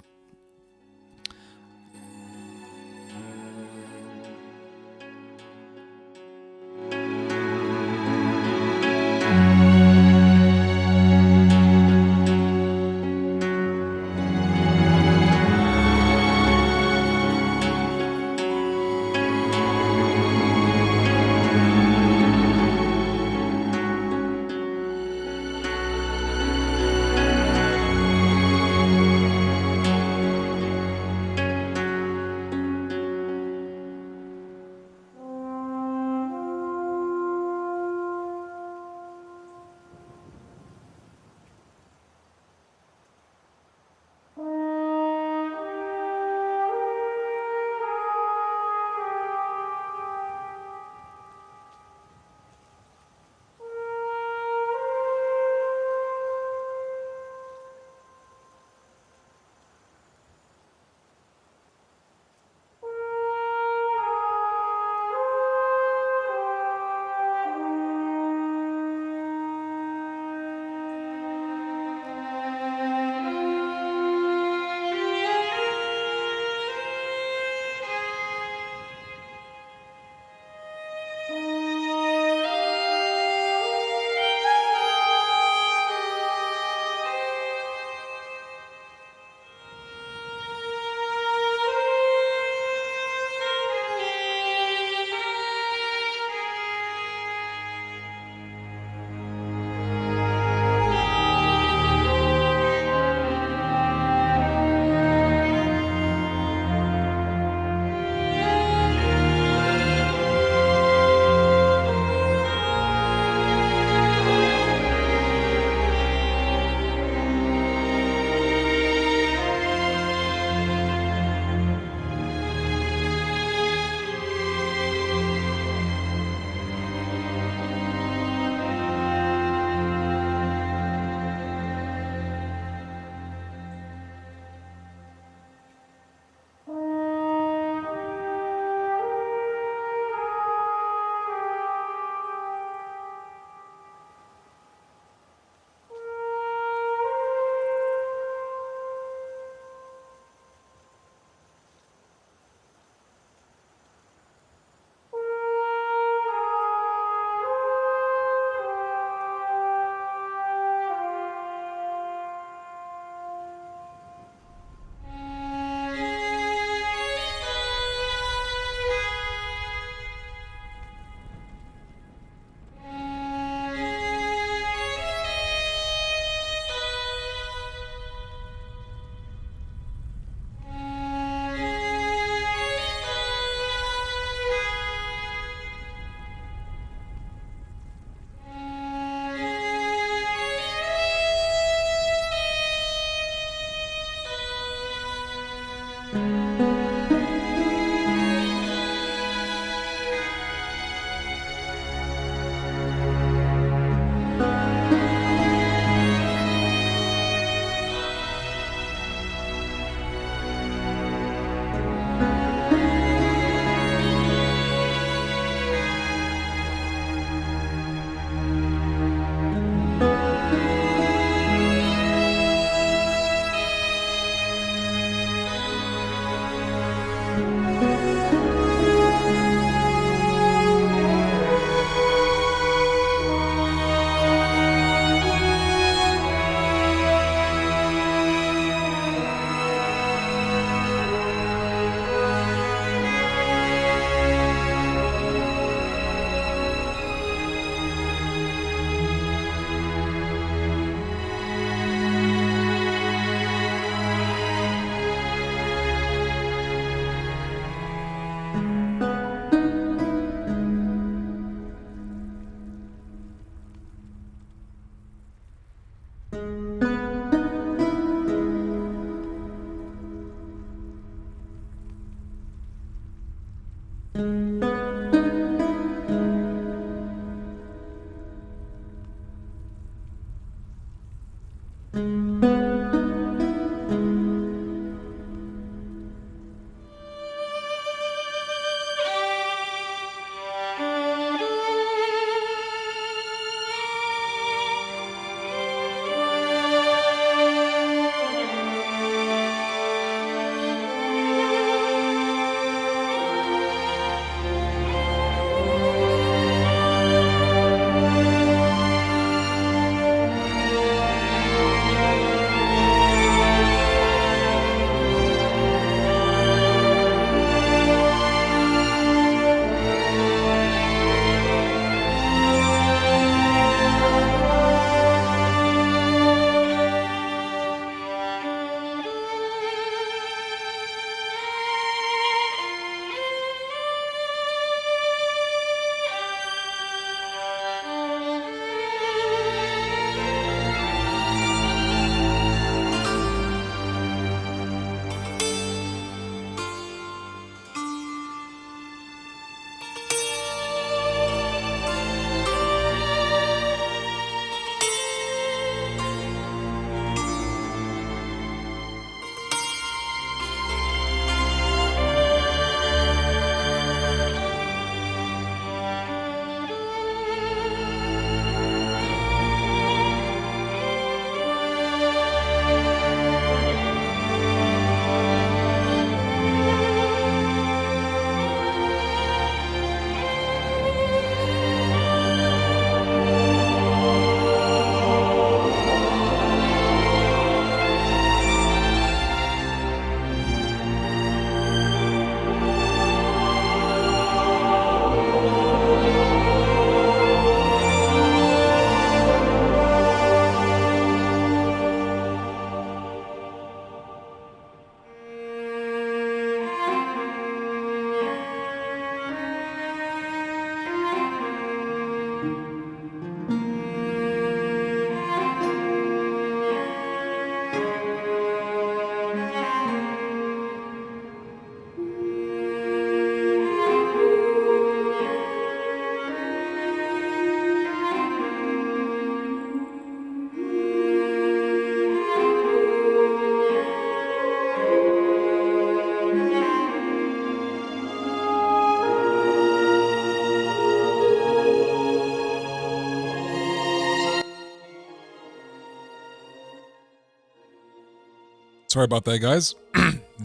Sorry about that, guys.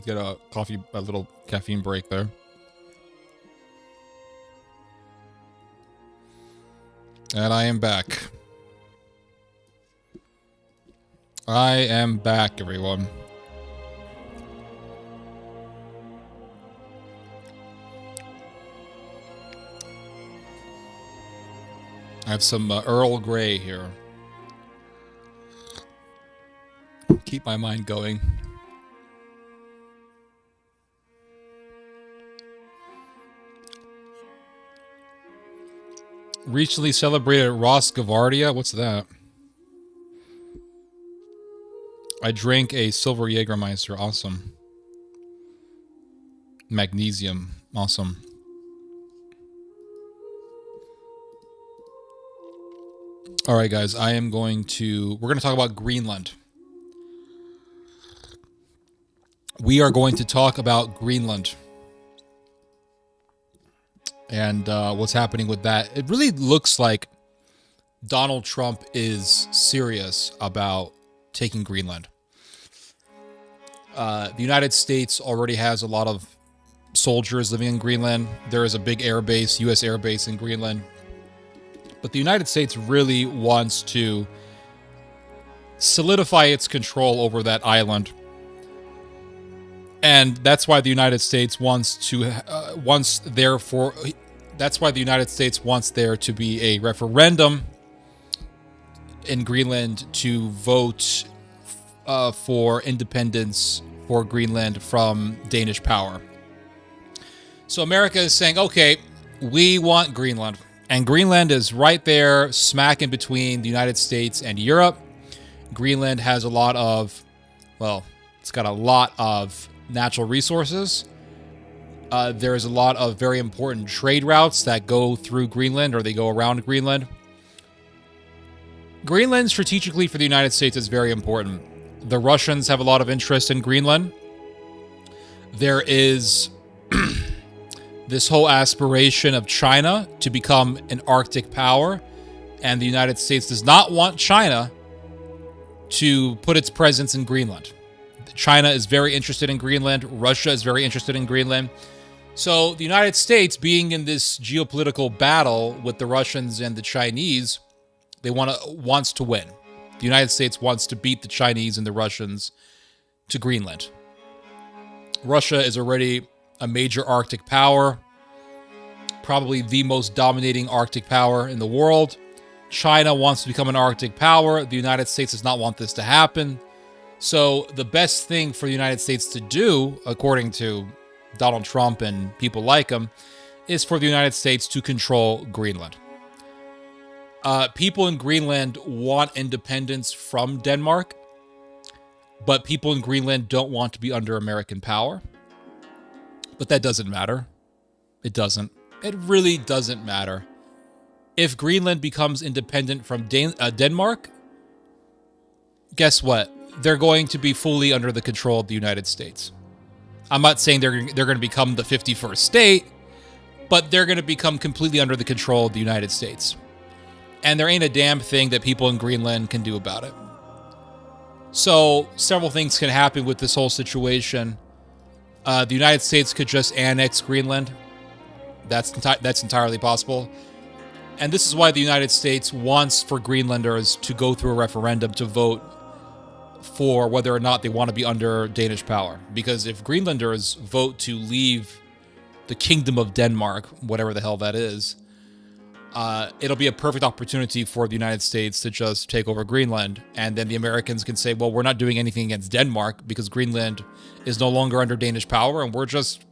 Get a little caffeine break there. And I am back. I am back, everyone. I have some Earl Grey here. Keep my mind going. Recently celebrated Rosgavardia. What's that? I drank a silver Jägermeister. Awesome. Magnesium. Awesome. All right, guys. We're going to talk about Greenland. We are going to talk about Greenland. And what's happening with that. It really looks like Donald Trump is serious about taking Greenland. The United States already has a lot of soldiers living in Greenland. There is a big air base, U.S. air base in Greenland. But the United States really wants to solidify its control over that island. And that's why the United States wants there to be a referendum in Greenland to vote for independence for Greenland from Danish power. So America is saying, okay, we want Greenland. And Greenland is right there, smack in between the United States and Europe. Greenland has it's got a lot of natural resources. There's a lot of very important trade routes that go through Greenland, or they go around Greenland. Greenland, strategically for the United States, is very important. The Russians have a lot of interest in Greenland. There is this whole aspiration of China to become an Arctic power, and the United States does not want China to put its presence in Greenland. China is very interested in Greenland. Russia is very interested in Greenland. So the United States, being in this geopolitical battle with the Russians and the Chinese, wants to win. The United States wants to beat the Chinese and the Russians to Greenland. Russia is already a major Arctic power, probably the most dominating Arctic power in the world. China wants to become an Arctic power. The United States does not want this to happen. So the best thing for the United States to do, according to Donald Trump and people like him, is for the United States to control Greenland. People in Greenland want independence from Denmark, but people in Greenland don't want to be under American power. But that doesn't matter. It doesn't. It really doesn't matter. If Greenland becomes independent from Denmark, guess what? They're going to be fully under the control of the United States. I'm not saying they're going to become the 51st state, but they're going to become completely under the control of the United States. And there ain't a damn thing that people in Greenland can do about it. So several things can happen with this whole situation. The United States could just annex Greenland. That's entirely possible. And this is why the United States wants for Greenlanders to go through a referendum to vote for whether or not they want to be under Danish power. Because if Greenlanders vote to leave the Kingdom of Denmark, whatever the hell that is, it'll be a perfect opportunity for the United States to just take over Greenland. And then the Americans can say, well, we're not doing anything against Denmark because Greenland is no longer under Danish power and we're just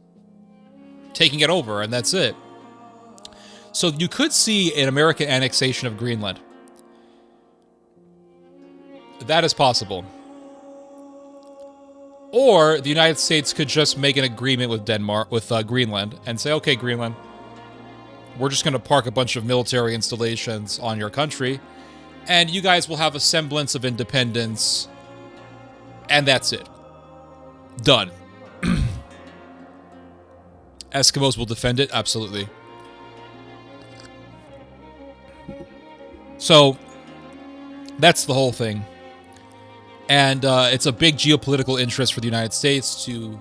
taking it over, and that's it. So you could see an American annexation of Greenland. That is possible. Or the United States could just make an agreement with Greenland and say, okay, Greenland, we're just going to park a bunch of military installations on your country, and you guys will have a semblance of independence, and that's it. Done. Eskimos will defend it? Absolutely. So, that's the whole thing. And it's a big geopolitical interest for the United States to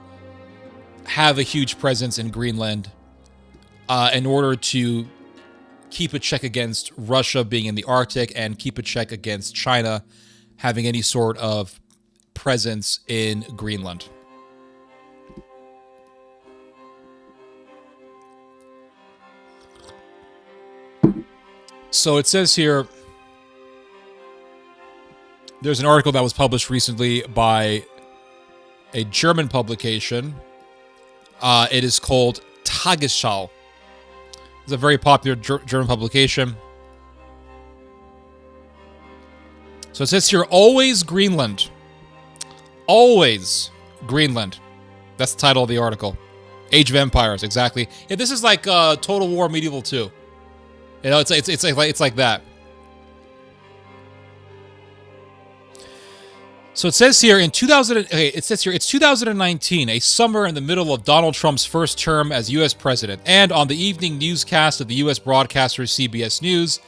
have a huge presence in Greenland in order to keep a check against Russia being in the Arctic and keep a check against China having any sort of presence in Greenland. So it says here, there's an article that was published recently by a German publication. It is called Tagesschau. It's a very popular German publication. So it says here, always Greenland. Always Greenland. That's the title of the article. Age of Empires, exactly. Yeah, this is like Total War Medieval 2. You know, it's like that. So it says here it's 2019, a summer in the middle of Donald Trump's first term as U.S. president, and on the evening newscast of the U.S. broadcaster CBS News,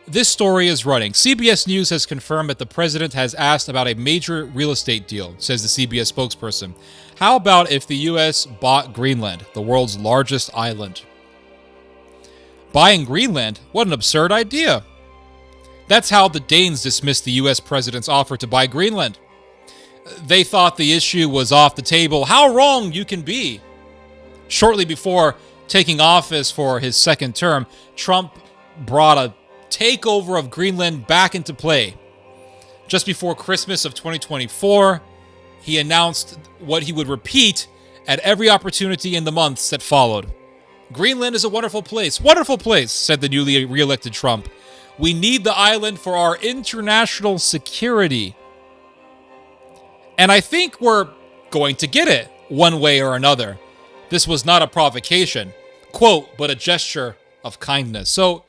this story is running. CBS News has confirmed that the president has asked about a major real estate deal, says the CBS spokesperson. How about if the U.S. bought Greenland, the world's largest island? Buying Greenland? What an absurd idea. That's how the Danes dismissed the U.S. president's offer to buy Greenland. They thought the issue was off the table. How wrong you can be. Shortly before taking office for his second term, Trump brought a takeover of Greenland back into play. Just before Christmas of 2024, he announced what he would repeat at every opportunity in the months that followed. Greenland is a wonderful place, said the newly re-elected Trump. We need the island for our international security. And I think we're going to get it, one way or another. This was not a provocation, quote, but a gesture of kindness. So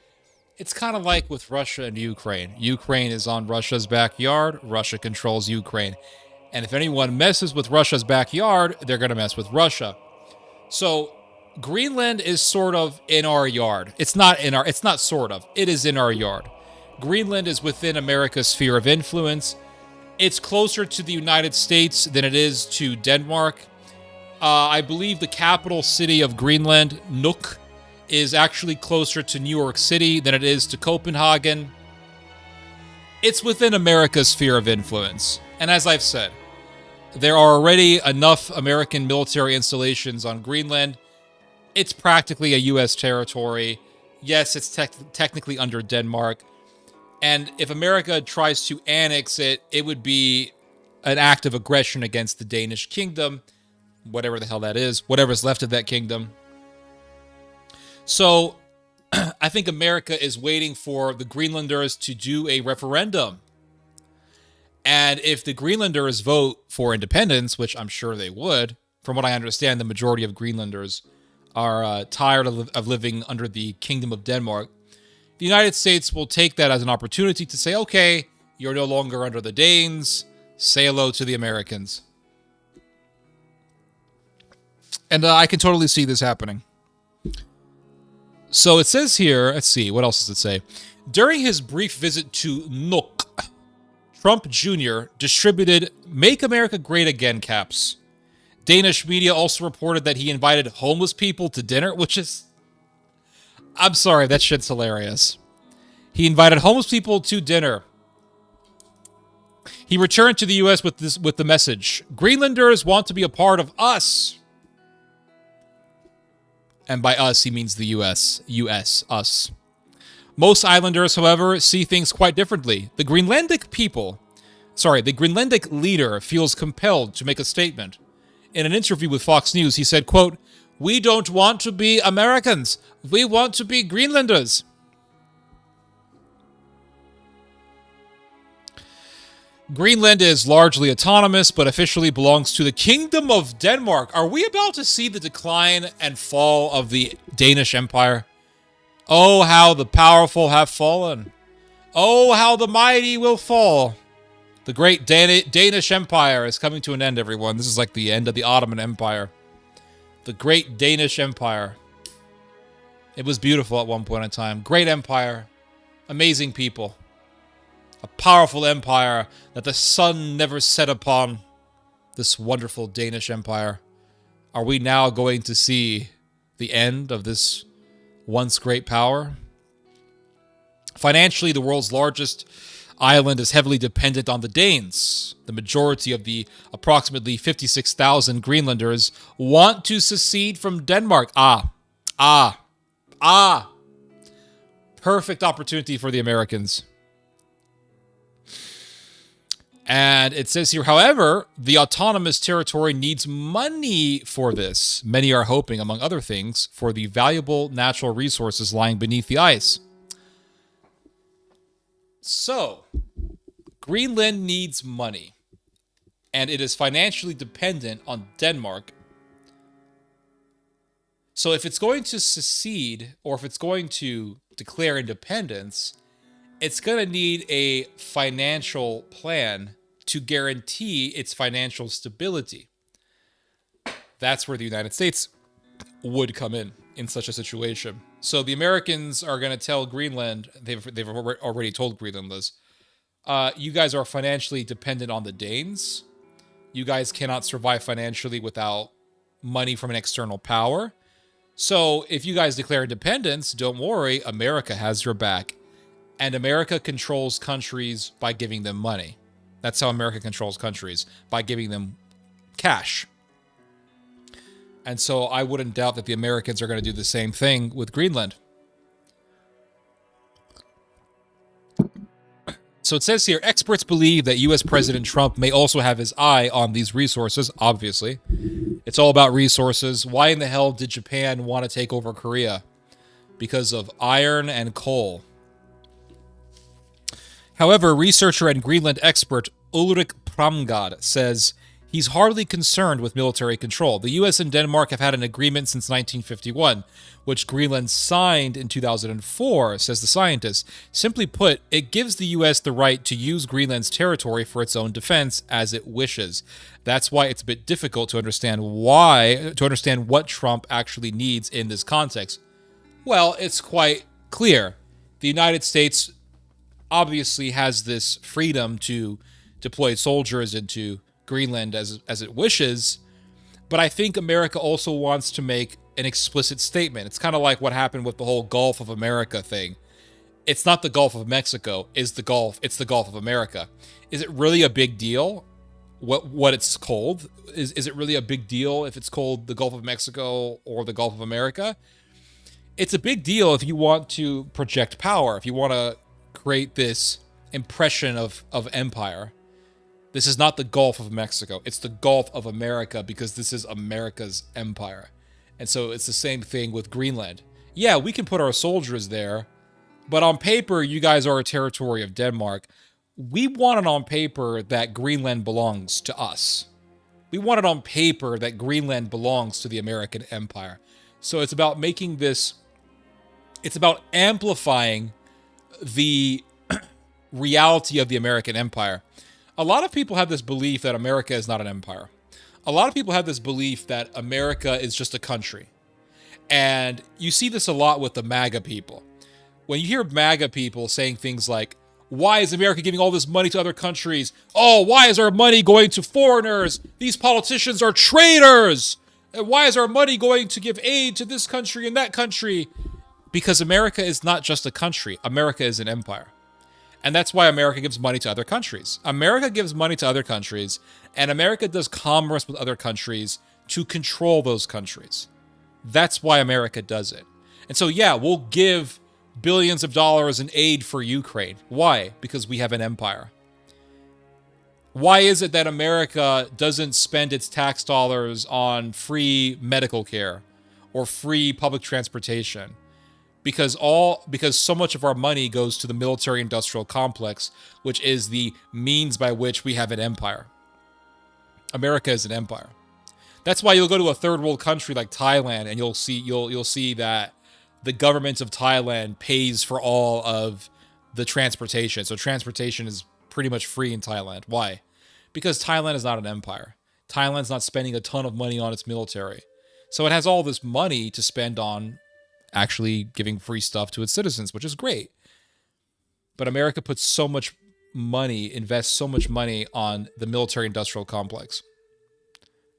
it's kind of like with Russia and Ukraine. Ukraine is on Russia's backyard. Russia controls Ukraine. And if anyone messes with Russia's backyard, they're going to mess with Russia. So Greenland is sort of in our yard. It's not sort of. It is in our yard. Greenland is within America's sphere of influence. It's closer to the United States than it is to Denmark. I believe the capital city of Greenland, Nuuk, is actually closer to New York City than it is to Copenhagen. It's within America's sphere of influence. And as I've said, there are already enough American military installations on Greenland. It's practically a U.S. territory. Yes, it's technically under Denmark. And if America tries to annex it, it would be an act of aggression against the Danish kingdom, whatever the hell that is, whatever's left of that kingdom. So I think America is waiting for the Greenlanders to do a referendum. And if the Greenlanders vote for independence, which I'm sure they would, from what I understand, the majority of Greenlanders are tired of living under the Kingdom of Denmark, the United States will take that as an opportunity to say, okay, you're no longer under the Danes, say hello to the Americans. And I can totally see this happening. So it says here, let's see, what else does it say? During his brief visit to Nuuk, Trump Jr. distributed Make America Great Again caps. Danish media also reported that he invited homeless people to dinner, which is... I'm sorry, that shit's hilarious. He invited homeless people to dinner. He returned to the U.S. with the message, Greenlanders want to be a part of us. And by us, he means the U.S. U.S., us. Most islanders, however, see things quite differently. The Greenlandic leader feels compelled to make a statement. In an interview with Fox News, he said, quote, "We don't want to be Americans. We want to be Greenlanders." Greenland is largely autonomous, but officially belongs to the Kingdom of Denmark. Are we about to see the decline and fall of the Danish Empire? Oh, how the powerful have fallen. Oh, how the mighty will fall. The great Danish Empire is coming to an end, everyone. This is like the end of the Ottoman Empire. The great Danish Empire. It was beautiful at one point in time. Great empire. Amazing people. a powerful empire that the sun never set upon, this wonderful Danish empire. Are we now going to see the end of this once great power? Financially, the world's largest island is heavily dependent on the Danes. The majority of the approximately 56,000 Greenlanders want to secede from Denmark. Perfect opportunity for the Americans. And it says here, however, the autonomous territory needs money for this. Many are hoping, among other things, for the valuable natural resources lying beneath the ice. So, Greenland needs money, and it is financially dependent on Denmark. So if it's going to secede, or if it's going to declare independence, it's going to need a financial plan to guarantee its financial stability. That's where the United States would come in such a situation. So the Americans are going to tell Greenland, they've already told Greenland this, you guys are financially dependent on the Danes. You guys cannot survive financially without money from an external power. So if you guys declare independence, don't worry, America has your back. And America controls countries by giving them money. That's how America controls countries, by giving them cash. And so I wouldn't doubt that the Americans are going to do the same thing with Greenland. So it says here, experts believe that U.S. President Trump may also have his eye on these resources, obviously. It's all about resources. Why in the hell did Japan want to take over Korea? Because of iron and coal. However, researcher and Greenland expert Ulrik Pramgad says he's hardly concerned with military control. The U.S. and Denmark have had an agreement since 1951, which Greenland signed in 2004, says the scientist. Simply put, it gives the U.S. the right to use Greenland's territory for its own defense as it wishes. That's why it's a bit difficult to understand what Trump actually needs in this context. Well, it's quite clear. The United States obviously has this freedom to deploy soldiers into Greenland as it wishes, but I think America also wants to make an explicit statement. It's kind of like what happened with the whole Gulf of America thing. It's not the Gulf of Mexico, it's the Gulf of America. Is it really a big deal what it's called? Is it really a big deal if it's called the Gulf of Mexico or the Gulf of America? It's a big deal if you want to project power, if you want to create this impression of empire. This is not the Gulf of Mexico. It's the Gulf of America because this is America's empire. And so it's the same thing with Greenland. Yeah, we can put our soldiers there, but on paper, you guys are a territory of Denmark. We want it on paper that Greenland belongs to us. We want it on paper that Greenland belongs to the American empire. So it's about making this, it's about amplifying the reality of the American empire. A lot of people have this belief that America is not an empire. A lot of people have this belief that America is just a country. And you see this a lot with the MAGA people. When you hear MAGA people saying things like, why is America giving all this money to other countries? Oh, why is our money going to foreigners? These politicians are traitors. And why is our money going to give aid to this country and that country? Because America is not just a country. America is an empire. And that's why America gives money to other countries. America gives money to other countries, and America does commerce with other countries to control those countries. That's why America does it. And so, yeah, we'll give billions of dollars in aid for Ukraine. Why? Because we have an empire. Why is it that America doesn't spend its tax dollars on free medical care or free public transportation? Because so much of our money goes to the military-industrial complex, which is the means by which we have an empire. America is an empire. That's why you'll go to a third world country like Thailand, and you'll see that the government of Thailand pays for all of the transportation. So transportation is pretty much free in Thailand. Why? Because Thailand is not an empire. Thailand's not spending a ton of money on its military. So it has all this money to spend on actually giving free stuff to its citizens, which is great. But America puts so much money, invest so much money on the military-industrial complex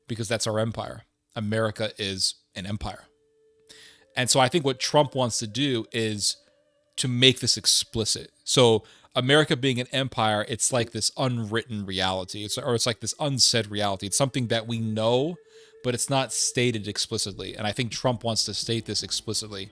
because that's our empire. America is an empire. And so I think what Trump wants to do is to make this explicit. So America being an empire, it's like this unwritten reality. It's like this unsaid reality. It's something that we know, but it's not stated explicitly. And I think Trump wants to state this explicitly.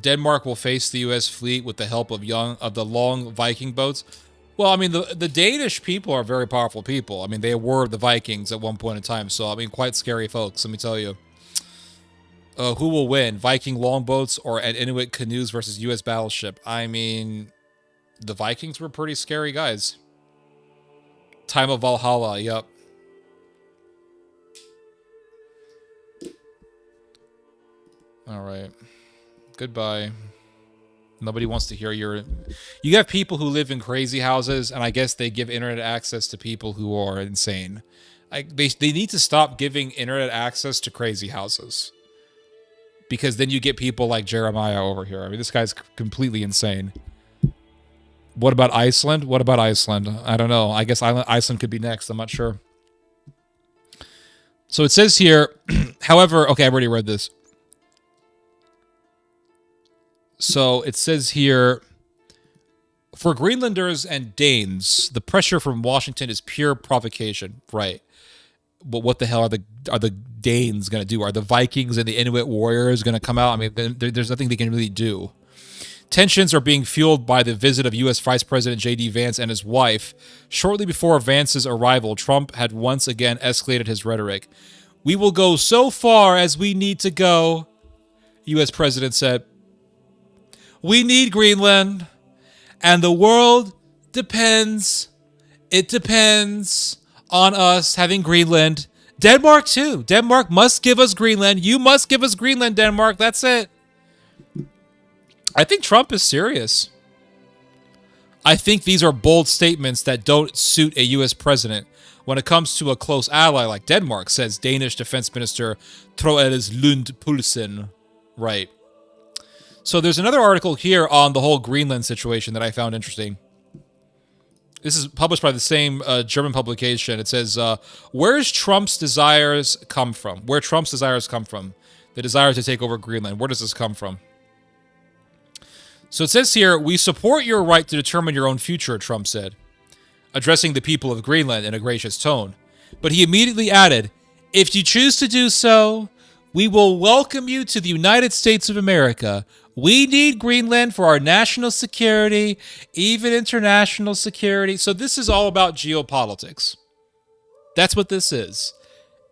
Denmark will face the U.S. fleet with the help of the long Viking boats. Well, I mean, the Danish people are very powerful people. I mean, they were the Vikings at one point in time. So, I mean, quite scary folks, let me tell you. Who will win? Viking longboats or an Inuit canoes versus U.S. battleship? I mean, the Vikings were pretty scary guys. Time of Valhalla, yep. All right. Goodbye. Nobody wants to hear your... You have people who live in crazy houses, and I guess they give internet access to people who are insane. They need to stop giving internet access to crazy houses. Because then you get people like Jeremiah over here. I mean, this guy's completely insane. What about Iceland? What about Iceland? I don't know. I guess Iceland could be next. I'm not sure. So it says here, however... Okay, I've already read this. So it says here, for Greenlanders and Danes, the pressure from Washington is pure provocation. Right. But what the hell are the Danes going to do? Are the Vikings and the Inuit warriors going to come out? I mean, there's nothing they can really do. Tensions are being fueled by the visit of U.S. Vice President J.D. Vance and his wife. Shortly before Vance's arrival, Trump had once again escalated his rhetoric. We will go so far as we need to go, U.S. President said. We need Greenland, and the world depends. It depends on us having Greenland. Denmark, too. Denmark must give us Greenland. You must give us Greenland, Denmark. That's it. I think Trump is serious. I think these are bold statements that don't suit a U.S. president. When it comes to a close ally like Denmark, says Danish Defense Minister Troels Lund Poulsen. Right. So there's another article here on the whole Greenland situation that I found interesting. This is published by the same German publication. It says, where's Trump's desires come from? Where Trump's desires come from? The desire to take over Greenland. Where does this come from? So it says here, we support your right to determine your own future, Trump said, addressing the people of Greenland in a gracious tone. But he immediately added, if you choose to do so, we will welcome you to the United States of America. We need Greenland for our national security, even international security. So this is all about geopolitics. That's what this is.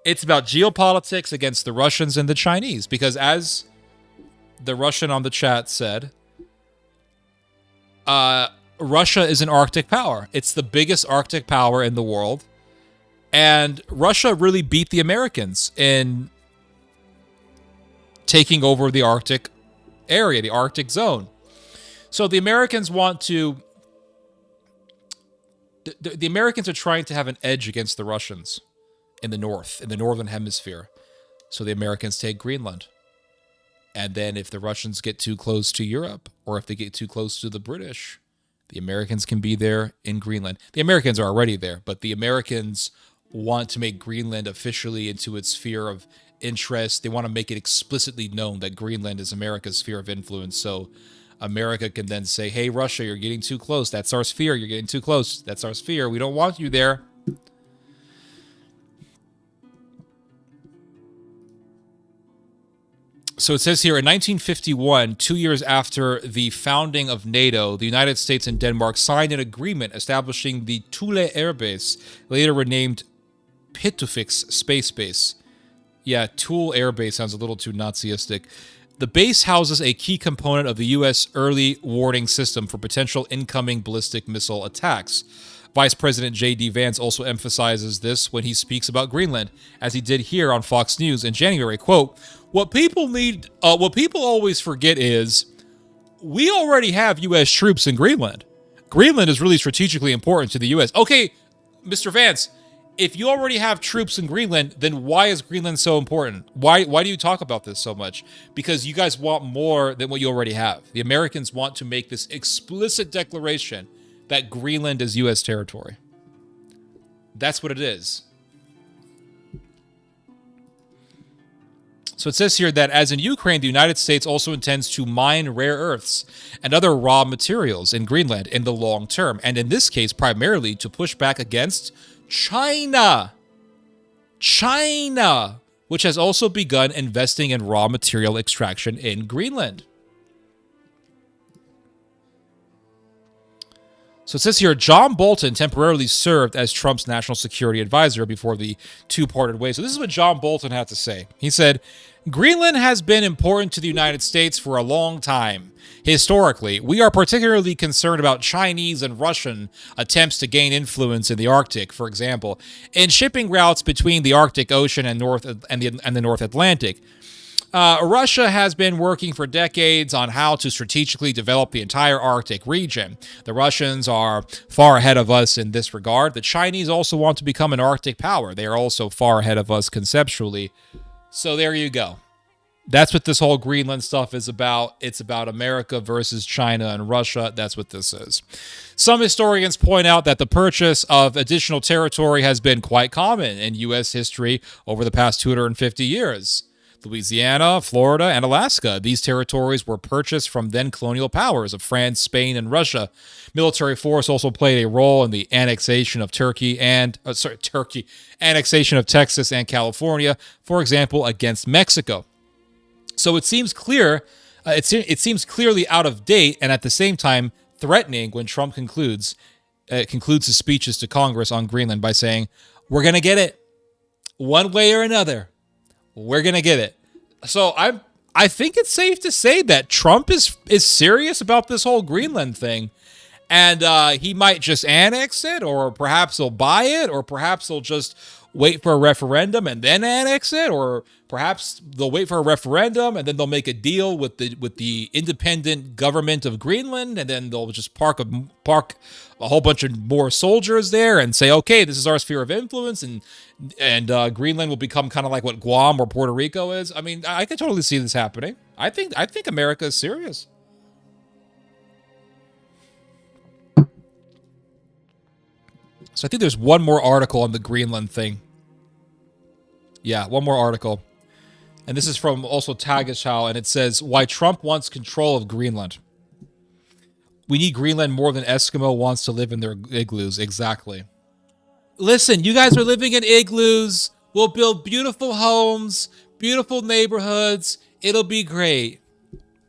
It's about geopolitics against the Russians and the Chinese. Because as the Russian on the chat said, Russia is an Arctic power. It's the biggest Arctic power in the world. And Russia really beat the Americans in taking over the Arctic area, the Arctic zone. So the Americans want to... The Americans are trying to have an edge against the Russians in the north, in the northern hemisphere. So the Americans take Greenland. And then if the Russians get too close to Europe, or if they get too close to the British, the Americans can be there in Greenland. The Americans are already there, but the Americans want to make Greenland officially into its sphere of interest. They want to make it explicitly known that Greenland is America's sphere of influence. So America can then say, hey, Russia, you're getting too close. That's our sphere. You're getting too close. That's our sphere. We don't want you there. So it says here, in 1951, 2 years after the founding of NATO, the United States and Denmark signed an agreement establishing the Thule Air Base, later renamed Pitufix Space Base. Yeah, Thule Air Base sounds a little too Naziistic. The base houses a key component of the U.S. early warning system for potential incoming ballistic missile attacks. Vice President J.D. Vance also emphasizes this when he speaks about Greenland, as he did here on Fox News in January. Quote, what people always forget is we already have U.S. troops in Greenland. Greenland is really strategically important to the U.S. Okay, Mr. Vance, if you already have troops in Greenland, then why is Greenland so important? Why do you talk about this so much? Because you guys want more than what you already have. The Americans want to make this explicit declaration that Greenland is U.S. territory. That's what it is. So it says here that as in Ukraine, the United States also intends to mine rare earths and other raw materials in Greenland in the long term, and in this case, primarily to push back against China, which has also begun investing in raw material extraction in Greenland. So it says here, John Bolton temporarily served as Trump's national security advisor before the two parted ways. So this is what John Bolton had to say. He said, Greenland has been important to the United States for a long time. Historically, we are particularly concerned about Chinese and Russian attempts to gain influence in the Arctic, for example, in shipping routes between the Arctic Ocean and the North Atlantic. Russia has been working for decades on how to strategically develop the entire Arctic region. The Russians are far ahead of us in this regard. The Chinese also want to become an Arctic power. They are also far ahead of us conceptually. So there you go. That's what this whole Greenland stuff is about. It's about America versus China and Russia. That's what this is. Some historians point out that the purchase of additional territory has been quite common in U.S. history over the past 250 years. Louisiana, Florida, and Alaska. These territories were purchased from then colonial powers of France, Spain, and Russia. Military force also played a role in the annexation of annexation of Texas and California, for example, against Mexico. So it seems clear, it seems clearly out of date, and at the same time threatening when Trump concludes his speeches to Congress on Greenland by saying, "We're gonna get it, one way or another. We're gonna get it." So I think it's safe to say that Trump is serious about this whole Greenland thing, and he might just annex it, or perhaps he'll buy it, or perhaps he'll just wait for a referendum and then annex it, or perhaps they'll wait for a referendum and then they'll make a deal with the independent government of Greenland, and then they'll just park a whole bunch of more soldiers there and say, okay, this is our sphere of influence, and Greenland will become kind of like what Guam or Puerto Rico is. I mean, I can totally see this happening. I think America is serious. So I think there's one more article on the Greenland thing. Yeah, one more article. And this is from also Tagesschau, and it says, why Trump wants control of Greenland. We need Greenland more than Eskimo wants to live in their igloos. Exactly. Listen, you guys are living in igloos. We'll build beautiful homes, beautiful neighborhoods. It'll be great.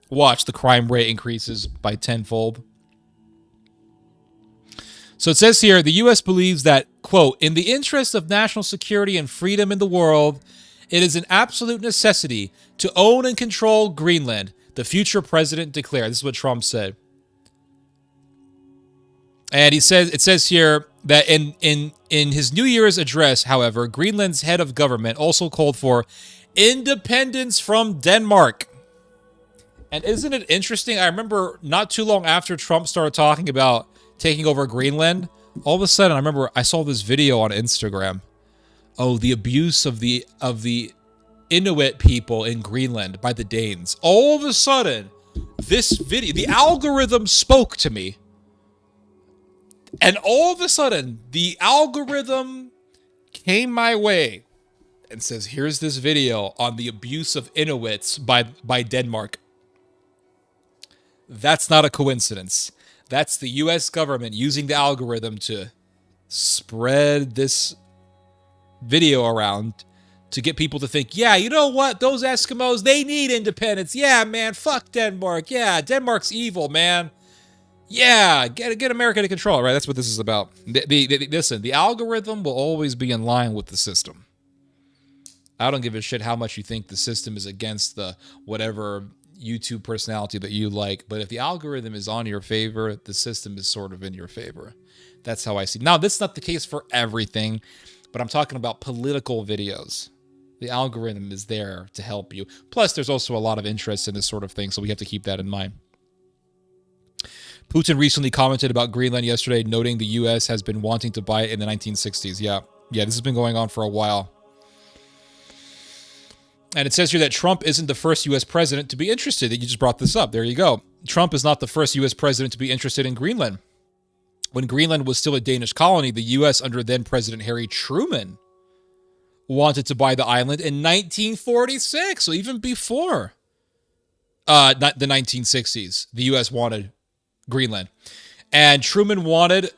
Watch, the crime rate increases by tenfold. So it says here, the U.S. believes that, quote, in the interest of national security and freedom in the world, it is an absolute necessity to own and control Greenland, the future president declared. This is what Trump said. And it says here that in his New Year's address, however, Greenland's head of government also called for independence from Denmark. And isn't it interesting? I remember not too long after Trump started talking about taking over Greenland, all of a sudden, I remember I saw this video on Instagram. Oh, the abuse of the Inuit people in Greenland by the Danes. All of a sudden, this video, the algorithm spoke to me. And all of a sudden, the algorithm came my way and says, here's this video on the abuse of Inuits by Denmark. That's not a coincidence. That's the U.S. government using the algorithm to spread this video around to get people to think, yeah, you know what? Those Eskimos, they need independence. Yeah, man, fuck Denmark. Yeah, Denmark's evil, man. Yeah, get America to control, right? That's what this is about. Listen, the algorithm will always be in line with the system. I don't give a shit how much you think the system is against the whatever YouTube personality that you like, but if the algorithm is on your favor, the system is sort of in your favor. That's how I see. Now, this is not the case for everything, but I'm talking about political videos. The algorithm is there to help you. Plus, there's also a lot of interest in this sort of thing, so we have to keep that in mind. Putin recently commented about Greenland yesterday, noting the U.S. has been wanting to buy it in the 1960s. Yeah, this has been going on for a while. And it says here that Trump isn't the first U.S. president to be interested. You just brought this up. There you go. Trump is not the first U.S. president to be interested in Greenland. When Greenland was still a Danish colony, the U.S. under then-President Harry Truman wanted to buy the island in 1946, so even before not the 1960s, the U.S. wanted Greenland. And Truman wanted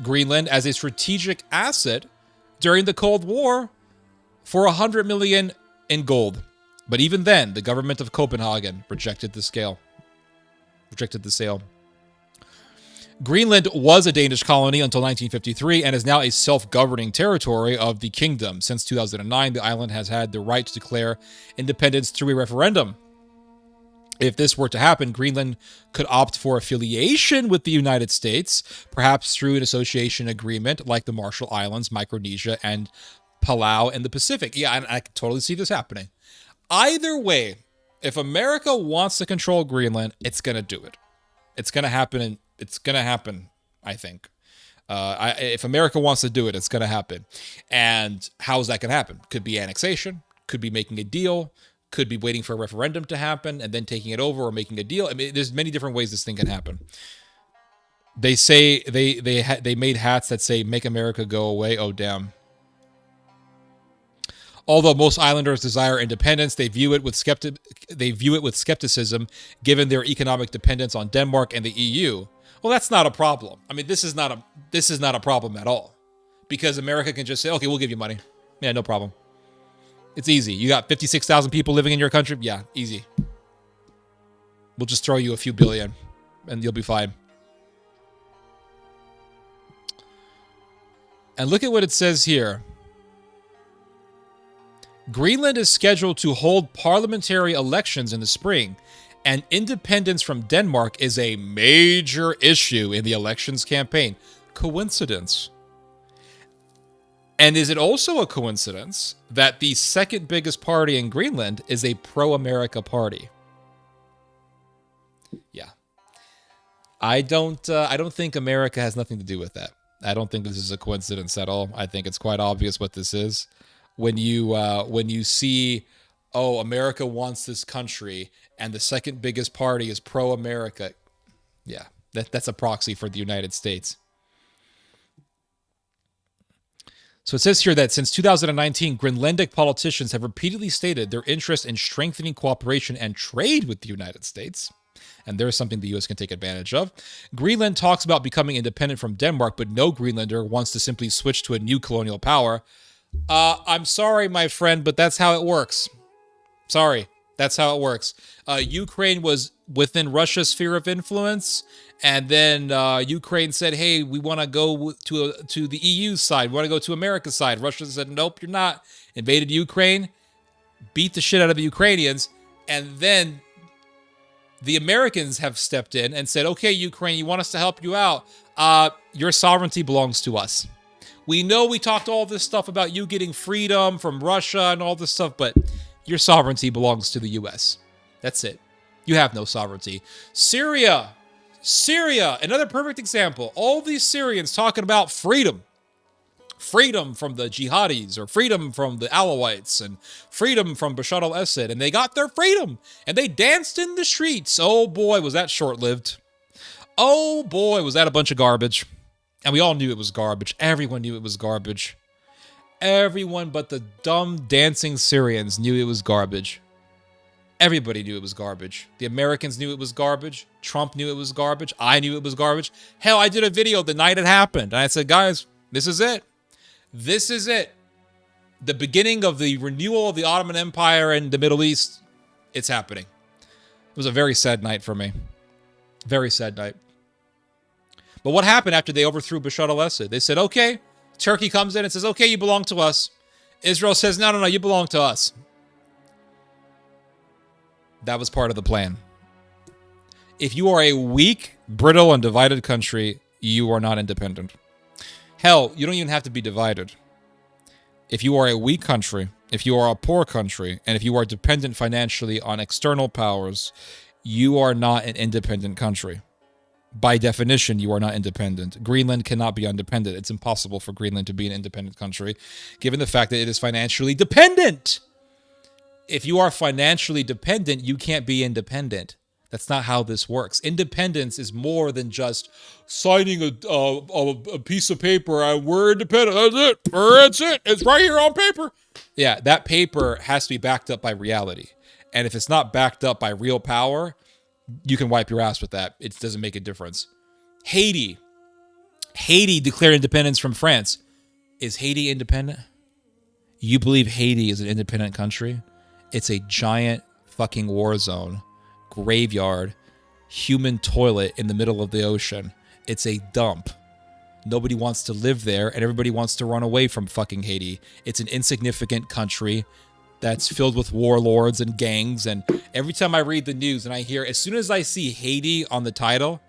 Greenland as a strategic asset during the Cold War for $100 million in gold. But even then, the government of Copenhagen rejected the sale. Greenland was a Danish colony until 1953 and is now a self-governing territory of the kingdom. Since 2009, the island has had the right to declare independence through a referendum. If this were to happen, Greenland could opt for affiliation with the United States, perhaps through an association agreement like the Marshall Islands, Micronesia, and Palau in the Pacific. Yeah, I can totally see this happening. Either way, if America wants to control Greenland, it's going to do it. It's going to happen, I think. If America wants to do it, it's going to happen. And how is that going to happen? Could be annexation, could be making a deal, could be waiting for a referendum to happen and then taking it over or making a deal. I mean, there's many different ways this thing can happen. They say they made hats that say "Make America Go Away." Oh, damn. Although most islanders desire independence, they view it with skepticism, given their economic dependence on Denmark and the EU. Well, that's not a problem. I mean, this is not a problem at all, because America can just say, "Okay, we'll give you money." Yeah, no problem. It's easy. You got 56,000 people living in your country? Yeah, easy. We'll just throw you a few billion, and you'll be fine. And look at what it says here. Greenland is scheduled to hold parliamentary elections in the spring, and independence from Denmark is a major issue in the elections campaign. Coincidence? And is it also a coincidence that the second biggest party in Greenland is a pro-America party? Yeah. I don't think America has nothing to do with that. I don't think this is a coincidence at all. I think it's quite obvious what this is. When you see, oh, America wants this country, and the second biggest party is pro-America, yeah, that's a proxy for the United States. So it says here that since 2019, Greenlandic politicians have repeatedly stated their interest in strengthening cooperation and trade with the United States. And there's something the U.S. can take advantage of. Greenland talks about becoming independent from Denmark, but no Greenlander wants to simply switch to a new colonial power. I'm sorry, my friend, but that's how it works. Sorry, that's how it works. Ukraine was within Russia's sphere of influence, and then Ukraine said, hey, we want to go to the EU side. We want to go to America's side. Russia said, nope, you're not. Invaded Ukraine, beat the shit out of the Ukrainians, and then the Americans have stepped in and said, okay, Ukraine, you want us to help you out? Your sovereignty belongs to us. We know we talked all this stuff about you getting freedom from Russia and all this stuff, but your sovereignty belongs to the U.S. That's it. You have no sovereignty. Syria, another perfect example. All these Syrians talking about freedom. Freedom from the jihadis, or freedom from the Alawites, and freedom from Bashar al-Assad. And they got their freedom, and they danced in the streets. Oh boy, was that short-lived. Oh boy, was that a bunch of garbage. And we all knew it was garbage. Everyone knew it was garbage. Everyone but the dumb dancing Syrians knew it was garbage. Everybody knew it was garbage. The Americans knew it was garbage. Trump knew it was garbage. I knew it was garbage. Hell, I did a video the night it happened. And I said, guys, this is it. This is it. The beginning of the renewal of the Ottoman Empire in the Middle East. It's happening. It was a very sad night for me. Very sad night. But what happened after they overthrew Bashar al-Assad? They said, okay, Turkey comes in and says, okay, you belong to us. Israel says, no, you belong to us. That was part of the plan. If you are a weak, brittle, and divided country, you are not independent. Hell, you don't even have to be divided. If you are a weak country, if you are a poor country, and if you are dependent financially on external powers, you are not an independent country. By definition, you are not independent. Greenland cannot be independent. It's impossible for Greenland to be an independent country, given the fact that it is financially dependent. If you are financially dependent, you can't be independent. That's not how this works. Independence is more than just signing a piece of paper. We're independent. That's it. That's it. It's right here on paper. Yeah, that paper has to be backed up by reality. And if it's not backed up by real power, you can wipe your ass with that. It doesn't make a difference. Haiti. Haiti declared independence from France. Is Haiti independent? You believe Haiti is an independent country? It's a giant fucking war zone, graveyard, human toilet in the middle of the ocean. It's a dump. Nobody wants to live there, and everybody wants to run away from fucking Haiti. It's an insignificant country that's filled with warlords and gangs, and every time I read the news and I hear, as soon as I see Haiti on the title,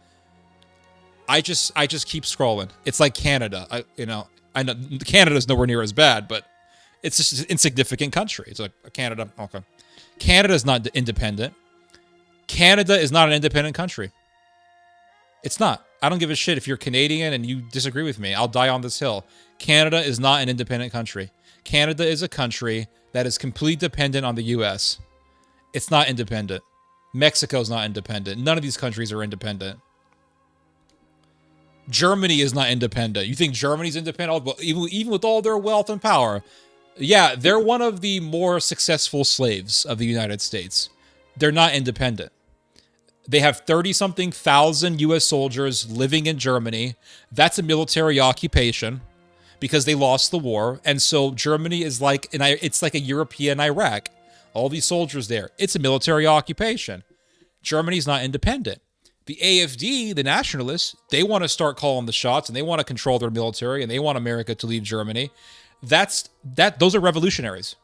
I just keep scrolling. It's like Canada. I know Canada's nowhere near as bad, but it's just an insignificant country. It's like Canada. Okay. Canada is not independent. Canada is not an independent country. It's not. I don't give a shit if you're Canadian and you disagree with me. I'll die on this hill. Canada is not an independent country. Canada is a country that is completely dependent on the U.S. It's not independent. Mexico's not independent. None of these countries are independent. Germany is not independent. You think Germany's independent? Well, even with all their wealth and power, yeah, they're one of the more successful slaves of the United States. They're not independent. They have 30-something thousand U.S. soldiers living in Germany. That's a military occupation because they lost the war. And so Germany is it's like a European Iraq. All these soldiers there. It's a military occupation. Germany's not independent. The AfD, the nationalists, they want to start calling the shots and they want to control their military and they want America to leave Germany. Those are revolutionaries.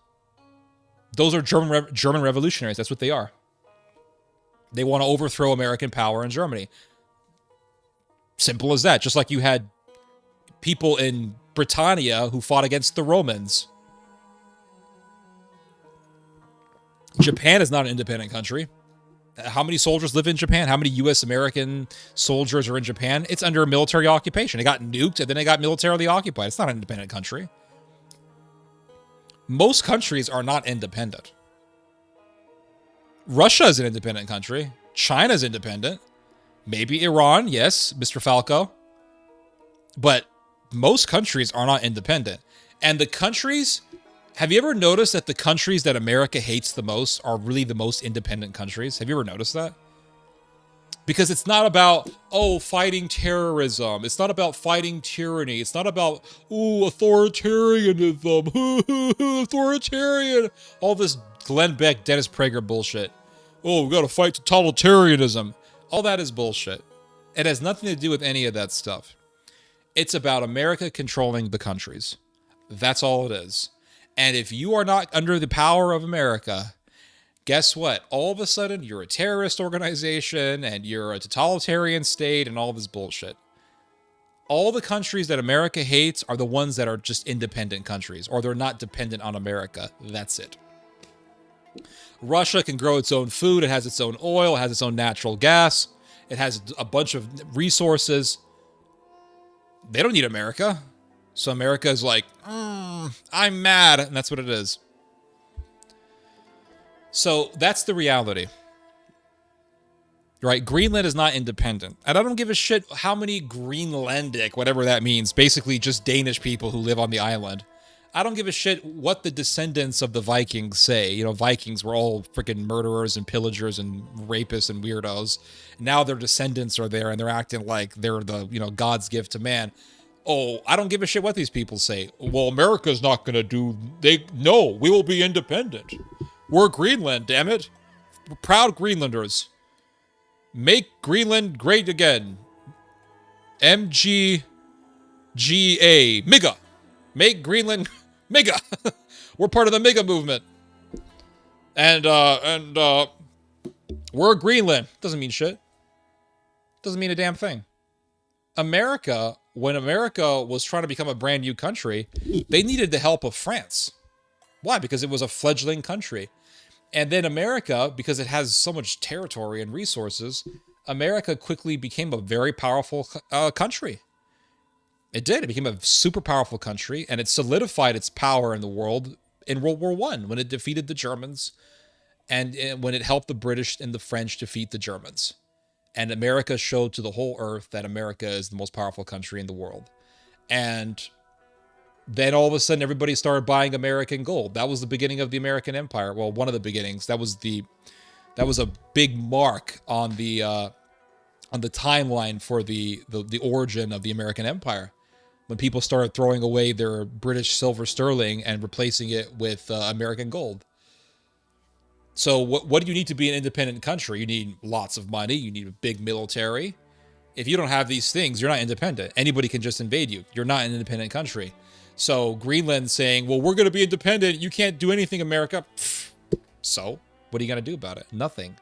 Those are German revolutionaries. That's what they are. They want to overthrow American power in Germany. Simple as that. Just like you had people in Britannia who fought against the Romans. Japan is not an independent country. How many soldiers live in Japan? How many U.S. American soldiers are in Japan? It's under a military occupation. It got nuked and then it got militarily occupied. It's not an independent country. Most countries are not independent. Russia is an independent country. China is independent. Maybe Iran, yes, Mr. Falco. But most countries are not independent. And the countries, have you ever noticed that the countries that America hates the most are really the most independent countries? Have you ever noticed that? Because it's not about, fighting terrorism. It's not about fighting tyranny. It's not about, authoritarianism. Authoritarian. All this Glenn Beck, Dennis Prager bullshit. We got to fight totalitarianism. All that is bullshit. It has nothing to do with any of that stuff. It's about America controlling the countries. That's all it is. And if you are not under the power of America, guess what? All of a sudden, you're a terrorist organization and you're a totalitarian state and all this bullshit. All the countries that America hates are the ones that are just independent countries, or they're not dependent on America. That's it. Russia can grow its own food. It has its own oil. It has its own natural gas. It has a bunch of resources. They don't need America. So America is like, I'm mad. And that's what it is. So that's the reality. Right? Greenland is not independent. And I don't give a shit how many Greenlandic, whatever that means, basically just Danish people who live on the island. I don't give a shit what the descendants of the Vikings say. You know, Vikings were all freaking murderers and pillagers and rapists and weirdos. Now their descendants are there and they're acting like they're the, God's gift to man. I don't give a shit what these people say. Well, America's not going to do... No, we will be independent. We're Greenland, damn it. We're proud Greenlanders. Make Greenland great again. MGGA. MIGA. Make Greenland MIGA. We're part of the MIGA movement. And we're Greenland. Doesn't mean shit. Doesn't mean a damn thing. America, when America was trying to become a brand new country, they needed the help of France. Why? Because it was a fledgling country. And then America, because it has so much territory and resources, America quickly became a very powerful country. It did. It became a super powerful country, and it solidified its power in the world in World War One when it defeated the Germans and when it helped the British and the French defeat the Germans. And America showed to the whole earth that America is the most powerful country in the world. And then all of a sudden, everybody started buying American gold. That was the beginning of the American Empire. Well, one of the beginnings. That was a big mark on the timeline for the origin of the American Empire, when people started throwing away their British silver sterling and replacing it with American gold. So what do you need to be an independent country? You need lots of money. You need a big military. If you don't have these things, you're not independent. Anybody can just invade you. You're not an independent country. So Greenland saying, well, we're going to be independent. You can't do anything, America. So what are you going to do about it? Nothing.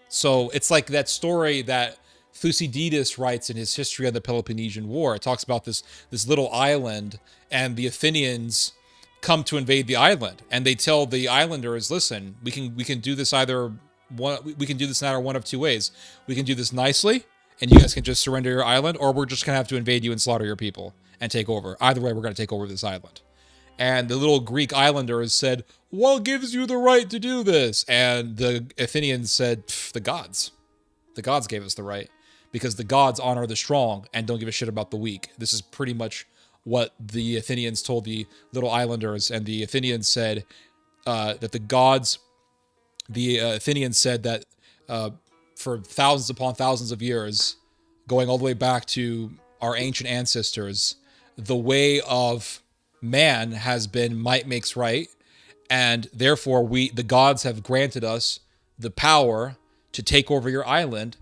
So it's like that story that Thucydides writes in his History of the Peloponnesian War. It talks about this little island, and the Athenians come to invade the island, and they tell the islanders, listen, we can do this either one of two ways. We can do this nicely, and you guys can just surrender your island, or we're just going to have to invade you and slaughter your people and take over. Either way, we're going to take over this island. And the little Greek islanders said, what gives you the right to do this? And the Athenians said, the gods. The gods gave us the right, because the gods honor the strong and don't give a shit about the weak. This is pretty much what the Athenians told the little islanders. And the Athenians said that for thousands upon thousands of years, going all the way back to our ancient ancestors, the way of man has been might makes right, and therefore the gods have granted us the power to take over your island,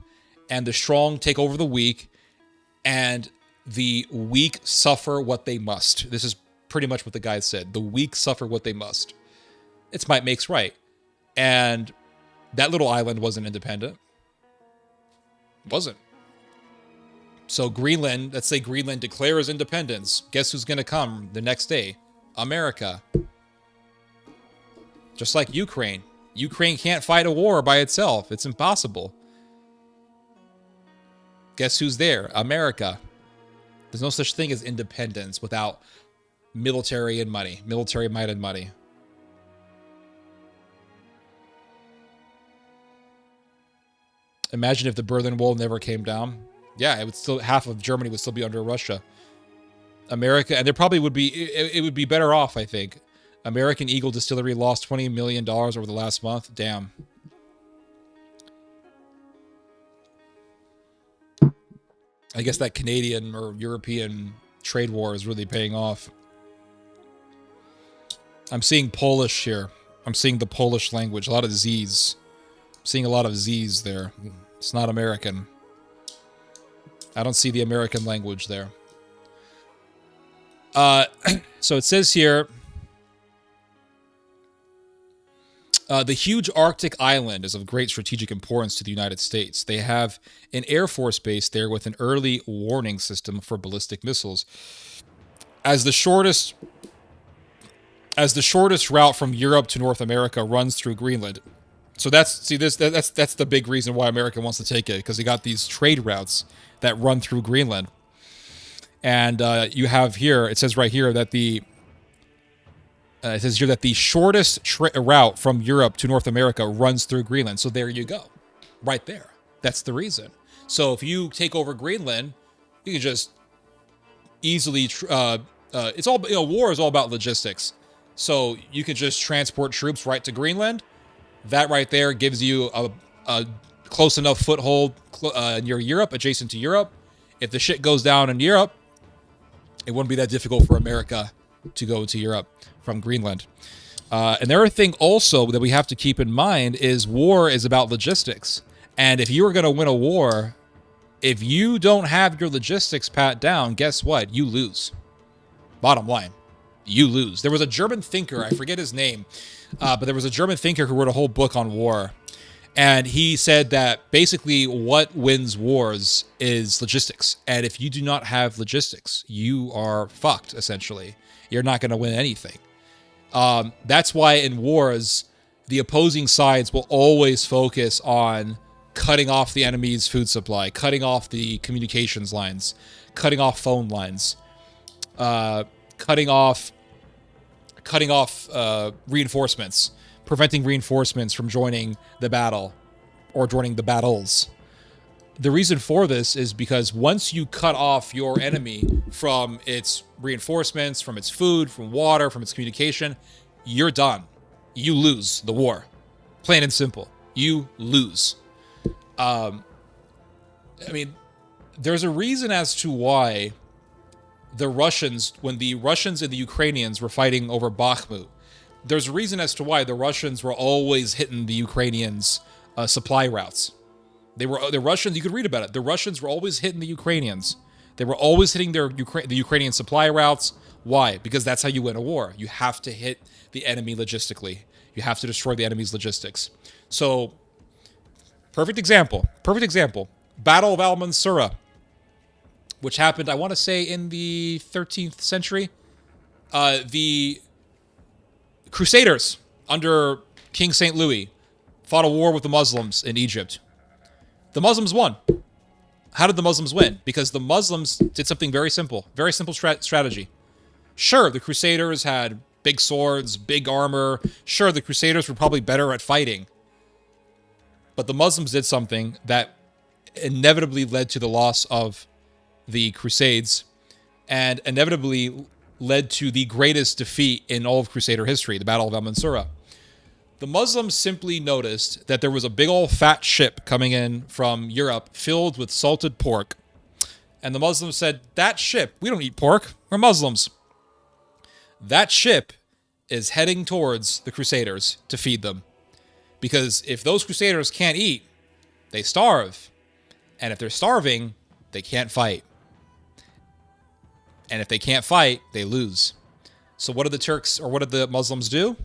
and the strong take over the weak, and the weak suffer what they must. This is pretty much what the guy said. The weak suffer what they must. It's might makes right. And that little island wasn't independent. Wasn't. So Greenland, let's say Greenland declares independence. Guess who's going to come the next day? America. Just like Ukraine. Ukraine can't fight a war by itself. It's impossible. Guess who's there? America. There's no such thing as independence without military and money. Military might and money. Imagine if the Berlin Wall never came down. Yeah, it would still, half of Germany would still be under Russia. America, and there probably would be, it would be better off, I think. American Eagle Distillery lost $20 million over the last month. Damn. I guess that Canadian or European trade war is really paying off. I'm seeing Polish here. I'm seeing the Polish language. A lot of Z's. I'm seeing a lot of Z's there. It's not American. I don't see the American language there. So it says here, the huge Arctic island is of great strategic importance to the United States. They have an Air Force base there with an early warning system for ballistic missiles. As the shortest route from Europe to North America runs through Greenland. So that's the big reason why America wants to take it, because they got these trade routes that run through Greenland. And you have here, it says right here that the shortest route from Europe to North America runs through Greenland. So there you go, right there. That's the reason. So if you take over Greenland, you can just easily. It's all, war is all about logistics. So you can just transport troops right to Greenland. That right there gives you a close enough foothold near Europe, adjacent to Europe. If the shit goes down in Europe, it wouldn't be that difficult for America to go to Europe from Greenland. Another thing also that we have to keep in mind is war is about logistics. And if you are going to win a war, if you don't have your logistics pat down, guess what? You lose. Bottom line, you lose. There was a German thinker, I forget his name, but there was a German thinker who wrote a whole book on war. And he said that basically what wins wars is logistics. And if you do not have logistics, you are fucked, essentially. You're not going to win anything. That's why in wars, the opposing sides will always focus on cutting off the enemy's food supply, cutting off the communications lines, cutting off phone lines, cutting off reinforcements, preventing reinforcements from joining the battle or joining the battles. The reason for this is because once you cut off your enemy from its reinforcements, from its food, from water, from its communication, you're done. You lose the war. Plain and simple. You lose. I mean, there's a reason as to why the Russians, when the Russians and the Ukrainians were fighting over Bakhmut, there's a reason as to why the Russians were always hitting the Ukrainians' supply routes. The Russians, you could read about it. The Russians were always hitting the Ukrainians. They were always hitting the Ukrainian supply routes. Why? Because that's how you win a war. You have to hit the enemy logistically. You have to destroy the enemy's logistics. So, perfect example. Battle of Al-Mansura, which happened, I want to say, in the 13th century. The Crusaders, under King St. Louis, fought a war with the Muslims in Egypt. The Muslims won. How did the Muslims win? Because the Muslims did something very simple strategy. Sure, the Crusaders had big swords, big armor. Sure, the Crusaders were probably better at fighting. But the Muslims did something that inevitably led to the loss of the Crusades and inevitably led to the greatest defeat in all of Crusader history, the Battle of Al-Mansura. The Muslims simply noticed that there was a big old fat ship coming in from Europe filled with salted pork. And the Muslims said, that ship, we don't eat pork, we're Muslims. That ship is heading towards the Crusaders to feed them. Because if those Crusaders can't eat, they starve. And if they're starving, they can't fight. And if they can't fight, they lose. So what did the Turks, or what did the Muslims do?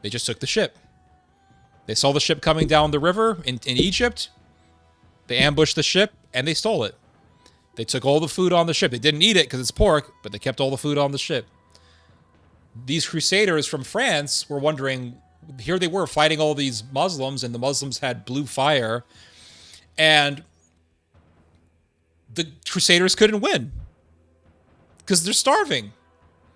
They just took the ship. They saw the ship coming down the river in Egypt. They ambushed the ship, and they stole it. They took all the food on the ship. They didn't eat it because it's pork, but they kept all the food on the ship. These Crusaders from France were wondering, here they were fighting all these Muslims, and the Muslims had blue fire, and the Crusaders couldn't win because they're starving.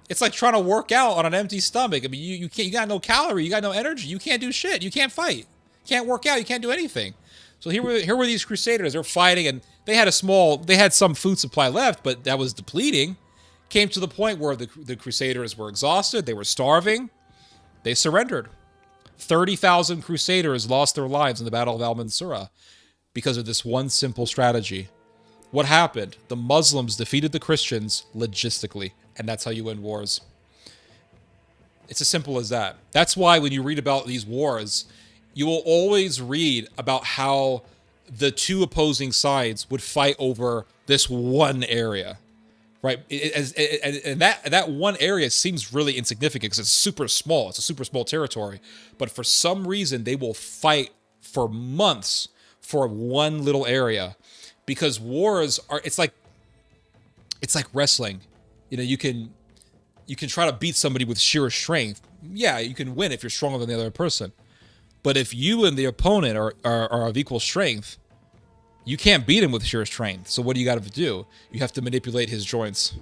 It's like trying to work out on an empty stomach. I mean, you can't. You got no calorie. You got no energy. You can't do shit. You can't fight. You can't work out. You can't do anything. So here were these Crusaders. They're fighting, and they had some food supply left, but that was depleting. Came to the point where the Crusaders were exhausted. They were starving. They surrendered. 30,000 Crusaders lost their lives in the Battle of Al-Mansura because of this one simple strategy. What happened? The Muslims defeated the Christians logistically. And that's how you win wars. It's as simple as that. That's why when you read about these wars, you will always read about how the two opposing sides would fight over this one area, right? And that one area seems really insignificant because it's super small. It's a super small territory. But for some reason, they will fight for months for one little area because wars are, it's like wrestling. You know, you can try to beat somebody with sheer strength. Yeah, you can win if you're stronger than the other person. But if you and the opponent are of equal strength, you can't beat him with sheer strength. So what do you got to do? You have to manipulate his joints.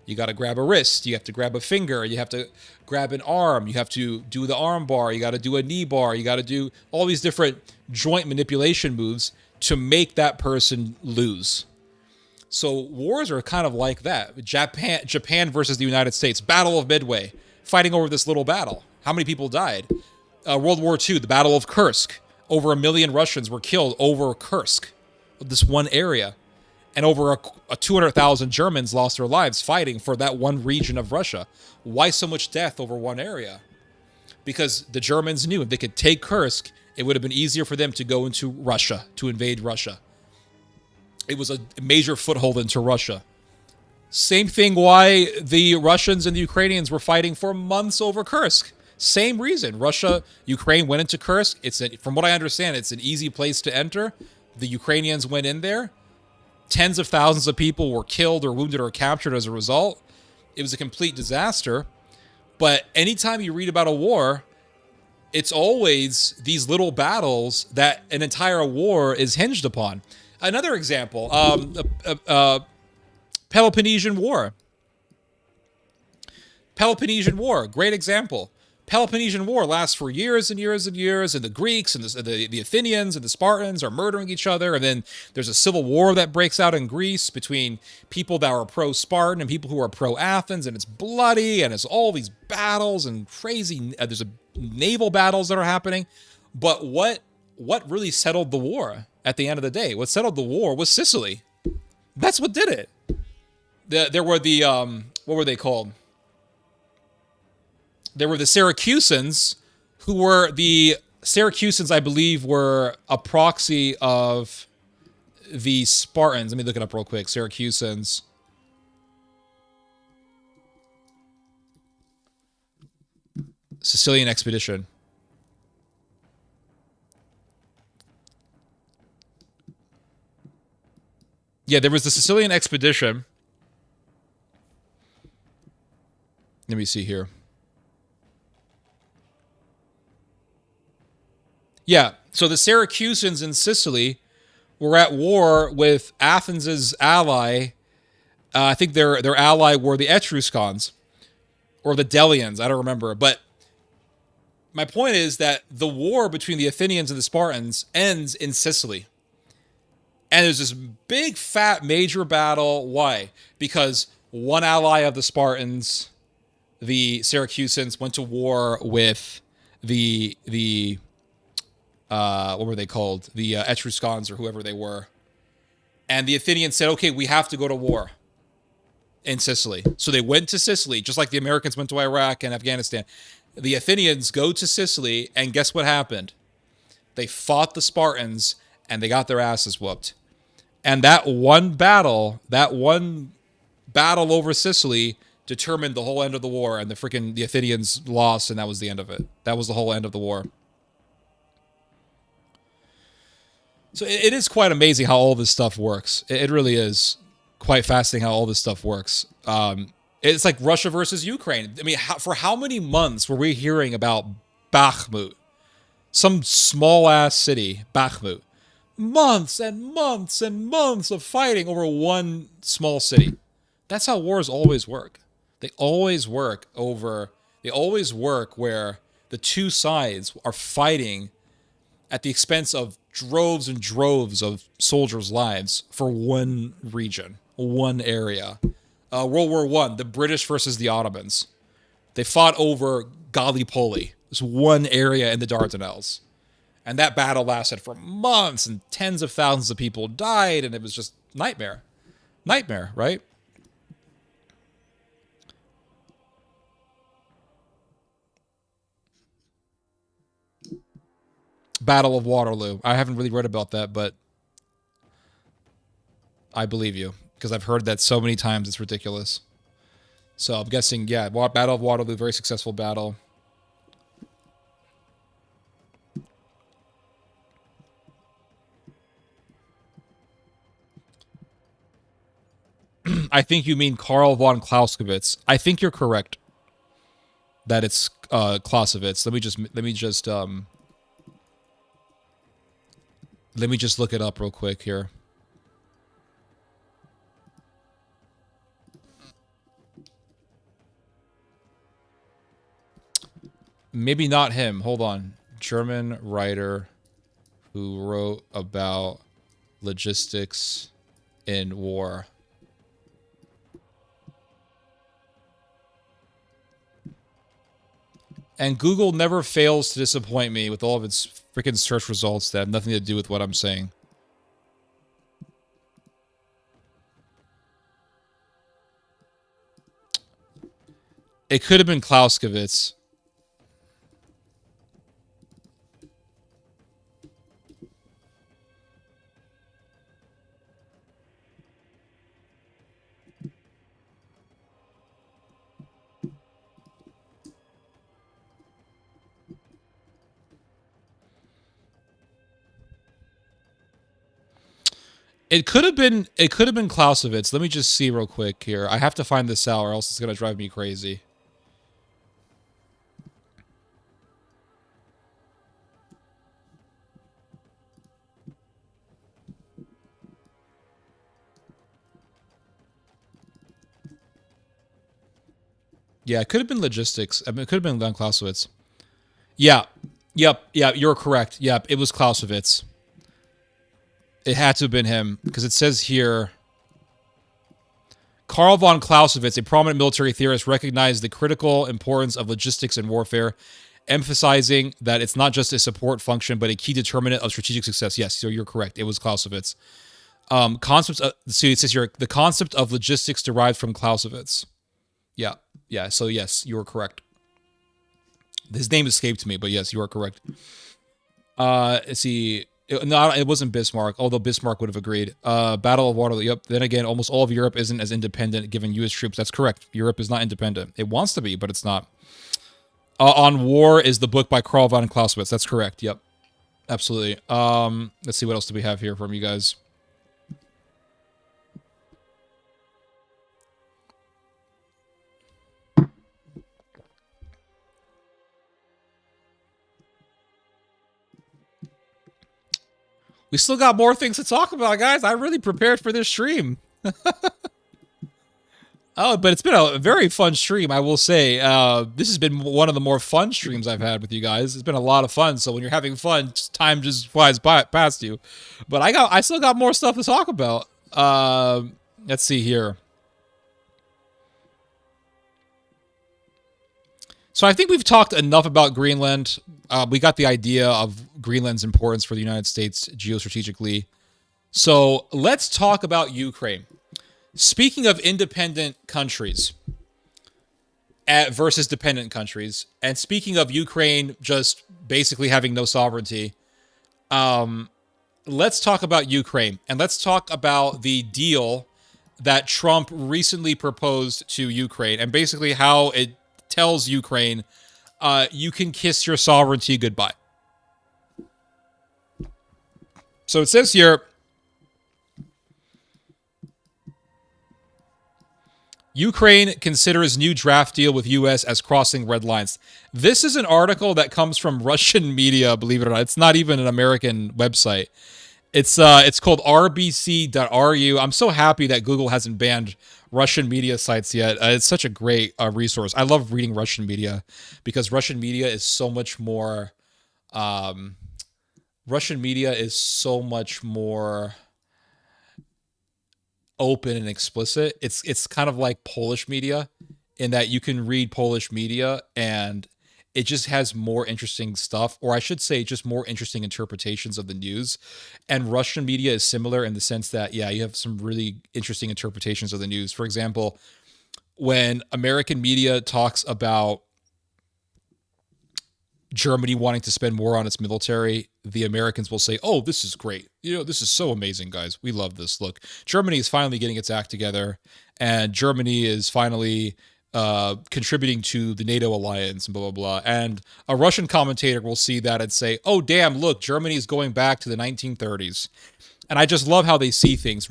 You got to grab a wrist. You have to grab a finger. You have to grab an arm. You have to do the arm bar. You got to do a knee bar. You got to do all these different joint manipulation moves to make that person lose. So wars are kind of like that. Japan versus the United States. Battle of Midway. Fighting over this little battle. How many people died? World War II, the Battle of Kursk. Over 1 million Russians were killed over Kursk. This one area. And over 200,000 Germans lost their lives fighting for that one region of Russia. Why so much death over one area? Because the Germans knew if they could take Kursk, it would have been easier for them to go into Russia, to invade Russia. It was a major foothold into Russia. Same thing why the Russians and the Ukrainians were fighting for months over Kursk. Same reason. Russia, Ukraine went into Kursk. From what I understand, it's an easy place to enter. The Ukrainians went in there. Tens of thousands of people were killed or wounded or captured as a result. It was a complete disaster. But anytime you read about a war, it's always these little battles that an entire war is hinged upon. Another example, Peloponnesian War. Peloponnesian War, great example. Peloponnesian War lasts for years and years and years, and the Greeks and the Athenians and the Spartans are murdering each other, and then there's a civil war that breaks out in Greece between people that are pro-Spartan and people who are pro-Athens, and it's bloody, and it's all these battles and crazy, there's naval battles that are happening. But what really settled the war at the end of the day? What settled the war was Sicily. That's what did it. There were the, what were they called? There were the Syracusans, who were the Syracusans, I believe, were a proxy of the Spartans. Let me look it up real quick. Syracusans. Sicilian expedition. Yeah, there was the Sicilian expedition. Let me see here. Yeah, so the Syracusans in Sicily were at war with Athens's ally. I think their ally were the Etruscans or the Delians. I don't remember. But my point is that the war between the Athenians and the Spartans ends in Sicily. And there's this big, fat, major battle. Why? Because one ally of the Spartans, the Syracusans, went to war with the what were they called? The Etruscans or whoever they were. And the Athenians said, okay, we have to go to war in Sicily. So they went to Sicily, just like the Americans went to Iraq and Afghanistan. The Athenians go to Sicily, and guess what happened? They fought the Spartans, and they got their asses whooped. And that one battle over Sicily determined the whole end of the war, and the Athenians lost, and that was the end of it. That was the whole end of the war. So it is quite amazing how all this stuff works. It really is quite fascinating how all this stuff works. It's like Russia versus Ukraine. I mean, for how many months were we hearing about Bakhmut? Some small-ass city, Bakhmut. Months and months and months of fighting over one small city. That's how wars always work. They always work where the two sides are fighting at the expense of droves and droves of soldiers' lives for one region, one area. World War I, the British versus the Ottomans. They fought over Gallipoli, this one area in the Dardanelles. And that battle lasted for months, and tens of thousands of people died, and it was just nightmare. Nightmare, right? Battle of Waterloo. I haven't really read about that, but I believe you, because I've heard that so many times it's ridiculous. So I'm guessing, yeah, Battle of Waterloo, very successful battle. I think you mean Karl von Clausewitz. I think you're correct that it's Clausewitz. Let me just look it up real quick here. Maybe not him. Hold on. German writer who wrote about logistics in war. And Google never fails to disappoint me with all of its freaking search results that have nothing to do with what I'm saying. It could have been Clausewitz. It could have been. It could have been Clausewitz. Let me just see real quick here. I have to find this out, or else it's gonna drive me crazy. Yeah, it could have been logistics. I mean, it could have been Von Clausewitz. Yeah. Yep. Yeah, you're correct. Yep, it was Clausewitz. It had to have been him because it says here. Karl von Clausewitz, a prominent military theorist, recognized the critical importance of logistics in warfare, emphasizing that it's not just a support function, but a key determinant of strategic success. Yes, so you're correct. It was Clausewitz. Concepts. So it says here the concept of logistics derived from Clausewitz. Yeah, yeah. So yes, you are correct. His name escaped me, but yes, you are correct. Let's see. No, it wasn't Bismarck, although Bismarck would have agreed. Battle of Waterloo. Yep. Then again, almost all of Europe isn't as independent given U.S. troops. That's correct. Europe is not independent. It wants to be, but it's not. On War is the book by Karl von Clausewitz. That's correct. Yep. Absolutely. Let's see what else do we have here from you guys. We still got more things to talk about, guys. I really prepared for this stream. Oh, but it's been a very fun stream, I will say. This has been one of the more fun streams I've had with you guys. It's been a lot of fun. So when you're having fun, time just flies past you. But I still got more stuff to talk about. Let's see here. So I think we've talked enough about Greenland. We got the idea of Greenland's importance for the United States geostrategically. So let's talk about Ukraine. Speaking of independent countries versus dependent countries, and speaking of Ukraine just basically having no sovereignty, let's talk about Ukraine. And let's talk about the deal that Trump recently proposed to Ukraine, and basically how it tells Ukraine, you can kiss your sovereignty goodbye. So it says here, Ukraine considers new draft deal with U.S. as crossing red lines. This is an article that comes from Russian media, believe it or not. It's not even an American website. It's called rbc.ru. I'm so happy that Google hasn't banned Russian media sites yet. It's such a great resource. I love reading Russian media because Russian media is so much more. Russian media is so much more open and explicit. It's kind of like Polish media in that you can read Polish media and it just has more interesting stuff, or I should say just more interesting interpretations of the news. And Russian media is similar in the sense that, yeah, you have some really interesting interpretations of the news. For example, when American media talks about Germany wanting to spend more on its military, the Americans will say, oh, this is great. You know, this is so amazing, guys. We love this. Look, Germany is finally getting its act together, and Germany is finally contributing to the NATO alliance and blah, blah, blah. And a Russian commentator will see that and say, oh, damn, look, Germany is going back to the 1930s. And I just love how they see things.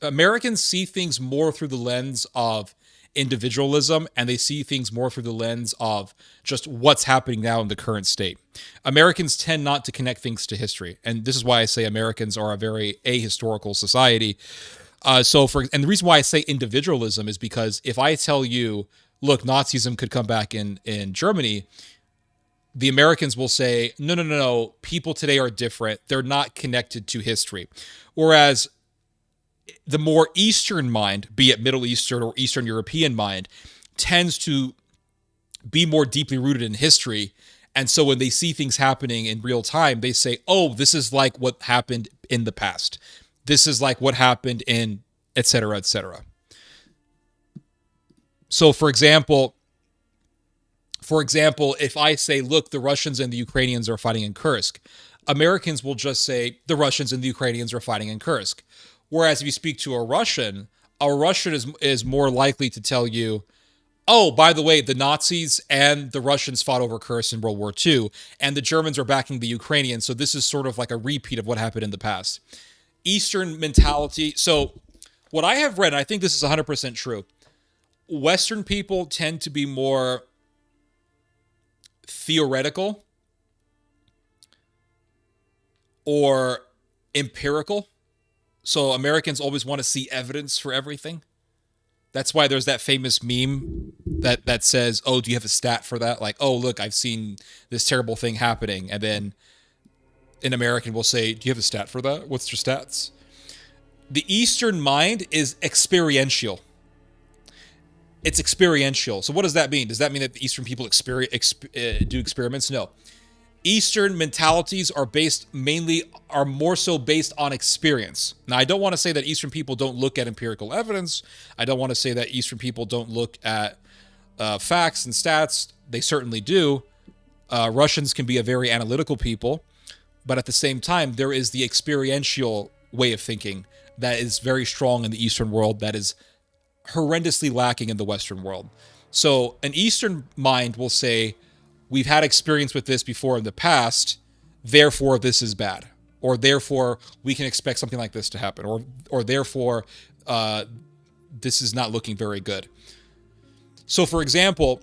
Americans see things more through the lens of individualism, and they see things more through the lens of just what's happening now in the current state. Americans tend not to connect things to history. And this is why I say Americans are a very ahistorical society. And the reason why I say individualism is because if I tell you, look, Nazism could come back in Germany, the Americans will say, no, people today are different. They're not connected to history. Whereas the more Eastern mind, be it Middle Eastern or Eastern European mind, tends to be more deeply rooted in history. And so when they see things happening in real time, they say, oh, this is like what happened in the past. This is like what happened in et cetera, et cetera. So, for example, if I say, look, the Russians and the Ukrainians are fighting in Kursk, Americans will just say the Russians and the Ukrainians are fighting in Kursk. Whereas if you speak to a Russian is more likely to tell you, oh, by the way, the Nazis and the Russians fought over Kursk in World War II, and the Germans are backing the Ukrainians, so this is sort of like a repeat of what happened in the past. Eastern mentality. So, what I have read, and I think this is 100% true, Western people tend to be more theoretical or empirical. So, Americans always want to see evidence for everything. That's why there's that famous meme that says, "Oh, do you have a stat for that?" Like, "Oh, look, I've seen this terrible thing happening," and then an American will say, "Do you have a stat for that? What's your stats?" The Eastern mind is experiential. It's experiential. So what does that mean? Does that mean that the Eastern people do experiments? No. Eastern mentalities are more so based on experience. Now, I don't want to say that Eastern people don't look at empirical evidence. I don't want to say that Eastern people don't look at facts and stats. They certainly do. Russians can be a very analytical people, but at the same time, there is the experiential way of thinking that is very strong in the Eastern world that is horrendously lacking in the Western world. So an Eastern mind will say, we've had experience with this before in the past, therefore this is bad. Or therefore we can expect something like this to happen. Or therefore this is not looking very good. So for example,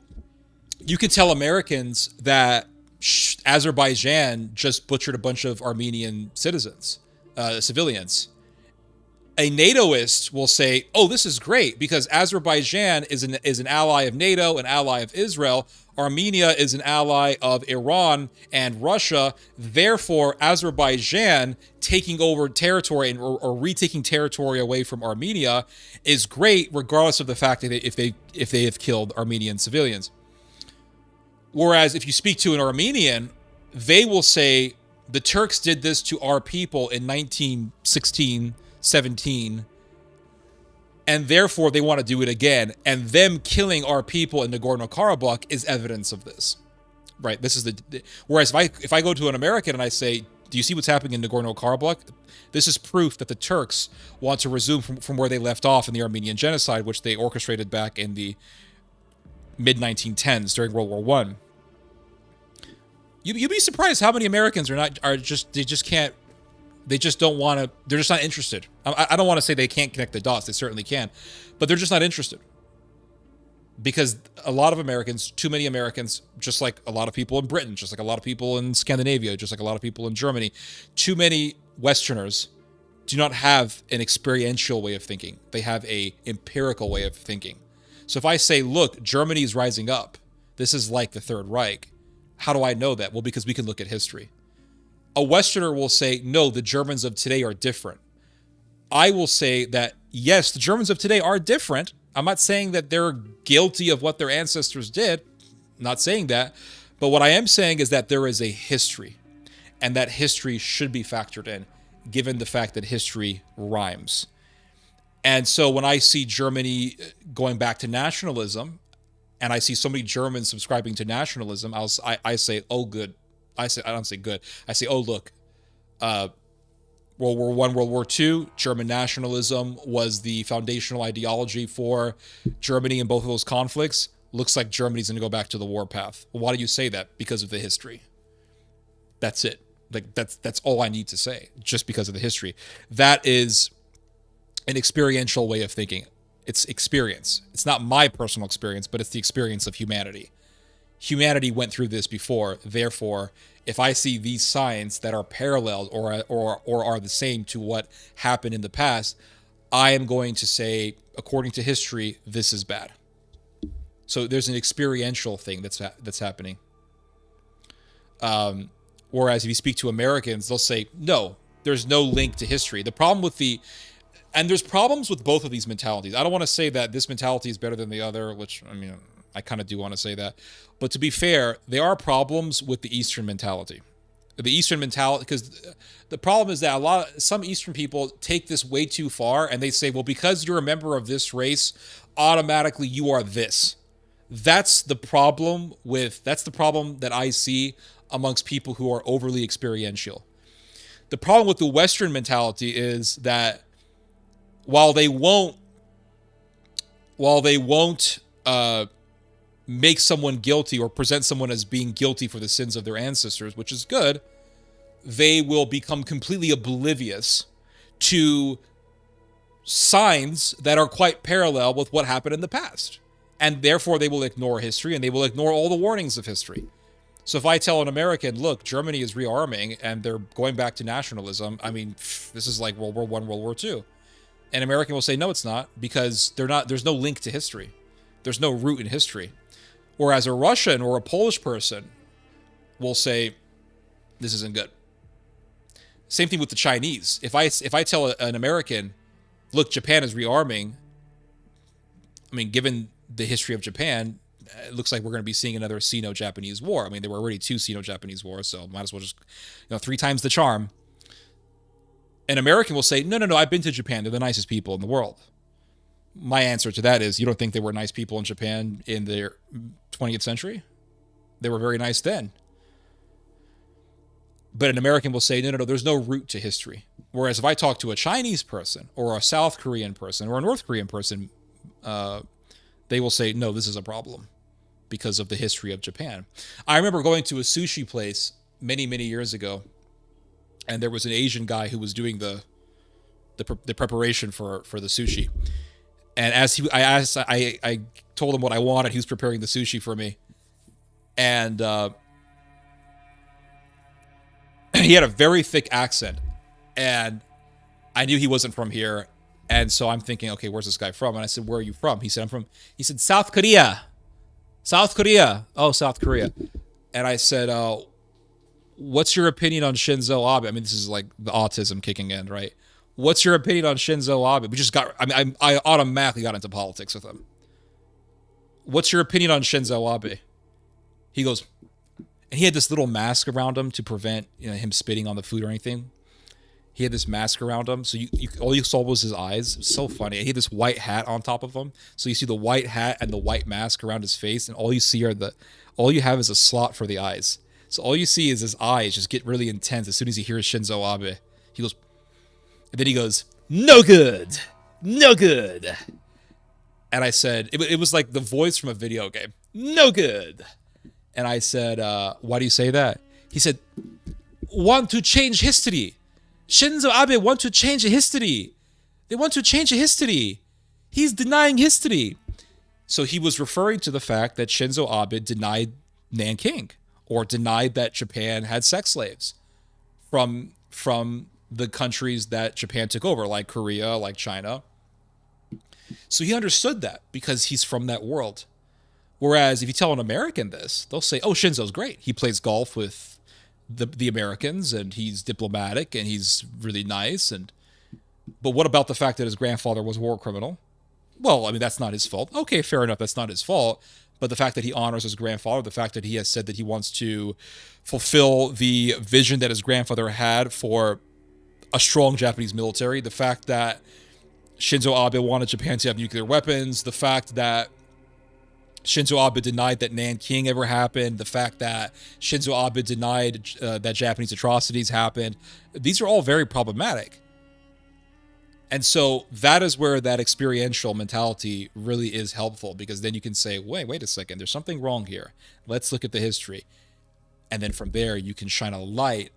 you could tell Americans that Azerbaijan just butchered a bunch of Armenian civilians. A NATOist will say, "Oh, this is great because Azerbaijan is an ally of NATO, an ally of Israel. Armenia is an ally of Iran and Russia. Therefore, Azerbaijan taking over territory or retaking territory away from Armenia is great, regardless of the fact that if they have killed Armenian civilians." Whereas if you speak to an Armenian, they will say the Turks did this to our people in 1916. 17, and therefore they want to do it again, and them killing our people in Nagorno-Karabakh is evidence of this, right? This is whereas if I go to an American and I say, "Do you see what's happening in Nagorno-Karabakh? This is proof that the Turks want to resume from where they left off in the Armenian genocide, which they orchestrated back in the mid-1910s during World War I." You'd be surprised how many Americans they just don't want to, they're just not interested. I don't want to say they can't connect the dots, they certainly can, but they're just not interested. Because a lot of Americans, too many Americans, just like a lot of people in Britain, just like a lot of people in Scandinavia, just like a lot of people in Germany, too many Westerners do not have an experiential way of thinking. They have a empirical way of thinking. So if I say, look, Germany is rising up, this is like the Third Reich, how do I know that? Well, because we can look at history. A Westerner will say, no, the Germans of today are different. I will say that, yes, the Germans of today are different. I'm not saying that they're guilty of what their ancestors did. I'm not saying that. But what I am saying is that there is a history, and that history should be factored in, given the fact that history rhymes. And so when I see Germany going back to nationalism, and I see so many Germans subscribing to nationalism, I say, oh, good. I don't say good. I say, oh, look, World War I, World War II, German nationalism was the foundational ideology for Germany in both of those conflicts. Looks like Germany's going to go back to the war path. Well, why do you say that? Because of the history. That's it. Like that's all I need to say, just because of the history. That is an experiential way of thinking. It's experience. It's not my personal experience, but it's the experience of humanity. Humanity went through this before. Therefore, if I see these signs that are parallel or are the same to what happened in the past, I am going to say, according to history, this is bad. So there's an experiential thing that's happening. Whereas if you speak to Americans, they'll say, no, there's no link to history. The problem with and there's problems with both of these mentalities. I don't want to say that this mentality is better than the other, which, I mean, I kind of do want to say that. But to be fair, there are problems with the Eastern mentality. The Eastern mentality, because the problem is that some Eastern people take this way too far, and they say, well, because you're a member of this race, automatically you are this. That's the problem that I see amongst people who are overly experiential. The problem with the Western mentality is that while they won't make someone guilty or present someone as being guilty for the sins of their ancestors, which is good, they will become completely oblivious to signs that are quite parallel with what happened in the past. And therefore, they will ignore history, and they will ignore all the warnings of history. So if I tell an American, look, Germany is rearming and they're going back to nationalism, I mean, this is like World War I, World War II. An American will say, no, it's not, because there's no link to history. There's no root in history. Whereas a Russian or a Polish person will say, this isn't good. Same thing with the Chinese. If I tell an American, look, Japan is rearming, I mean, given the history of Japan, it looks like we're going to be seeing another Sino-Japanese war. I mean, there were already 2 Sino-Japanese wars, so might as well just, 3 times the charm. An American will say, no, I've been to Japan. They're the nicest people in the world. My answer to that is, you don't think they were nice people in Japan in the 20th century? They were very nice then. But an American will say, no, there's no root to history. Whereas if I talk to a Chinese person or a South Korean person or a North Korean person, they will say, no, this is a problem because of the history of Japan. I remember going to a sushi place many, many years ago, and there was an Asian guy who was doing the preparation for the sushi. And I told him what I wanted. He was preparing the sushi for me. And he had a very thick accent. And I knew he wasn't from here. And so I'm thinking, okay, where's this guy from? And I said, where are you from? He said, he said, South Korea. South Korea. Oh, South Korea. And I said, what's your opinion on Shinzo Abe? I mean, this is like the autism kicking in, right? What's your opinion on Shinzo Abe? I automatically got into politics with him. What's your opinion on Shinzo Abe? He goes, and he had this little mask around him to prevent him spitting on the food or anything. He had this mask around him, so all you saw was his eyes. It was so funny. And he had this white hat on top of him, so you see the white hat and the white mask around his face, and all you have is a slot for the eyes. So all you see is his eyes just get really intense as soon as he hears Shinzo Abe. He goes, and then he goes, no good, no good. And I said, it was like the voice from a video game, no good. And I said, why do you say that? He said, want to change history. Shinzo Abe want to change history. They want to change history. He's denying history. So he was referring to the fact that Shinzo Abe denied Nanking, or denied that Japan had sex slaves from the countries that Japan took over, like Korea, like China. So he understood that because he's from that world. Whereas if you tell an American this, they'll say, oh, Shinzo's great. He plays golf with the Americans, and he's diplomatic, and he's really nice. But what about the fact that his grandfather was a war criminal? Well, I mean, that's not his fault. Okay, fair enough, that's not his fault. But the fact that he honors his grandfather, the fact that he has said that he wants to fulfill the vision that his grandfather had for a strong Japanese military, the fact that Shinzo Abe wanted Japan to have nuclear weapons, the fact that Shinzo Abe denied that Nanking ever happened, the fact that Shinzo Abe denied that Japanese atrocities happened, these are all very problematic. And so that is where that experiential mentality really is helpful, because then you can say, wait a second, there's something wrong here. Let's look at the history. And then from there, you can shine a light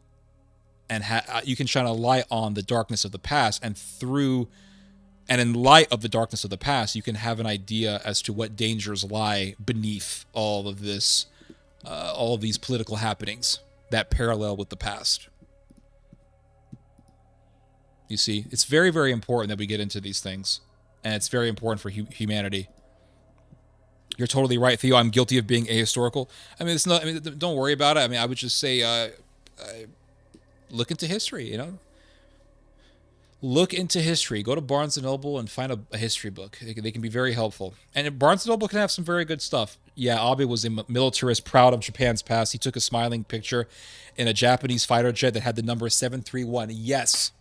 on the darkness of the past, and in light of the darkness of the past, you can have an idea as to what dangers lie beneath all of this, all of these political happenings that parallel with the past. You see, it's very, very important that we get into these things, and it's very important for humanity. You're totally right, Theo. I'm guilty of being ahistorical. I mean, don't worry about it. I mean, I would just say, look into history. Look into history. Go to Barnes & Noble and find a history book. They can be very helpful. And Barnes & Noble can have some very good stuff. Yeah, Abe was a militarist, proud of Japan's past. He took a smiling picture in a Japanese fighter jet that had the number 731. Yes,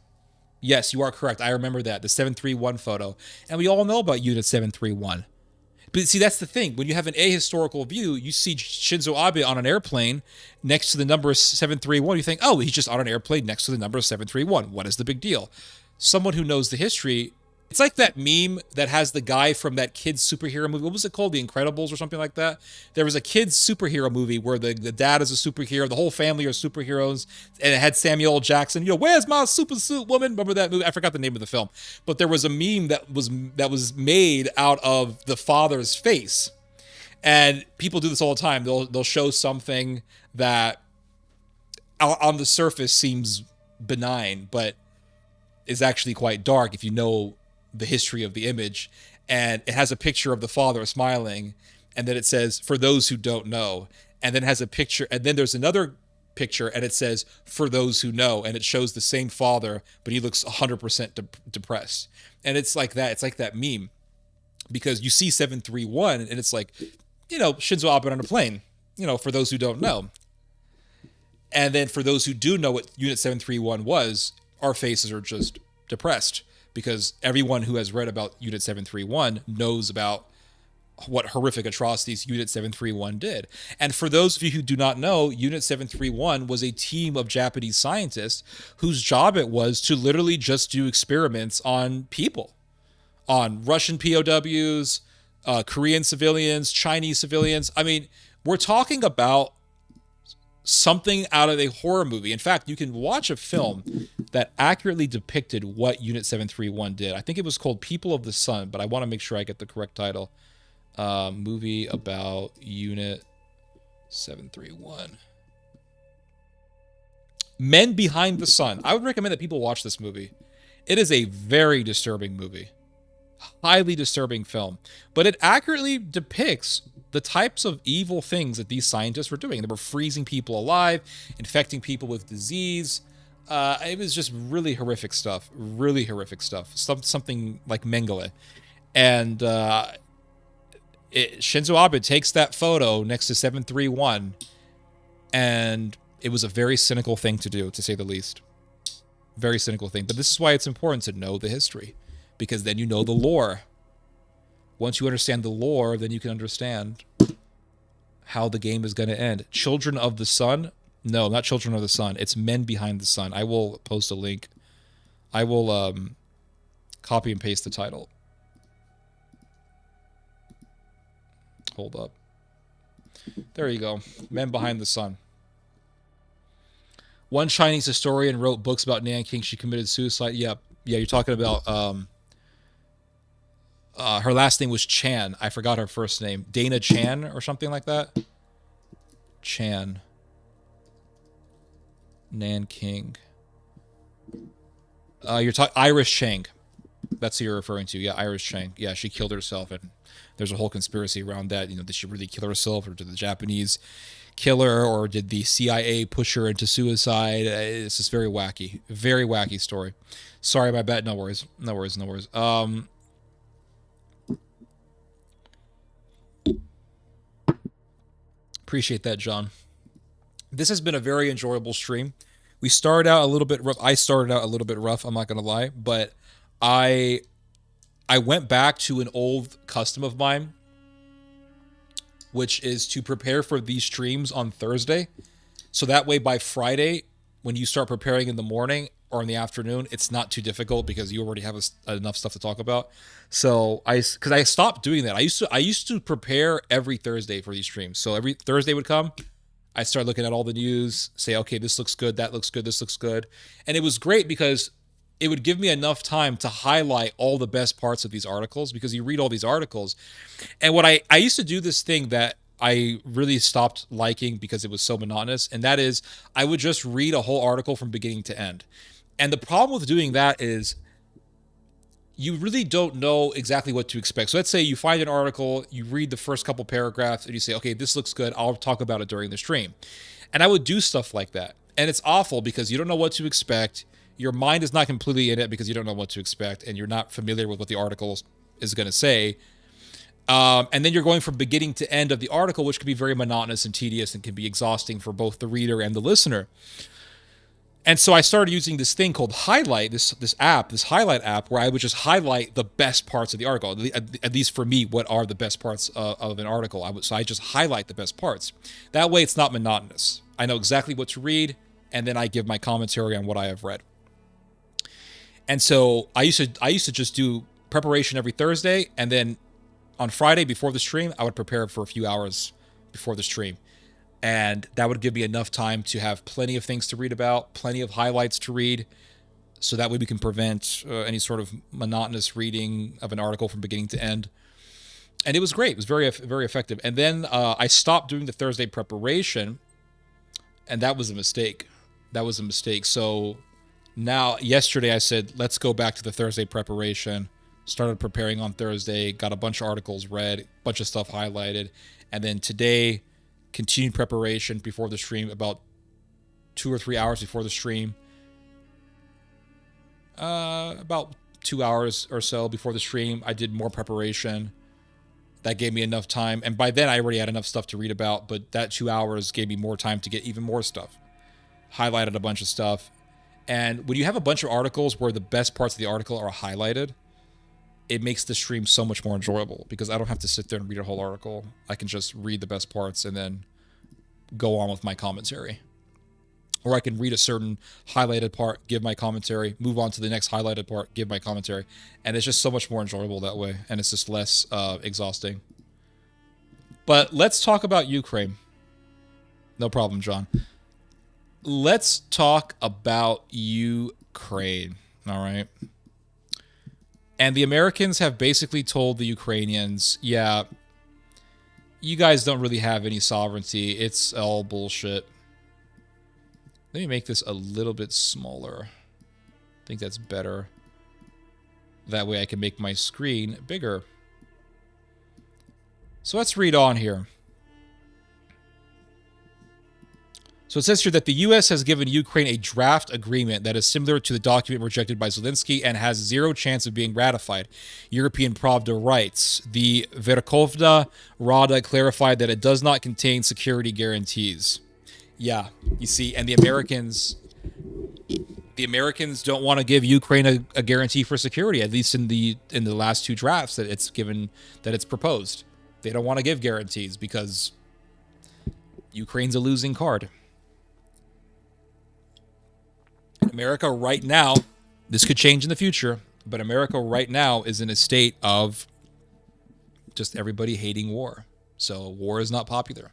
you are correct. I remember that, the 731 photo. And we all know about Unit 731. But see, that's the thing. When you have an ahistorical view, you see Shinzo Abe on an airplane next to the number 731. You think, oh, he's just on an airplane next to the number 731. What is the big deal? Someone who knows the history It's like that meme that has the guy from that kid's superhero movie. What was it called? The Incredibles or something like that? There was a kid's superhero movie where the dad is a superhero, the whole family are superheroes, and it had Samuel L. Jackson. Where's my super suit woman? Remember that movie? I forgot the name of the film. But there was a meme that was made out of the father's face. And people do this all the time. They'll show something that on the surface seems benign, but is actually quite dark if you know the history of the image. And it has a picture of the father smiling, and then it says, for those who don't know, and then it has a picture, and then there's another picture, and it says, for those who know, and it shows the same father, but he looks 100% depressed. And it's like that. It's like that meme, because you see 731, and it's like, Shinzo Abe on a plane, for those who don't know. And then for those who do know what Unit 731 was, our faces are just depressed, because everyone who has read about Unit 731 knows about what horrific atrocities Unit 731 did. And for those of you who do not know, Unit 731 was a team of Japanese scientists whose job it was to literally just do experiments on people, on Russian POWs, Korean civilians, Chinese civilians. I mean, we're talking about something out of a horror movie. In fact, you can watch a film that accurately depicted what Unit 731 did. I think it was called People of the Sun, but I want to make sure I get the correct title. Movie about Unit 731. Men Behind the Sun. I would recommend that people watch this movie. It is a very disturbing movie. Highly disturbing film. But it accurately depicts the types of evil things that these scientists were doing. They were freezing people alive, infecting people with disease. It was just really horrific stuff. Really horrific stuff. Something like Mengele. And Shinzo Abe takes that photo next to 731, and it was a very cynical thing to do, to say the least. Very cynical thing. But this is why it's important to know the history, because then you know the lore. Once you understand the lore, then you can understand how the game is going to end. Children of the Sun? No, not Children of the Sun. It's Men Behind the Sun. I will post a link. I will copy and paste the title. Hold up. There you go. Men Behind the Sun. One Chinese historian wrote books about Nanking. She committed suicide. Yeah, you're talking about... her last name was Chan. I forgot her first name. Dana Chan or something like that. Chan. Nanking. You're talking Iris Chang. That's who you're referring to. Yeah, Iris Chang. Yeah, she killed herself, and there's a whole conspiracy around that. Did she really kill herself, or did the Japanese kill her, or did the CIA push her into suicide? It's just very wacky story. Sorry, my bad. No worries. Appreciate that, John. This has been a very enjoyable stream. We started out a little bit rough. I started out a little bit rough, I'm not going to lie. But I went back to an old custom of mine, which is to prepare for these streams on Thursday. So that way by Friday, when you start preparing in the morning or in the afternoon, it's not too difficult because you already have enough stuff to talk about. So because I stopped doing that. I used to prepare every Thursday for these streams. So every Thursday would come, I start looking at all the news, say, okay, this looks good, that looks good, this looks good. And it was great because it would give me enough time to highlight all the best parts of these articles, because you read all these articles. And what I used to do this thing that I really stopped liking because it was so monotonous, and that is I would just read a whole article from beginning to end. And the problem with doing that is you really don't know exactly what to expect. So let's say you find an article, you read the first couple paragraphs, and you say, okay, this looks good, I'll talk about it during the stream. And I would do stuff like that. And it's awful because you don't know what to expect. Your mind is not completely in it because you don't know what to expect, and you're not familiar with what the article is going to say. And then you're going from beginning to end of the article, which can be very monotonous and tedious and can be exhausting for both the reader and the listener. And so I started using this thing called Highlight, this Highlight app, where I would just highlight the best parts of the article. At least for me, what are the best parts of an article? So I just highlight the best parts. That way it's not monotonous. I know exactly what to read, and then I give my commentary on what I have read. And so I used to just do preparation every Thursday, and then on Friday before the stream, I would prepare for a few hours before the stream. And that would give me enough time to have plenty of things to read about, plenty of highlights to read, so that way we can prevent any sort of monotonous reading of an article from beginning to end. And it was great. It was very, very effective. And then I stopped doing the Thursday preparation, and that was a mistake. That was a mistake. So now, yesterday I said, let's go back to the Thursday preparation. Started preparing on Thursday, got a bunch of articles read, a bunch of stuff highlighted. And then today, continued preparation before the stream, about 2 or 3 hours before the stream. About 2 hours or so before the stream, I did more preparation. That gave me enough time. And by then, I already had enough stuff to read about, but that 2 hours gave me more time to get even more stuff. Highlighted a bunch of stuff. And when you have a bunch of articles where the best parts of the article are highlighted, it makes the stream so much more enjoyable because I don't have to sit there and read a whole article. I can just read the best parts and then go on with my commentary. Or I can read a certain highlighted part, give my commentary, move on to the next highlighted part, give my commentary. And it's just so much more enjoyable that way. And it's just less exhausting. But let's talk about Ukraine. No problem, John. Let's talk about Ukraine. All right. And the Americans have basically told the Ukrainians, yeah, you guys don't really have any sovereignty. It's all bullshit. Let me make this a little bit smaller. I think that's better. That way I can make my screen bigger. So let's read on here. So it says here that the U.S. has given Ukraine a draft agreement that is similar to the document rejected by Zelensky and has zero chance of being ratified. European Pravda writes, the Verkhovna Rada clarified that it does not contain security guarantees. Yeah, you see, and the Americans don't want to give Ukraine a guarantee for security, at least in the last two drafts that it's proposed. They don't want to give guarantees because Ukraine's a losing card. America right now, this could change in the future, but America right now is in a state of just everybody hating war. So war is not popular.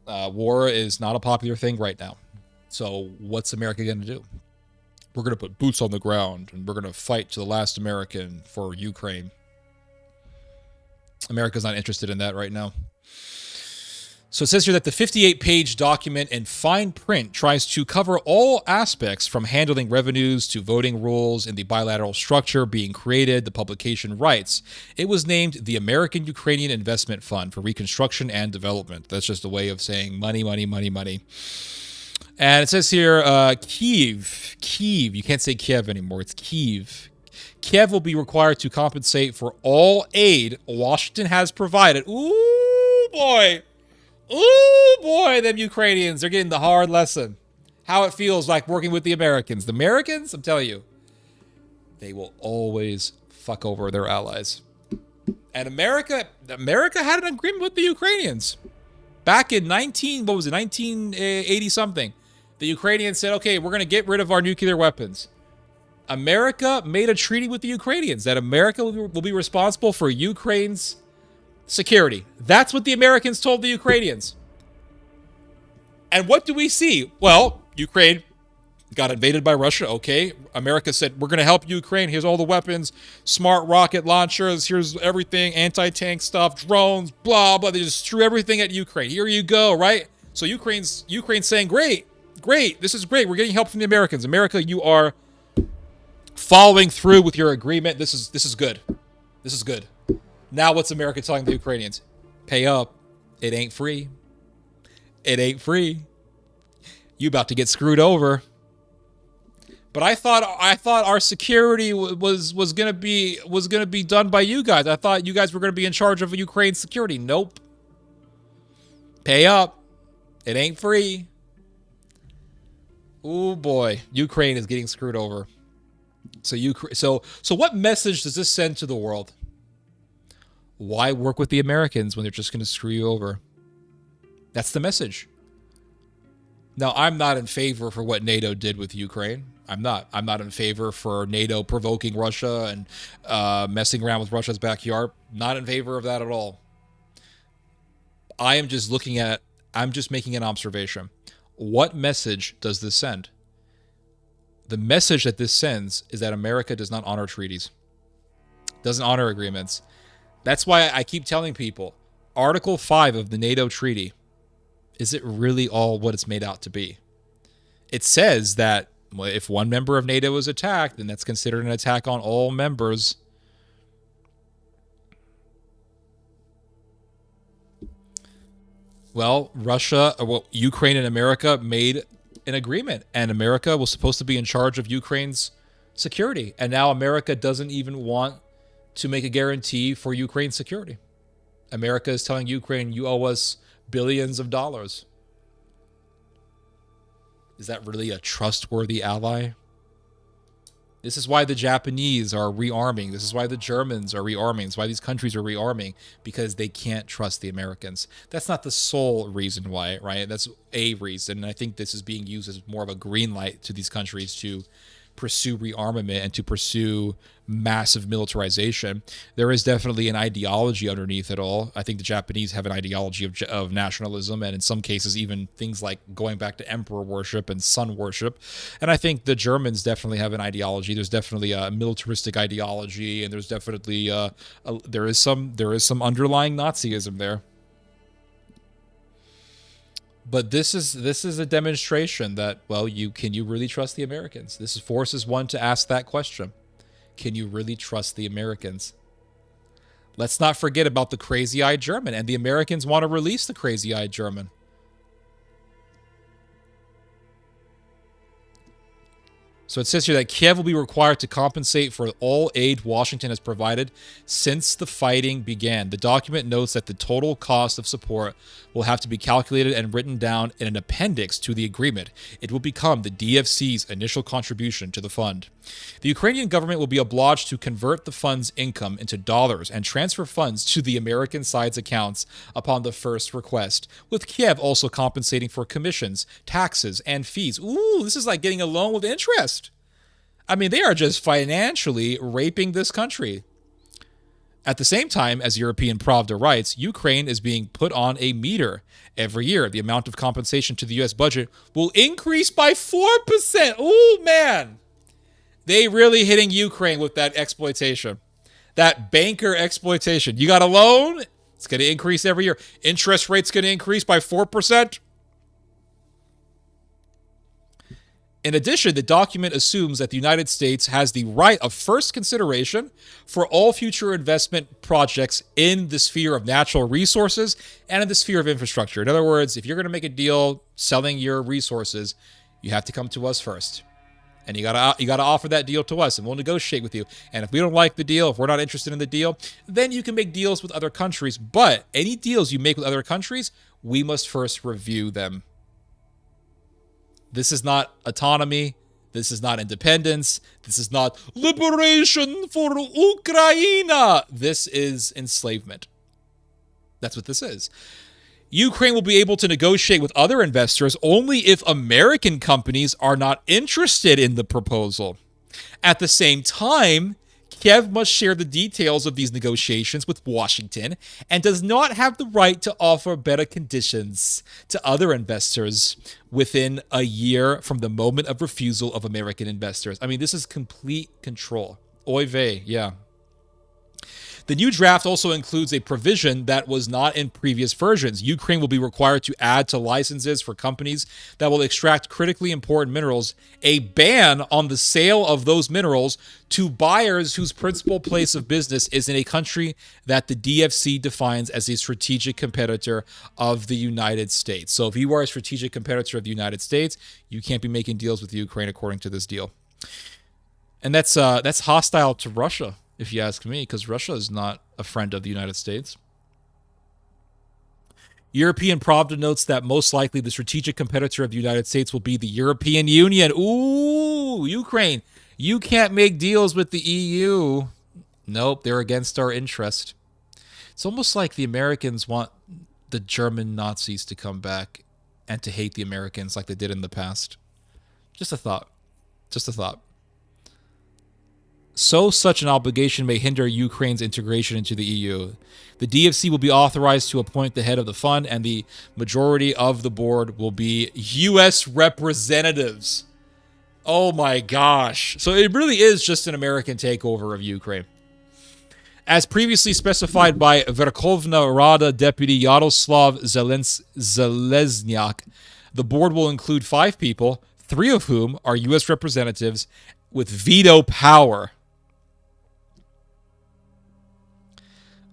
War is not a popular thing right now. So what's America going to do? We're going to put boots on the ground and we're going to fight to the last American for Ukraine. America's not interested in that right now. So it says here that the 58-page document in fine print tries to cover all aspects from handling revenues to voting rules in the bilateral structure being created. The publication writes, it was named the American-Ukrainian Investment Fund for Reconstruction and Development. That's just a way of saying money, money, money, money. And it says here, Kyiv. You can't say Kiev anymore. It's Kyiv. Kiev will be required to compensate for all aid Washington has provided. Ooh, boy. Ooh, boy, them Ukrainians, they're getting the hard lesson. How it feels like working with the Americans. The Americans, I'm telling you, they will always fuck over their allies. And America had an agreement with the Ukrainians. Back in 1980 something, the Ukrainians said, okay, we're going to get rid of our nuclear weapons. America made a treaty with the Ukrainians that America will be responsible for Ukraine's security. That's what the Americans told the Ukrainians. And what do we see? Well, Ukraine got invaded by Russia. Okay. America said, we're going to help Ukraine. Here's all the weapons, smart rocket launchers. Here's everything, anti-tank stuff, drones, blah, blah. They just threw everything at Ukraine. Here you go, right? So Ukraine's saying, great. This is great. We're getting help from the Americans. America, you are following through with your agreement. This is good. This is good. Now what's America telling the Ukrainians? Pay up. It ain't free. It ain't free. You about to get screwed over. But I thought our security was gonna be done by you guys. I thought you guys were gonna be in charge of Ukraine's security. Nope. Pay up. It ain't free. Oh boy, Ukraine is getting screwed over. So what message does this send to the world? Why work with the Americans when they're just going to screw you over? That's the message. Now, I'm not in favor for what NATO did with Ukraine. I'm not. I'm not in favor for NATO provoking Russia and messing around with Russia's backyard. Not in favor of that at all. I'm just making an observation. What message does this send? The message that this sends is that America does not honor treaties, doesn't honor agreements. That's why I keep telling people, Article 5 of the NATO treaty, is it really all what it's made out to be? It says that if one member of NATO is attacked, then that's considered an attack on all members. Well, Ukraine and America made an agreement, and America was supposed to be in charge of Ukraine's security. And now America doesn't even want to make a guarantee for Ukraine's security. America is telling Ukraine, you owe us billions of dollars. Is that really a trustworthy ally? This is why the Japanese are rearming. This is why the Germans are rearming. This is why these countries are rearming, because they can't trust the Americans. That's not the sole reason why, right? That's a reason. And I think this is being used as more of a green light to these countries to pursue rearmament and to pursue massive militarization. There is definitely an ideology underneath it all. I think the Japanese have an ideology of nationalism, and in some cases even things like going back to emperor worship and sun worship. And I think the Germans definitely have an ideology. There's definitely a militaristic ideology, and there's definitely there is some underlying Nazism there. But this is a demonstration that, well, can you really trust the Americans? This forces one to ask that question. Can you really trust the Americans? Let's not forget about the crazy-eyed German, and the Americans want to release the crazy-eyed German. So it says here that Kiev will be required to compensate for all aid Washington has provided since the fighting began. The document notes that the total cost of support will have to be calculated and written down in an appendix to the agreement. It will become the DFC's initial contribution to the fund. The Ukrainian government will be obliged to convert the fund's income into dollars and transfer funds to the American side's accounts upon the first request, with Kiev also compensating for commissions, taxes, and fees. Ooh, this is like getting a loan with interest. I mean, they are just financially raping this country. At the same time, as European Pravda writes, Ukraine is being put on a meter. Every year, the amount of compensation to the U.S. budget will increase by 4%. Ooh, man. They really hitting Ukraine with that exploitation. That banker exploitation. You got a loan? It's going to increase every year. Interest rate's going to increase by 4%. In addition, the document assumes that the United States has the right of first consideration for all future investment projects in the sphere of natural resources and in the sphere of infrastructure. In other words, if you're going to make a deal selling your resources, you have to come to us first. And you gotta offer that deal to us, and we'll negotiate with you. And if we don't like the deal, if we're not interested in the deal, then you can make deals with other countries. But any deals you make with other countries, we must first review them. This is not autonomy. This is not independence. This is not liberation for Ukraine. This is enslavement. That's what this is. Ukraine will be able to negotiate with other investors only if American companies are not interested in the proposal. At the same time, Kiev must share the details of these negotiations with Washington and does not have the right to offer better conditions to other investors within a year from the moment of refusal of American investors. I mean, this is complete control. Oy vey, yeah. The new draft also includes a provision that was not in previous versions. Ukraine will be required to add to licenses for companies that will extract critically important minerals a ban on the sale of those minerals to buyers whose principal place of business is in a country that the DFC defines as a strategic competitor of the United States. So if you are a strategic competitor of the United States, you can't be making deals with Ukraine according to this deal. And that's hostile to Russia, if you ask me, because Russia is not a friend of the United States. European Pravda notes that most likely the strategic competitor of the United States will be the European Union. Ooh, Ukraine, you can't make deals with the EU. Nope, they're against our interest. It's almost like the Americans want the German Nazis to come back and to hate the Americans like they did in the past. Just a thought. Just a thought. So such an obligation may hinder Ukraine's integration into the EU. The DFC will be authorized to appoint the head of the fund, and the majority of the board will be U.S. representatives. Oh my gosh. So it really is just an American takeover of Ukraine. As previously specified by Verkhovna Rada Deputy Yaroslav Zelezniak, the board will include 5 people, 3 of whom are U.S. representatives with veto power.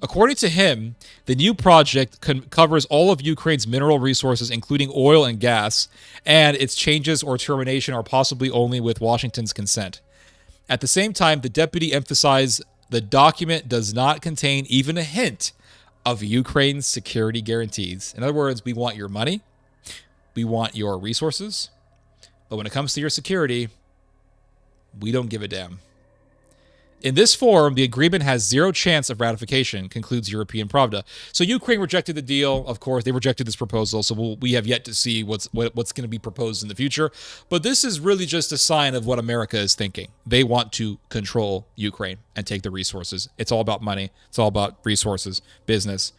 According to him, the new project covers all of Ukraine's mineral resources, including oil and gas, and its changes or termination are possibly only with Washington's consent. At the same time, the deputy emphasized the document does not contain even a hint of Ukraine's security guarantees. In other words, we want your money, we want your resources, but when it comes to your security, we don't give a damn. In this form, the agreement has 0 chance of ratification, concludes European Pravda. So Ukraine rejected the deal. Of course, they rejected this proposal, so we have yet to see what's going to be proposed in the future. But this is really just a sign of what America is thinking. They want to control Ukraine and take the resources. It's all about money. It's all about resources, business.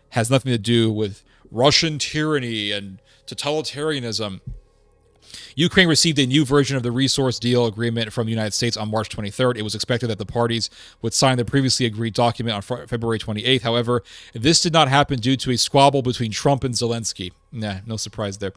Has nothing to do with Russian tyranny and totalitarianism. Ukraine received a new version of the resource deal agreement from the United States on March 23rd. It was expected that the parties would sign the previously agreed document on February 28th. However, this did not happen due to a squabble between Trump and Zelensky. Nah, no surprise there.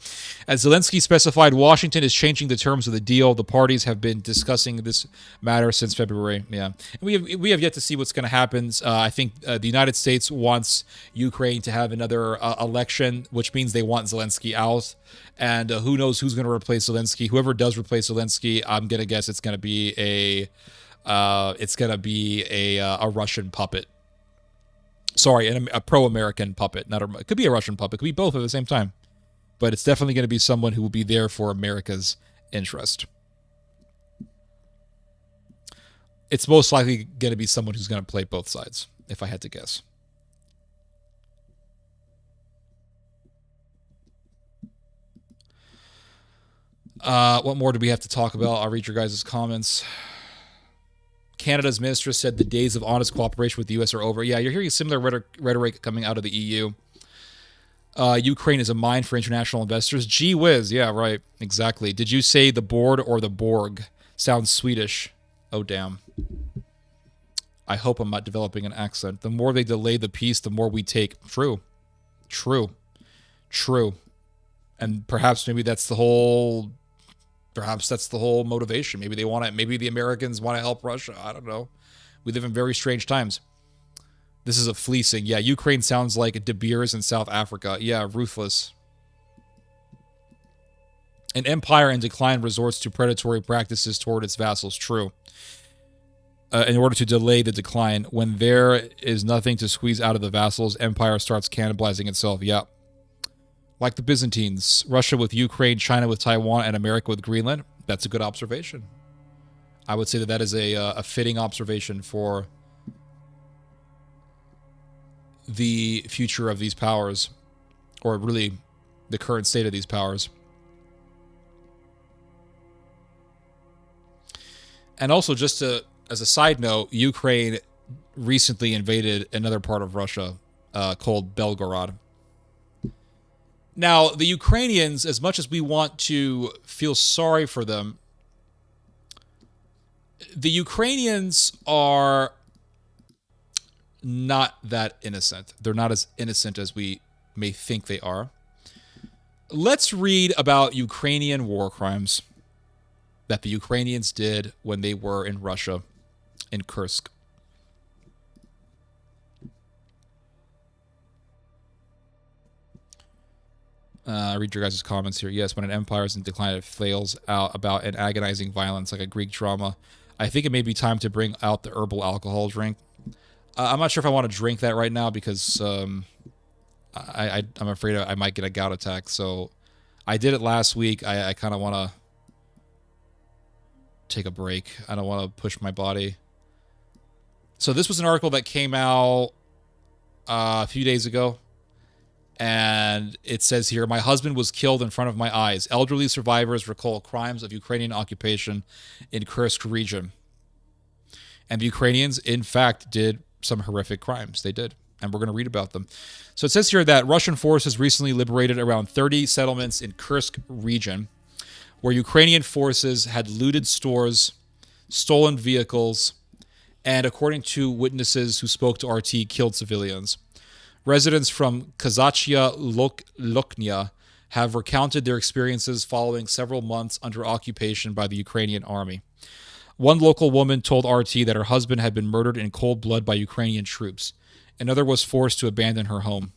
As Zelensky specified, Washington is changing the terms of the deal. The parties have been discussing this matter since February. Yeah, and we have yet to see what's going to happen. I think the United States wants Ukraine to have another election, which means they want Zelensky out. And who knows who's going to replace Zelensky? Whoever does replace Zelensky, I'm going to guess it's going to be a Russian puppet. Sorry, a pro-American puppet. It could be a Russian puppet. It could be both at the same time. But it's definitely going to be someone who will be there for America's interest. It's most likely going to be someone who's going to play both sides, if I had to guess. What more do we have to talk about? I'll read your guys' comments. Canada's minister said the days of honest cooperation with the U.S. are over. Yeah, you're hearing similar rhetoric coming out of the EU. Ukraine is a mine for international investors. Gee whiz. Yeah, right. Exactly. Did you say the board or the Borg? Sounds Swedish. Oh, damn. I hope I'm not developing an accent. The more they delay the peace, the more we take. True. True. True. And perhaps maybe that's the whole... Perhaps that's the whole motivation. Maybe they want it. Maybe the Americans want to help Russia. I don't know. We live in very strange times. This is a fleecing. Yeah, Ukraine sounds like De Beers in South Africa. Yeah, ruthless. An empire in decline resorts to predatory practices toward its vassals. True. In order to delay the decline, when there is nothing to squeeze out of the vassals, empire starts cannibalizing itself. Yeah. Like the Byzantines, Russia with Ukraine, China with Taiwan, and America with Greenland. That's a good observation. I would say that is a fitting observation for the future of these powers, or really the current state of these powers. And also, just as a side note, Ukraine recently invaded another part of Russia called Belgorod. Now, the Ukrainians, as much as we want to feel sorry for them, the Ukrainians are not that innocent. They're not as innocent as we may think they are. Let's read about Ukrainian war crimes that the Ukrainians did when they were in Russia, in Kursk. Read your guys' comments here. Yes, when an empire is in decline, it flails out about an agonizing violence like a Greek drama. I think it may be time to bring out the herbal alcohol drink. I'm not sure if I want to drink that right now because I'm afraid I might get a gout attack. So I did it last week. I kind of want to take a break. I don't want to push my body. So this was an article that came out a few days ago. And it says here, my husband was killed in front of my eyes. Elderly survivors recall crimes of Ukrainian occupation in Kursk region. And the Ukrainians, in fact, did some horrific crimes. They did. And we're going to read about them. So it says here that Russian forces recently liberated around 30 settlements in Kursk region, where Ukrainian forces had looted stores, stolen vehicles, and according to witnesses who spoke to RT, killed civilians. Residents from Kazachia Loknya have recounted their experiences following several months under occupation by the Ukrainian army. One local woman told RT that her husband had been murdered in cold blood by Ukrainian troops. Another was forced to abandon her home.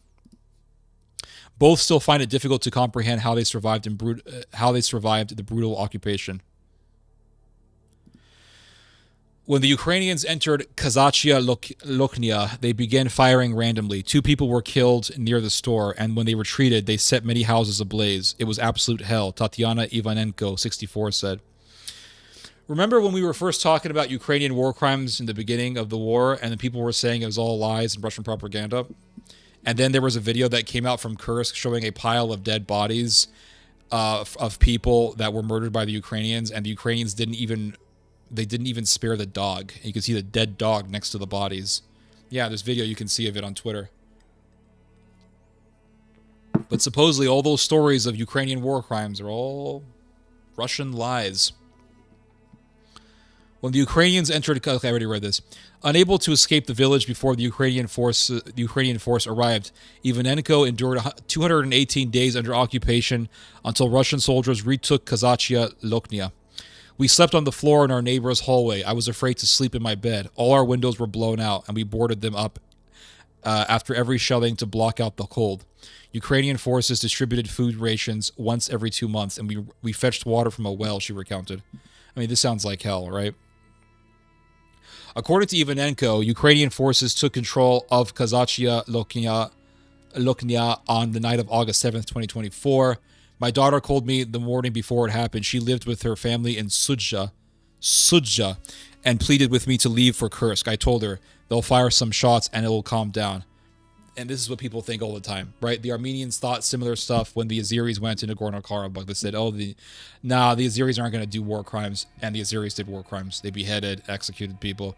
Both still find it difficult to comprehend how they survived the brutal occupation. When the Ukrainians entered Kazachia Loknya, they began firing randomly. 2 people were killed near the store, and when they retreated, they set many houses ablaze. It was absolute hell, Tatiana Ivanenko, 64, said. Remember when we were first talking about Ukrainian war crimes in the beginning of the war, and the people were saying it was all lies and Russian propaganda? And then there was a video that came out from Kursk showing a pile of dead bodies of people that were murdered by the Ukrainians, and the Ukrainians didn't even spare the dog. You can see the dead dog next to the bodies. Yeah, there's video, you can see of it on Twitter. But supposedly all those stories of Ukrainian war crimes are all Russian lies. When the Ukrainians entered, okay, I already read this. Unable to escape the village before the Ukrainian force arrived, Ivanenko endured 218 days under occupation until Russian soldiers retook Kazachia Loknya. We slept on the floor in our neighbor's hallway. I was afraid to sleep in my bed. All our windows were blown out, and we boarded them up after every shelling to block out the cold. Ukrainian forces distributed food rations once every 2 months, and we fetched water from a well, she recounted. I mean, this sounds like hell, right? According to Ivanenko, Ukrainian forces took control of Kazachia Loknya on the night of August 7th, 2024. My daughter called me the morning before it happened. She lived with her family in Sudzha, and pleaded with me to leave for Kursk. I told her, they'll fire some shots and it will calm down. And this is what people think all the time, right? The Armenians thought similar stuff when the Azeris went into Nagorno-Karabakh. They said, the Azeris aren't going to do war crimes. And the Azeris did war crimes. They beheaded, executed people.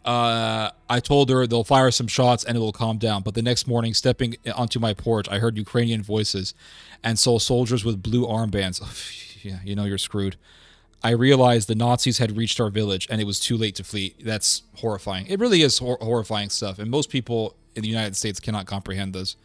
I told her they'll fire some shots and it will calm down. But the next morning, stepping onto my porch, I heard Ukrainian voices and saw soldiers with blue armbands. Yeah, you know you're screwed. I realized the Nazis had reached our village and it was too late to flee. That's horrifying. It really is horrifying stuff. And most people in the United States cannot comprehend this.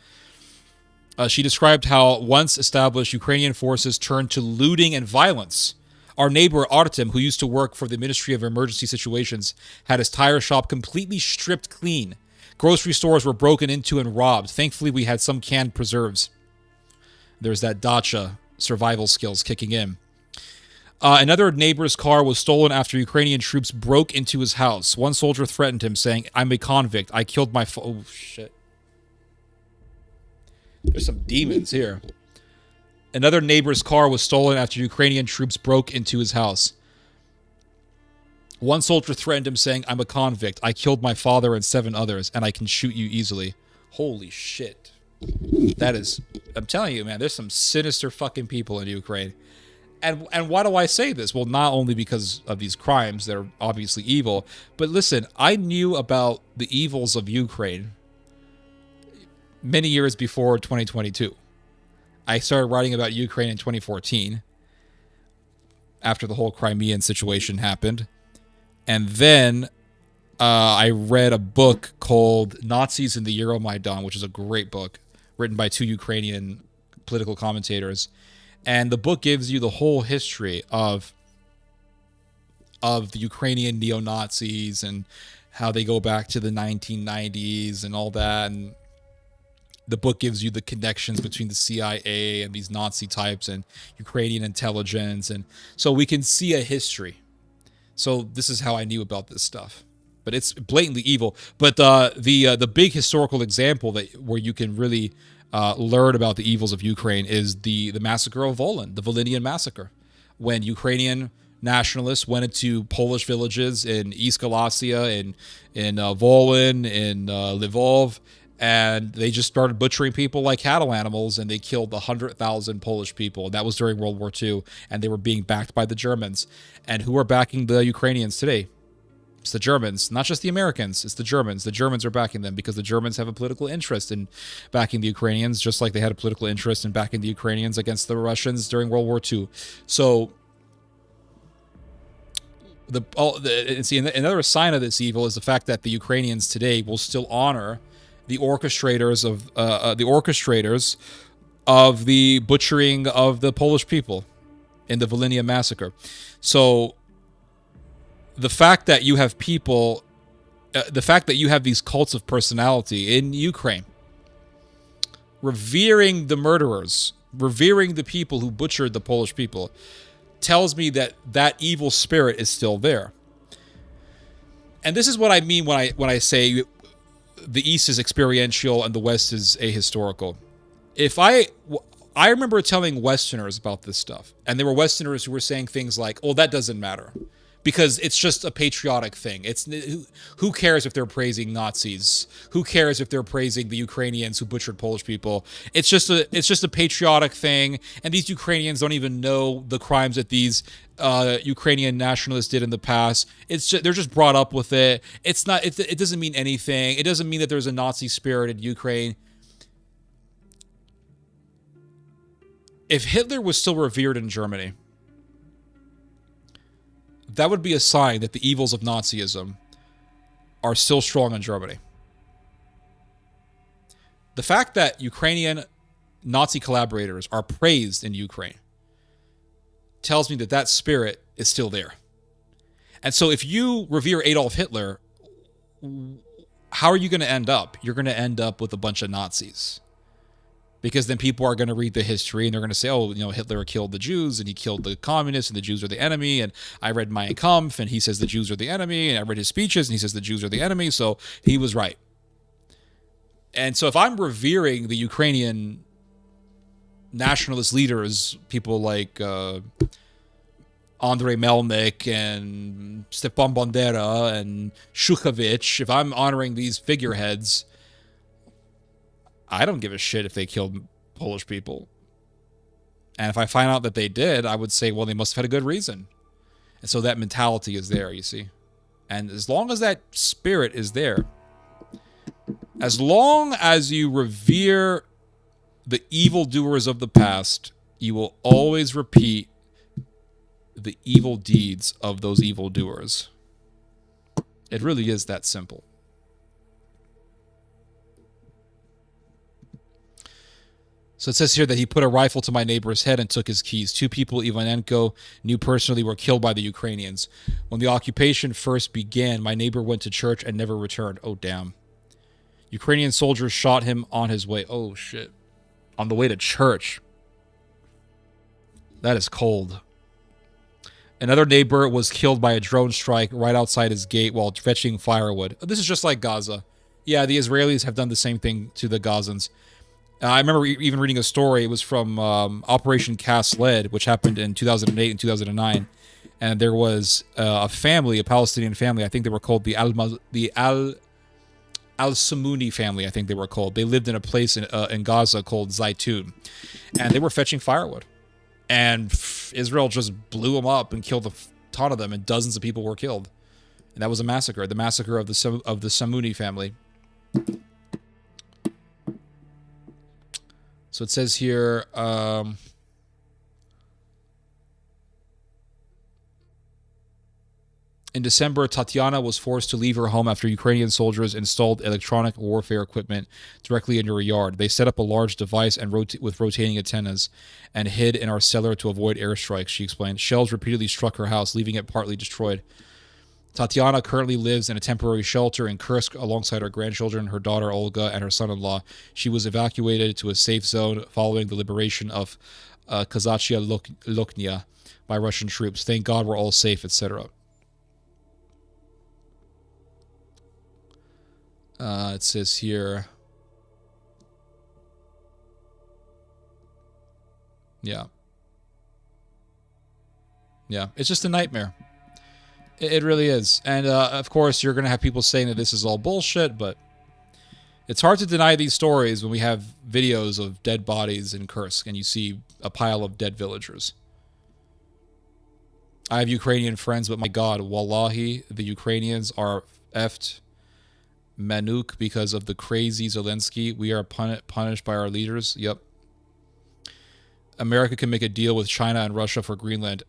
She described how once established Ukrainian forces turned to looting and violence. Our neighbor Artem, who used to work for the Ministry of Emergency Situations, had his tire shop completely stripped clean. Grocery stores were broken into and robbed. Thankfully, we had some canned preserves. There's that dacha survival skills kicking in. Another neighbor's car was stolen after Ukrainian troops broke into his house. One soldier threatened him, saying, "I'm a convict. I killed my..." Oh, shit. There's some demons here. Another neighbor's car was stolen after Ukrainian troops broke into his house. One soldier threatened him, saying, "I'm a convict. I killed my father and 7 others, and I can shoot you easily." Holy shit. That is... I'm telling you, man, there's some sinister fucking people in Ukraine. And why do I say this? Well, not only because of these crimes that are obviously evil, but listen, I knew about the evils of Ukraine many years before 2022. I started writing about Ukraine in 2014 after the whole Crimean situation happened. And then I read a book called Nazis in the Euromaidan, which is a great book written by 2 Ukrainian political commentators. And the book gives you the whole history of the Ukrainian neo-Nazis and how they go back to the 1990s and all that. And the book gives you the connections between the CIA and these Nazi types and Ukrainian intelligence. And so we can see a history. So this is how I knew about this stuff. But it's blatantly evil. But the big historical example where you can really... learn about the evils of Ukraine is the massacre of Volyn, the Volhynian massacre, when Ukrainian nationalists went into Polish villages in East Galicia, in Volyn, in Lvov, And they just started butchering people like cattle animals, and they killed 100,000 Polish people. And that was during World War II, and they were being backed by the Germans. And who are backing the Ukrainians today? It's the Germans, not just the Americans. It's the Germans. The Germans are backing them because the Germans have a political interest in backing the Ukrainians, just like they had a political interest in backing the Ukrainians against the Russians during World War II. So, another sign of this evil is the fact that the Ukrainians today will still honor the orchestrators of the butchering of the Polish people in the Volhynia massacre. So the fact that you have people, the fact that you have these cults of personality in Ukraine, revering the murderers, revering the people who butchered the Polish people, tells me that that evil spirit is still there. And this is what I mean when I say the East is experiential and the West is ahistorical. I remember telling Westerners about this stuff, and there were Westerners who were saying things like, "Oh, that doesn't matter, because it's just a patriotic thing. It's who cares if they're praising Nazis? Who cares if they're praising the Ukrainians who butchered Polish people? It's just a patriotic thing, and these Ukrainians don't even know the crimes that these Ukrainian nationalists did in the past. They're just brought up with it. It doesn't mean anything. It doesn't mean that there's a Nazi spirit in Ukraine." If Hitler was still revered in Germany, that would be a sign that the evils of Nazism are still strong in Germany. The fact that Ukrainian Nazi collaborators are praised in Ukraine tells me that that spirit is still there. And so if you revere Adolf Hitler, how are you going to end up? You're going to end up with a bunch of Nazis. Because then people are going to read the history and they're going to say, oh, Hitler killed the Jews and he killed the communists and the Jews are the enemy. And I read Mein Kampf and he says the Jews are the enemy. And I read his speeches and he says the Jews are the enemy. So he was right. And so if I'm revering the Ukrainian nationalist leaders, people like Andrei Melnik and Stepan Bandera and Shukovich, if I'm honoring these figureheads, I don't give a shit if they killed Polish people. And if I find out that they did, I would say, well, they must have had a good reason. And so that mentality is there, you see. And as long as that spirit is there, as long as you revere the evildoers of the past, you will always repeat the evil deeds of those evildoers. It really is that simple. So it says here that he put a rifle to my neighbor's head and took his keys. 2 people Ivanenko knew personally were killed by the Ukrainians. When the occupation first began, my neighbor went to church and never returned. Oh, damn. Ukrainian soldiers shot him on his way. Oh, shit. On the way to church. That is cold. Another neighbor was killed by a drone strike right outside his gate while fetching firewood. This is just like Gaza. Yeah, the Israelis have done the same thing to the Gazans. I remember even reading a story. It was from Operation Cast Lead, which happened in 2008 and 2009. And there was a family, a Palestinian family. I think they were called the Al-Samuni family, I think they were called. They lived in a place in Gaza called Zaytun. And they were fetching firewood. And Israel just blew them up and killed a ton of them, and dozens of people were killed. And that was a massacre, the massacre of the Samuni family. So it says here, in December, Tatiana was forced to leave her home after Ukrainian soldiers installed electronic warfare equipment directly in her yard. They set up a large device and with rotating antennas and hid in our cellar to avoid airstrikes, she explained. Shells repeatedly struck her house, leaving it partly destroyed. Tatiana currently lives in a temporary shelter in Kursk alongside her grandchildren, her daughter Olga, and her son-in-law. She was evacuated to a safe zone following the liberation of Kazachia Loknia by Russian troops. Thank God we're all safe, etc. It says here... Yeah. Yeah, it's just a nightmare. It really is. And, of course, you're going to have people saying that this is all bullshit, but It's hard to deny these stories when we have videos of dead bodies in Kursk and you see a pile of dead villagers. I have Ukrainian friends, but my God, wallahi, the Ukrainians are effed Manuk because of the crazy Zelensky. We are punished by our leaders. Yep. America can make a deal with China and Russia for Greenland,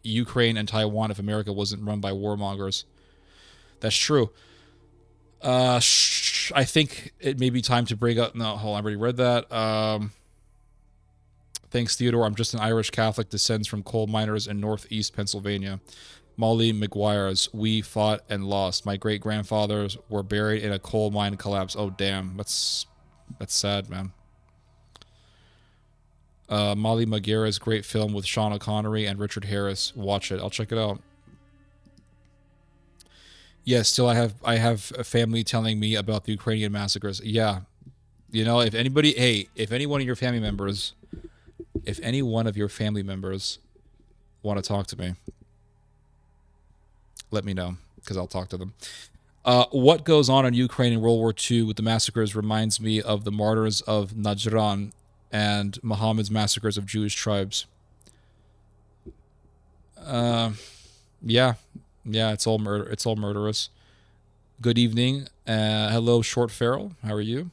Ukraine and Taiwan if America wasn't run by warmongers. That's true. I think it may be time to bring up... No, hold on, I already read that. Thanks, Theodore. I'm just an Irish Catholic, descends from coal miners in northeast Pennsylvania. Molly McGuire's. We fought and lost. My great-grandfathers were buried in a coal mine collapse. Oh, damn. That's sad, man. Molly McGuire's great film with Sean O'Connery and Richard Harris. Watch it. I'll check it out. Yes, still I have a family telling me about the Ukrainian massacres. Yeah. You know, if any one of your family members want to talk to me, let me know, because I'll talk to them. What goes on in Ukraine in World War II with the massacres reminds me of the martyrs of Najran and Muhammad's massacres of Jewish tribes. Yeah, it's all murder. It's all murderous. Good evening. Hello, Short Feral. How are you?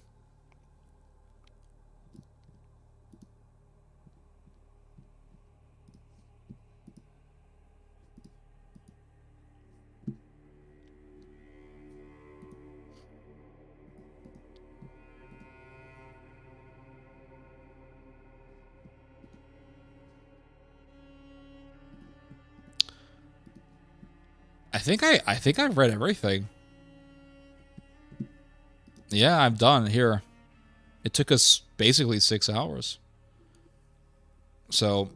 I think I've read everything. Yeah, I'm done here. It took us basically 6 hours. So,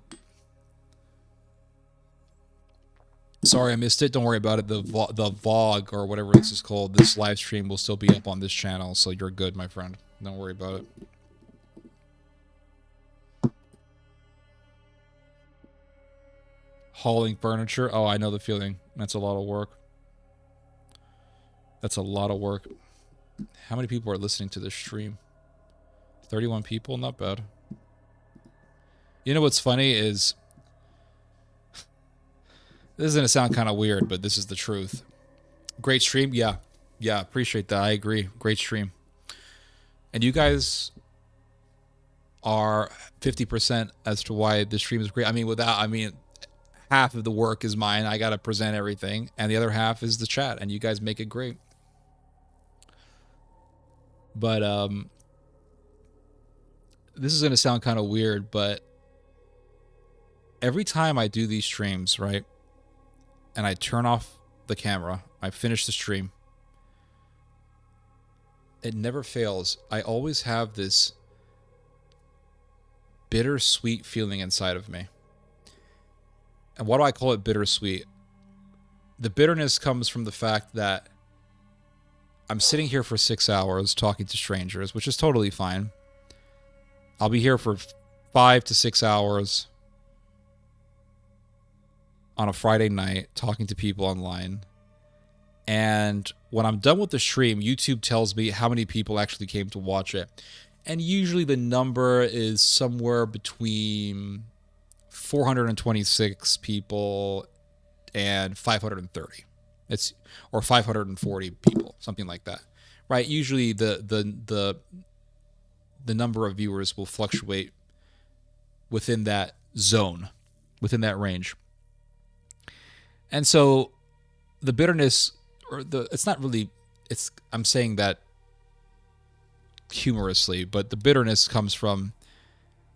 sorry I missed it. Don't worry about it. The vlog or whatever this is called, this live stream will still be up on this channel, so you're good, my friend. Don't worry about it. Hauling furniture. Oh, I know the feeling. That's a lot of work. That's a lot of work. How many people are listening to this stream? 31 people? Not bad. You know what's funny is... This is going to sound kind of weird, but this is the truth. Great stream? Yeah. Yeah, appreciate that. I agree. Great stream. And you guys are 50% as to why this stream is great. I mean, half of the work is mine. I got to present everything. And the other half is the chat. And you guys make it great. But, this is going to sound kind of weird, but every time I do these streams, right, and I turn off the camera, I finish the stream, it never fails. I always have this bittersweet feeling inside of me. And why do I call it bittersweet? The bitterness comes from the fact that I'm sitting here for 6 hours talking to strangers, which is totally fine. I'll be here for 5 to 6 hours on a Friday night talking to people online. And when I'm done with the stream, YouTube tells me how many people actually came to watch it. And usually the number is somewhere between 426 people and 530. Or 540 people, something like that. Right? Usually the number of viewers will fluctuate within that zone, within that range. And so the bitterness, I'm saying that humorously, but the bitterness comes from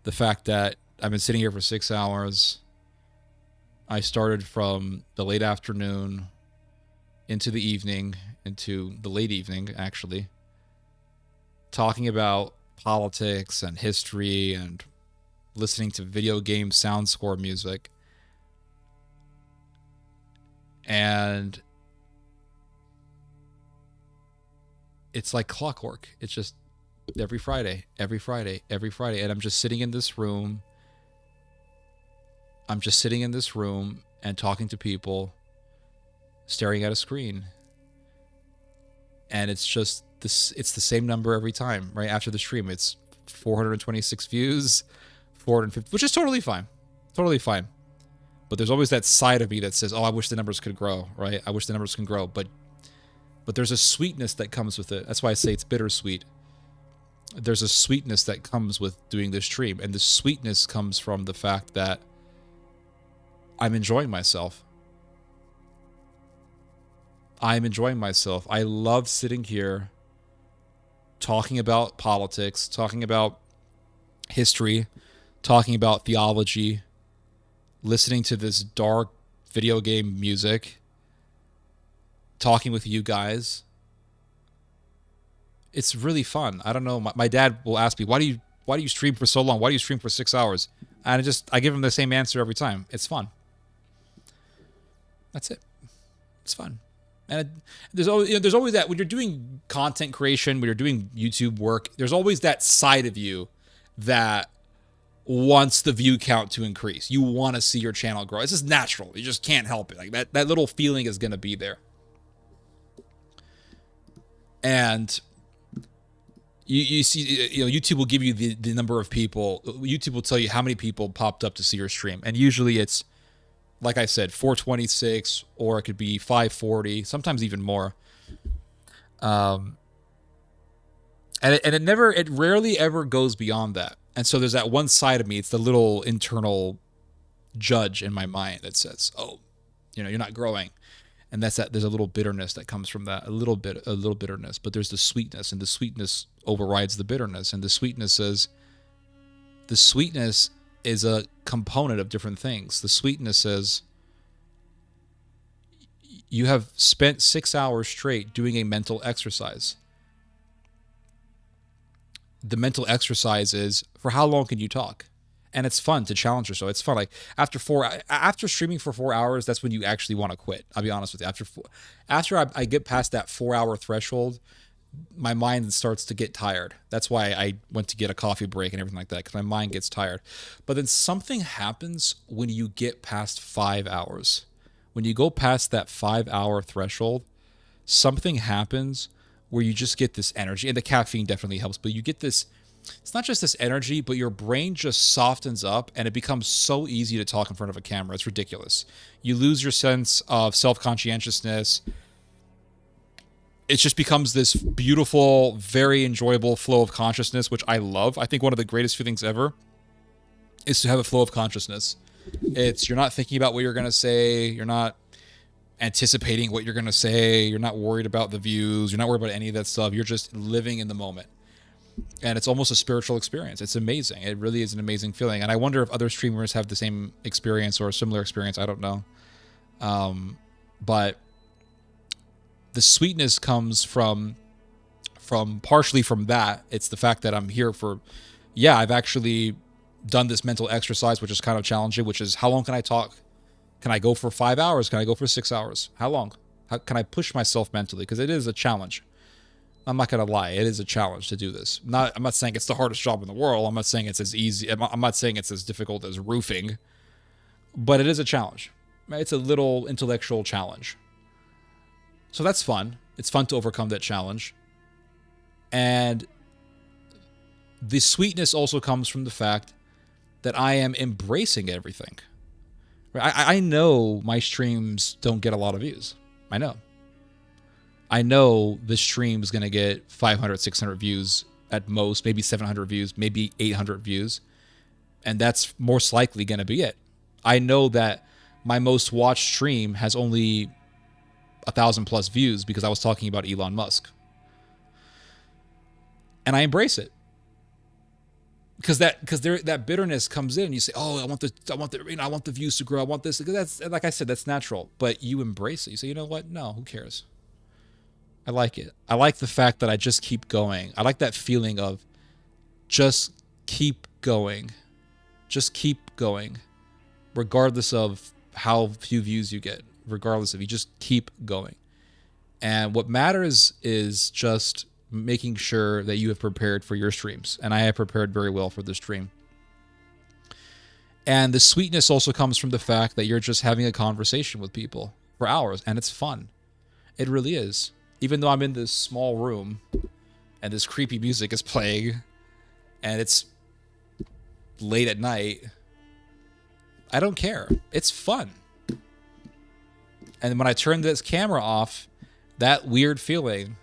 the fact that I've been sitting here for 6 hours. I started from the late afternoon into the evening, into the late evening, actually, talking about politics and history and listening to video game sound score music. And it's like clockwork. It's just every Friday. And I'm just sitting in this room. And talking to people, staring at a screen. And it's just this, it's the same number every time, right? After the stream, it's 426 views, 450, which is totally fine. Totally fine. But there's always that side of me that says, oh, I wish the numbers could grow, right? I wish the numbers can grow. But there's a sweetness that comes with it. That's why I say it's bittersweet. There's a sweetness that comes with doing this stream. And the sweetness comes from the fact that I'm enjoying myself. I'm enjoying myself. I love sitting here talking about politics, talking about history, talking about theology, listening to this dark video game music, talking with you guys. It's really fun. I don't know. My dad will ask me, why do you stream for so long? Why do you stream for 6 hours? And I give him the same answer every time. It's fun. That's it. It's fun. And there's always that when you're doing content creation, when you're doing YouTube work, there's always that side of you that wants the view count to increase. You want to see your channel grow. It's just natural. You just can't help it. Like that little feeling is going to be there. And you see, YouTube will give you the number of people. YouTube will tell you how many people popped up to see your stream. And usually it's, like I said, 426, or it could be 540, sometimes even more. And it rarely ever goes beyond that. And so there's that one side of me, it's the little internal judge in my mind that says, oh, you're not growing. And there's a little bitterness that comes from that, a little bitterness, but there's the sweetness, and the sweetness overrides the bitterness. And the sweetness is a component of different things. The sweetness is you have spent 6 hours straight doing a mental exercise. The mental exercise is, for how long can you talk? And it's fun to challenge yourself. It's fun. Like after streaming for 4 hours, that's when you actually want to quit. I'll be honest with you. After I get past that 4 hour threshold, my mind starts to get tired. That's why I went to get a coffee break and everything like that, because my mind gets tired. But then something happens when you get past 5 hours. When you go past that 5 hour threshold, something happens where you just get this energy, and the caffeine definitely helps, but you get this, it's not just this energy, but your brain just softens up and it becomes so easy to talk in front of a camera. It's ridiculous. You lose your sense of self-conscientiousness. It just becomes this beautiful, very enjoyable flow of consciousness, which I love. I think one of the greatest feelings ever is to have a flow of consciousness. You're not thinking about what you're going to say. You're not anticipating what you're going to say. You're not worried about the views. You're not worried about any of that stuff. You're just living in the moment. And it's almost a spiritual experience. It's amazing. It really is an amazing feeling. And I wonder if other streamers have the same experience or a similar experience. I don't know. But the sweetness comes from partially from that. It's the fact that I'm here for, I've actually done this mental exercise, which is kind of challenging, which is, how long can I talk? Can I go for 5 hours? Can I go for 6 hours? How long? How can I push myself mentally? Because it is a challenge. I'm not going to lie. It is a challenge to do this. I'm not saying it's the hardest job in the world. I'm not saying it's as easy. I'm not saying it's as difficult as roofing. But it is a challenge. It's a little intellectual challenge. So that's fun. It's fun to overcome that challenge. And the sweetness also comes from the fact that I am embracing everything. I know my streams don't get a lot of views. I know this stream is going to get 500, 600 views at most, maybe 700 views, maybe 800 views. And that's most likely going to be it. I know that my most watched stream has only 1,000+ views because I was talking about Elon Musk. And I embrace it. Because that bitterness comes in, and you say, "Oh, I want the views to grow. I want this." Because that's, like I said, that's natural. But you embrace it. You say, "You know what? No, who cares? I like it. I like the fact that I just keep going. I like that feeling of just keep going, regardless of how few views you get. Regardless of, you just keep going. And what matters is just making sure that you have prepared for your streams. And I have prepared very well for this stream. And the sweetness also comes from the fact that you're just having a conversation with people for hours, and it's fun. It really is. Even though I'm in this small room and this creepy music is playing and it's late at night, I don't care. It's fun. And when I turn this camera off, that weird feeling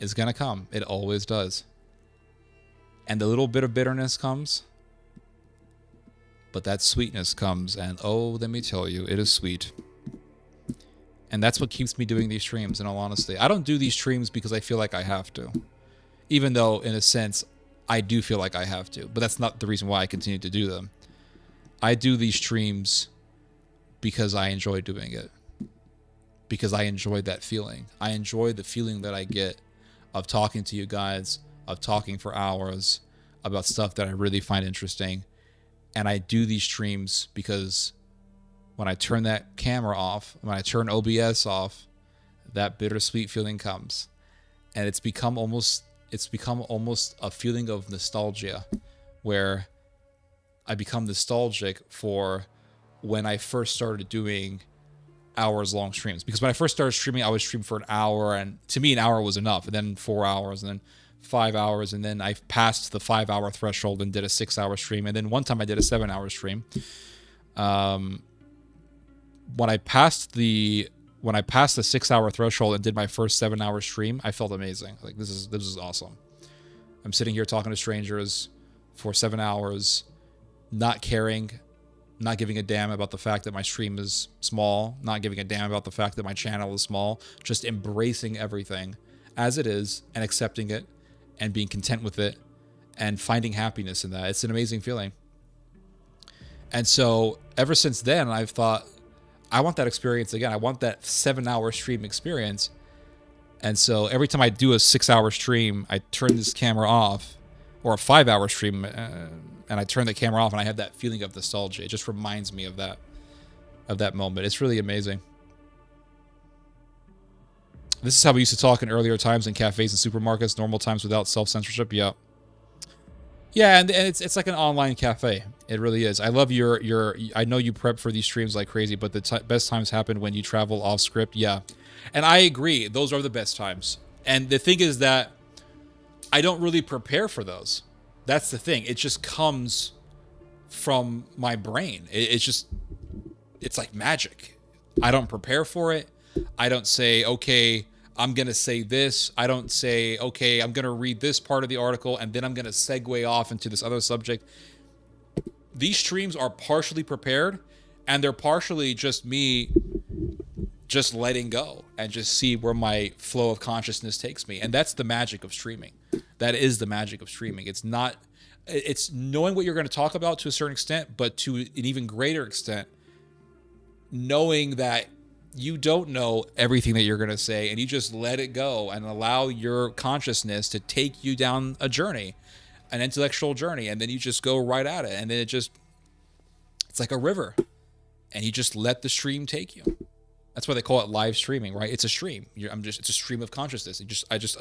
is going to come. It always does. And the little bit of bitterness comes. But that sweetness comes. And oh, let me tell you, it is sweet. And that's what keeps me doing these streams, in all honesty. I don't do these streams because I feel like I have to. Even though, in a sense, I do feel like I have to. But that's not the reason why I continue to do them. I do these streams because I enjoy doing it. Because I enjoy that feeling. I enjoy the feeling that I get of talking to you guys, of talking for hours about stuff that I really find interesting. And I do these streams because when I turn that camera off, when I turn OBS off, that bittersweet feeling comes. And it's become almost a feeling of nostalgia, where I become nostalgic for when I first started doing hours-long streams. Because when I first started streaming, I would stream for an hour, and to me, an hour was enough. And then 4 hours, and then 5 hours, and then I passed the 5-hour threshold and did a 6-hour stream. And then one time I did a 7-hour stream. When I passed the 6-hour threshold and did my first 7-hour stream, I felt amazing. Like, this is awesome. I'm sitting here talking to strangers for 7 hours, not caring, not giving a damn about the fact that my stream is small, not giving a damn about the fact that my channel is small, just embracing everything as it is and accepting it and being content with it and finding happiness in that. It's an amazing feeling. And so ever since then, I've thought, I want that experience again. I want that 7-hour stream experience. And so every time I do a 6-hour stream, I turn this camera off, or a 5-hour stream, and I turn the camera off, and I have that feeling of nostalgia. It just reminds me of that moment. It's really amazing. This is how we used to talk in earlier times in cafes and supermarkets, normal times without self-censorship. Yeah. Yeah, and it's like an online cafe. It really is. I love your I know you prep for these streams like crazy, but the best times happen when you travel off script. Yeah. And I agree. Those are the best times. And the thing is that I don't really prepare for those. That's the thing. It just comes from my brain. It's like magic. I don't prepare for it. I don't say, okay, I'm going to say this. I don't say, okay, I'm going to read this part of the article, and then I'm going to segue off into this other subject. These streams are partially prepared, and they're partially just me just letting go and just see where my flow of consciousness takes me. And that's the magic of streaming. That is the magic of streaming. It's knowing what you're going to talk about to a certain extent, but to an even greater extent, knowing that you don't know everything that you're going to say, and you just let it go and allow your consciousness to take you down a journey, an intellectual journey, and then you just go right at it. And then it's like a river, and you just let the stream take you. That's why they call it live streaming, right? It's a stream. It's a stream of consciousness.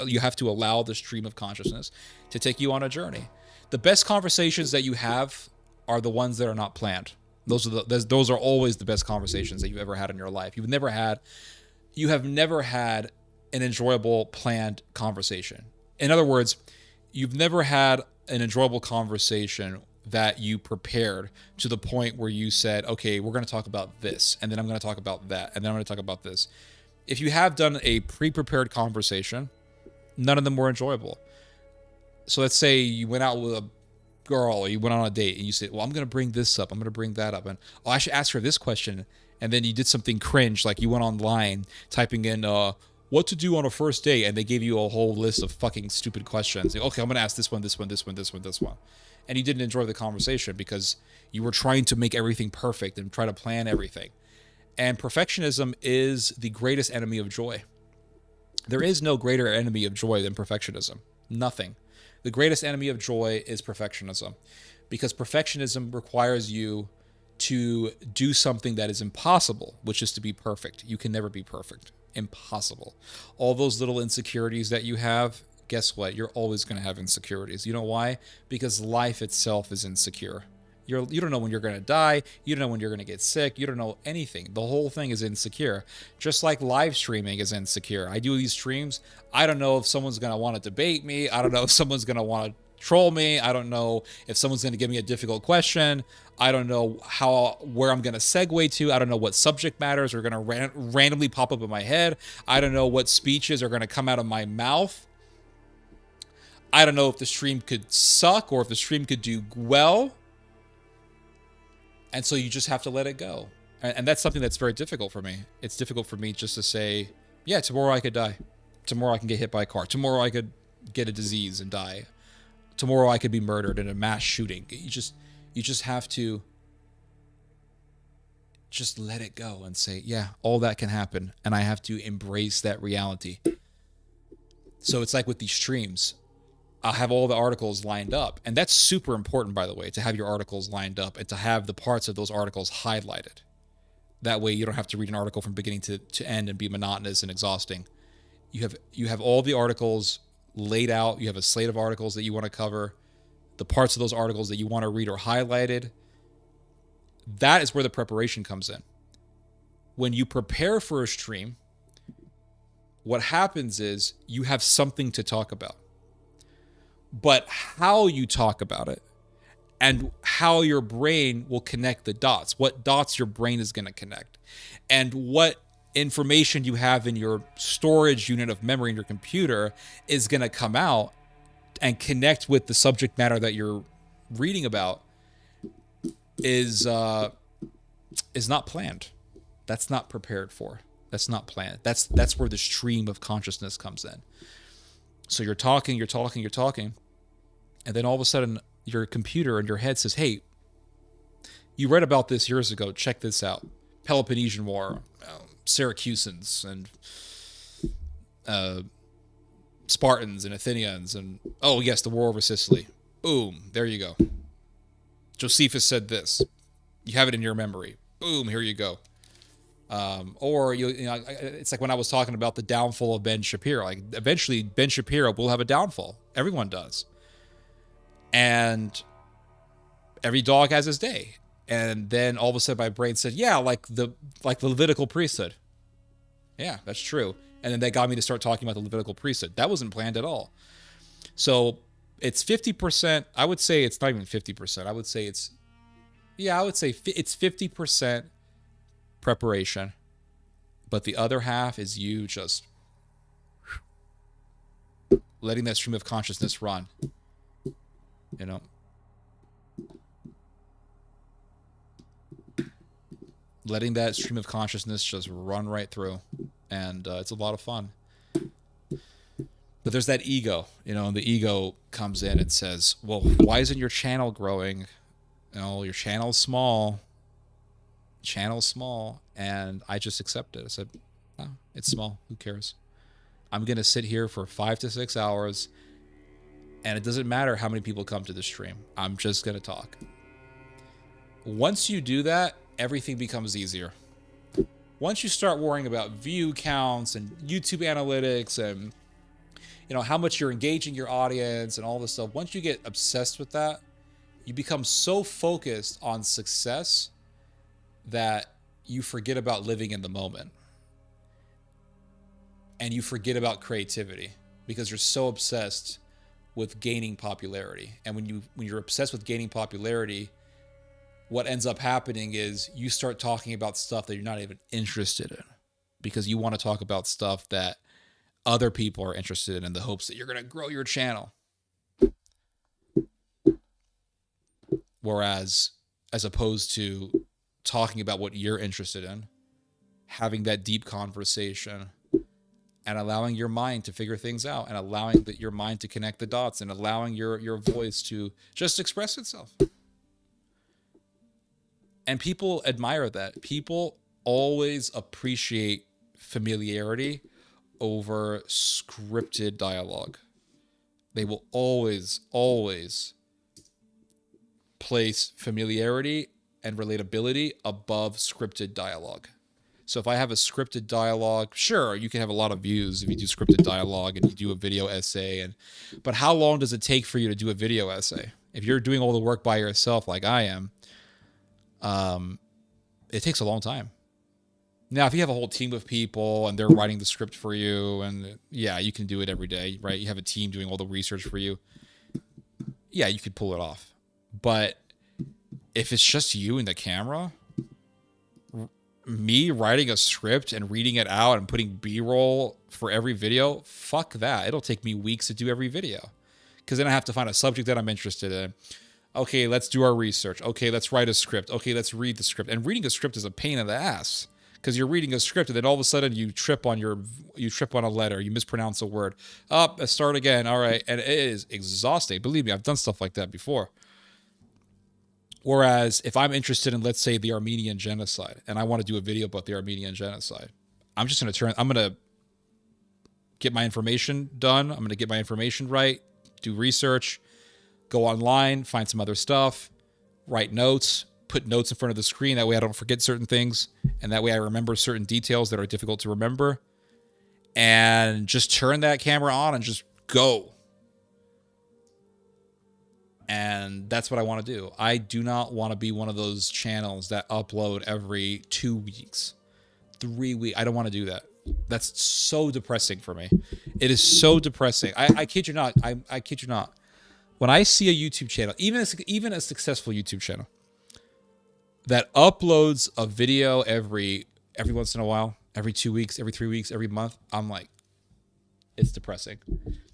You have to allow the stream of consciousness to take you on a journey. The best conversations that you have are the ones that are not planned. Those are always the best conversations that you've ever had in your life. You have never had an enjoyable planned conversation. In other words, you've never had an enjoyable conversation that you prepared to the point where you said, okay, we're going to talk about this, and then I'm going to talk about that, and then I'm going to talk about this. If you have done a pre-prepared conversation, none of them were enjoyable. So let's say you went out with a girl, or you went on a date, and you said, well, I'm going to bring this up, I'm going to bring that up, and I should ask her this question, and then you did something cringe, like you went online typing in what to do on a first date, and they gave you a whole list of fucking stupid questions. Okay, I'm going to ask this one, this one, this one, this one, this one. And you didn't enjoy the conversation because you were trying to make everything perfect and try to plan everything. And perfectionism is the greatest enemy of joy. There is no greater enemy of joy than perfectionism. Nothing. The greatest enemy of joy is perfectionism, because perfectionism requires you to do something that is impossible, which is to be perfect. You can never be perfect. Impossible. All those little insecurities that you have, guess what? You're always going to have insecurities. You know why? Because life itself is insecure. You don't know when you're going to die. You don't know when you're going to get sick. You don't know anything. The whole thing is insecure. Just like live streaming is insecure. I do these streams. I don't know if someone's going to want to debate me. I don't know if someone's going to want to troll me. I don't know if someone's going to give me a difficult question. I don't know where I'm going to segue to. I don't know what subject matters are going to randomly pop up in my head. I don't know what speeches are going to come out of my mouth. I don't know if the stream could suck or if the stream could do well. And so you just have to let it go. And that's something that's very difficult for me. It's difficult for me just to say, yeah, tomorrow I could die. Tomorrow I can get hit by a car. Tomorrow I could get a disease and die. Tomorrow I could be murdered in a mass shooting. You just have to just let it go and say, yeah, all that can happen. And I have to embrace that reality. So it's like with these streams. I'll have all the articles lined up. And that's super important, by the way, to have your articles lined up and to have the parts of those articles highlighted. That way you don't have to read an article from beginning to end and be monotonous and exhausting. You have all the articles laid out. You have a slate of articles that you want to cover. The parts of those articles that you want to read are highlighted. That is where the preparation comes in. When you prepare for a stream, what happens is you have something to talk about. But how you talk about it and how your brain will connect the dots, what dots your brain is going to connect, and what information you have in your storage unit of memory in your computer is going to come out and connect with the subject matter that you're reading about is not planned. That's not prepared for. That's not planned. That's where the stream of consciousness comes in. So you're talking, and then all of a sudden your computer and your head says, hey, you read about this years ago. Check this out. Peloponnesian War, Syracusans, and Spartans and Athenians, and oh yes, the war over Sicily. Boom, there you go. Josephus said this. You have it in your memory. Boom, here you go. Or you know, it's like when I was talking about the downfall of Ben Shapiro. Like eventually, Ben Shapiro will have a downfall. Everyone does, and every dog has his day. And then all of a sudden, my brain said, "Yeah, like the Levitical priesthood." Yeah, that's true. And then that got me to start talking about the Levitical priesthood. That wasn't planned at all. So it's 50%. I would say it's not even 50%. I would say it's 50% preparation, but the other half is you just letting that stream of consciousness run. You know, letting that stream of consciousness just run right through, and it's a lot of fun. But there's that ego, you know, and the ego comes in and says, well, why isn't your channel growing? You know, your channel's small. And I just accepted it. I said, oh, it's small. Who cares? I'm going to sit here for 5 to 6 hours, and it doesn't matter how many people come to the stream. I'm just going to talk. Once you do that, everything becomes easier. Once you start worrying about view counts and YouTube analytics and, you know, how much you're engaging your audience and all this stuff, once you get obsessed with that, you become so focused on success that you forget about living in the moment. And you forget about creativity because you're so obsessed with gaining popularity. And when you're obsessed with gaining popularity, what ends up happening is you start talking about stuff that you're not even interested in because you want to talk about stuff that other people are interested in the hopes that you're going to grow your channel. Whereas, as opposed to talking about what you're interested in, having that deep conversation, and allowing your mind to figure things out, and allowing your mind to connect the dots, and allowing your voice to just express itself. And people admire that. People always appreciate familiarity over scripted dialogue. They will always place familiarity and relatability above scripted dialogue. So if I have a scripted dialogue, sure, you can have a lot of views if you do scripted dialogue and you do a video essay. But how long does it take for you to do a video essay? If you're doing all the work by yourself like I am, It takes a long time. Now, if you have a whole team of people and they're writing the script for you, and yeah, you can do it every day, right? You have a team doing all the research for you. Yeah, you could pull it off. But if it's just you and the camera, me writing a script and reading it out and putting B-roll for every video, fuck that. It'll take me weeks to do every video. Because then I have to find a subject that I'm interested in. Okay, let's do our research. Okay, let's write a script. Okay, let's read the script. And reading a script is a pain in the ass. Because you're reading a script and then all of a sudden you trip on a letter, you mispronounce a word. Let's start again. All right. And it is exhausting. Believe me, I've done stuff like that before. Whereas if I'm interested in, let's say, the Armenian genocide, and I want to do a video about the Armenian genocide, I'm going to get my information done. I'm going to get my information right, do research, go online, find some other stuff, write notes, put notes in front of the screen. That way I don't forget certain things. And that way I remember certain details that are difficult to remember. And just turn that camera on and just go. And that's what I want to do. I do not want to be one of those channels that upload every 2 weeks, 3 weeks. I don't want to do that. That's so depressing for me. It is so depressing. I kid you not. I kid you not. When I see a YouTube channel, even a successful YouTube channel, that uploads a video every once in a while, every 2 weeks, every 3 weeks, every month, I'm like, it's depressing.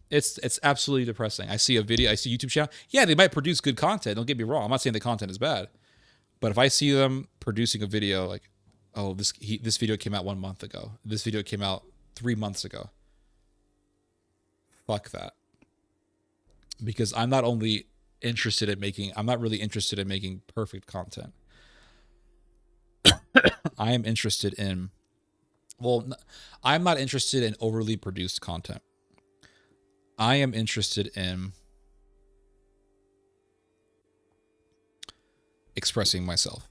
It's absolutely depressing. I see a YouTube channel. Yeah, they might produce good content. Don't get me wrong. I'm not saying the content is bad. But if I see them producing a video like, oh, this video came out 1 month ago. This video came out 3 months ago. Fuck that. Because I'm not really interested in making perfect content. I'm not interested in overly produced content. I am interested in expressing myself.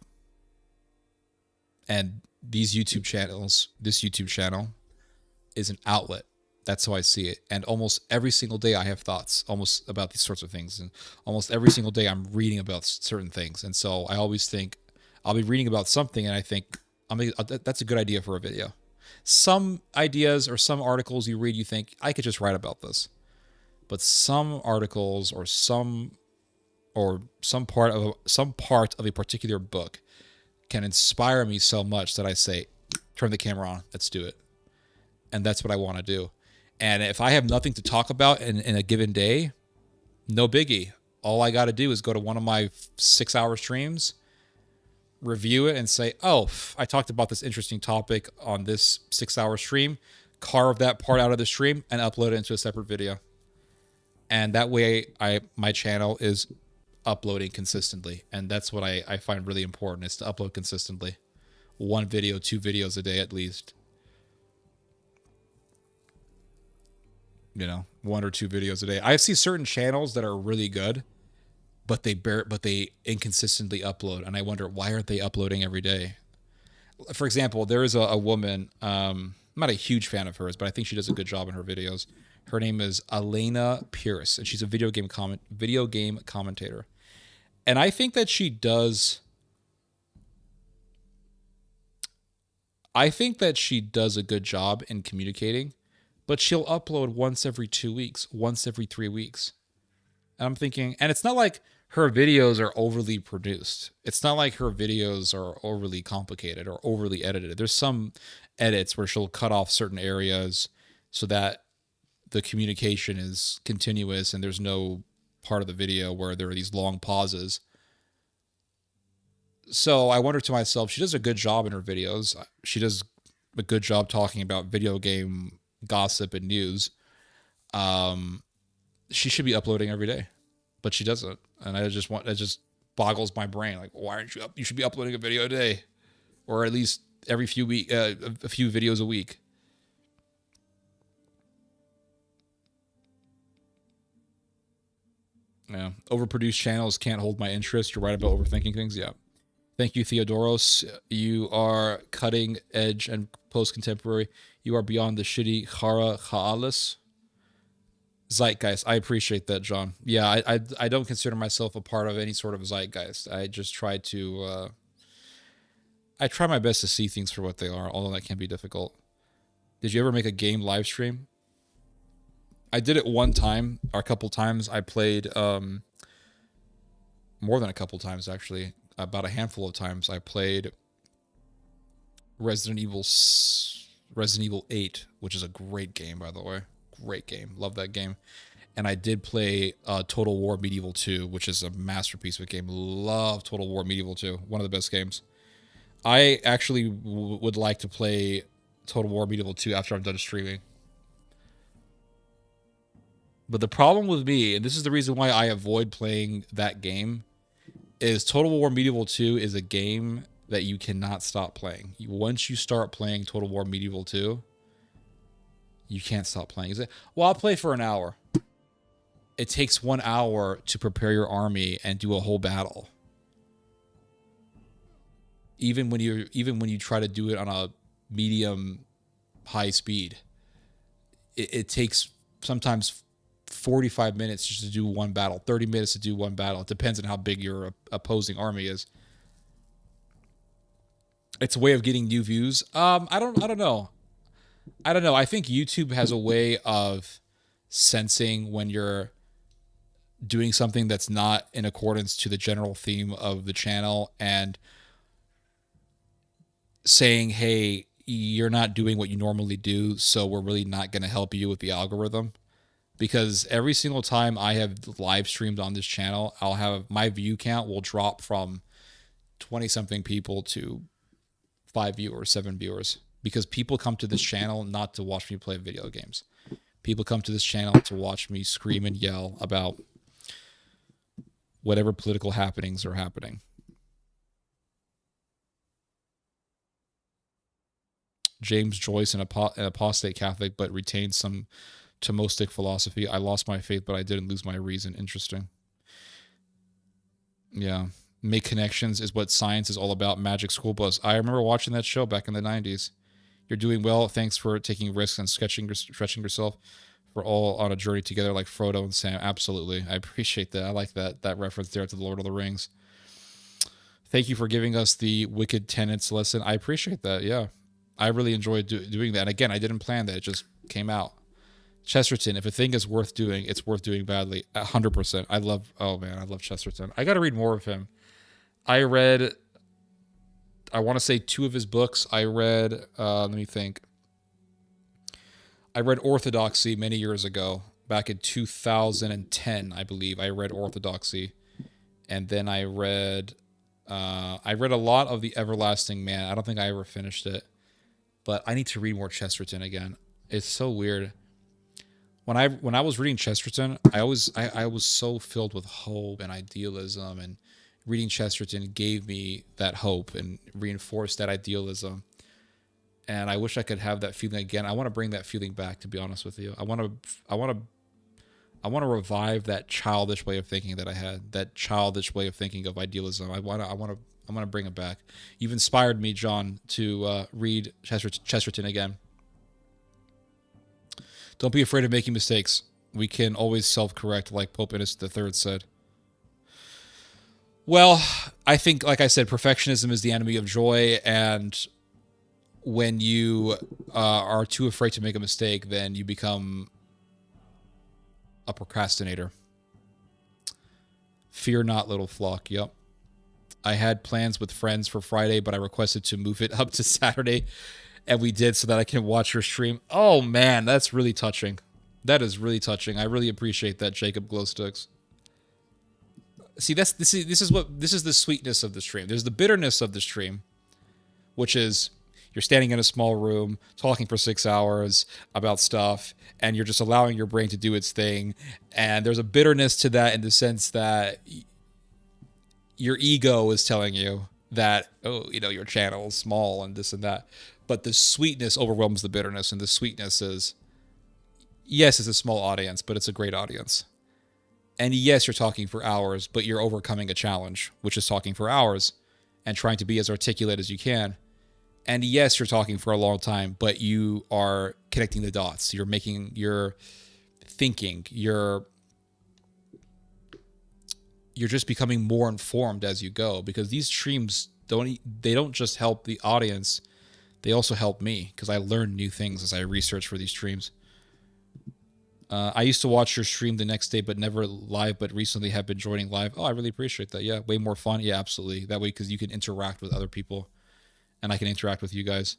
And this YouTube channel is an outlet. That's how I see it. And almost every single day I have thoughts almost about these sorts of things. And almost every single day I'm reading about certain things. And so I always think I'll be reading about something and I think that's a good idea for a video. Some ideas or some articles you read, you think, I could just write about this. But some articles or some part of a particular book can inspire me so much that I say, turn the camera on, let's do it. And that's what I want to do. And if I have nothing to talk about in a given day, no biggie. All I got to do is go to one of my 6-hour streams, review it and say, oh, I talked about this interesting topic on this 6-hour stream, carve that part out of the stream and upload it into a separate video. And that way my channel is uploading consistently. And that's what I find really important, is to upload consistently. 1 video, 2 videos a day at least. 1 or 2 videos a day. I see certain channels that are really good, but they inconsistently upload. And I wonder, why aren't they uploading every day? For example, there is a woman, I'm not a huge fan of hers, but I think she does a good job in her videos. Her name is Elena Pierce, and she's a video game commentator. And I think that she does a good job in communicating, but she'll upload once every 2 weeks, once every 3 weeks. And I'm thinking, and it's not like her videos are overly produced. It's not like her videos are overly complicated or overly edited. There's some edits where she'll cut off certain areas so that the communication is continuous and there's no part of the video where there are these long pauses. So I wonder to myself, she does a good job in her videos. She does a good job talking about video game gossip and news. She should be uploading every day, but she doesn't. And it just boggles my brain. Like, why aren't you up? You should be uploading a video a day, or at least every few a few videos a week. Yeah, overproduced channels can't hold my interest. You're right about overthinking things. Yeah. Thank you, Theodoros. You are cutting edge and post-contemporary. You are beyond the shitty Chara Chaalis. Zeitgeist. I appreciate that, John. Yeah, I don't consider myself a part of any sort of zeitgeist. I just try to I try my best to see things for what they are, although that can be difficult. Did you ever make a game live stream? I did it one time, or a couple times. I played more than a couple times, actually. About a handful of times. I played Resident Evil 8, which is a great game, by the way. Great game. Love that game. And I did play Total War Medieval 2, which is a masterpiece of a game. Love Total War Medieval 2. One of the best games. I actually would like to play Total War Medieval 2 after I'm done streaming. But the problem with me, and this is the reason why I avoid playing that game, is Total War Medieval 2 is a game that you cannot stop playing. Once you start playing Total War Medieval 2, you can't stop playing. Is it? Well, I'll play for an hour. It takes 1 hour to prepare your army and do a whole battle. Even when you try to do it on a medium high speed, it takes sometimes 45 minutes just to do one battle, 30 minutes to do one battle. It depends on how big your opposing army is. It's a way of getting new views. I don't know. I think YouTube has a way of sensing when you're doing something that's not in accordance to the general theme of the channel and saying, hey, you're not doing what you normally do, so we're really not going to help you with the algorithm. Because every single time I have live streamed on this channel, I'll have my view count will drop from 20 something people to 5 viewers, 7 viewers. Because people come to this channel not to watch me play video games. People come to this channel to watch me scream and yell about whatever political happenings are happening. James Joyce, an apostate Catholic, but retained some Thomistic philosophy. I lost my faith, but I didn't lose my reason. Interesting. Yeah. Make connections is what science is all about. Magic School Bus. I remember watching that show back in the 90s. You're doing well. Thanks for taking risks and stretching yourself. We're all on a journey together like Frodo and Sam. Absolutely. I appreciate that. I like that reference there to the Lord of the Rings. Thank you for giving us the Wicked Tenets lesson. I appreciate that. Yeah. I really enjoyed doing that. And again, I didn't plan that. It just came out. Chesterton, if a thing is worth doing, it's worth doing badly. 100%. I love Chesterton. I got to read more of him. I read, I want to say 2 of his books. I read, let me think. I read Orthodoxy many years ago, back in 2010, I believe. I read Orthodoxy. And then I read a lot of The Everlasting Man. I don't think I ever finished it. But I need to read more Chesterton again. It's so weird. When I was reading Chesterton, I was so filled with hope and idealism, and reading Chesterton gave me that hope and reinforced that idealism. And I wish I could have that feeling again. I want to bring that feeling back, to be honest with you. I want to revive that childish way of thinking that I had, that childish way of thinking of idealism. I want to bring it back. You've inspired me, John, to read Chesterton again. Don't be afraid of making mistakes. We can always self-correct, like Pope Innocent III said. Well, I think, like I said, perfectionism is the enemy of joy, and when you are too afraid to make a mistake, then you become a procrastinator. Fear not, little flock. Yep. I had plans with friends for Friday, but I requested to move it up to Saturday, and we did, so that I can watch your stream. Oh man, that's really touching. That is really touching. I really appreciate that, Jacob Glowsticks. See, this is the sweetness of the stream. There's the bitterness of the stream, which is you're standing in a small room talking for 6 hours about stuff, and you're just allowing your brain to do its thing. And there's a bitterness to that in the sense that your ego is telling you that, oh, your channel is small and this and that. But the sweetness overwhelms the bitterness, and the sweetness is, yes, it's a small audience, but it's a great audience. And yes, you're talking for hours, but you're overcoming a challenge, which is talking for hours and trying to be as articulate as you can. And yes, you're talking for a long time, but you are connecting the dots. You're thinking, you're just becoming more informed as you go, because these streams they don't just help the audience, they also help me because I learn new things as I research for these streams. I used to watch your stream the next day, but never live, but recently have been joining live. Oh, I really appreciate that. Yeah, way more fun. Yeah, absolutely. That way, because you can interact with other people and I can interact with you guys.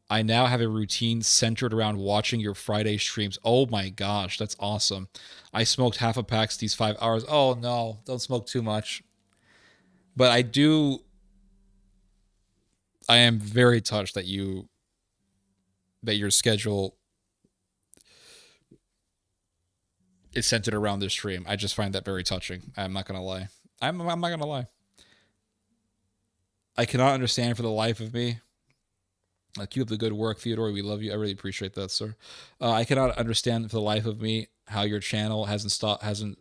I now have a routine centered around watching your Friday streams. Oh my gosh, that's awesome. I smoked half a pack these 5 hours. Oh no, don't smoke too much. But I am very touched that your schedule is centered around this stream. I just find that very touching. I'm not gonna lie. I'm not gonna lie. I cannot understand for the life of me. Keep up the good work, Theodore. We love you. I really appreciate that, sir. I cannot understand for the life of me how your channel hasn't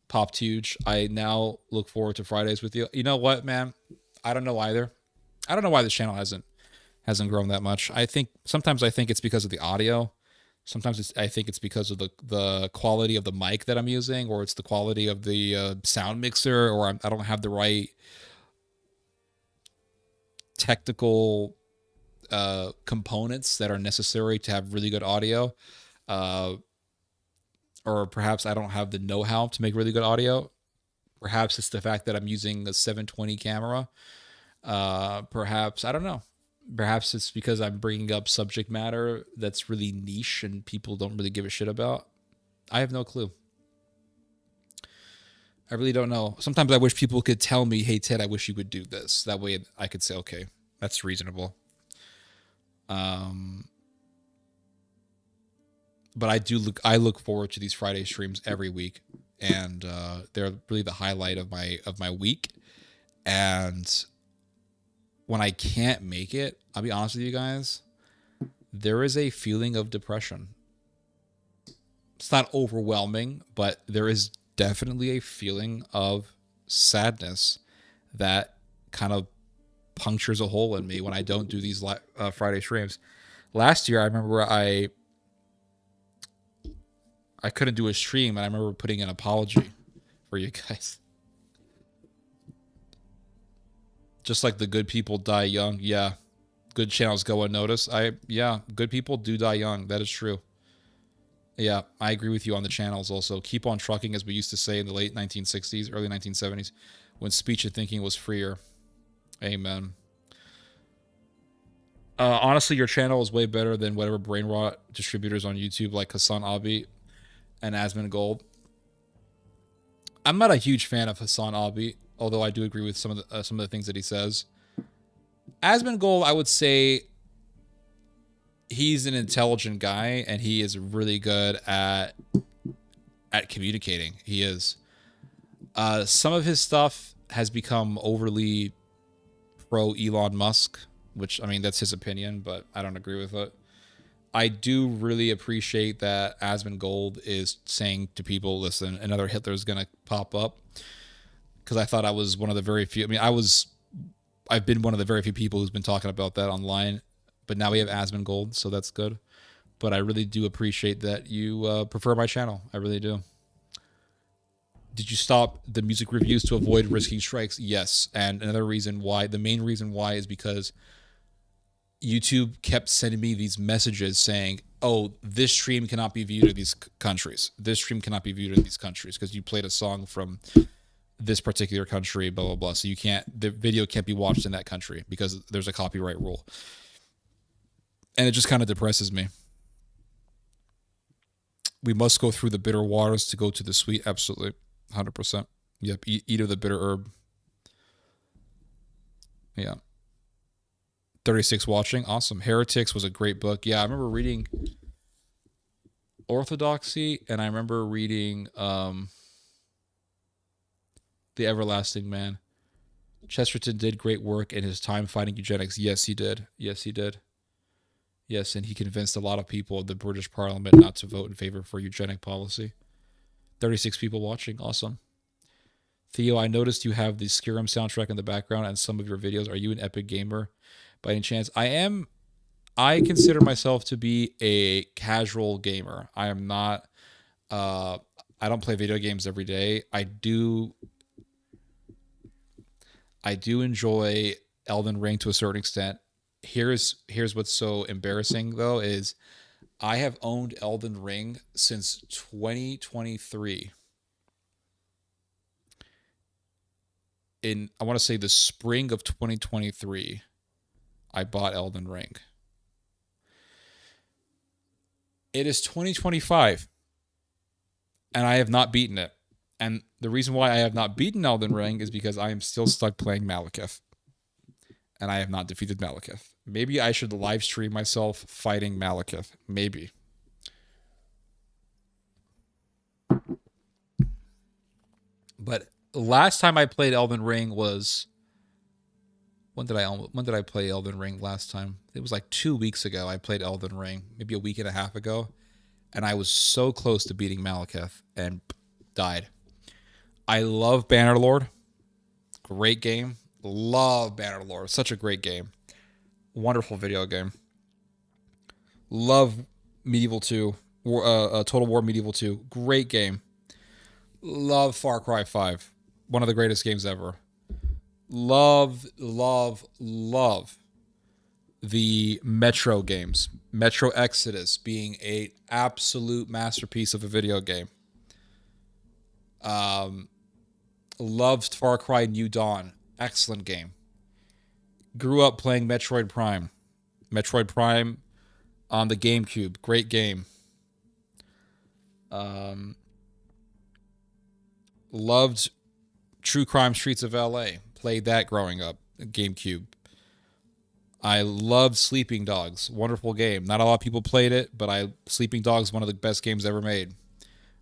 popped huge. I now look forward to Fridays with you. You know what, man? I don't know either. I don't know why this channel hasn't grown that much. Sometimes I think it's because of the audio. Sometimes I think it's because of the quality of the mic that I'm using, or it's the quality of the sound mixer, or I don't have the right technical components that are necessary to have really good audio. Or perhaps I don't have the know-how to make really good audio. Perhaps it's the fact that I'm using a 720 camera. Perhaps, I don't know. Perhaps it's because I'm bringing up subject matter that's really niche and people don't really give a shit about. I have no clue. I really don't know. Sometimes I wish people could tell me, hey, Ted, I wish you would do this. That way I could say, okay, that's reasonable. But I look forward to these Friday streams every week, and they're really the highlight of my week. And when I can't make it, I'll be honest with you guys, there is a feeling of depression. It's not overwhelming, but there is definitely a feeling of sadness that kind of punctures a hole in me when I don't do these Friday streams. Last year, I remember I couldn't do a stream, and I remember putting an apology for you guys. Just like the good people die young. Yeah. Good channels go unnoticed. Good people do die young. That is true. Yeah, I agree with you on the channels also. Keep on trucking, as we used to say in the late 1960s, early 1970s, when speech and thinking was freer. Amen. Honestly, your channel is way better than whatever brain rot distributors on YouTube like Hassan Abi and Asmongold. I'm not a huge fan of Hassan Abi, although I do agree with some of the things that he says. Asmongold, I would say he's an intelligent guy, and he is really good at communicating. He is. Some of his stuff has become overly pro Elon Musk, which, I mean, that's his opinion, but I don't agree with it. I do really appreciate that Asmongold is saying to people, listen, another Hitler is going to pop up. Because I thought I was one of the very few. I mean, I've been one of the very few people who's been talking about that online. But now we have Asmongold, so that's good. But I really do appreciate that you prefer my channel. I really do. Did you stop the music reviews to avoid risking strikes? Yes. And another reason why, the main reason why, is because YouTube kept sending me these messages saying, oh, this stream cannot be viewed in these countries. This stream cannot be viewed in these countries because you played a song from this particular country, blah, blah, blah. So the video can't be watched in that country because there's a copyright rule. And it just kind of depresses me. We must go through the bitter waters to go to the sweet. Absolutely. 100%. Yep. Eat of the bitter herb. Yeah. 36 watching. Awesome. Heretics was a great book. Yeah, I remember reading Orthodoxy, and I remember reading The Everlasting Man. Chesterton did great work in his time fighting eugenics. Yes, he did. Yes, he did. Yes, and he convinced a lot of people of the British Parliament not to vote in favor for eugenic policy. 36 people watching. Awesome. Theo, I noticed you have the Skyrim soundtrack in the background and some of your videos. Are you an epic gamer by any chance? I am. I consider myself to be a casual gamer. I am not. I don't play video games every day. I do I do enjoy Elden Ring to a certain extent. Here's what's so embarrassing though is I have owned Elden Ring since 2023. In I want to say the spring of 2023, I bought Elden Ring. It is 2025 and I have not beaten it. And the reason why I have not beaten Elden Ring is because I am still stuck playing Malekith. And I have not defeated Malekith. Maybe I should live stream myself fighting Malekith. Maybe. But last time I played Elden Ring was when did I play Elden Ring last time? It was like 2 weeks ago I played Elden Ring, maybe a week and a half ago, and I was so close to beating Malekith and died. I love Bannerlord. Great game. Love Bannerlord. Such a great game. Wonderful video game. Love Medieval 2. Total War Medieval 2. Great game. Love Far Cry 5. One of the greatest games ever. Love the Metro games. Metro Exodus being an absolute masterpiece of a video game. Loved Far Cry New Dawn. Excellent game. Grew up playing Metroid Prime. Metroid Prime on the GameCube. Great game. Loved True Crime Streets of LA. Played that growing up. GameCube. I loved Sleeping Dogs. Wonderful game. Not a lot of people played it, but Sleeping Dogs, one of the best games ever made.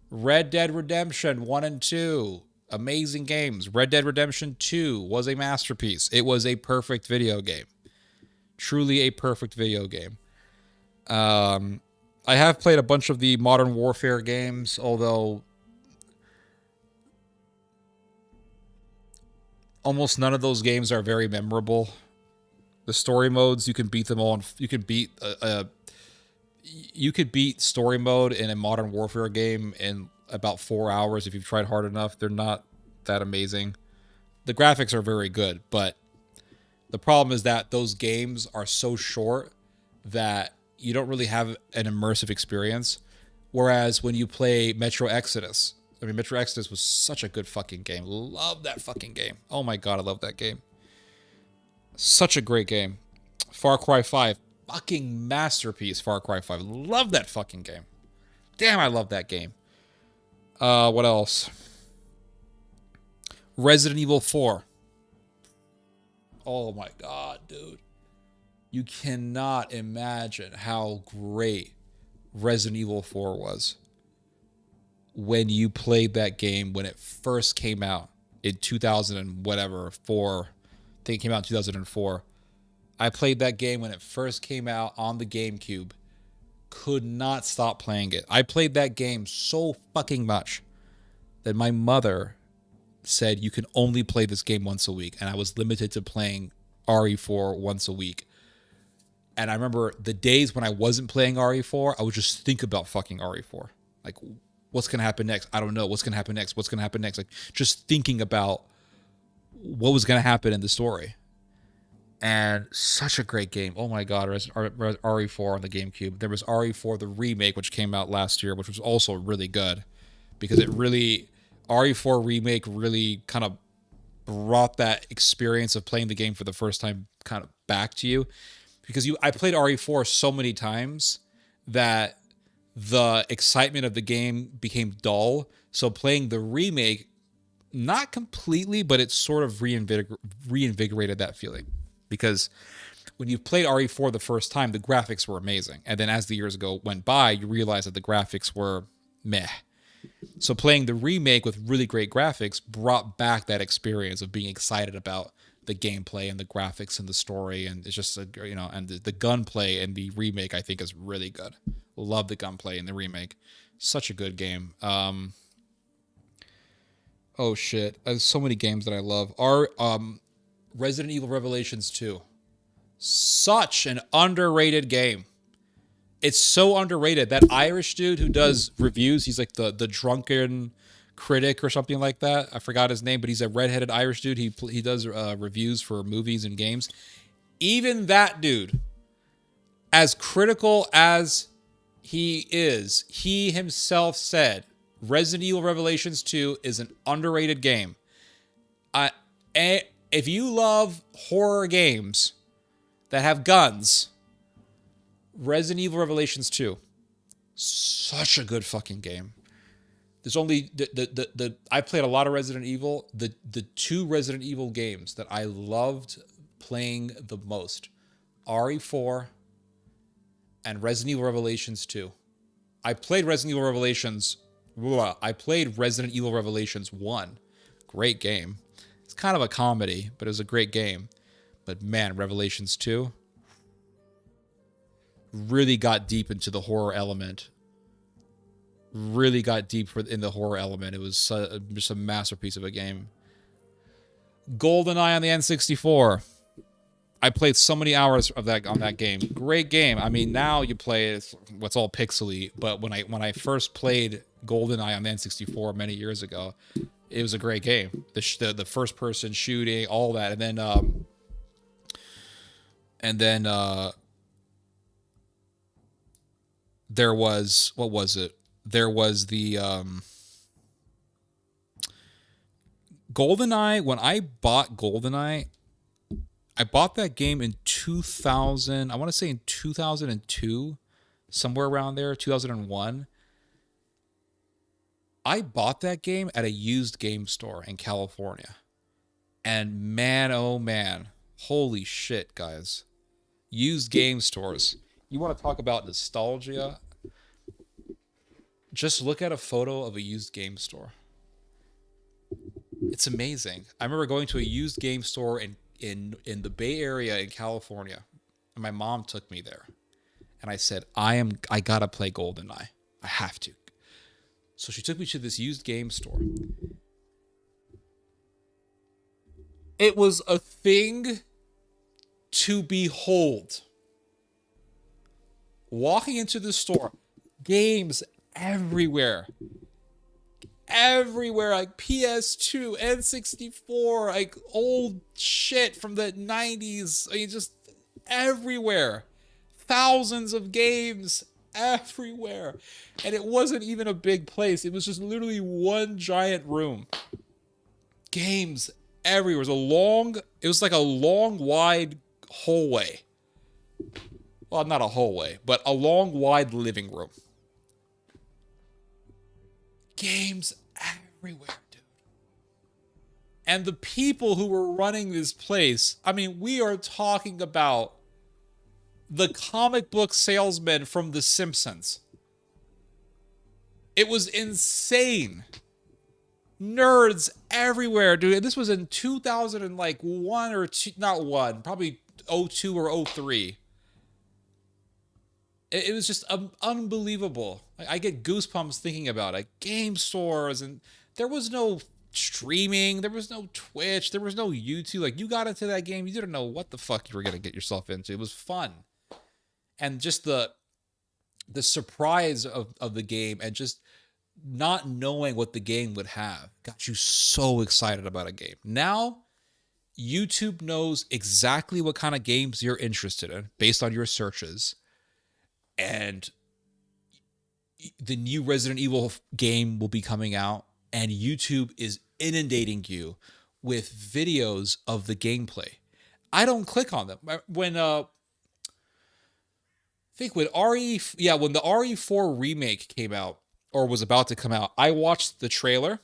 Red Dead Redemption 1 and 2. Amazing games. Red Dead Redemption 2 was a masterpiece. It was a perfect video game. Truly a perfect video game. I have played a bunch of the Modern Warfare games, although almost none of those games are very memorable. The story modes, you can beat them all. You can beat you could beat story mode in a Modern Warfare game in about 4 hours if you've tried hard enough. They're not that amazing. The graphics are very good, but the problem is that those games are so short that you don't really have an immersive experience. Whereas when you play Metro Exodus, Metro Exodus was such a good fucking game. Love that fucking game. Oh my god, I love that game. Such a great game. Far Cry 5, fucking masterpiece. Far Cry 5, love that fucking game. Damn, I love that game. What else? Resident Evil 4. Oh my god, dude. You cannot imagine how great Resident Evil 4 was when you played that game when it first came out in 2000 and whatever, 4. I think it came out in 2004. I played that game when it first came out on the GameCube. Could not stop playing it. I played that game so fucking much that my mother said you can only play this game once a week, and I was limited to playing RE4 once a week. And I remember the days when I wasn't playing RE4, I would just think about fucking RE4. Like, what's going to happen next? I don't know. What's going to happen next? What's going to happen next? Like, just thinking about what was going to happen in the story. And such a great game. Oh my god, RE4 on the GameCube. There was RE4 the remake, which came out last year, which was also really good because RE4 remake really kind of brought that experience of playing the game for the first time kind of back to you, because I played RE4 so many times that the excitement of the game became dull. So playing the remake, not completely, but it sort of reinvigorated that feeling. Because when you played RE4 the first time, the graphics were amazing. And then as the years went by, you realize that the graphics were meh. So playing the remake with really great graphics brought back that experience of being excited about the gameplay and the graphics and the story. And it's just, and the gunplay in the remake, I think, is really good. Love the gunplay in the remake. Such a good game. Oh shit. There's so many games that I love. Resident Evil Revelations 2. Such an underrated game. It's so underrated. That Irish dude who does reviews, he's like the drunken critic or something like that. I forgot his name, but he's a redheaded Irish dude. He does reviews for movies and games. Even that dude, as critical as he is, he himself said Resident Evil Revelations 2 is an underrated game. If you love horror games that have guns, Resident Evil Revelations 2, such a good fucking game. There's only I played a lot of Resident Evil. The two Resident Evil games that I loved playing the most, RE4 and Resident Evil Revelations 2. I played Resident Evil Revelations 1. Great game. It's kind of a comedy, but it was a great game. But man, Revelations 2 really got deep into the horror element. Really got deep in the horror element. It was just a masterpiece of a game. GoldenEye on the N64. I played so many hours of that on that game. Great game. I mean, now you play it, what's all pixely. But when I first played GoldenEye on the N64 many years ago, it was a great game. The first person shooting, all that, and then there was, what was it? There was the GoldenEye. When I bought GoldenEye, I bought that game in 2000. I want to say in 2002, somewhere around there, 2001. I bought that game at a used game store in California. And man, oh man, holy shit, guys. Used game stores. You want to talk about nostalgia? Just look at a photo of a used game store. It's amazing. I remember going to a used game store in the Bay Area in California, and my mom took me there. And I said, I gotta play GoldenEye. I have to. So she took me to this used game store. It was a thing to behold. Walking into the store, games everywhere, like PS2, N64, like old shit from the 90s. I mean, just everywhere. Thousands of games everywhere. And it wasn't even a big place. It was just literally one giant room. Games everywhere. It was like a long, wide hallway. Well, not a hallway, but a long, wide living room. Games everywhere, dude. And the people who were running this place, I mean, we are talking about the comic book salesman from The Simpsons. It was insane. Nerds everywhere, dude. And this was in 2001 or two, not one, probably 02 or 03. It was just unbelievable. I get goosebumps thinking about it. Game stores, and there was no streaming, there was no Twitch, there was no YouTube. Like, you got into that game, you didn't know what the fuck you were gonna get yourself into. It was fun, and just the surprise of the game, and just not knowing what the game would have got you so excited about a game. Now, YouTube knows exactly what kind of games you're interested in based on your searches. And the new Resident Evil game will be coming out, and YouTube is inundating you with videos of the gameplay. I don't click on them. When the RE4 remake came out, or was about to come out, I watched the trailer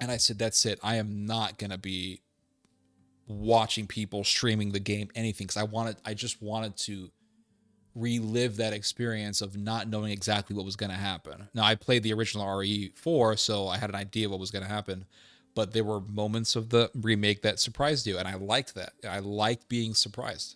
and I said, that's it. I am not going to be watching people streaming the game, anything, because I just wanted to relive that experience of not knowing exactly what was going to happen. Now, I played the original RE4, so I had an idea what was going to happen, but there were moments of the remake that surprised you, and I liked that. I liked being surprised.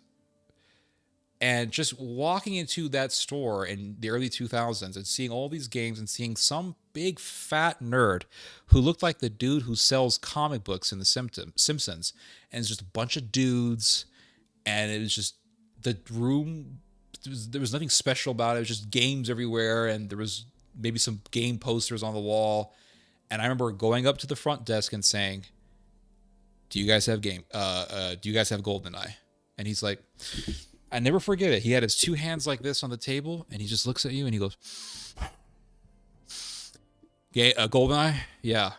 And just walking into that store in the early 2000s and seeing all these games and seeing some big fat nerd who looked like the dude who sells comic books in The Simpsons, and it's just a bunch of dudes, and it was just the room. There was nothing special about it. It was just games everywhere, and there was maybe some game posters on the wall. And I remember going up to the front desk and saying, "Do you guys have do you guys have GoldenEye?" And he's like, I never forget it. He had his two hands like this on the table, and he just looks at you and he goes, "Yeah, GoldenEye? Yeah,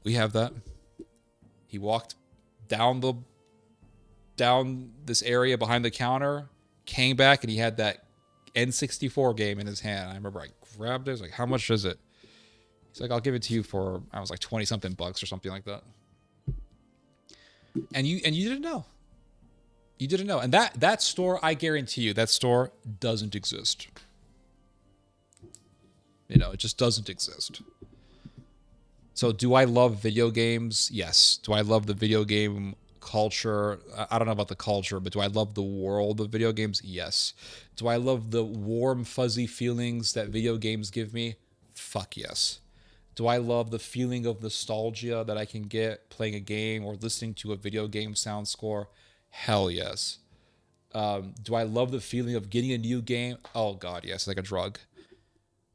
we have that." He walked down this area behind the counter, came back, and he had that N64 game in his hand. I remember I grabbed it. I was like, "How much is it?" He's like, "I'll give it to you for," I was like, 20 something bucks or something like that. And you didn't know. You didn't know. And that store, I guarantee you, that store doesn't exist. You know, it just doesn't exist. So do I love video games? Yes. Do I love the video game culture? I don't know about the culture, but do I love the world of video games? Yes. Do I love the warm, fuzzy feelings that video games give me? Fuck yes. Do I love the feeling of nostalgia that I can get playing a game or listening to a video game sound score? Hell yes. Do I love the feeling of getting a new game? Oh God, yes, like a drug.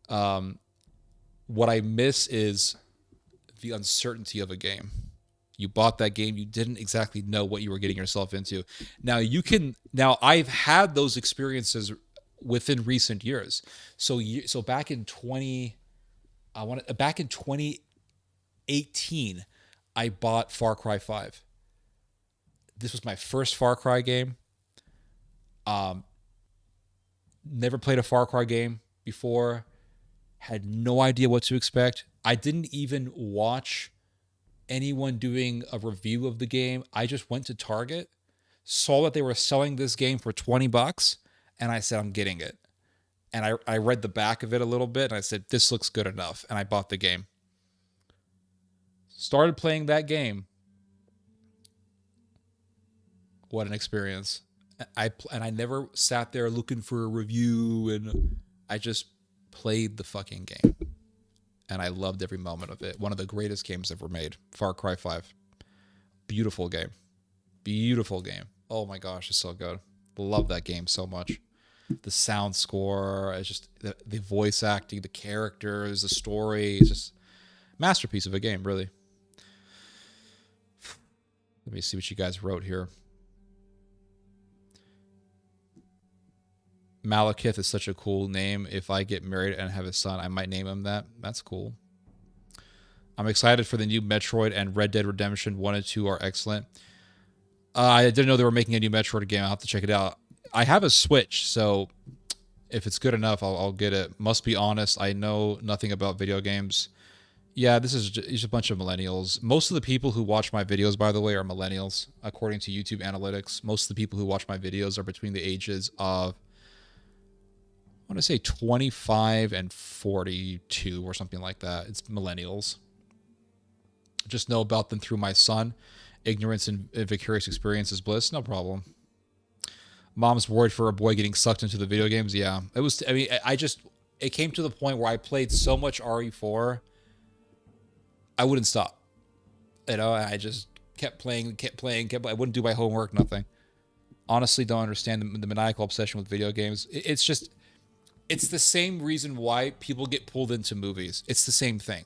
What I miss is the uncertainty of a game. You bought that game, you didn't exactly know what you were getting yourself into. Now I've had those experiences within recent years. So back in 2018, I bought Far Cry 5. This was my first Far Cry game. Never played a Far Cry game before. Had no idea what to expect. I didn't even watch anyone doing a review of the game. I just went to Target, saw that they were selling this game for $20, and I said, I'm getting it. And I read the back of it a little bit, and I said, this looks good enough. And I bought the game. Started playing that game. What an experience. I never sat there looking for a review, and I just played the fucking game. And I loved every moment of it. One of the greatest games ever made. Far Cry 5. Beautiful game. Beautiful game. Oh my gosh, it's so good. Love that game so much. The sound score, it's just the voice acting, the characters, the story. It's just masterpiece of a game, really. Let me see what you guys wrote here. Malekith is such a cool name. If I get married and have a son, I might name him that. That's cool. I'm excited for the new Metroid, and Red Dead Redemption 1 and 2 are excellent. I didn't know they were making a new Metroid game. I'll have to check it out. I have a Switch, so if it's good enough, I'll get it. Must be honest, I know nothing about video games. Yeah, this is just a bunch of millennials. Most of the people who watch my videos, by the way, are millennials. According to YouTube analytics, most of the people who watch my videos are between the ages of, I want to say 25 and 42 or something like that. It's millennials. Just know about them through my son. Ignorance and vicarious experience is bliss. No problem. Mom's worried for a boy getting sucked into the video games. Yeah, it was. I mean, it came to the point where I played so much RE4, I wouldn't stop. You know, I just kept playing. I wouldn't do my homework, nothing. Honestly, don't understand the maniacal obsession with video games. It's the same reason why people get pulled into movies. It's the same thing.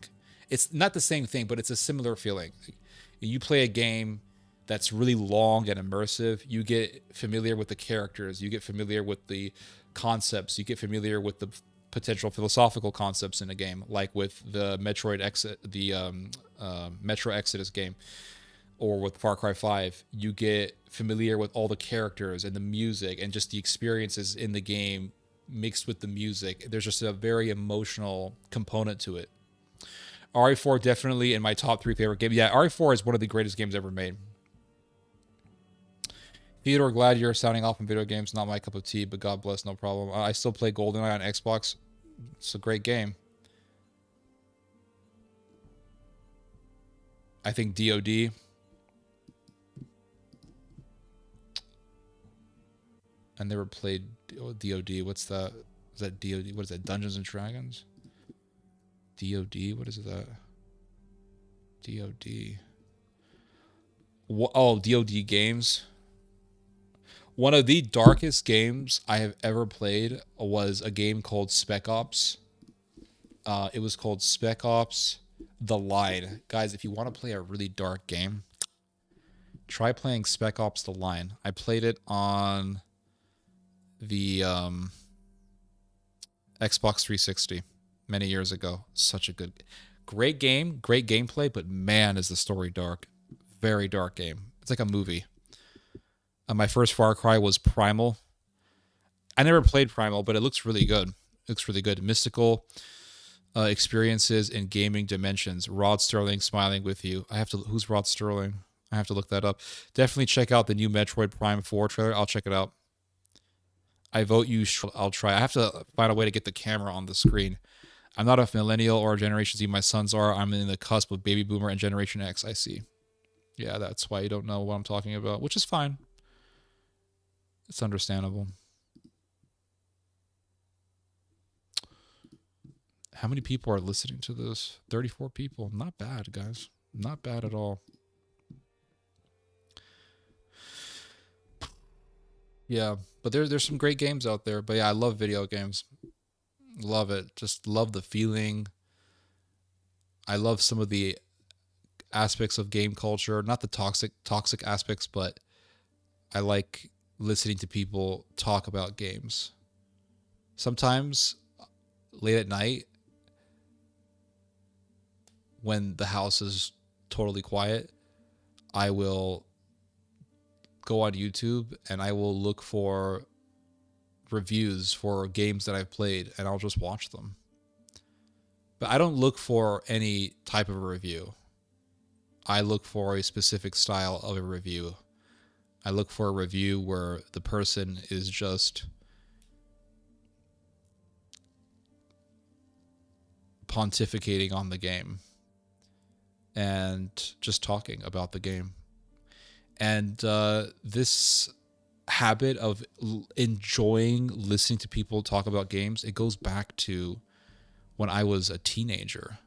It's not the same thing, but it's a similar feeling. You play a game that's really long and immersive. You get familiar with the characters. You get familiar with the concepts. You get familiar with the potential philosophical concepts in a game, like with the Metro Exodus game, or with Far Cry 5. You get familiar with all the characters and the music and just the experiences in the game mixed with the music. There's just a very emotional component to it. RE4 definitely in my top 3 favorite games. Yeah, RE4 is one of the greatest games ever made. Theodore, glad you're sounding off on video games. Not my cup of tea, but God bless, no problem. I still play GoldenEye on Xbox. It's a great game. I think DOD. I never played DOD. What's that? Is that DOD? What is that? Dungeons and Dragons? DOD? What is that? DOD. Oh, DOD games. One of the darkest games I have ever played was a game called Spec Ops. It was called Spec Ops: The Line. Guys, if you want to play a really dark game, try playing Spec Ops: The Line. I played it on the Xbox 360 many years ago. Such a great game, great gameplay, but man, is the story dark. Very dark game. It's like a movie. My first Far Cry was Primal. I never played Primal, but it looks really good. It looks really good. Mystical experiences in gaming dimensions. Rod Sterling smiling with you. Who's Rod Sterling? I have to look that up. Definitely check out the new Metroid Prime 4 trailer. I'll check it out. I vote you. I'll try. I have to find a way to get the camera on the screen. I'm not a millennial or Generation Z. My sons are. I'm in the cusp of baby boomer and Generation X. I see. Yeah, that's why you don't know what I'm talking about, which is fine. It's understandable. How many people are listening to this? 34 people. Not bad, guys. Not bad at all. Yeah, but there's some great games out there. But yeah, I love video games. Love it. Just love the feeling. I love some of the aspects of game culture. Not the toxic aspects, but I like listening to people talk about games. Sometimes late at night when the house is totally quiet, I will go on YouTube and I will look for reviews for games that I've played and I'll just watch them. But I don't look for any type of a review. I look for a specific style of a review. I look for a review where the person is just pontificating on the game and just talking about the game. And this habit of enjoying listening to people talk about games, it goes back to when I was a teenager.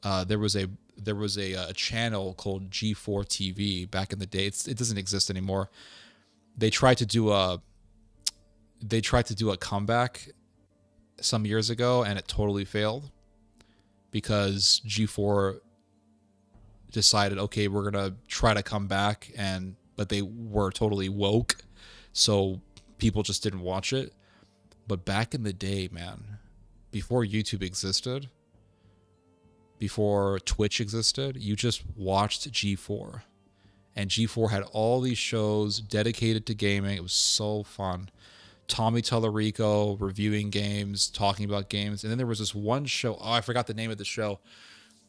There was a channel called G4 TV back in the day. It doesn't exist anymore. They tried to do a comeback some years ago, and it totally failed because G4 decided, okay, we're gonna try to come back, but they were totally woke, so people just didn't watch it. But back in the day, man, before YouTube existed, before Twitch existed, you just watched G4. And G4 had all these shows dedicated to gaming. It was so fun. Tommy Tallarico reviewing games, talking about games. And then there was this one show. Oh, I forgot the name of the show.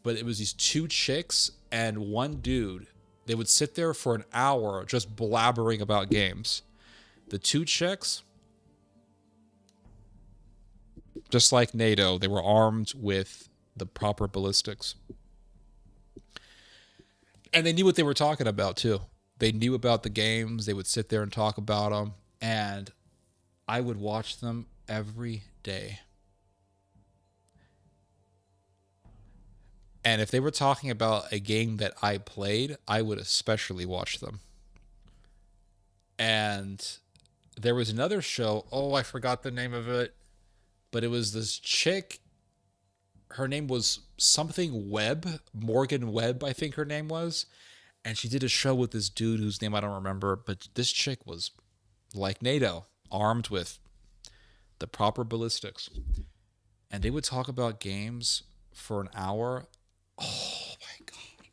But it was these two chicks and one dude. They would sit there for an hour just blabbering about games. The two chicks, just like NATO, they were armed with the proper ballistics. And they knew what they were talking about, too. They knew about the games. They would sit there and talk about them. And I would watch them every day. And if they were talking about a game that I played, I would especially watch them. And there was another show. Oh, I forgot the name of it. But it was this chick. Her name was something Webb. Morgan Webb, I think her name was. And she did a show with this dude whose name I don't remember. But this chick was like NATO, armed with the proper ballistics. And they would talk about games for an hour. Oh my God.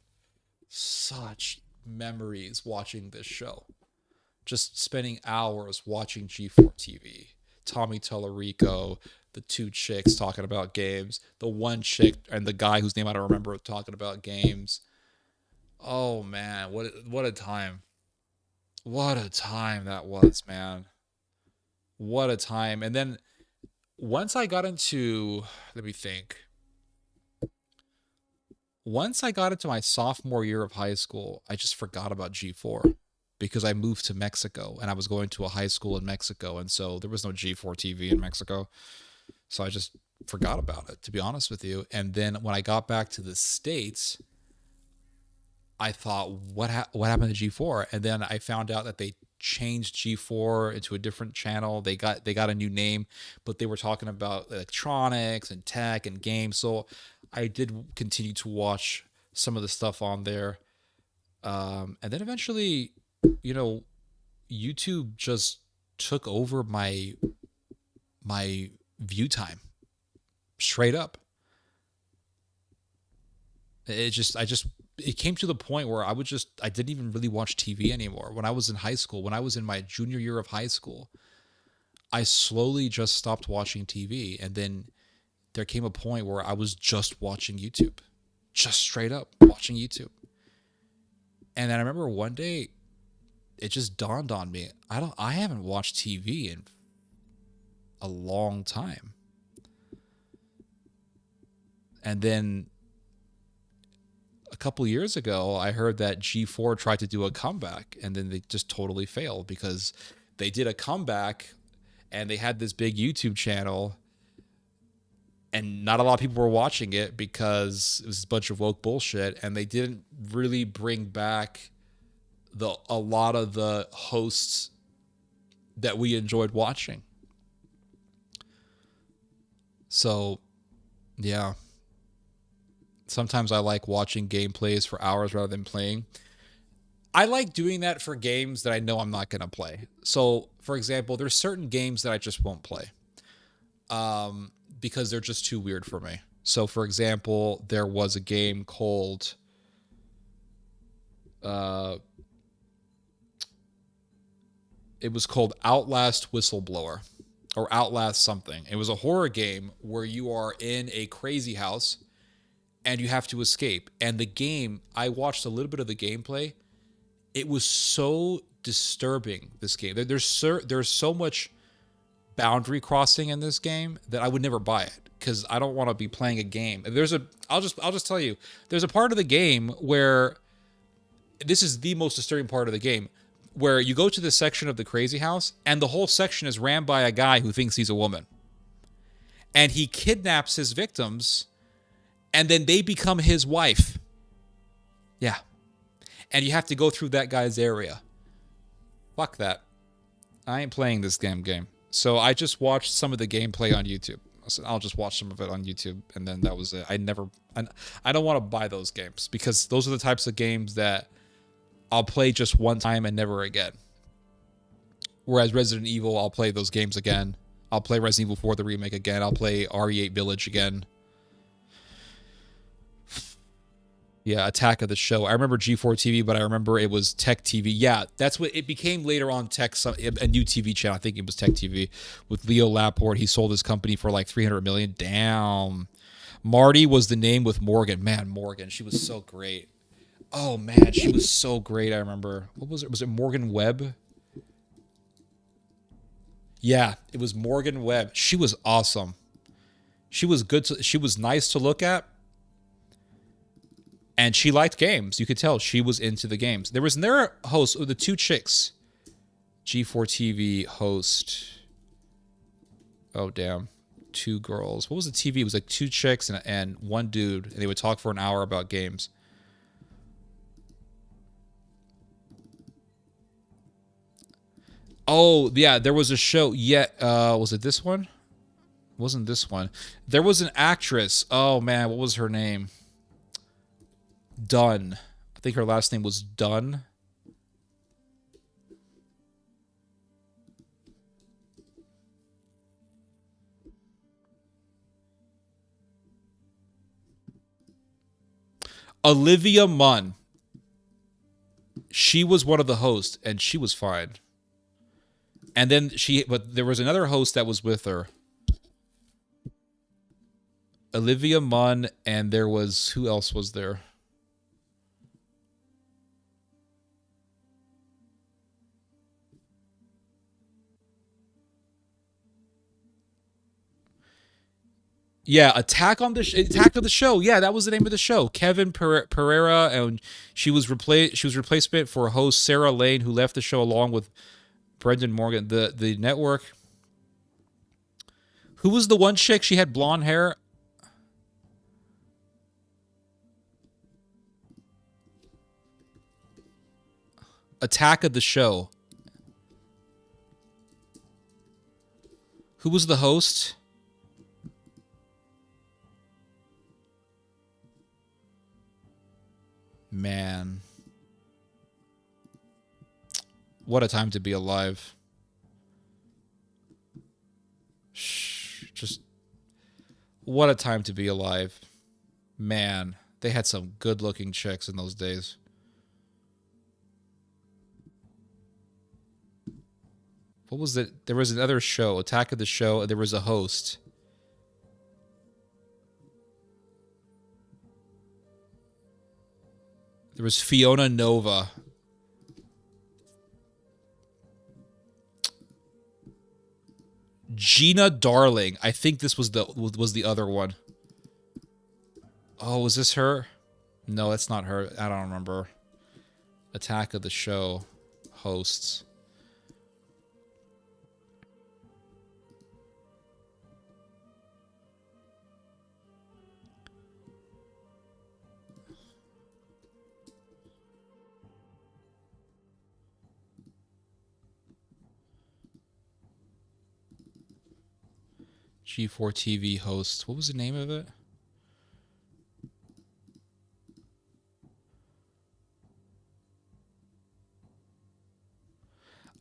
Such memories watching this show. Just spending hours watching G4 TV. Tommy Tallarico, the two chicks talking about games, the one chick and the guy whose name I don't remember talking about games. Oh man, what a time. What a time that was, man. What a time. And then once I got into, let me think. Once I got into my sophomore year of high school, I just forgot about G4 because I moved to Mexico and I was going to a high school in Mexico. And so there was no G4 TV in Mexico. So I just forgot about it, to be honest with you. And then when I got back to the States, I thought, what happened to G4? And then I found out that they changed G4 into a different channel. They got a new name, but they were talking about electronics and tech and games. So I did continue to watch some of the stuff on there. And then eventually, you know, YouTube just took over my view time straight up. It came to the point where I didn't even really watch TV anymore. When I was in high school, when I was in my junior year of high school, I slowly just stopped watching TV. And then there came a point where I was just watching YouTube, just straight up watching YouTube. And then I remember one day it just dawned on me. I haven't watched TV in a long time. And then a couple years ago, I heard that G4 tried to do a comeback, and then they just totally failed because they did a comeback and they had this big YouTube channel, and not a lot of people were watching it because it was a bunch of woke bullshit, and they didn't really bring back a lot of the hosts that we enjoyed watching. So, yeah. Sometimes I like watching gameplays for hours rather than playing. I like doing that for games that I know I'm not going to play. So, for example, there's certain games that I just won't play because they're just too weird for me. So, for example, there was a game called it was called Outlast Whistleblower or Outlast something. It was a horror game where you are in a crazy house and you have to escape. And the game, I watched a little bit of the gameplay. It was so disturbing, this game. There's so much boundary crossing in this game that I would never buy it because I don't want to be playing a game. I'll just tell you, there's a part of the game where this is the most disturbing part of the game, where you go to this section of the crazy house and the whole section is ran by a guy who thinks he's a woman. And he kidnaps his victims and then they become his wife. Yeah. And you have to go through that guy's area. Fuck that. I ain't playing this game. So I just watched some of the gameplay on YouTube. I'll just watch some of it on YouTube, and then that was it. I don't want to buy those games because those are the types of games that I'll play just one time and never again. Whereas Resident Evil, I'll play those games again. I'll play Resident Evil 4, the remake again. I'll play RE8 Village again. Yeah, Attack of the Show. I remember G4 TV, but I remember it was Tech TV. Yeah, that's what it became later on. A new TV channel. I think it was Tech TV with Leo Laporte. He sold his company for like $300 million. Damn. Marty was the name with Morgan. Man, Morgan, she was so great. Oh man, she was so great. I remember. What was it? Was it Morgan Webb? Yeah, it was Morgan Webb. She was awesome. She was good. She was nice to look at. And she liked games. You could tell she was into the games. There was another host, the two chicks. G4 TV host. Oh, damn. Two girls. What was the TV? It was like two chicks and one dude. And they would talk for an hour about games. Oh, yeah. There was a show. Yeah. Was it this one? Wasn't this one. There was an actress. Oh, man. What was her name? Dunn. I think her last name was Dunn. Olivia Munn. She was one of the hosts, and she was fine. And then but there was another host that was with her. Olivia Munn, and there was, who else was there? Yeah, Attack of the Show. Yeah, that was the name of the show. Kevin Pereira, and she was replacement for host Sarah Lane, who left the show along with Brendan Morgan. The network. Who was the one chick? She had blonde hair. Attack of the Show. Who was the host? Man. What a time to be alive. Just what a time to be alive. Man, they had some good-looking chicks in those days. What was it? There was another show, Attack of the Show, and there was a host. There was Fiona Nova. Gina Darling. I think this was the other one. Oh, was this her? No, that's not her. I don't remember. Attack of the Show hosts. G4 TV hosts. What was the name of it?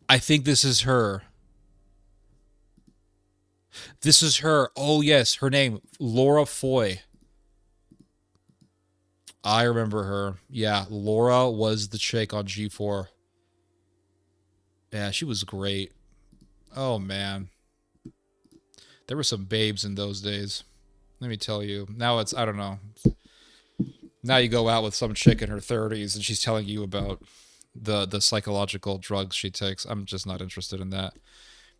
I think this is her. This is her. Oh, yes. Her name, Laura Foy. I remember her. Yeah, Laura was the chick on G4. Yeah, she was great. Oh, man. There were some babes in those days. Let me tell you. Now it's, I don't know. Now you go out with some chick in her 30s and she's telling you about the psychological drugs she takes. I'm just not interested in that.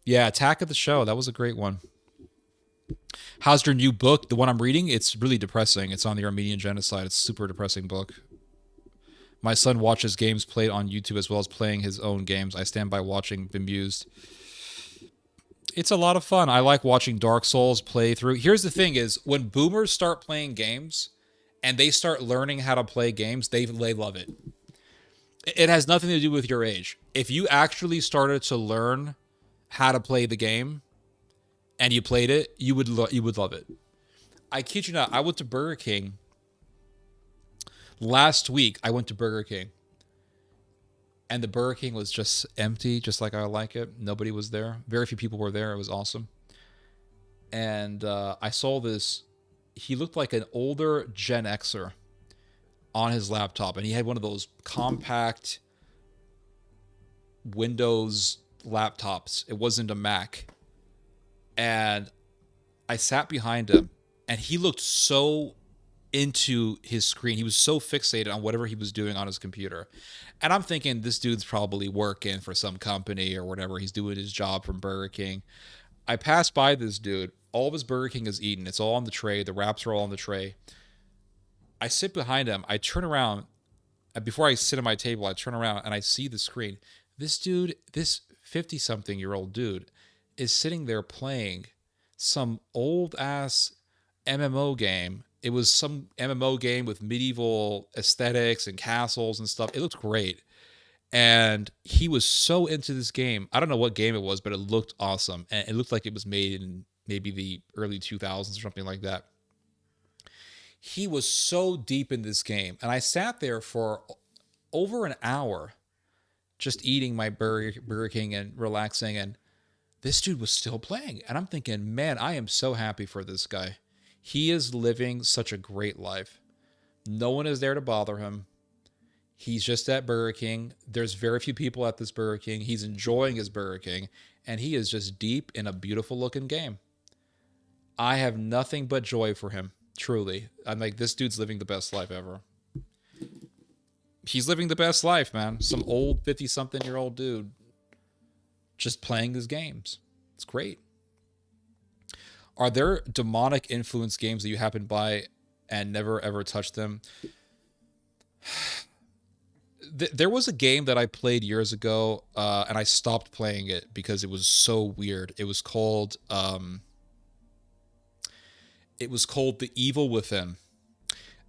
Yeah, Attack of the Show. That was a great one. How's your new book? The one I'm reading? It's really depressing. It's on the Armenian genocide. It's a super depressing book. My son watches games played on YouTube as well as playing his own games. I stand by watching, bemused. It's a lot of fun. I like watching Dark Souls play through. Here's the thing is, when boomers start playing games and they start learning how to play games, they love it. It has nothing to do with your age. If you actually started to learn how to play the game and you played it, you would love it. I kid you not. I went to Burger King last week. I went to Burger King. And the Burger King was just empty, just like I like it. Nobody was there. Very few people were there. It was awesome. And I saw this. He looked like an older Gen Xer on his laptop. And he had one of those compact Windows laptops. It wasn't a Mac. And I sat behind him. And he looked so into his screen. He was so fixated on whatever he was doing on his computer. And I'm thinking this dude's probably working for some company or whatever. He's doing his job from Burger King. I passed by this dude. All of his Burger King is eaten. It's all on the tray. The wraps are all on the tray. I sit behind him. I turn around. And before I sit at my table, I turn around and I see the screen. This dude, this 50-something-year-old dude, is sitting there playing some old-ass MMO game. It was some MMO game with medieval aesthetics and castles and stuff. It looked great. And he was so into this game. I don't know what game it was, but it looked awesome. And it looked like it was made in maybe the early 2000s or something like that. He was so deep in this game. And I sat there for over an hour just eating my Burger King and relaxing. And this dude was still playing. And I'm thinking, man, I am so happy for this guy. He is living such a great life. No one is there to bother him. He's just at Burger King. There's very few people at this Burger King. He's enjoying his Burger King. And he is just deep in a beautiful looking game. I have nothing but joy for him. Truly. I'm like, this dude's living the best life ever. He's living the best life, man. Some old 50-something-year-old dude just playing his games. It's great. Are there demonic influence games that you happen by and never ever touched them? There was a game that I played years ago, and I stopped playing it because it was so weird. It was called The Evil Within.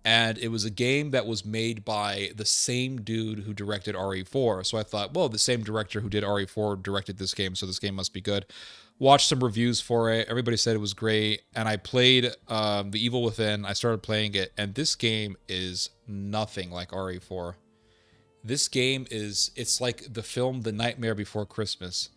And it was a game that was made by the same dude who directed RE4. So I thought, well, the same director who did RE4 directed this game, so this game must be good. Watched some reviews for it. Everybody said it was great. And I played The Evil Within. I started playing it. And this game is nothing like RE4. This game it's like the film The Nightmare Before Christmas.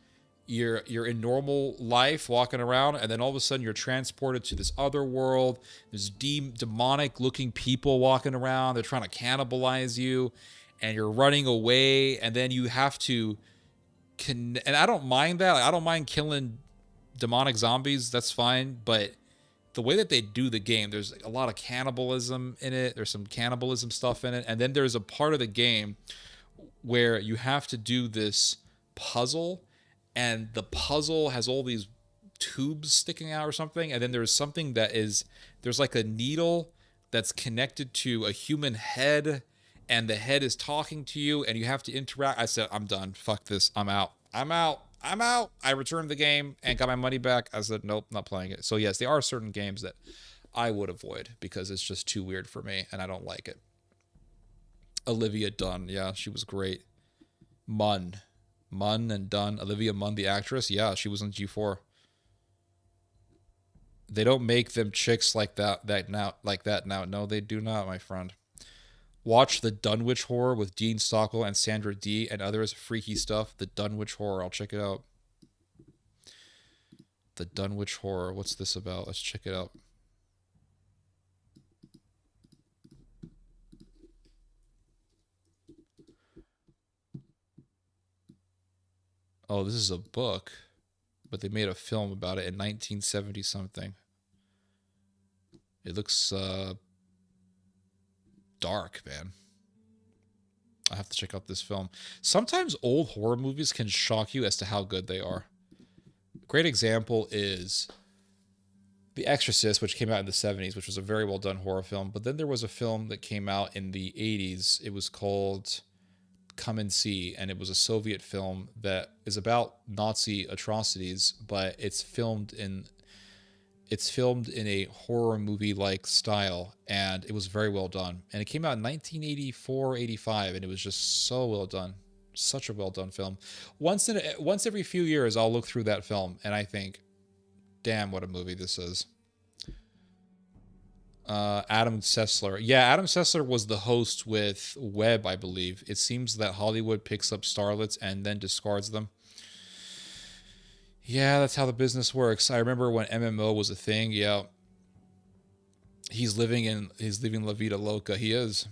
You're in normal life walking around, and then all of a sudden you're transported to this other world. There's demonic looking people walking around. They're trying to cannibalize you, and you're running away, and then you have to and I don't mind that. Like, I don't mind killing demonic zombies. That's fine, but the way that they do the game, there's a lot of cannibalism in it. There's some cannibalism stuff in it, and then there's a part of the game where you have to do this puzzle, and the puzzle has all these tubes sticking out or something, and then there's something there's like a needle that's connected to a human head, and the head is talking to you, and you have to interact. I said, I'm done. Fuck this. I'm out. I returned the game and got my money back. I said, nope, not playing it. So yes, there are certain games that I would avoid because it's just too weird for me, and I don't like it. Olivia Dunn. Yeah, she was great. Munn and Dunn. Olivia Munn, the actress. Yeah, she was in G4. They don't make them chicks like that now. No, they do not, my friend. Watch The Dunwich Horror with Dean Stockwell and Sandra Dee and others. Freaky stuff. The Dunwich Horror. I'll check it out. The Dunwich Horror. What's this about? Let's check it out. Oh, this is a book, but they made a film about it in 1970 something. It looks dark, man. I have to check out this film. Sometimes old horror movies can shock you as to how good they are. A great example is The Exorcist, which came out in the 70s, which was a very well done horror film. But then there was a film that came out in the 80s. It was called Come and See, and it was a Soviet film that is about Nazi atrocities, but it's filmed in a horror movie like style, and it was very well done. And it came out in 1984, 85, and it was just so well done. Such a well done film. Once every few years, I'll look through that film and I think, damn, what a movie this is. Adam Sessler. Yeah, Adam Sessler was the host with Webb, I believe. It seems that Hollywood picks up starlets and then discards them. Yeah, that's how the business works. I remember when MMO was a thing. Yeah, he's living La Vida Loca. He is.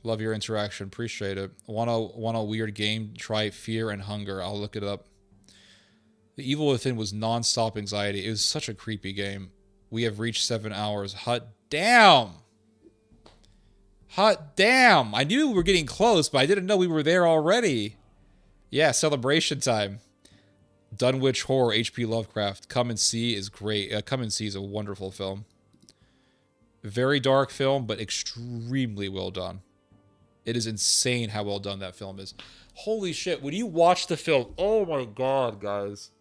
Love your interaction. Appreciate it. Want a weird game? Try Fear and Hunger. I'll look it up. The Evil Within was non-stop anxiety. It was such a creepy game. We have reached 7 hours. Hot damn. Hot damn. I knew we were getting close, but I didn't know we were there already. Yeah, celebration time. Dunwich Horror, H.P. Lovecraft. Come and See is great. Come and See is a wonderful film. Very dark film, but extremely well done. It is insane how well done that film is. Holy shit, when you watch the film, oh my god, guys.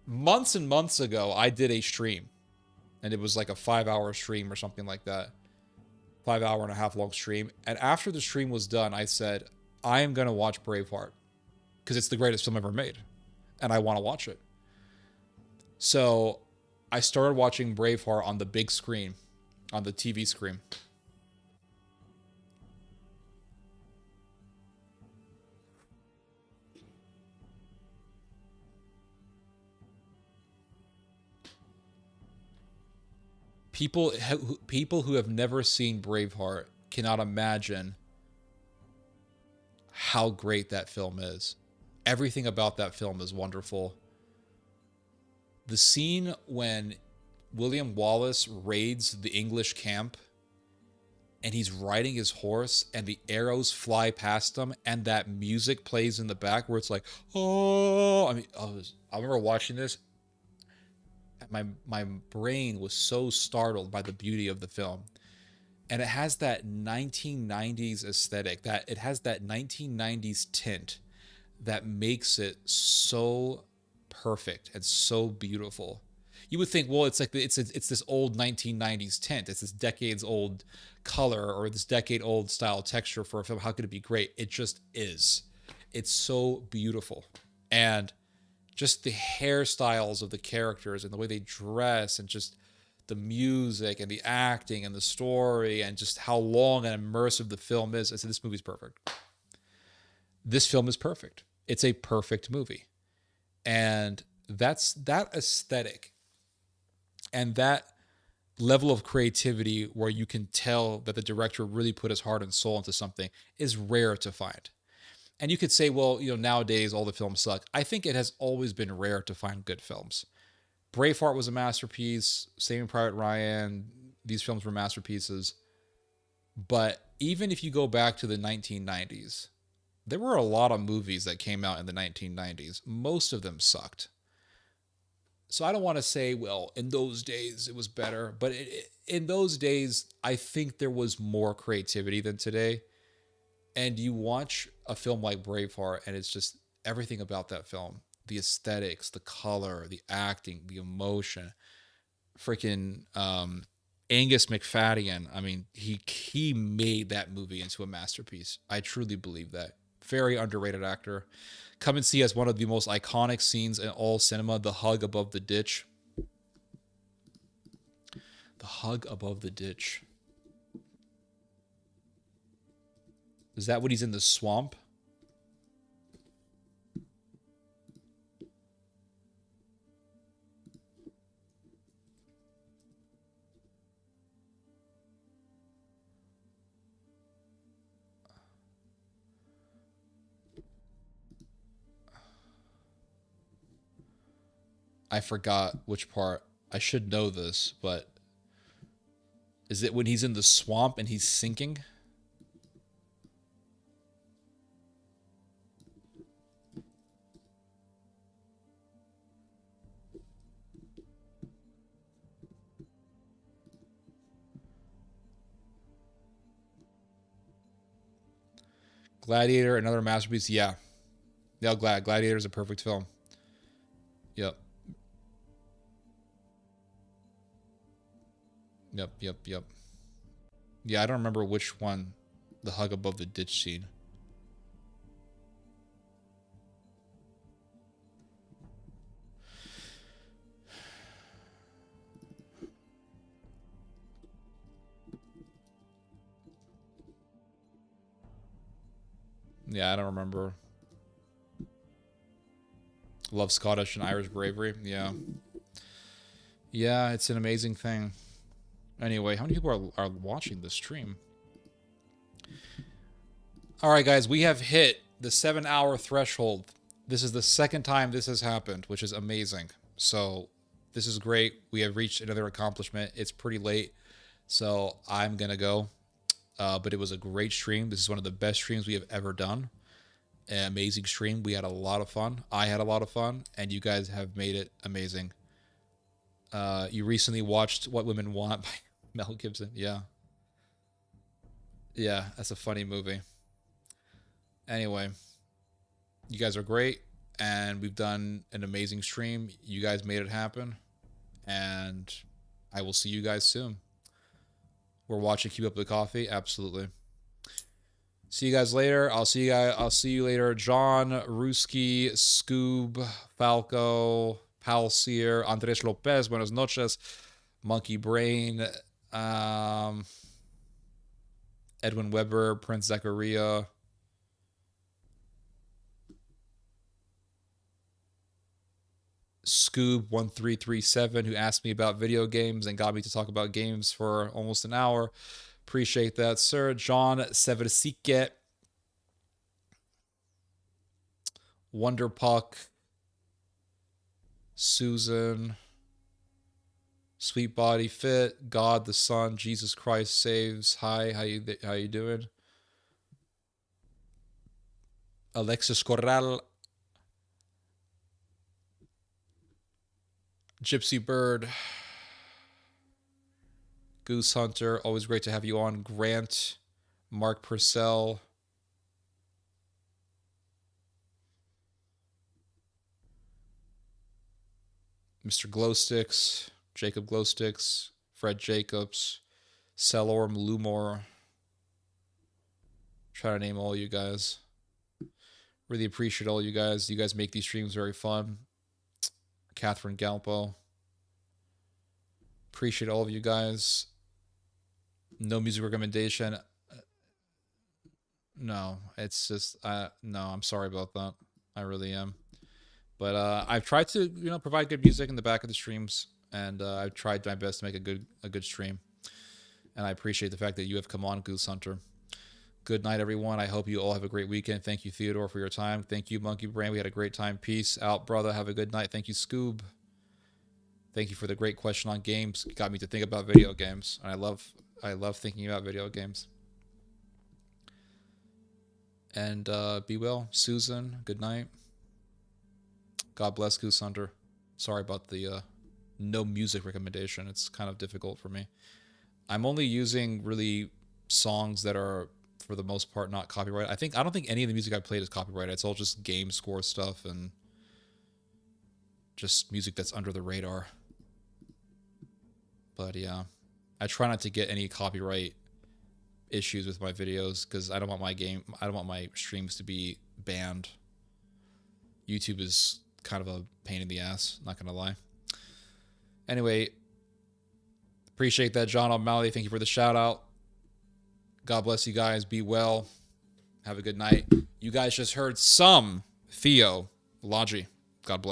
Months and months ago, I did a stream. And it was like a 5-hour stream or something like that. 5-hour and a half long stream. And after the stream was done, I said, I am going to watch Braveheart. Because it's the greatest film ever made. And I want to watch it. So I started watching Braveheart on the big screen. On the TV screen. People who have never seen Braveheart cannot imagine how great that film is. Everything about that film is wonderful. The scene when William Wallace raids the English camp and he's riding his horse and the arrows fly past him and that music plays in the back where it's like, oh, I mean, I remember watching this. My brain was so startled by the beauty of the film. And it has that 1990s aesthetic, that it has that 1990s tint that makes it so perfect and so beautiful.
you would think, well, it's like it's this old 1990s tint. It's this decades old color or this decade old style texture for a film. How could it be great? It just is. It's so beautiful. And just the hairstyles of the characters and the way they dress and just the music and the acting and the story and just how long and immersive the film is. I said, this movie's perfect. This film is perfect. It's a perfect movie. And that's that aesthetic and that level of creativity where you can tell that the director really put his heart and soul into something is rare to find. And you could say, well, nowadays all the films suck. I think it has always been rare to find good films. Braveheart was a masterpiece. Saving Private Ryan, these films were masterpieces. But even if you go back to the 1990s, there were a lot of movies that came out in the 1990s. Most of them sucked. So I don't want to say, well, in those days it was better. But in those days, I think there was more creativity than today. And you watch a film like Braveheart, and it's just everything about that film. The aesthetics, the color, the acting, the emotion. Freaking Angus McFadden. I mean, he made that movie into a masterpiece. I truly believe that. Very underrated actor. Come and see as one of the most iconic scenes in all cinema, the hug above the ditch. The hug above the ditch. Is that when he's in the swamp? I forgot which part. I should know this, but is it when he's in the swamp and he's sinking? Gladiator, another masterpiece. Yeah. Yeah, Gladiator is a perfect film. Yep. Yep. Yeah, I don't remember which one. The hug above the ditch scene. Yeah, I don't remember. Love Scottish and Irish bravery. Yeah. Yeah, it's an amazing thing. Anyway, how many people are watching this stream? All right, guys, we have hit the 7-hour threshold. This is the second time this has happened, which is amazing. So this is great. We have reached another accomplishment. It's pretty late, so I'm going to go. But it was a great stream. This is one of the best streams we have ever done. An amazing stream. We had a lot of fun. I had a lot of fun, and you guys have made it amazing. You recently watched What Women Want by Mel Gibson. Yeah. Yeah, that's a funny movie. Anyway, you guys are great, and we've done an amazing stream. You guys made it happen, and I will see you guys soon. We're watching Keep Up the Coffee. Absolutely. See you guys later. I'll see you later. John, Ruski, Scoob, Falco, Palsier, Andres Lopez. Buenas noches. Monkey Brain. Edwin Weber, Prince Zachariah. Scoob1337, who asked me about video games and got me to talk about games for almost an hour. Appreciate that, sir. John Seversike, Wonderpuck, Susan, Sweet Body Fit, God the Son, Jesus Christ Saves. Hi, how you doing? Alexis Corral, Gypsy Bird, Goose Hunter, always great to have you on. Grant, Mark Purcell,
Mr. Glowsticks, Jacob Glowsticks, Fred Jacobs, Selorm Lumor. Try to name all you guys. Really appreciate all you guys. You guys make these streams very fun. Catherine Galpo. Appreciate all of you guys. No music recommendation. No, it's just no, I'm sorry about that. I really am. But I've tried to, provide good music in the back of the streams, and I've tried my best to make a good stream. And I appreciate the fact that you have come on, Goose Hunter. Good night, everyone. I hope you all have a great weekend. Thank you, Theodore, for your time. Thank you, Monkey Brain. We had a great time. Peace out, brother. Have a good night. Thank you, Scoob. Thank you for the great question on games. It got me to think about video games. And I love thinking about video games. And be well. Susan, good night. God bless, Goose Hunter. Sorry about the no music recommendation. It's kind of difficult for me. I'm only using really songs that are, for the most part, not copyrighted. I don't think any of the music I played is copyrighted. It's all just game score stuff and just music that's under the radar. But yeah, I try not to get any copyright issues with my videos because I don't want my streams to be banned. YouTube is kind of a pain in the ass, not gonna lie. Anyway, appreciate that, John O'Malley. Thank you for the shout out. God bless you guys. Be well. Have a good night. You guys just heard some Theo Logi. God bless.